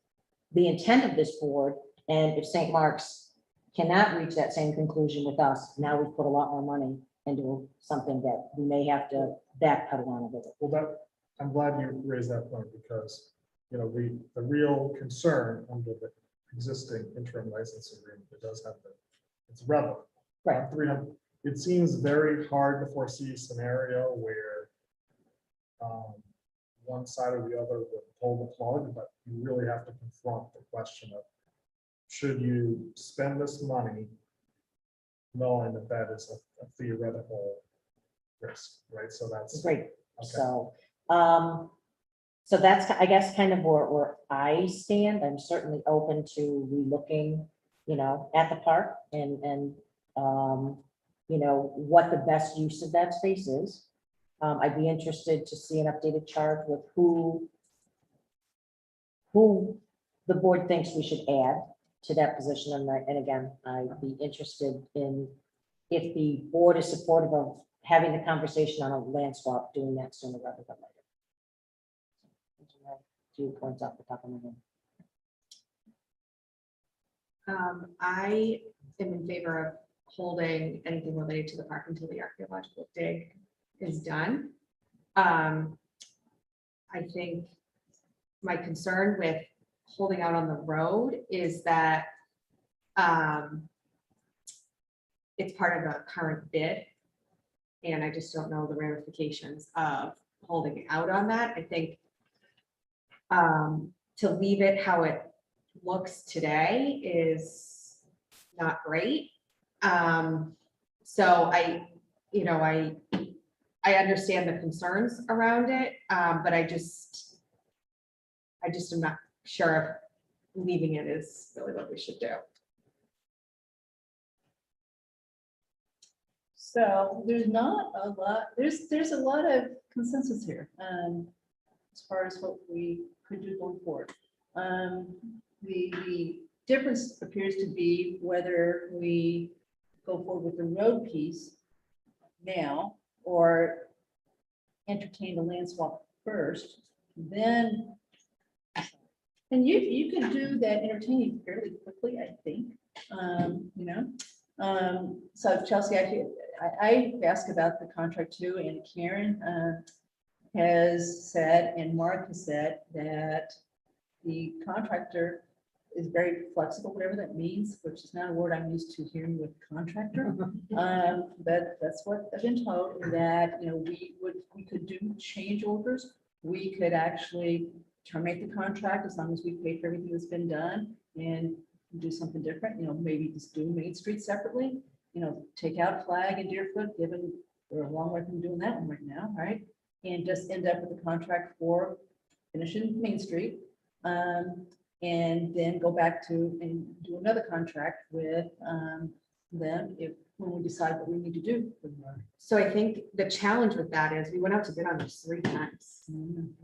the intent of this board, and if St. Mark's cannot reach that same conclusion with us, now we've put a lot more money into something that we may have to backpedal on a bit. Well, I'm glad you raised that point, because the real concern under the existing interim license agreement, it does have it's relevant. Right. 300. It seems very hard to foresee a scenario where one side or the other would pull the plug, but you really have to confront the question of, should you spend this money knowing that that is a theoretical risk, right? So that's great. Okay. So that's, I guess, kind of where I stand. I'm certainly open to relooking, at the park and what the best use of that space is. I'd be interested to see an updated chart with who the board thinks we should add to that position. And again, I'd be interested in, if the board is supportive of having the conversation on a land swap, doing that sooner rather than later. 2 points off the top of my head. I am in favor of holding anything related to the park until the archaeological dig is done. I think my concern with holding out on the road is that it's part of a current bid, and I just don't know the ramifications of holding out on that. I think to leave it how it looks today is not great. So I understand the concerns around it, but I just am not sure if leaving it is really what we should do. So there's not a lot, there's a lot of consensus here, as far as what we could do going forward. The difference appears to be whether we go forward with the road piece now or entertain the land swap first, then. And you can do that entertaining fairly quickly, I think, so Chelsea, I asked about the contract too, and Karen has said, and Mark has said that the contractor is very flexible, whatever that means, which is not a word I'm used to hearing with contractor. But that's what I've been told, that, we could do change orders. We could actually terminate the contract as long as we pay for everything that's been done and do something different, maybe just do Main Street separately, take out Flag and Deerfoot, given we're a long way from doing that one right now, right? And just end up with a contract for finishing Main Street. And then go back to and do another contract with them when we decide what we need to do. So I think the challenge with that is we went out to bid on this 3 times.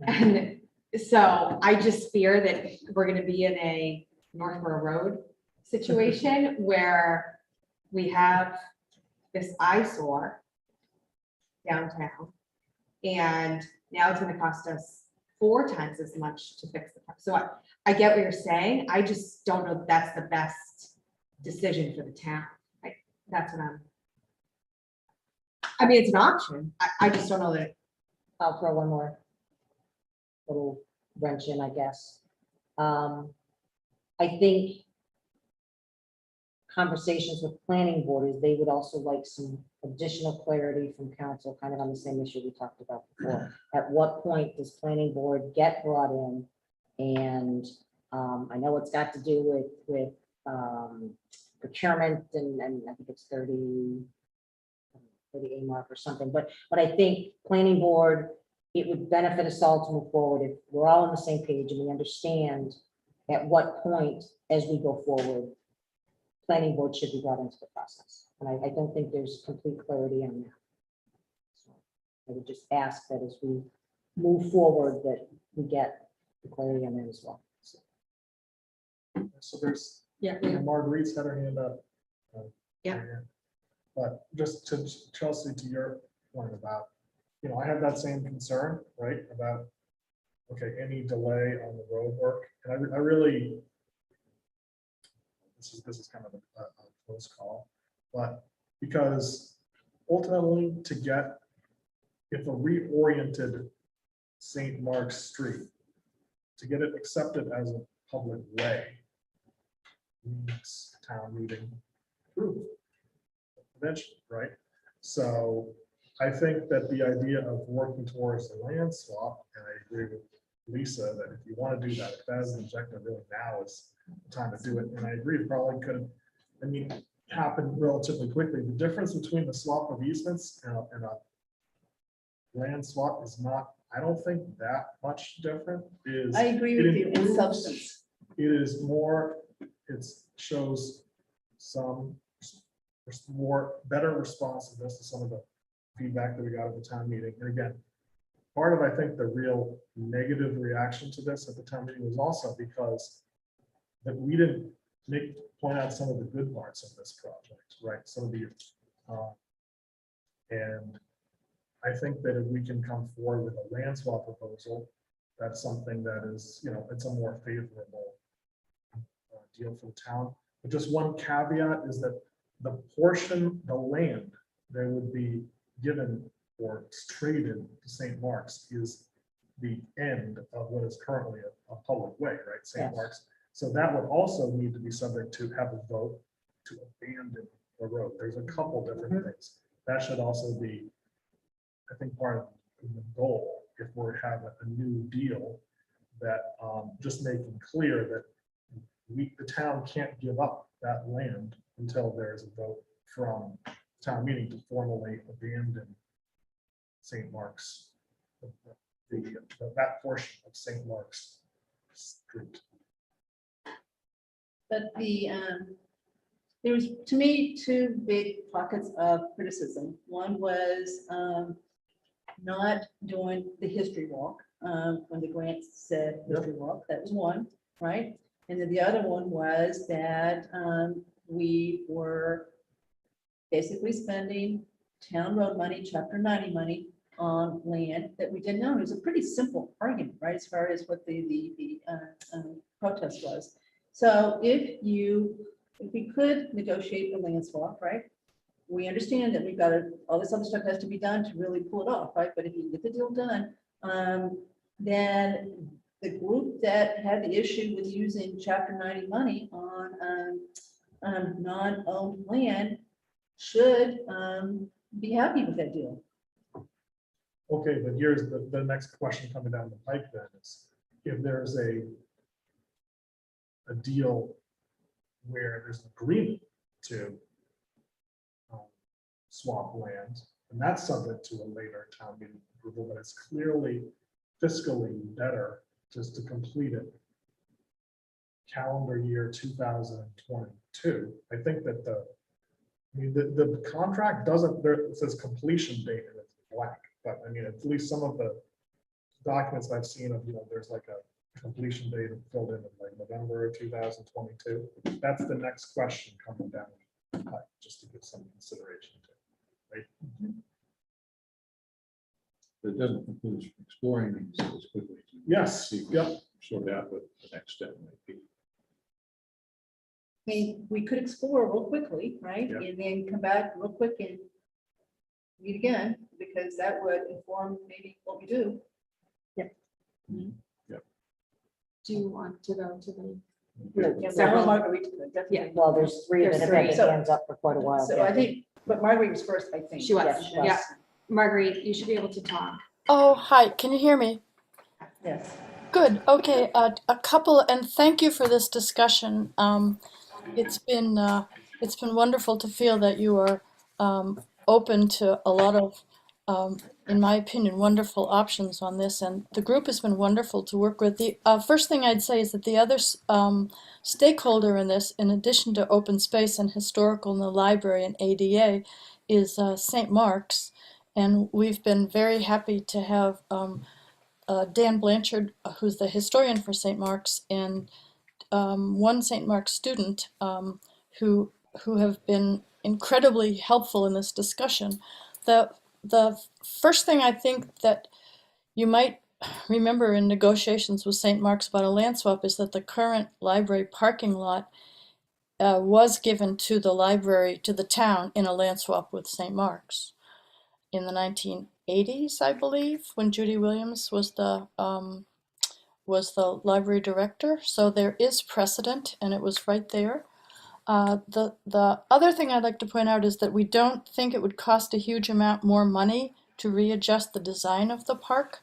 And so I just fear that we're gonna be in a Northborough Road situation where we have this eyesore downtown. And now it's gonna cost us 4 times as much to fix the park. So I get what you're saying. I just don't know if that's the best decision for the town. That's what it's an option. I just don't know that. I'll throw one more little wrench in, I guess. I think conversations with planning board is they would also like some additional clarity from council, kind of on the same issue we talked about before. At what point does planning board get brought in? And I know it's got to do with procurement and I think it's 30 A mark or something, but I think planning board, it would benefit us all to move forward if we're all on the same page and we understand at what point as we go forward, planning board should be brought into the process. And I don't think there's complete clarity on that. So I would just ask that as we move forward, that we get the clarity on that as well. So there's, Yeah. Marguerite's had her hand up. Yeah. But just to Chelsea, to your point about, I have that same concern, right, about, okay, any delay on the road work. And I really, this is kind of a close call, but because ultimately if a reoriented St. Mark's Street, to get it accepted as a public way, needs town meeting approval eventually, right? So I think that the idea of working towards the land swap, and I agree with Lisa that if you want to do that, if that is an objective, really now is the time to do it. And I agree, it probably could, happen relatively quickly. The difference between the swap of easements and a land swap is not, I don't think that much different. I agree with you in substance. It is more, it shows some better responsiveness to some of the feedback that we got at the town meeting. And again, part of, I think, the real negative reaction to this at the town meeting was also because that we didn't point out some of the good parts of this project, right? Some of the, and I think that if we can come forward with a land swap proposal, that's something that is, it's a more favorable deal for the town. But just one caveat is that the portion, the land that would be given or traded to St. Mark's is the end of what is currently a public way, right? St. Mark's. So that would also need to be subject to have a vote to abandon the road. There's a couple different things. That should also be, I think, part of the goal if we're having a new deal, that just making clear that the town can't give up that land until there's a vote from town meeting to formally abandon St. Mark's, that portion of St. Mark's Street. But there was, to me, two big pockets of criticism. One was not doing the history walk, when the grant said history walk, that was one, right? And then the other one was that we were basically spending town road money, chapter 90 money on land that we didn't own. It was a pretty simple argument, right? As far as what the protest was. So if we could negotiate a land swap, right? We understand that we've got all this other stuff has to be done to really pull it off, right? But if you can get the deal done, then the group that had the issue with using chapter 90 money on non-owned land should be happy with that deal. Okay, but here's the next question coming down the pipe then is, if there's a deal where there's an agreement to swap land, and that's subject to a later town meeting approval, but it's clearly fiscally better just to complete it calendar year 2022. I think that the contract doesn't, it says completion date and it's blank, but I mean, at least some of the documents I've seen of, there's like a completion date filled in like November of 2022. That's the next question coming down the pipe, just to give some consideration to, right? It doesn't include exploring these as quickly. Yes, yep. Sort out what the next step might be. I mean, we could explore real quickly, right? Yeah. And then come back real quick and meet again, because that would inform maybe what we do. Do you want to go to the? Yeah, Several. well, Marguerite, definitely. Yeah. Well, there's three that have had There's their three. hands up for quite a while. So I think, but Marguerite was first, I think. She was, Yes, she was. yeah. Marguerite, you should be able to talk. Oh, hi, can you hear me? Yes. Good, okay, a couple, and thank you for this discussion. It's been wonderful to feel that you are open to a lot of, in my opinion, wonderful options on this, and the group has been wonderful to work with. The first thing I'd say is that the other stakeholder in this, in addition to open space and historical and the library and ADA, is St. Mark's, and we've been very happy to have Dan Blanchard, who's the historian for St. Mark's, and one St. Mark's student who have been incredibly helpful in this discussion. The first thing I think that you might remember in negotiations with St. Mark's about a land swap is that the current library parking lot was given to the library, to the town, in a land swap with St. Mark's in the 1980s, I believe, when Judy Williams was the library director. So there is precedent, and it was right there. The other thing I'd like to point out is that we don't think it would cost a huge amount more money to readjust the design of the park.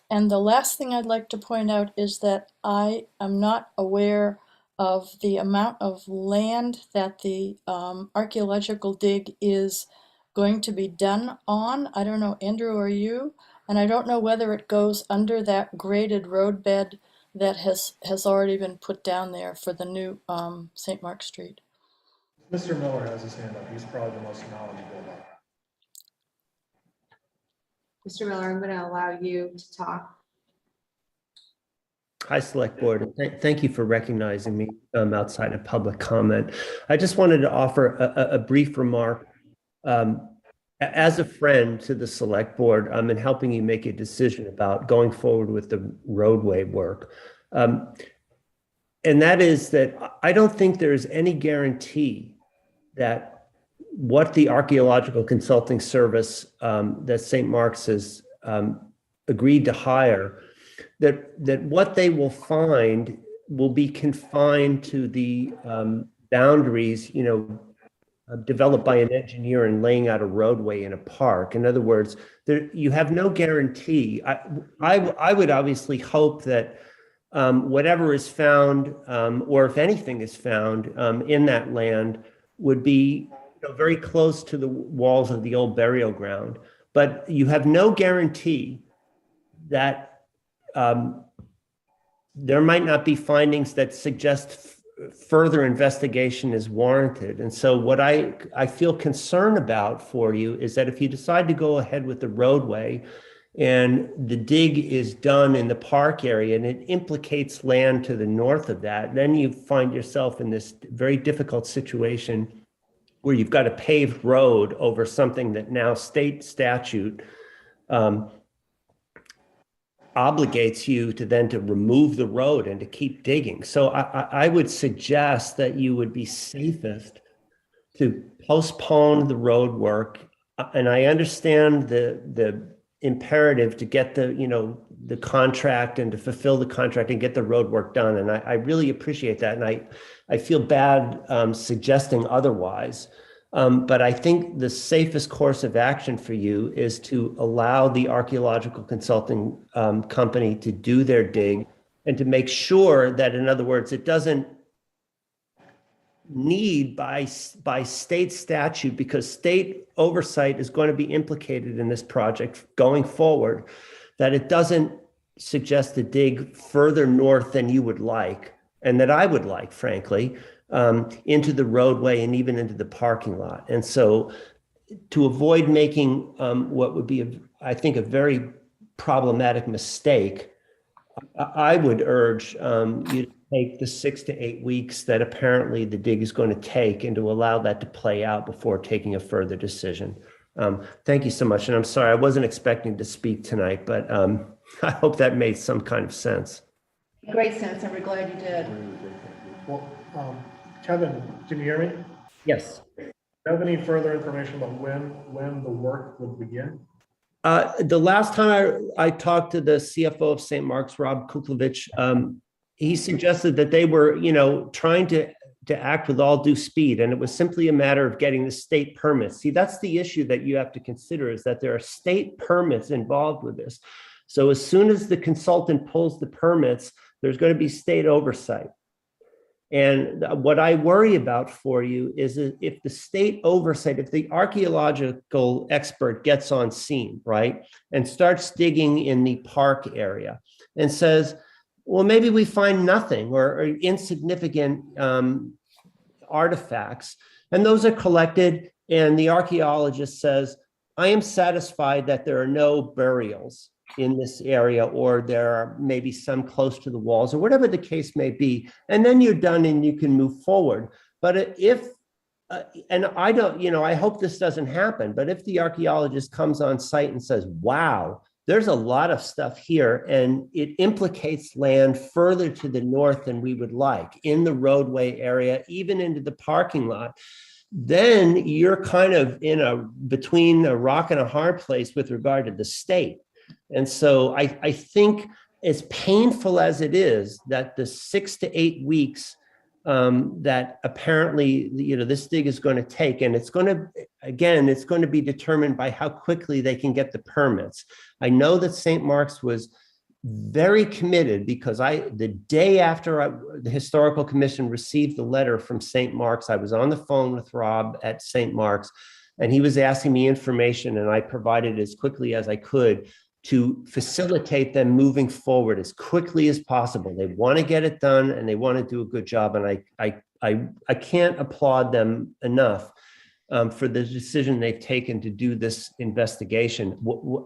And the last thing I'd like to point out is that I am not aware of the amount of land that the archaeological dig is going to be done on. I don't know, Andrew, are you? And I don't know whether it goes under that graded roadbed that has already been put down there for the new St. Mark Street. Mr. Miller has his hand up. He's probably the most knowledgeable about that. Mr. Miller, I'm going to allow you to talk. Hi, Select Board. Thank you for recognizing me outside of public comment. I just wanted to offer a brief remark. As a friend to the Select Board, I'm in helping you make a decision about going forward with the roadway work. And that is that I don't think there's any guarantee that what the archaeological consulting service that St. Mark's has agreed to hire, that what they will find will be confined to the boundaries, developed by an engineer in laying out a roadway in a park. In other words, you have no guarantee. I would obviously hope that whatever is found, or if anything is found in that land, would be very close to the walls of the old burial ground. But you have no guarantee that there might not be findings that suggest further investigation is warranted. And so what I feel concerned about for you is that if you decide to go ahead with the roadway and the dig is done in the park area and it implicates land to the north of that, then you find yourself in this very difficult situation where you've got a paved road over something that now state statute obligates you to then to remove the road and to keep digging. So I would suggest that you would be safest to postpone the road work. And I understand the imperative to get the contract and to fulfill the contract and get the road work done. And I really appreciate that. And I feel bad suggesting otherwise. But I think the safest course of action for you is to allow the archaeological consulting company to do their dig and to make sure that, in other words, it doesn't need by state statute, because state oversight is going to be implicated in this project going forward, that it doesn't suggest to dig further north than you would like, and that I would like, frankly, into the roadway and even into the parking lot. And so to avoid making what would be, I think, a very problematic mistake, I would urge you to take the 6 to 8 weeks that apparently the dig is going to take and to allow that to play out before taking a further decision. Thank you so much. And I'm sorry, I wasn't expecting to speak tonight, but I hope that made some kind of sense. Great sense, and we're glad you did. Well, Kevin, can you hear me? Yes. Do you have any further information about when the work would begin? The last time I talked to the CFO of St. Mark's, Rob Kuklovich, he suggested that they were, trying to act with all due speed, and it was simply a matter of getting the state permits. See, that's the issue that you have to consider, is that there are state permits involved with this. So as soon as the consultant pulls the permits, there's going to be state oversight. And what I worry about for you is if the state oversight, if the archaeological expert gets on scene, right, and starts digging in the park area and says, well, maybe we find nothing or insignificant artifacts, and those are collected, and the archaeologist says, I am satisfied that there are no burials in this area, or there are maybe some close to the walls, or whatever the case may be, and then you're done and you can move forward. But if, and I don't, I hope this doesn't happen, but if the archaeologist comes on site and says, wow, there's a lot of stuff here, and it implicates land further to the north than we would like, in the roadway area, even into the parking lot, then you're kind of between a rock and a hard place with regard to the state. And so I think, as painful as it is, that the 6 to 8 weeks that apparently this dig is going to take, and it's going to be determined by how quickly they can get the permits. I know that St. Mark's was very committed, because the day after the Historical Commission received the letter from St. Mark's, I was on the phone with Rob at St. Mark's, and he was asking me information, and I provided as quickly as I could to facilitate them moving forward as quickly as possible. They want to get it done, and they want to do a good job. And I can't applaud them enough for the decision they've taken to do this investigation.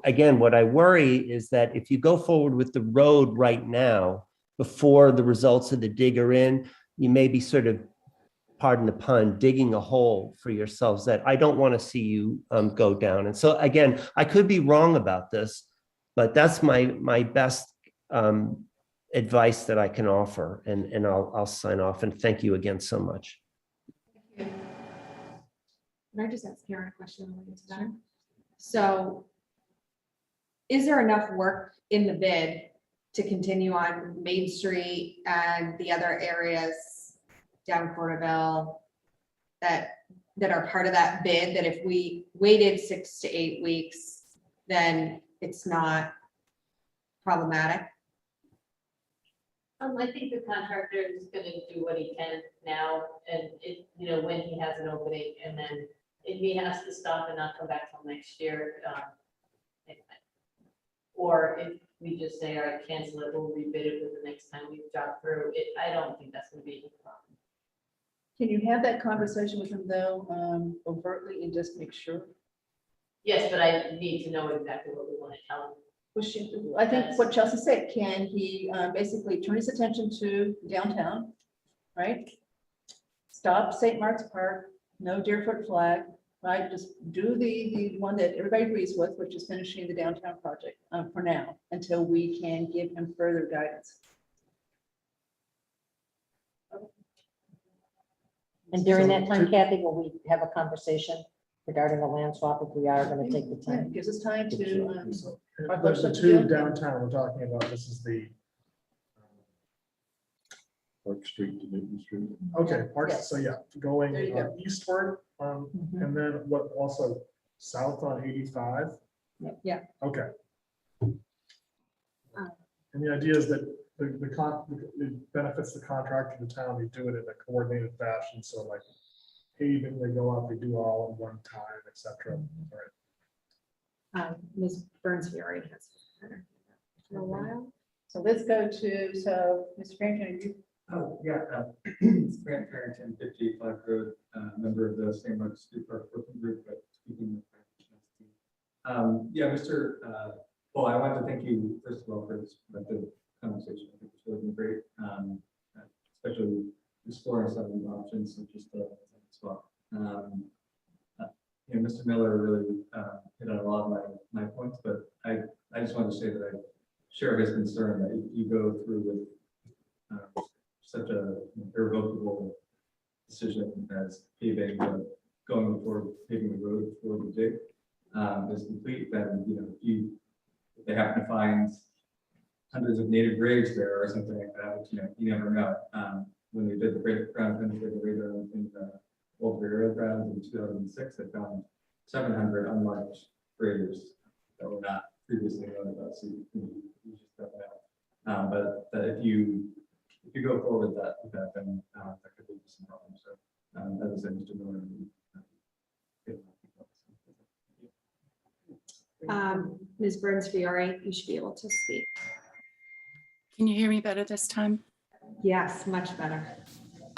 Again, what I worry is that if you go forward with the road right now, before the results of the dig are in, you may be sort of, pardon the pun, digging a hole for yourselves that I don't want to see you go down. And so again, I could be wrong about this, but that's my best advice that I can offer, and I'll sign off, and thank you again so much. Can I just ask Karen a question related to that? So is there enough work in the bid to continue on Main Street and the other areas down Cornville that are part of that bid, that if we waited 6 to 8 weeks, then it's not problematic? I think the contractor is gonna do what he can now, and it, you know, when he has an opening, and then if he has to stop and not come back till next year, or if we just say, all right, cancel it, we'll rebid it for the next time we drop through it, I don't think that's gonna be a problem. Can you have that conversation with him though, overtly and just make sure? Yes, but I need to know exactly what we want to tell him. I think what Chelsea said, can he basically turn his attention to downtown, right? Stop St. Mark's Park, no Deerfoot flag, right? Just do the one that everybody agrees with, which is finishing the downtown project for now, until we can give him further guidance. And during that time, Kathy, will we have a conversation regarding the land swap if we are going to take the Yeah, time? gives us time to. The two downtown we're talking about, this is the, Park Street to Newton Street. okay, Park, Yes. so yeah, going There you go. eastward, and then what, also south on 85? Yeah. Okay. And the idea is that it benefits the contractor, the town, they do it in a coordinated fashion, so like paving, they go out, they do all in one time, et cetera. All right. Ms. Burns, we already has. For a while. So let's go to, so Mr. Franklin, you. Oh, yeah, it's Grant Farrington, 58 Flag Road, member of the St. Mark's Street Park Working Group, but speaking with yeah, Mr. Well, I wanted to thank you, first of all, for this the conversation. I think it's really been great, especially exploring some of these options, such as the swap. You know, Mr. Miller really hit on a lot of my points, but I just wanted to say that I share his concern that if you go through with such a irrevocable decision as paving, going for paving the road for the dig is complete, then, you know, if they happen to find hundreds of native graves there or something like that, which, you know, you never know. When they did the ground penetrator in the old burial grounds in 2006, they found 700 unmarked graves that were not previously known about. So you just don't know. But that if you go forward with that, then that could lead to some problems. So as I said, Mr. Miller. Ms. Burns Fiore, you should be able to speak. Can you hear me better this time? Yes, much better.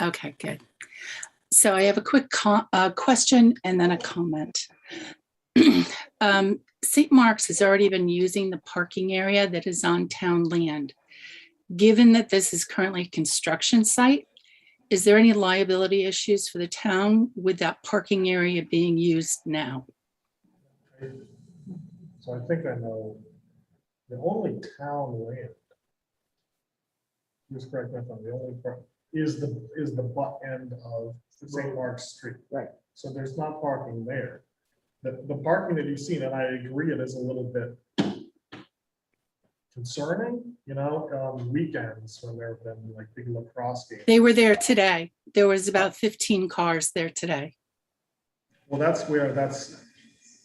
Okay, good. So I have a quick question and then a comment. St. Mark's has already been using the parking area that is on town land. Given that this is currently a construction site, is there any liability issues for the town with that parking area being used now? So I think I know the only town land. Just correct me if I'm the only part, is the butt end of St. Mark's Street. Right. So there's not parking there. The parking that you've seen, and I agree it is a little bit concerning, you know, on weekends when there have been like big lacrosse games. They were there today. There was about 15 cars there today. Well,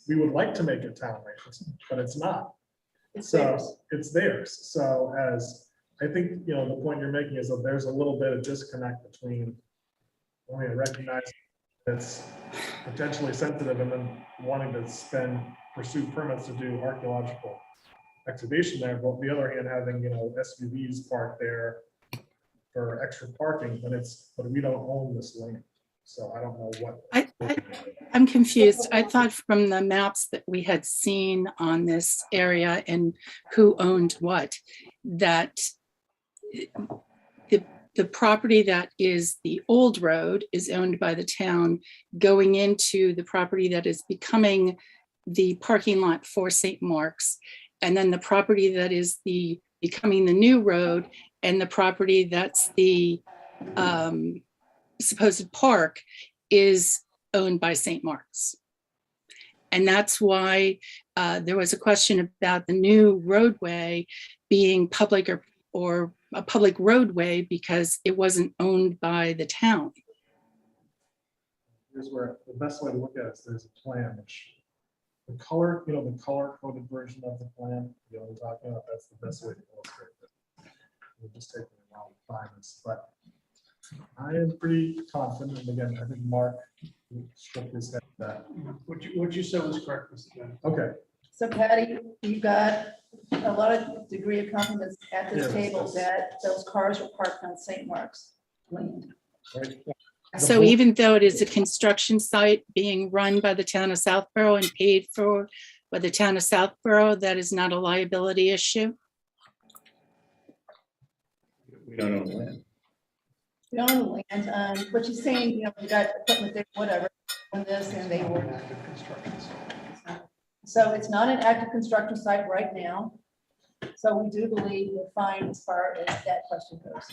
we would like to make it town land, but it's not. It's So theirs. it's theirs. So as I think, you know, the point you're making is that there's a little bit of disconnect between wanting to recognize it's potentially sensitive and then wanting to pursue permits to do archaeological excavation there, but on the other hand, having, you know, SUVs parked there for extra parking, but we don't own this land. So I don't know what. I'm confused. I thought from the maps that we had seen on this area and who owned what, that the property that is the old road is owned by the town, going into the property that is becoming the parking lot for St. Mark's, and then the property that is becoming the new road, and the property that's the supposed park is owned by St. Mark's. And that's why there was a question about the new roadway being public or a public roadway because it wasn't owned by the town. Here's where the best way to look at it is there's a plan which the color, the color coded version of the plan, you know what I'm talking about, that's the best way to illustrate it. We'll just take a while to find this, but I am pretty confident. And again, I think Mark shook his head that. What you said was correct, Mr. Chairman. Okay. So Patty, you got a lot of degree of confidence at this Yes. table that those cars were parked on St. Mark's Lane. Right. So even though it is a construction site being run by the town of Southborough and paid for by the town of Southborough, that is not a liability issue? We don't own land. We own the land, but she's saying, you know, we got equipment there, whatever, on this, and they were. So it's not an active construction site right now. So we do believe we're fine as far as that question goes.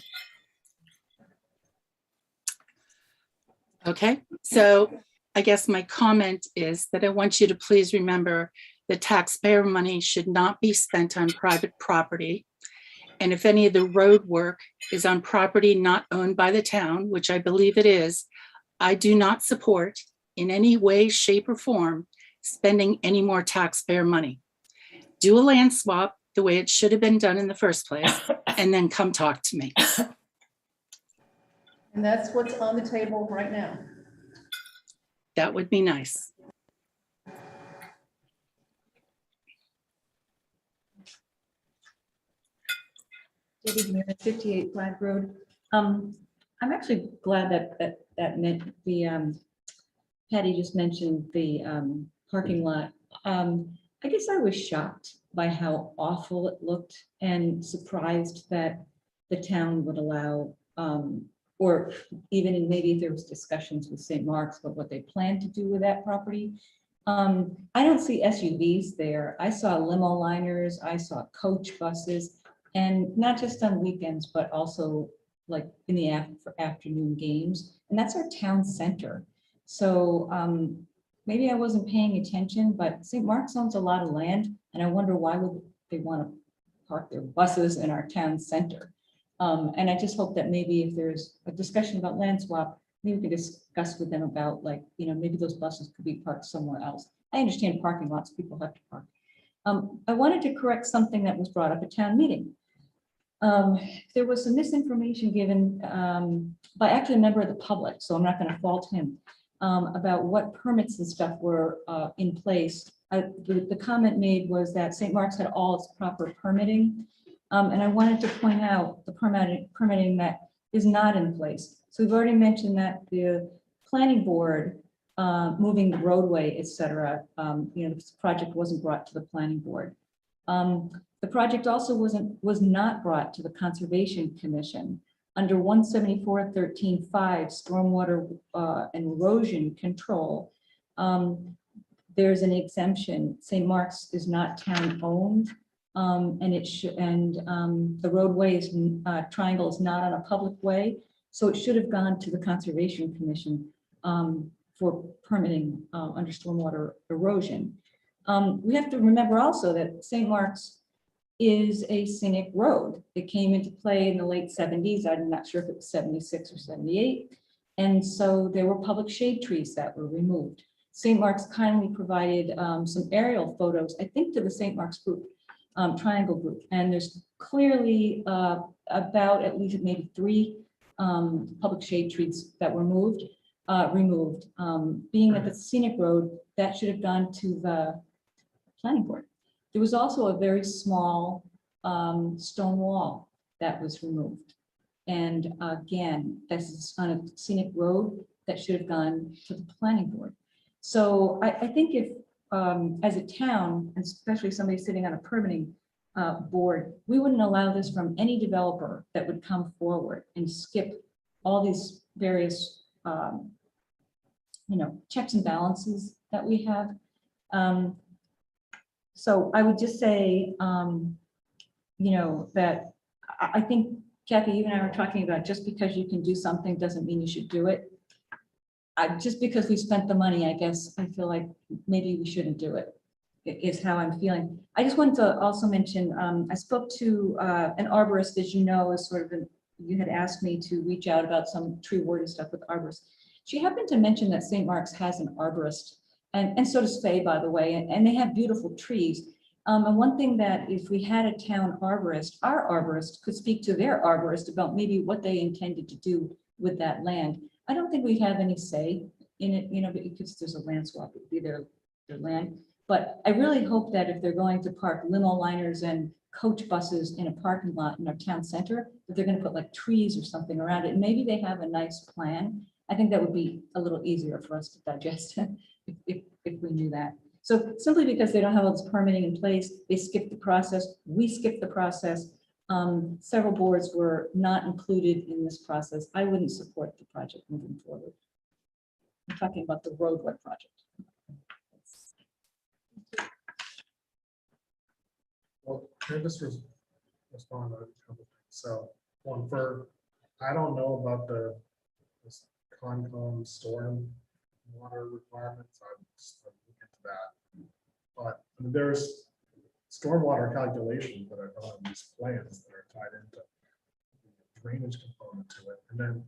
Okay, so I guess my comment is that I want you to please remember that taxpayer money should not be spent on private property. And if any of the road work is on property not owned by the town, which I believe it is, I do not support in any way, shape, or form spending any more taxpayer money. Do a land swap the way it should have been done in the first place, and then come talk to me. And that's what's on the table right now. That would be nice. David Muir, 58 Flag Road. I'm actually glad that meant the, Patty just mentioned the parking lot. I guess I was shocked by how awful it looked and surprised that the town would allow, or even in maybe if there was discussions with St. Mark's about what they plan to do with that property. I don't see SUVs there. I saw limo liners, I saw coach buses, and not just on weekends, but also like in the afternoon games. And that's our town center. So maybe I wasn't paying attention, but St. Mark's owns a lot of land, and I wonder why would they want to park their buses in our town center? And I just hope that maybe if there's a discussion about land swap, maybe we can discuss with them about, like, you know, maybe those buses could be parked somewhere else. I understand parking lots, people have to park. I wanted to correct something that was brought up at town meeting. There was some misinformation given by actually a member of the public, so I'm not going to fault him, about what permits and stuff were in place. The comment made was that St. Mark's had all its proper permitting. And I wanted to point out the permitting that is not in place. So we've already mentioned that the planning board, moving the roadway, et cetera, you know, this project wasn't brought to the planning board. The project also was not brought to the Conservation Commission. Under 174.13.5 stormwater and erosion control, there's an exemption. St. Mark's is not town owned. And it should, and the roadway is triangle is not on a public way, so it should have gone to the Conservation Commission for permitting under stormwater erosion. We have to remember also that St. Mark's is a scenic road. It came into play in the late 70s. I'm not sure if it was 76 or 78. And so there were public shade trees that were removed. St. Mark's kindly provided some aerial photos, I think, to the St. Mark's group. Triangle group, and there's clearly about at least maybe 3 public shade trees that were removed. Being that the scenic road, that should have gone to the planning board. There was also a very small stone wall that was removed, and again, this is on a scenic road that should have gone to the planning board. So I think if as a town, especially somebody sitting on a permitting board, we wouldn't allow this from any developer that would come forward and skip all these various, you know, checks and balances that we have. So I would just say, you know, that I think, Kathy, you and I were talking about just because you can do something doesn't mean you should do it. Just because we spent the money, I guess I feel like maybe we shouldn't do it, is how I'm feeling. I just wanted to also mention, I spoke to an arborist, as you know, as sort of you had asked me to reach out about some tree warden stuff with arborists. She happened to mention that St. Mark's has an arborist, and so does Fay, by the way, and they have beautiful trees. And one thing that if we had a town arborist, our arborist could speak to their arborist about maybe what they intended to do with that land. I don't think we have any say in it, you know, because there's a land swap, it would be their land. But I really hope that if they're going to park limo liners and coach buses in a parking lot in our town center, that they're gonna put like trees or something around it. Maybe they have a nice plan. I think that would be a little easier for us to digest if we knew that. So simply because they don't have all this permitting in place, they skipped the process, we skipped the process. Several boards were not included in this process. I wouldn't support the project moving forward. I'm talking about the roadway project. Well, can I just respond to a couple things? So, one I don't know about this Concom storm water requirements. I'm looking into that. But there's stormwater calculations that are done on these plans that are tied into the drainage component to it. And then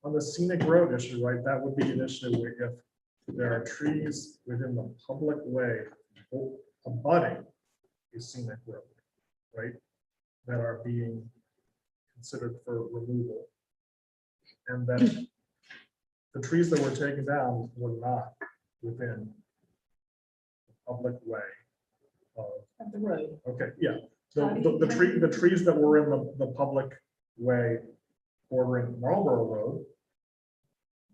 on the scenic road issue, right, that would be an issue if there are trees within the public way abutting a scenic road, right, that are being considered for removal. And then the trees that were taken down were not within the public way of the road. Okay, yeah. The trees that were in the public way bordering Marlborough Road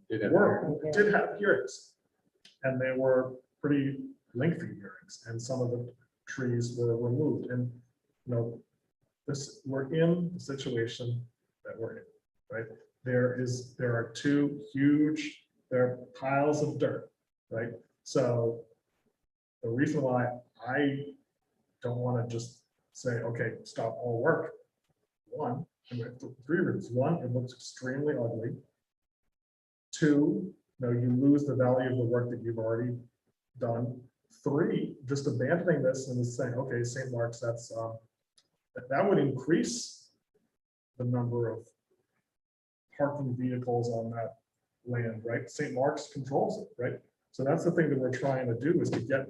did have hearings. And they were pretty lengthy hearings, and some of the trees were removed. And you know, we're in the situation that we're in, right? There are two huge, there are piles of dirt, right? So the reason why I don't want to just say, okay, stop all work. One, and we have three reasons. One, it looks extremely ugly. Two, you lose the value of the work that you've already done. Three, just abandoning this and just saying, okay, St. Mark's, that would increase the number of parking vehicles on that land, right? St. Mark's controls it, right? So that's the thing that we're trying to do, is to get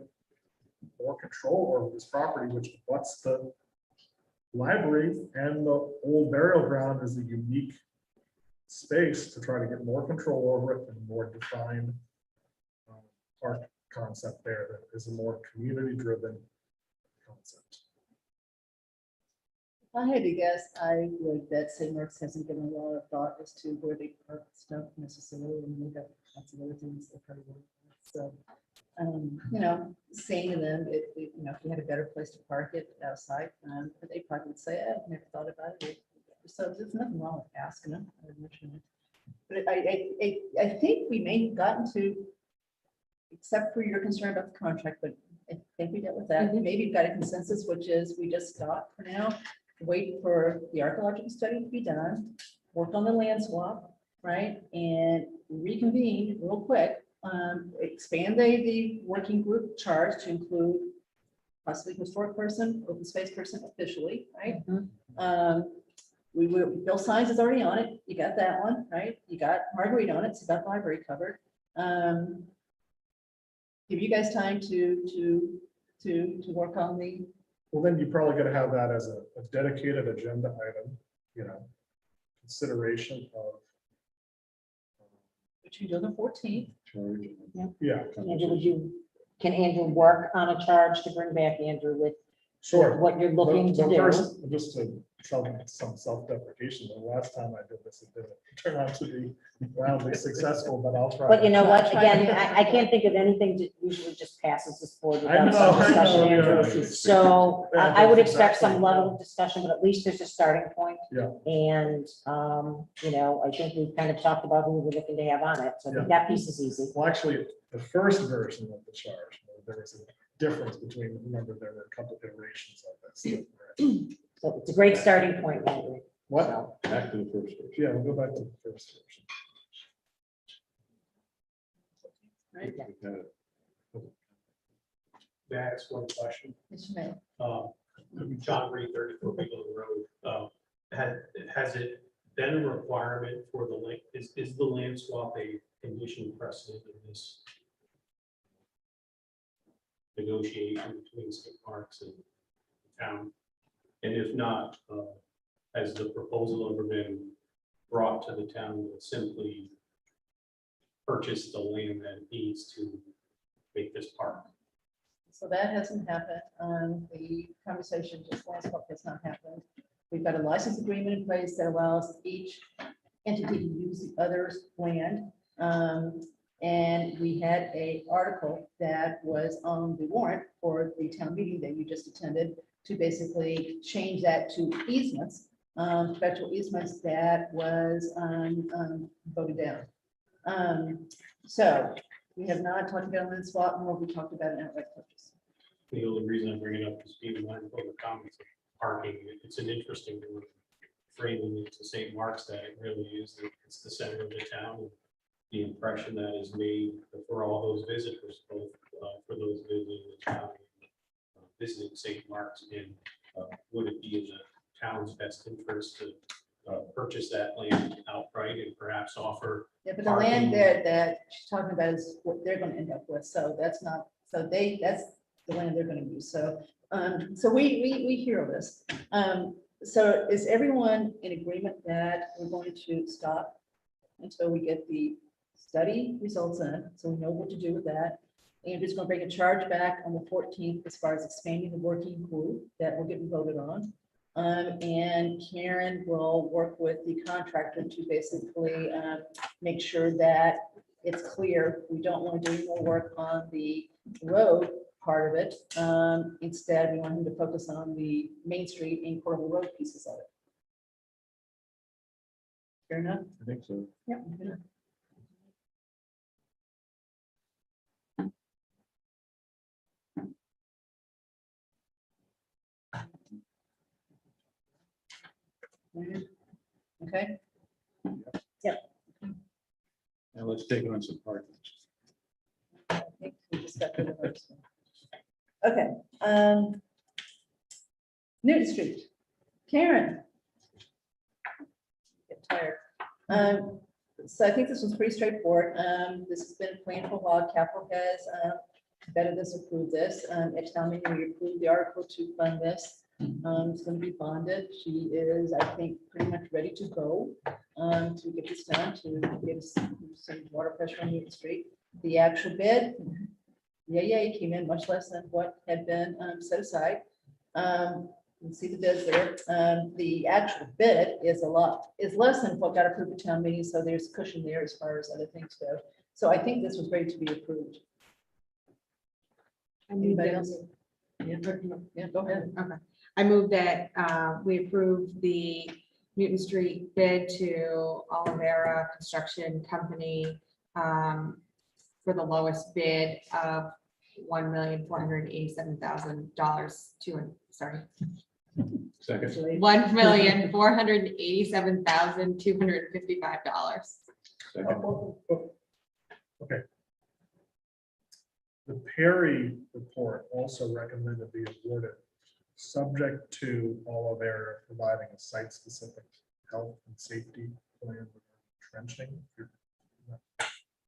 more control over this property, which abuts the library, and the old burial ground is a unique space to try to get more control over it and more defined park concept there that is a more community-driven concept. If I had to guess, I would bet St. Mark's hasn't given a lot of thought as to where they park stuff necessarily, and we got lots of other things they probably want. So, you know, saying to them, if you had a better place to park it outside, they probably would say, I've never thought about it. So there's nothing wrong with asking them. But I think we may have gotten to, except for your concern about the contract, but I think we dealt with that. Maybe we've got a consensus, which is we just stop for now, wait for the archaeological study to be done, work on the land swap, right? And reconvene real quick, expand the working group charge to include possibly historic person, open space person officially, right? Bill Signs is already on it. You got that one, right? You got Marguerite on it, so you got the library covered. Give you guys time to work on the. Well, then you probably got to have that as a dedicated agenda item, consideration of. Which you do the 14th. Yeah. Andrew, can Andrew work on a charge to bring back Andrew with Sure. what you're looking to do? First, just to show some self-deprecation, the last time I did this, it didn't turn out to be wildly successful, but I'll try. But you know what, again, I can't think of anything that usually just passes this board without some discussion, Andrew. So I would expect some level of discussion, but at least there's a starting point. Yeah. And, I think we've kind of talked about who we're looking to have on it, so I think that piece is easy. Well, actually, the first version of the charge, there was a difference between, remember, there were a couple of iterations of this. So it's a great starting point, Andrew. What? Back to the first version. Yeah, we'll go back to the first version. Right. May I ask one question? Yes, you may. John Reed, 34 Bigelow Road. Has it been a requirement for the link? Is the land swap a condition precedent in this? negotiation between St. Mark's and the town? And if not, has the proposal ever been brought to the town to simply purchase the land that it needs to make this park? So that hasn't happened. The conversation just last month has not happened. We've got a license agreement in place that allows each entity to use the other's land. And we had a article that was on the warrant for the town meeting that you just attended to basically change that to easements, perpetual easements that was voted down. So we have not talked about land swap, nor we talked about an outright purchase. The only reason I bring it up is being mindful of the comments of parking. It's an interesting one, framing it to St. Mark's that it really is, it's the center of the town. And the impression that is made for all those visitors, both for those visiting the town, visiting St. Mark's, and would it be in the town's best interest to purchase that land outright and perhaps offer? Yeah, but the land parking? there that she's talking about is what they're gonna end up with, so that's not, so that's the land they're gonna use, so, so we hear this. So is everyone in agreement that we're going to stop until we get the study results in, so we know what to do with that? And just gonna bring a charge back on the 14th as far as expanding the working group that we're getting voted on. And Karen will work with the contractor to basically make sure that it's clear. We don't want to do any more work on the road part of it. Instead, we want him to focus on the Main Street and Corbel Road pieces of it. Fair enough? I think so. Yep. Fair enough. Okay. Yep. Now let's take on some parking. I think we just got through the first one. Okay. Newton Street. Karen. Get tired. So I think this was pretty straightforward. This has been planned for a while. Capital has vetted this, approved this. At town meeting, we approved the article to fund this. It's going to be bonded. She is, I think, pretty much ready to go to get this done, to get us some water pressure on Newton Street. The actual bid, it came in much less than what had been set aside. You can see the bids there. The actual bid is less than what got approved at town meeting, so there's cushion there as far as other things go. So I think this was ready to be approved. Anybody else? Yeah, go ahead. Okay. I move that we approve the Newton Street bid to Olivera Construction Company for the lowest bid of $1,487,000 Second. $1,487,255. Okay. The Perry report also recommended be awarded, subject to Olivera providing a site-specific health and safety plan with trenching. Is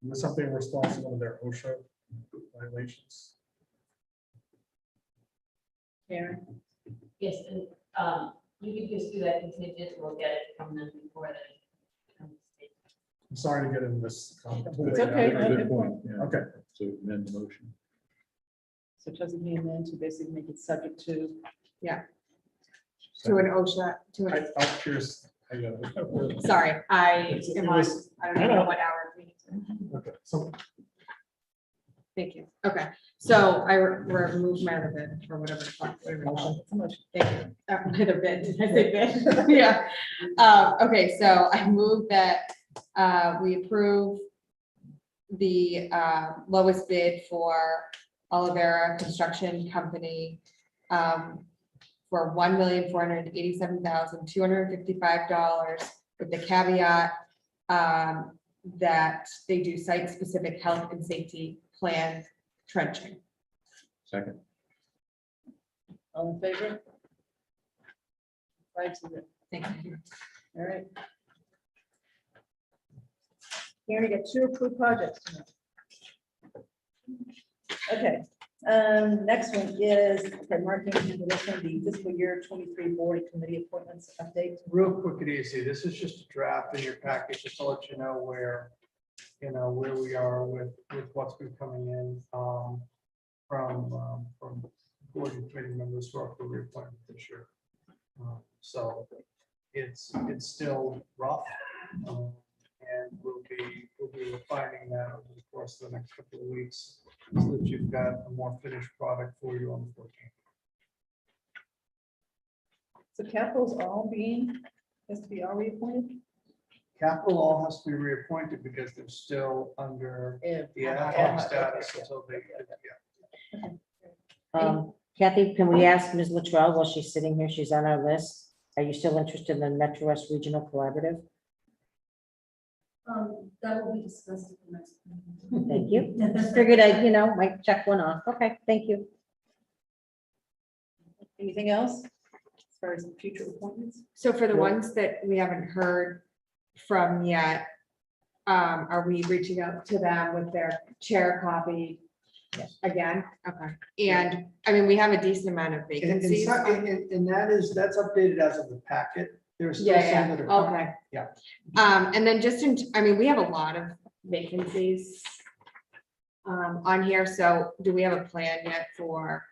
this something responsible to their OSHA violations? Karen? Yes, and you can just do that contingent, we'll get it from them before they. I'm sorry to get in this. It's okay. Good point. Yeah. Okay. So amend the motion. So Chelsea being amended to basically make it subject to. Yeah. To an OSHA, to an, I'm curious. sorry, I am on, I don't know know. what hour we need to. Okay, so Thank you. Okay, so I removed my other bid or whatever. It's called. Thank you. My other bid, did I say bid? Yeah. Okay, so I moved that we approve the lowest bid for Olivera Construction Company for $1,487,255 with the caveat that they do site-specific health and safety plan trenching. Second. All in favor? 5-0. Thank you. All right. Here we got 2 approved projects tonight. Okay, Next one is, okay, marking and the fiscal year 23 board and committee appointments update. Real quick and easy. This is just a draft in your package, just to let you know where we are with what's been coming in from board and committee members who are for reappointment this year. So it's still rough. And we'll be refining that over the course of the next couple of weeks, so that you've got a more finished product for you on the 14th. So capital's has to be all reappointed? Capital all has to be reappointed because they're still under the ad hoc status until they. Kathy, can we ask Ms. Latrell while she's sitting here? She's on our list. Are you still interested in the Metro West Regional Collaborative? That will be discussed at the next meeting. Thank you. Figured I, might check one off. Okay, thank you. Anything else as far as future appointments? So for the ones that we haven't heard from yet, are we reaching out to them with their chair copy again? Okay. And I mean, we have a decent amount of vacancies. And that's updated as of the packet. There's still some Yeah, that are coming. okay. Yeah. And then we have a lot of vacancies on here, so do we have a plan yet for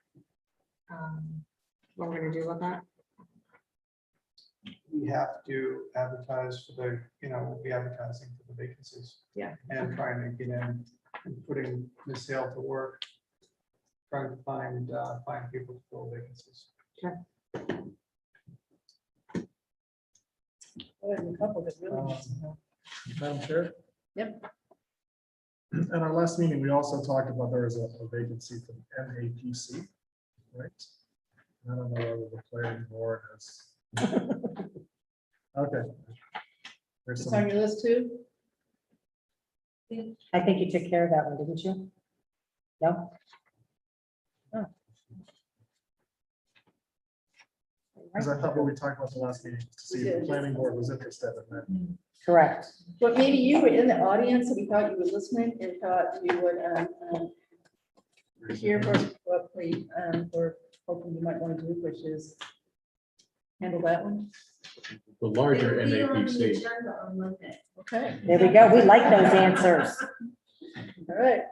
what we're gonna do with that? We have to advertise for we'll be advertising for the vacancies. Yeah. And trying to get in and putting Ms. Hale to work, trying to find people to fill vacancies. Okay. Well, there's a couple that really needs some help. Madam Chair, Yep. at our last meeting, we also talked about there was a vacancy for the MAPC, right? I don't know whether the planning board has. Okay. There's It's some- on your list too? I think you took care of that one, didn't you? No? Because I thought what we talked about the last meeting, to see if the did. planning board was interested in that. Correct. But maybe you were in the audience and we thought you were listening and thought you would hear for what we were hoping you might want to do, which is handle that one. The larger It'll be on the MAPC. agenda on Monday. Okay. There we go. We like those answers. All right.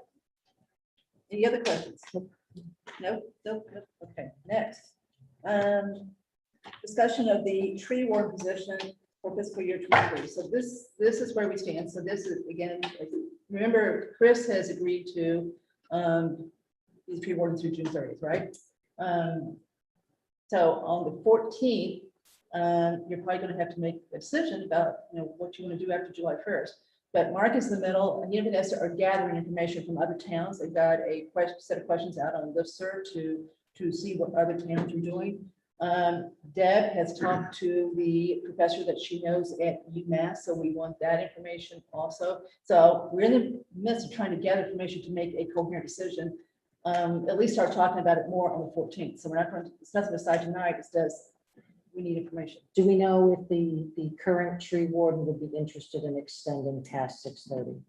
Any other questions? Nope. Okay, next. Discussion of the tree ward position for fiscal year 23. So this is where we stand. So this is, again, remember, Chris has agreed to these tree wardens through June 30th, right? So on the 14th, you're probably going to have to make a decision about what you want to do after July 1st. But Mark is in the middle, and he and Vanessa are gathering information from other towns. They've got a set of questions out on listserv to see what other towns are doing. Deb has talked to the professor that she knows at UMass, so we want that information also. So we're in the midst of trying to gather information to make a coherent decision. At least start talking about it more on the 14th. So we're not going to, it's nothing to decide tonight, it's just, we need information. Do we know if the current tree warden would be interested in extending past 6:30?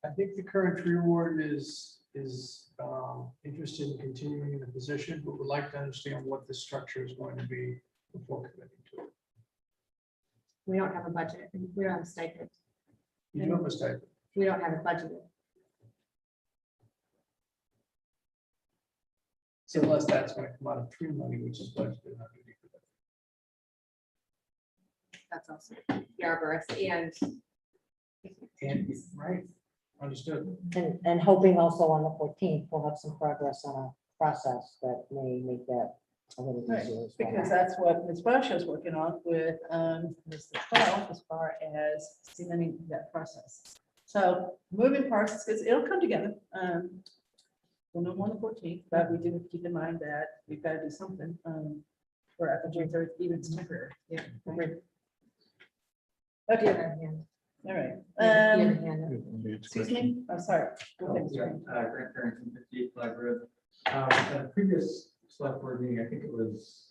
I think the current tree warden is interested in continuing in the position, but would like to understand what the structure is going to be before committing to it. We don't have a budget. We don't have a stipend. You do have a stipend. We don't have a budget. So unless that's going to come out of tree money, which is budgeted under the. That's also the arborist And, right, understood. And hoping also on the 14th, we'll have some progress on a process that may make that a little Right, easier. as well. because that's what Ms. Brascio is working on with Ms. Patel as far as cementing that process. So moving parts, because it'll come together. We'll know more on the 14th, but we do have to keep in mind that we've got to do something for after June 3rd, even if it's temporary. Yeah. Okay, all right. Excuse me, I'm sorry. Go ahead, Mr. Green. Grant Barrington, 58 Flag Road. At a previous select board meeting, I think it was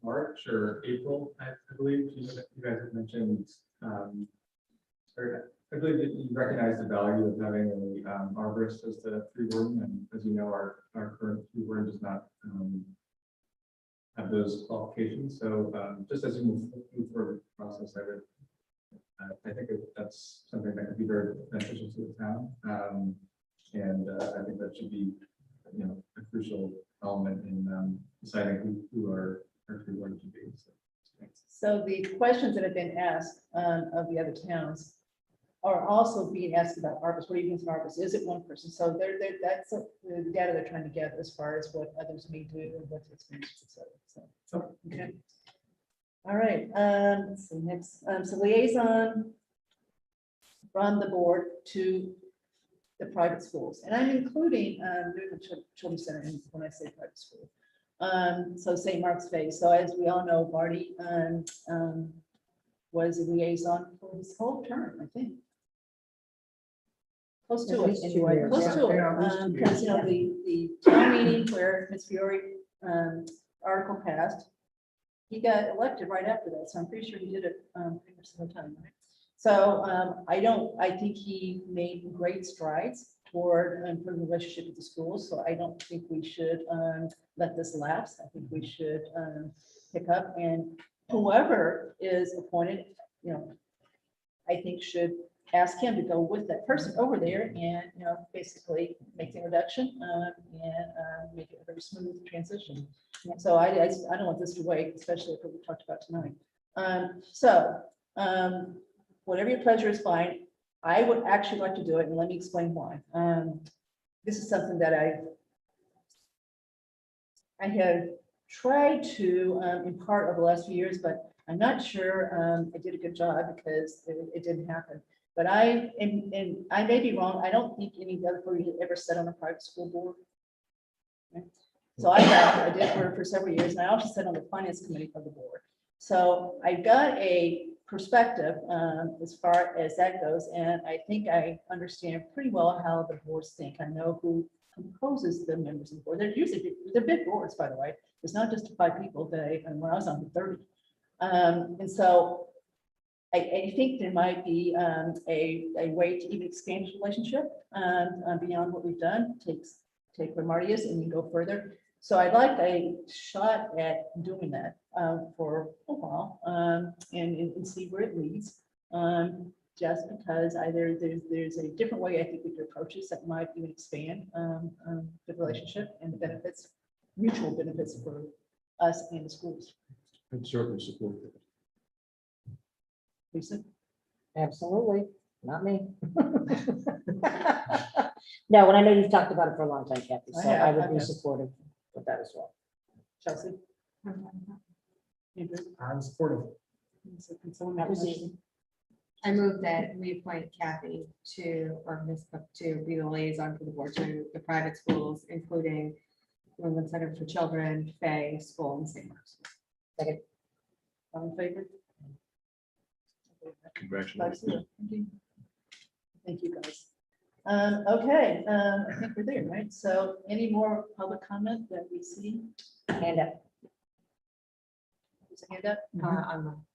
March or April, I believe, you guys had mentioned, or I believe that you recognize the value of having a arborist as the tree warden, and as you know, our current tree warden does not have those qualifications. So just as you move forward the process, I think that's something that could be very beneficial to the town, and I think that should be, a crucial element in deciding who our tree warden should be. So the questions that have been asked of the other towns are also being asked about arborists. What do you think of arborists? Is it one person? So that's the data they're trying to get as far as what others may do and what's experience, et cetera. So, okay. All right. So next, so liaison from the board to the private schools, and I'm including Newton Children's Center when I say private school. So St. Mark's Bay. So as we all know, Marty was a liaison for his whole term, I think. Close to At it, least 2 anyway, years. close to Yeah, at least 2 it. Because, the town meeting where Ms. Fiore article passed, he got elected right after that, so I'm pretty sure he did it pretty much the whole time, right? So I think he made great strides toward improving the relationship with the schools, so I don't think we should let this lapse. I think we should pick up, and whoever is appointed, I think should ask him to go with that person over there and, basically make the introduction and make it a very smooth transition. So I don't want this to wait, especially for what we talked about tonight. Whatever your pleasure is fine. I would actually like to do it, and let me explain why. This is something that I have tried to impart over the last few years, but I'm not sure I did a good job because it didn't happen. But I may be wrong. I don't think any of the other people ever sat on a private school board. Okay. So I did for several years, and I also sat on the finance committee of the board. So I got a perspective as far as that goes, and I think I understand pretty well how the boards think. I know who composes the members of the board. They're big boards, by the way. It's not just 5 people. And when I was on the 30, and so I think there might be a way to even expand this relationship beyond what we've done. Take where Marty is and you go further. So I'd like a shot at doing that for a while and see where it leads. Just because there's a different way I think we could approach this that might even expand the relationship and the benefits, mutual benefits for us and the schools. I'd certainly support that. Lisa? Absolutely, not me. No, and I know you've talked about it for a long time, Kathy, so I would be supportive of that as well. Chelsea? I'm supportive. That was easy. I move that we appoint Kathy or Ms. Cook to be the liaison for the board to the private schools, including New England Center for Children, Fay School, and St. Mark's. Second. All in favor? Congratulations. Thank you, guys. Okay, I think we're there, right? So any more public comment that we see? Hand up. There's a hand up? On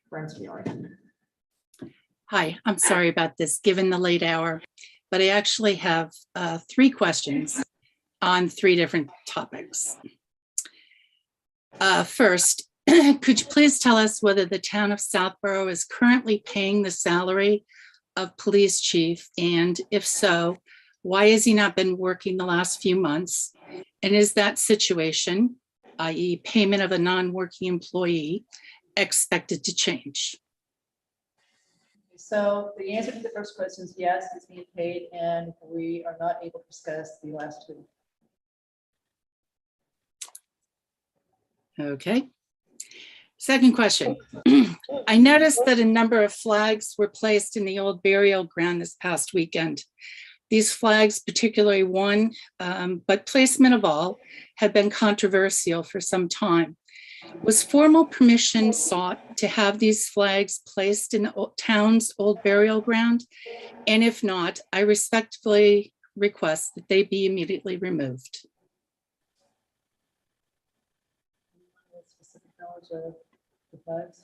Brent's Fiore. Hi, I'm sorry about this, given the late hour, but I actually have 3 questions on 3 different topics. First, could you please tell us whether the town of Southborough is currently paying the salary of police chief? And if so, why has he not been working the last few months? And is that situation, i.e. payment of a non-working employee, expected to change? So the answer to the first question is yes, it's being paid, and we are not able to discuss the last 2. Okay. Second question. I noticed that a number of flags were placed in the old burial ground this past weekend. These flags, particularly one, but placement of all, have been controversial for some time. Was formal permission sought to have these flags placed in the town's old burial ground? And if not, I respectfully request that they be immediately removed. Specific knowledge of the flags.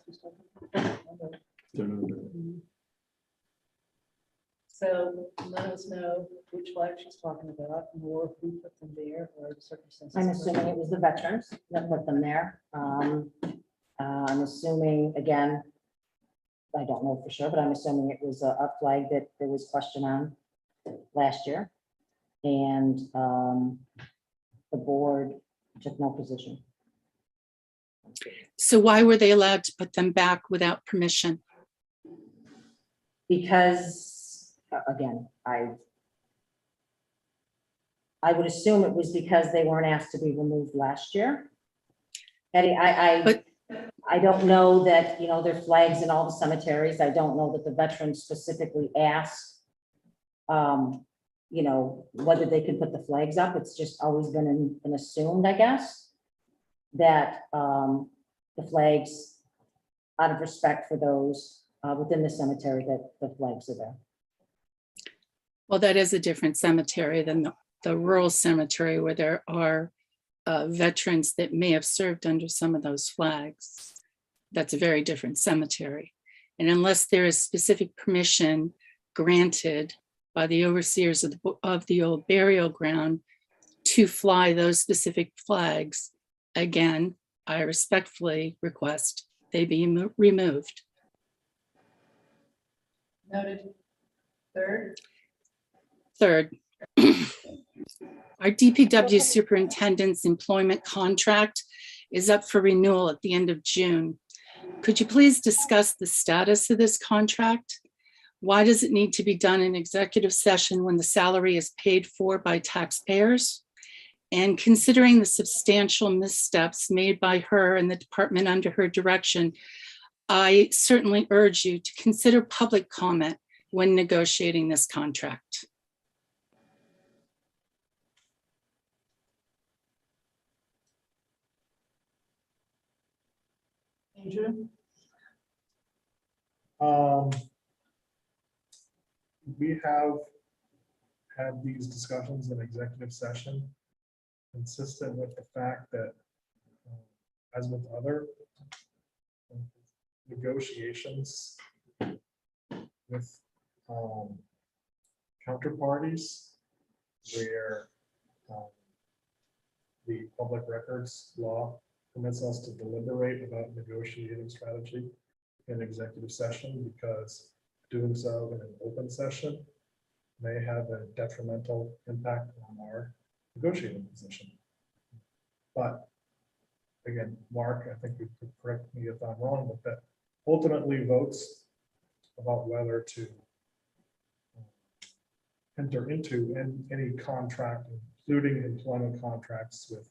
So let us know which flag she's talking about, or who put them there, or the circumstances. I'm assuming it was the veterans that put them there. I'm assuming, again, I don't know for sure, but I'm assuming it was a flag that there was question on last year. And the board took no position. So why were they allowed to put them back without permission? Because, again, I would assume it was because they weren't asked to be removed last year. Eddie, I don't know that, you know, there are flags in all the cemeteries. I don't know that the veterans specifically asked, you know, whether they could put the flags up. It's just always been assumed, I guess, that the flags, out of respect for those within the cemetery, that the flags are there. Well, that is a different cemetery than the rural cemetery where there are veterans that may have served under some of those flags. That's a very different cemetery. And unless there is specific permission granted by the overseers of the old burial ground to fly those specific flags, again, I respectfully request they be removed. Noted. Third. Third, our DPW superintendent's employment contract is up for renewal at the end of June. Could you please discuss the status of this contract? Why does it need to be done in executive session when the salary is paid for by taxpayers? And considering the substantial missteps made by her and the department under her direction, I certainly urge you to consider public comment when negotiating this contract. Andrew? We have had these discussions in executive session, consistent with the fact that, as with other negotiations with counterparties, where the public records law permits us to deliberate about negotiating strategy in executive session, because doing so in an open session may have a detrimental impact on our negotiating position. But again, Mark, I think you could correct me if I'm wrong, but that ultimately votes about whether to enter into any contract, including employment contracts with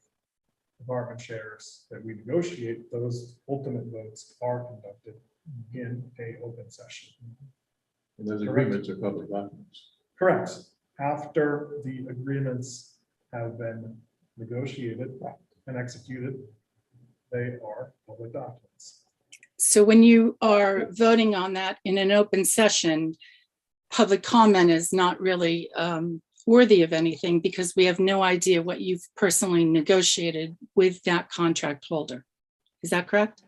department chairs that we negotiate. Those ultimate votes are conducted in an open session. And those agreements are public documents. Correct. After the agreements have been negotiated and executed, they are public documents. So when you are voting on that in an open session, public comment is not really worthy of anything, because we have no idea what you've personally negotiated with that contract holder. Is that correct?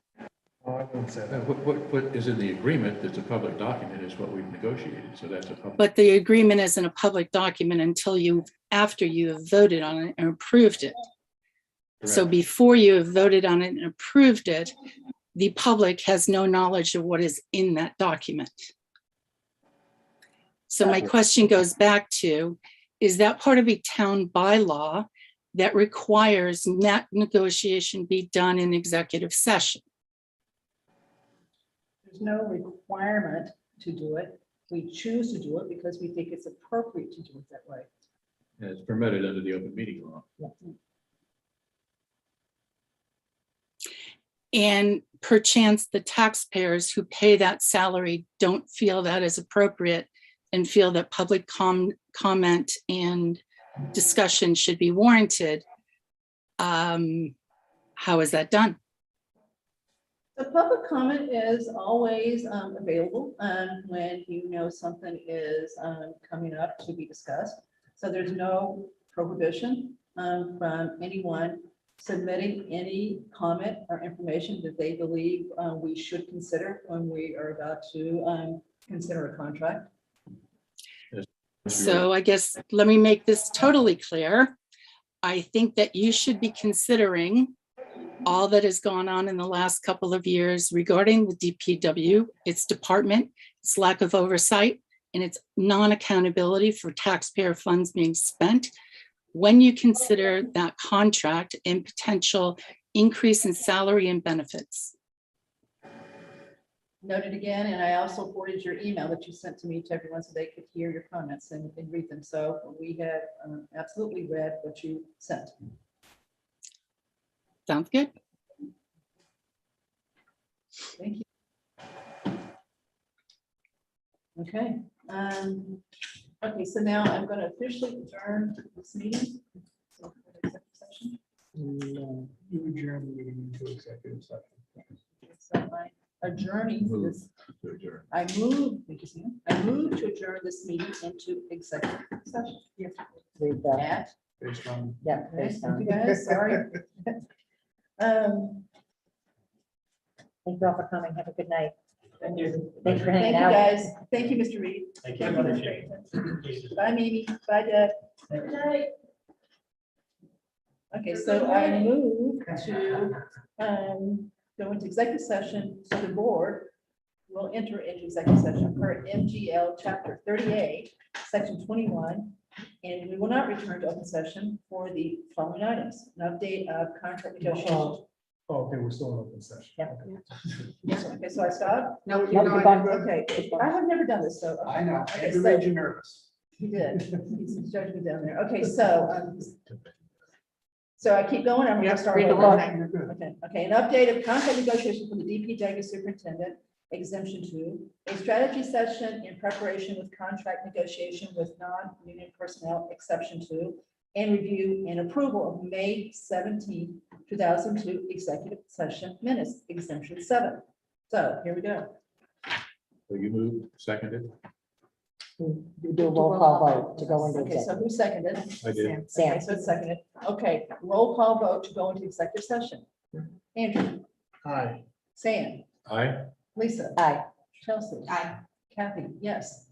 I wouldn't say that. What is in the agreement that's a public document is what we've negotiated, so that's a public. But the agreement isn't a public document until after you have voted on it and approved it. So Correct. before you have voted on it and approved it, the public has no knowledge of what is in that document. So my question goes back to, is that part of a town bylaw that requires that negotiation be done in executive session? There's no requirement to do it. We choose to do it because we think it's appropriate to do it that way. And it's permitted under the open meeting law. And perchance the taxpayers who pay that salary don't feel that is appropriate and feel that public comment and discussion should be warranted. How is that done? The public comment is always available when you know something is coming up to be discussed. So there's no prohibition from anyone submitting any comment or information that they believe we should consider when we are about to consider a contract? So I guess, let me make this totally clear. I think that you should be considering all that has gone on in the last couple of years regarding the DPW, its department, its lack of oversight, and its non-accountability for taxpayer funds being spent. When you consider that contract and potential increase in salary and benefits. Noted again, and I also forwarded your email that you sent to me to everyone so they could hear your comments and read them. So we have absolutely read what you sent. Sounds good. Thank you. Okay. Okay, so now I'm going to officially adjourn this meeting. So, executive session. You adjourn the meeting into executive session. So I adjourning this. I move, thank you, Sam. I move to adjourn this meeting into executive session. Yes. Read that. At, Based on. Yeah. okay, based thank on- you guys, sorry. Thank you all for coming. Have a good night. Thank you. Thanks for Thank hanging you, out. guys. Thank you, Mr. Reed. Thank Thank you. you, Mr. Drayton. Bye, Mimi. Bye, Deb. Good night. Okay, so I move to go into executive session, so the board will enter into executive session per MGL Chapter 38, Section 21, and we will not return to open session for the following items: an update of contract negotiations. Oh, okay, we're still in open session. Yeah. Okay, so I stop? No, keep going. Okay, I have never done this, so. I know, Okay, Andrew so- made you nervous. He did. He's judging me down there. Okay, so I keep going. I'm gonna start. read the over. whole thing, you're good. Okay, an update of contract negotiation for the DPW superintendent, exemption 2, a strategy session in preparation with contract negotiation with non-union personnel, exception 2, and review and approval of May 17, 2002 executive session minutes, exemption 7. So here we go. So you moved, seconded? You do a roll call vote to go into Okay, so executive. who seconded? I did. Sam. Okay, so it's seconded. Okay, roll call vote to go into executive session. Andrew, Hi. Sam, Aye. Lisa, Aye. Chelsea. Aye. Kathy, yes.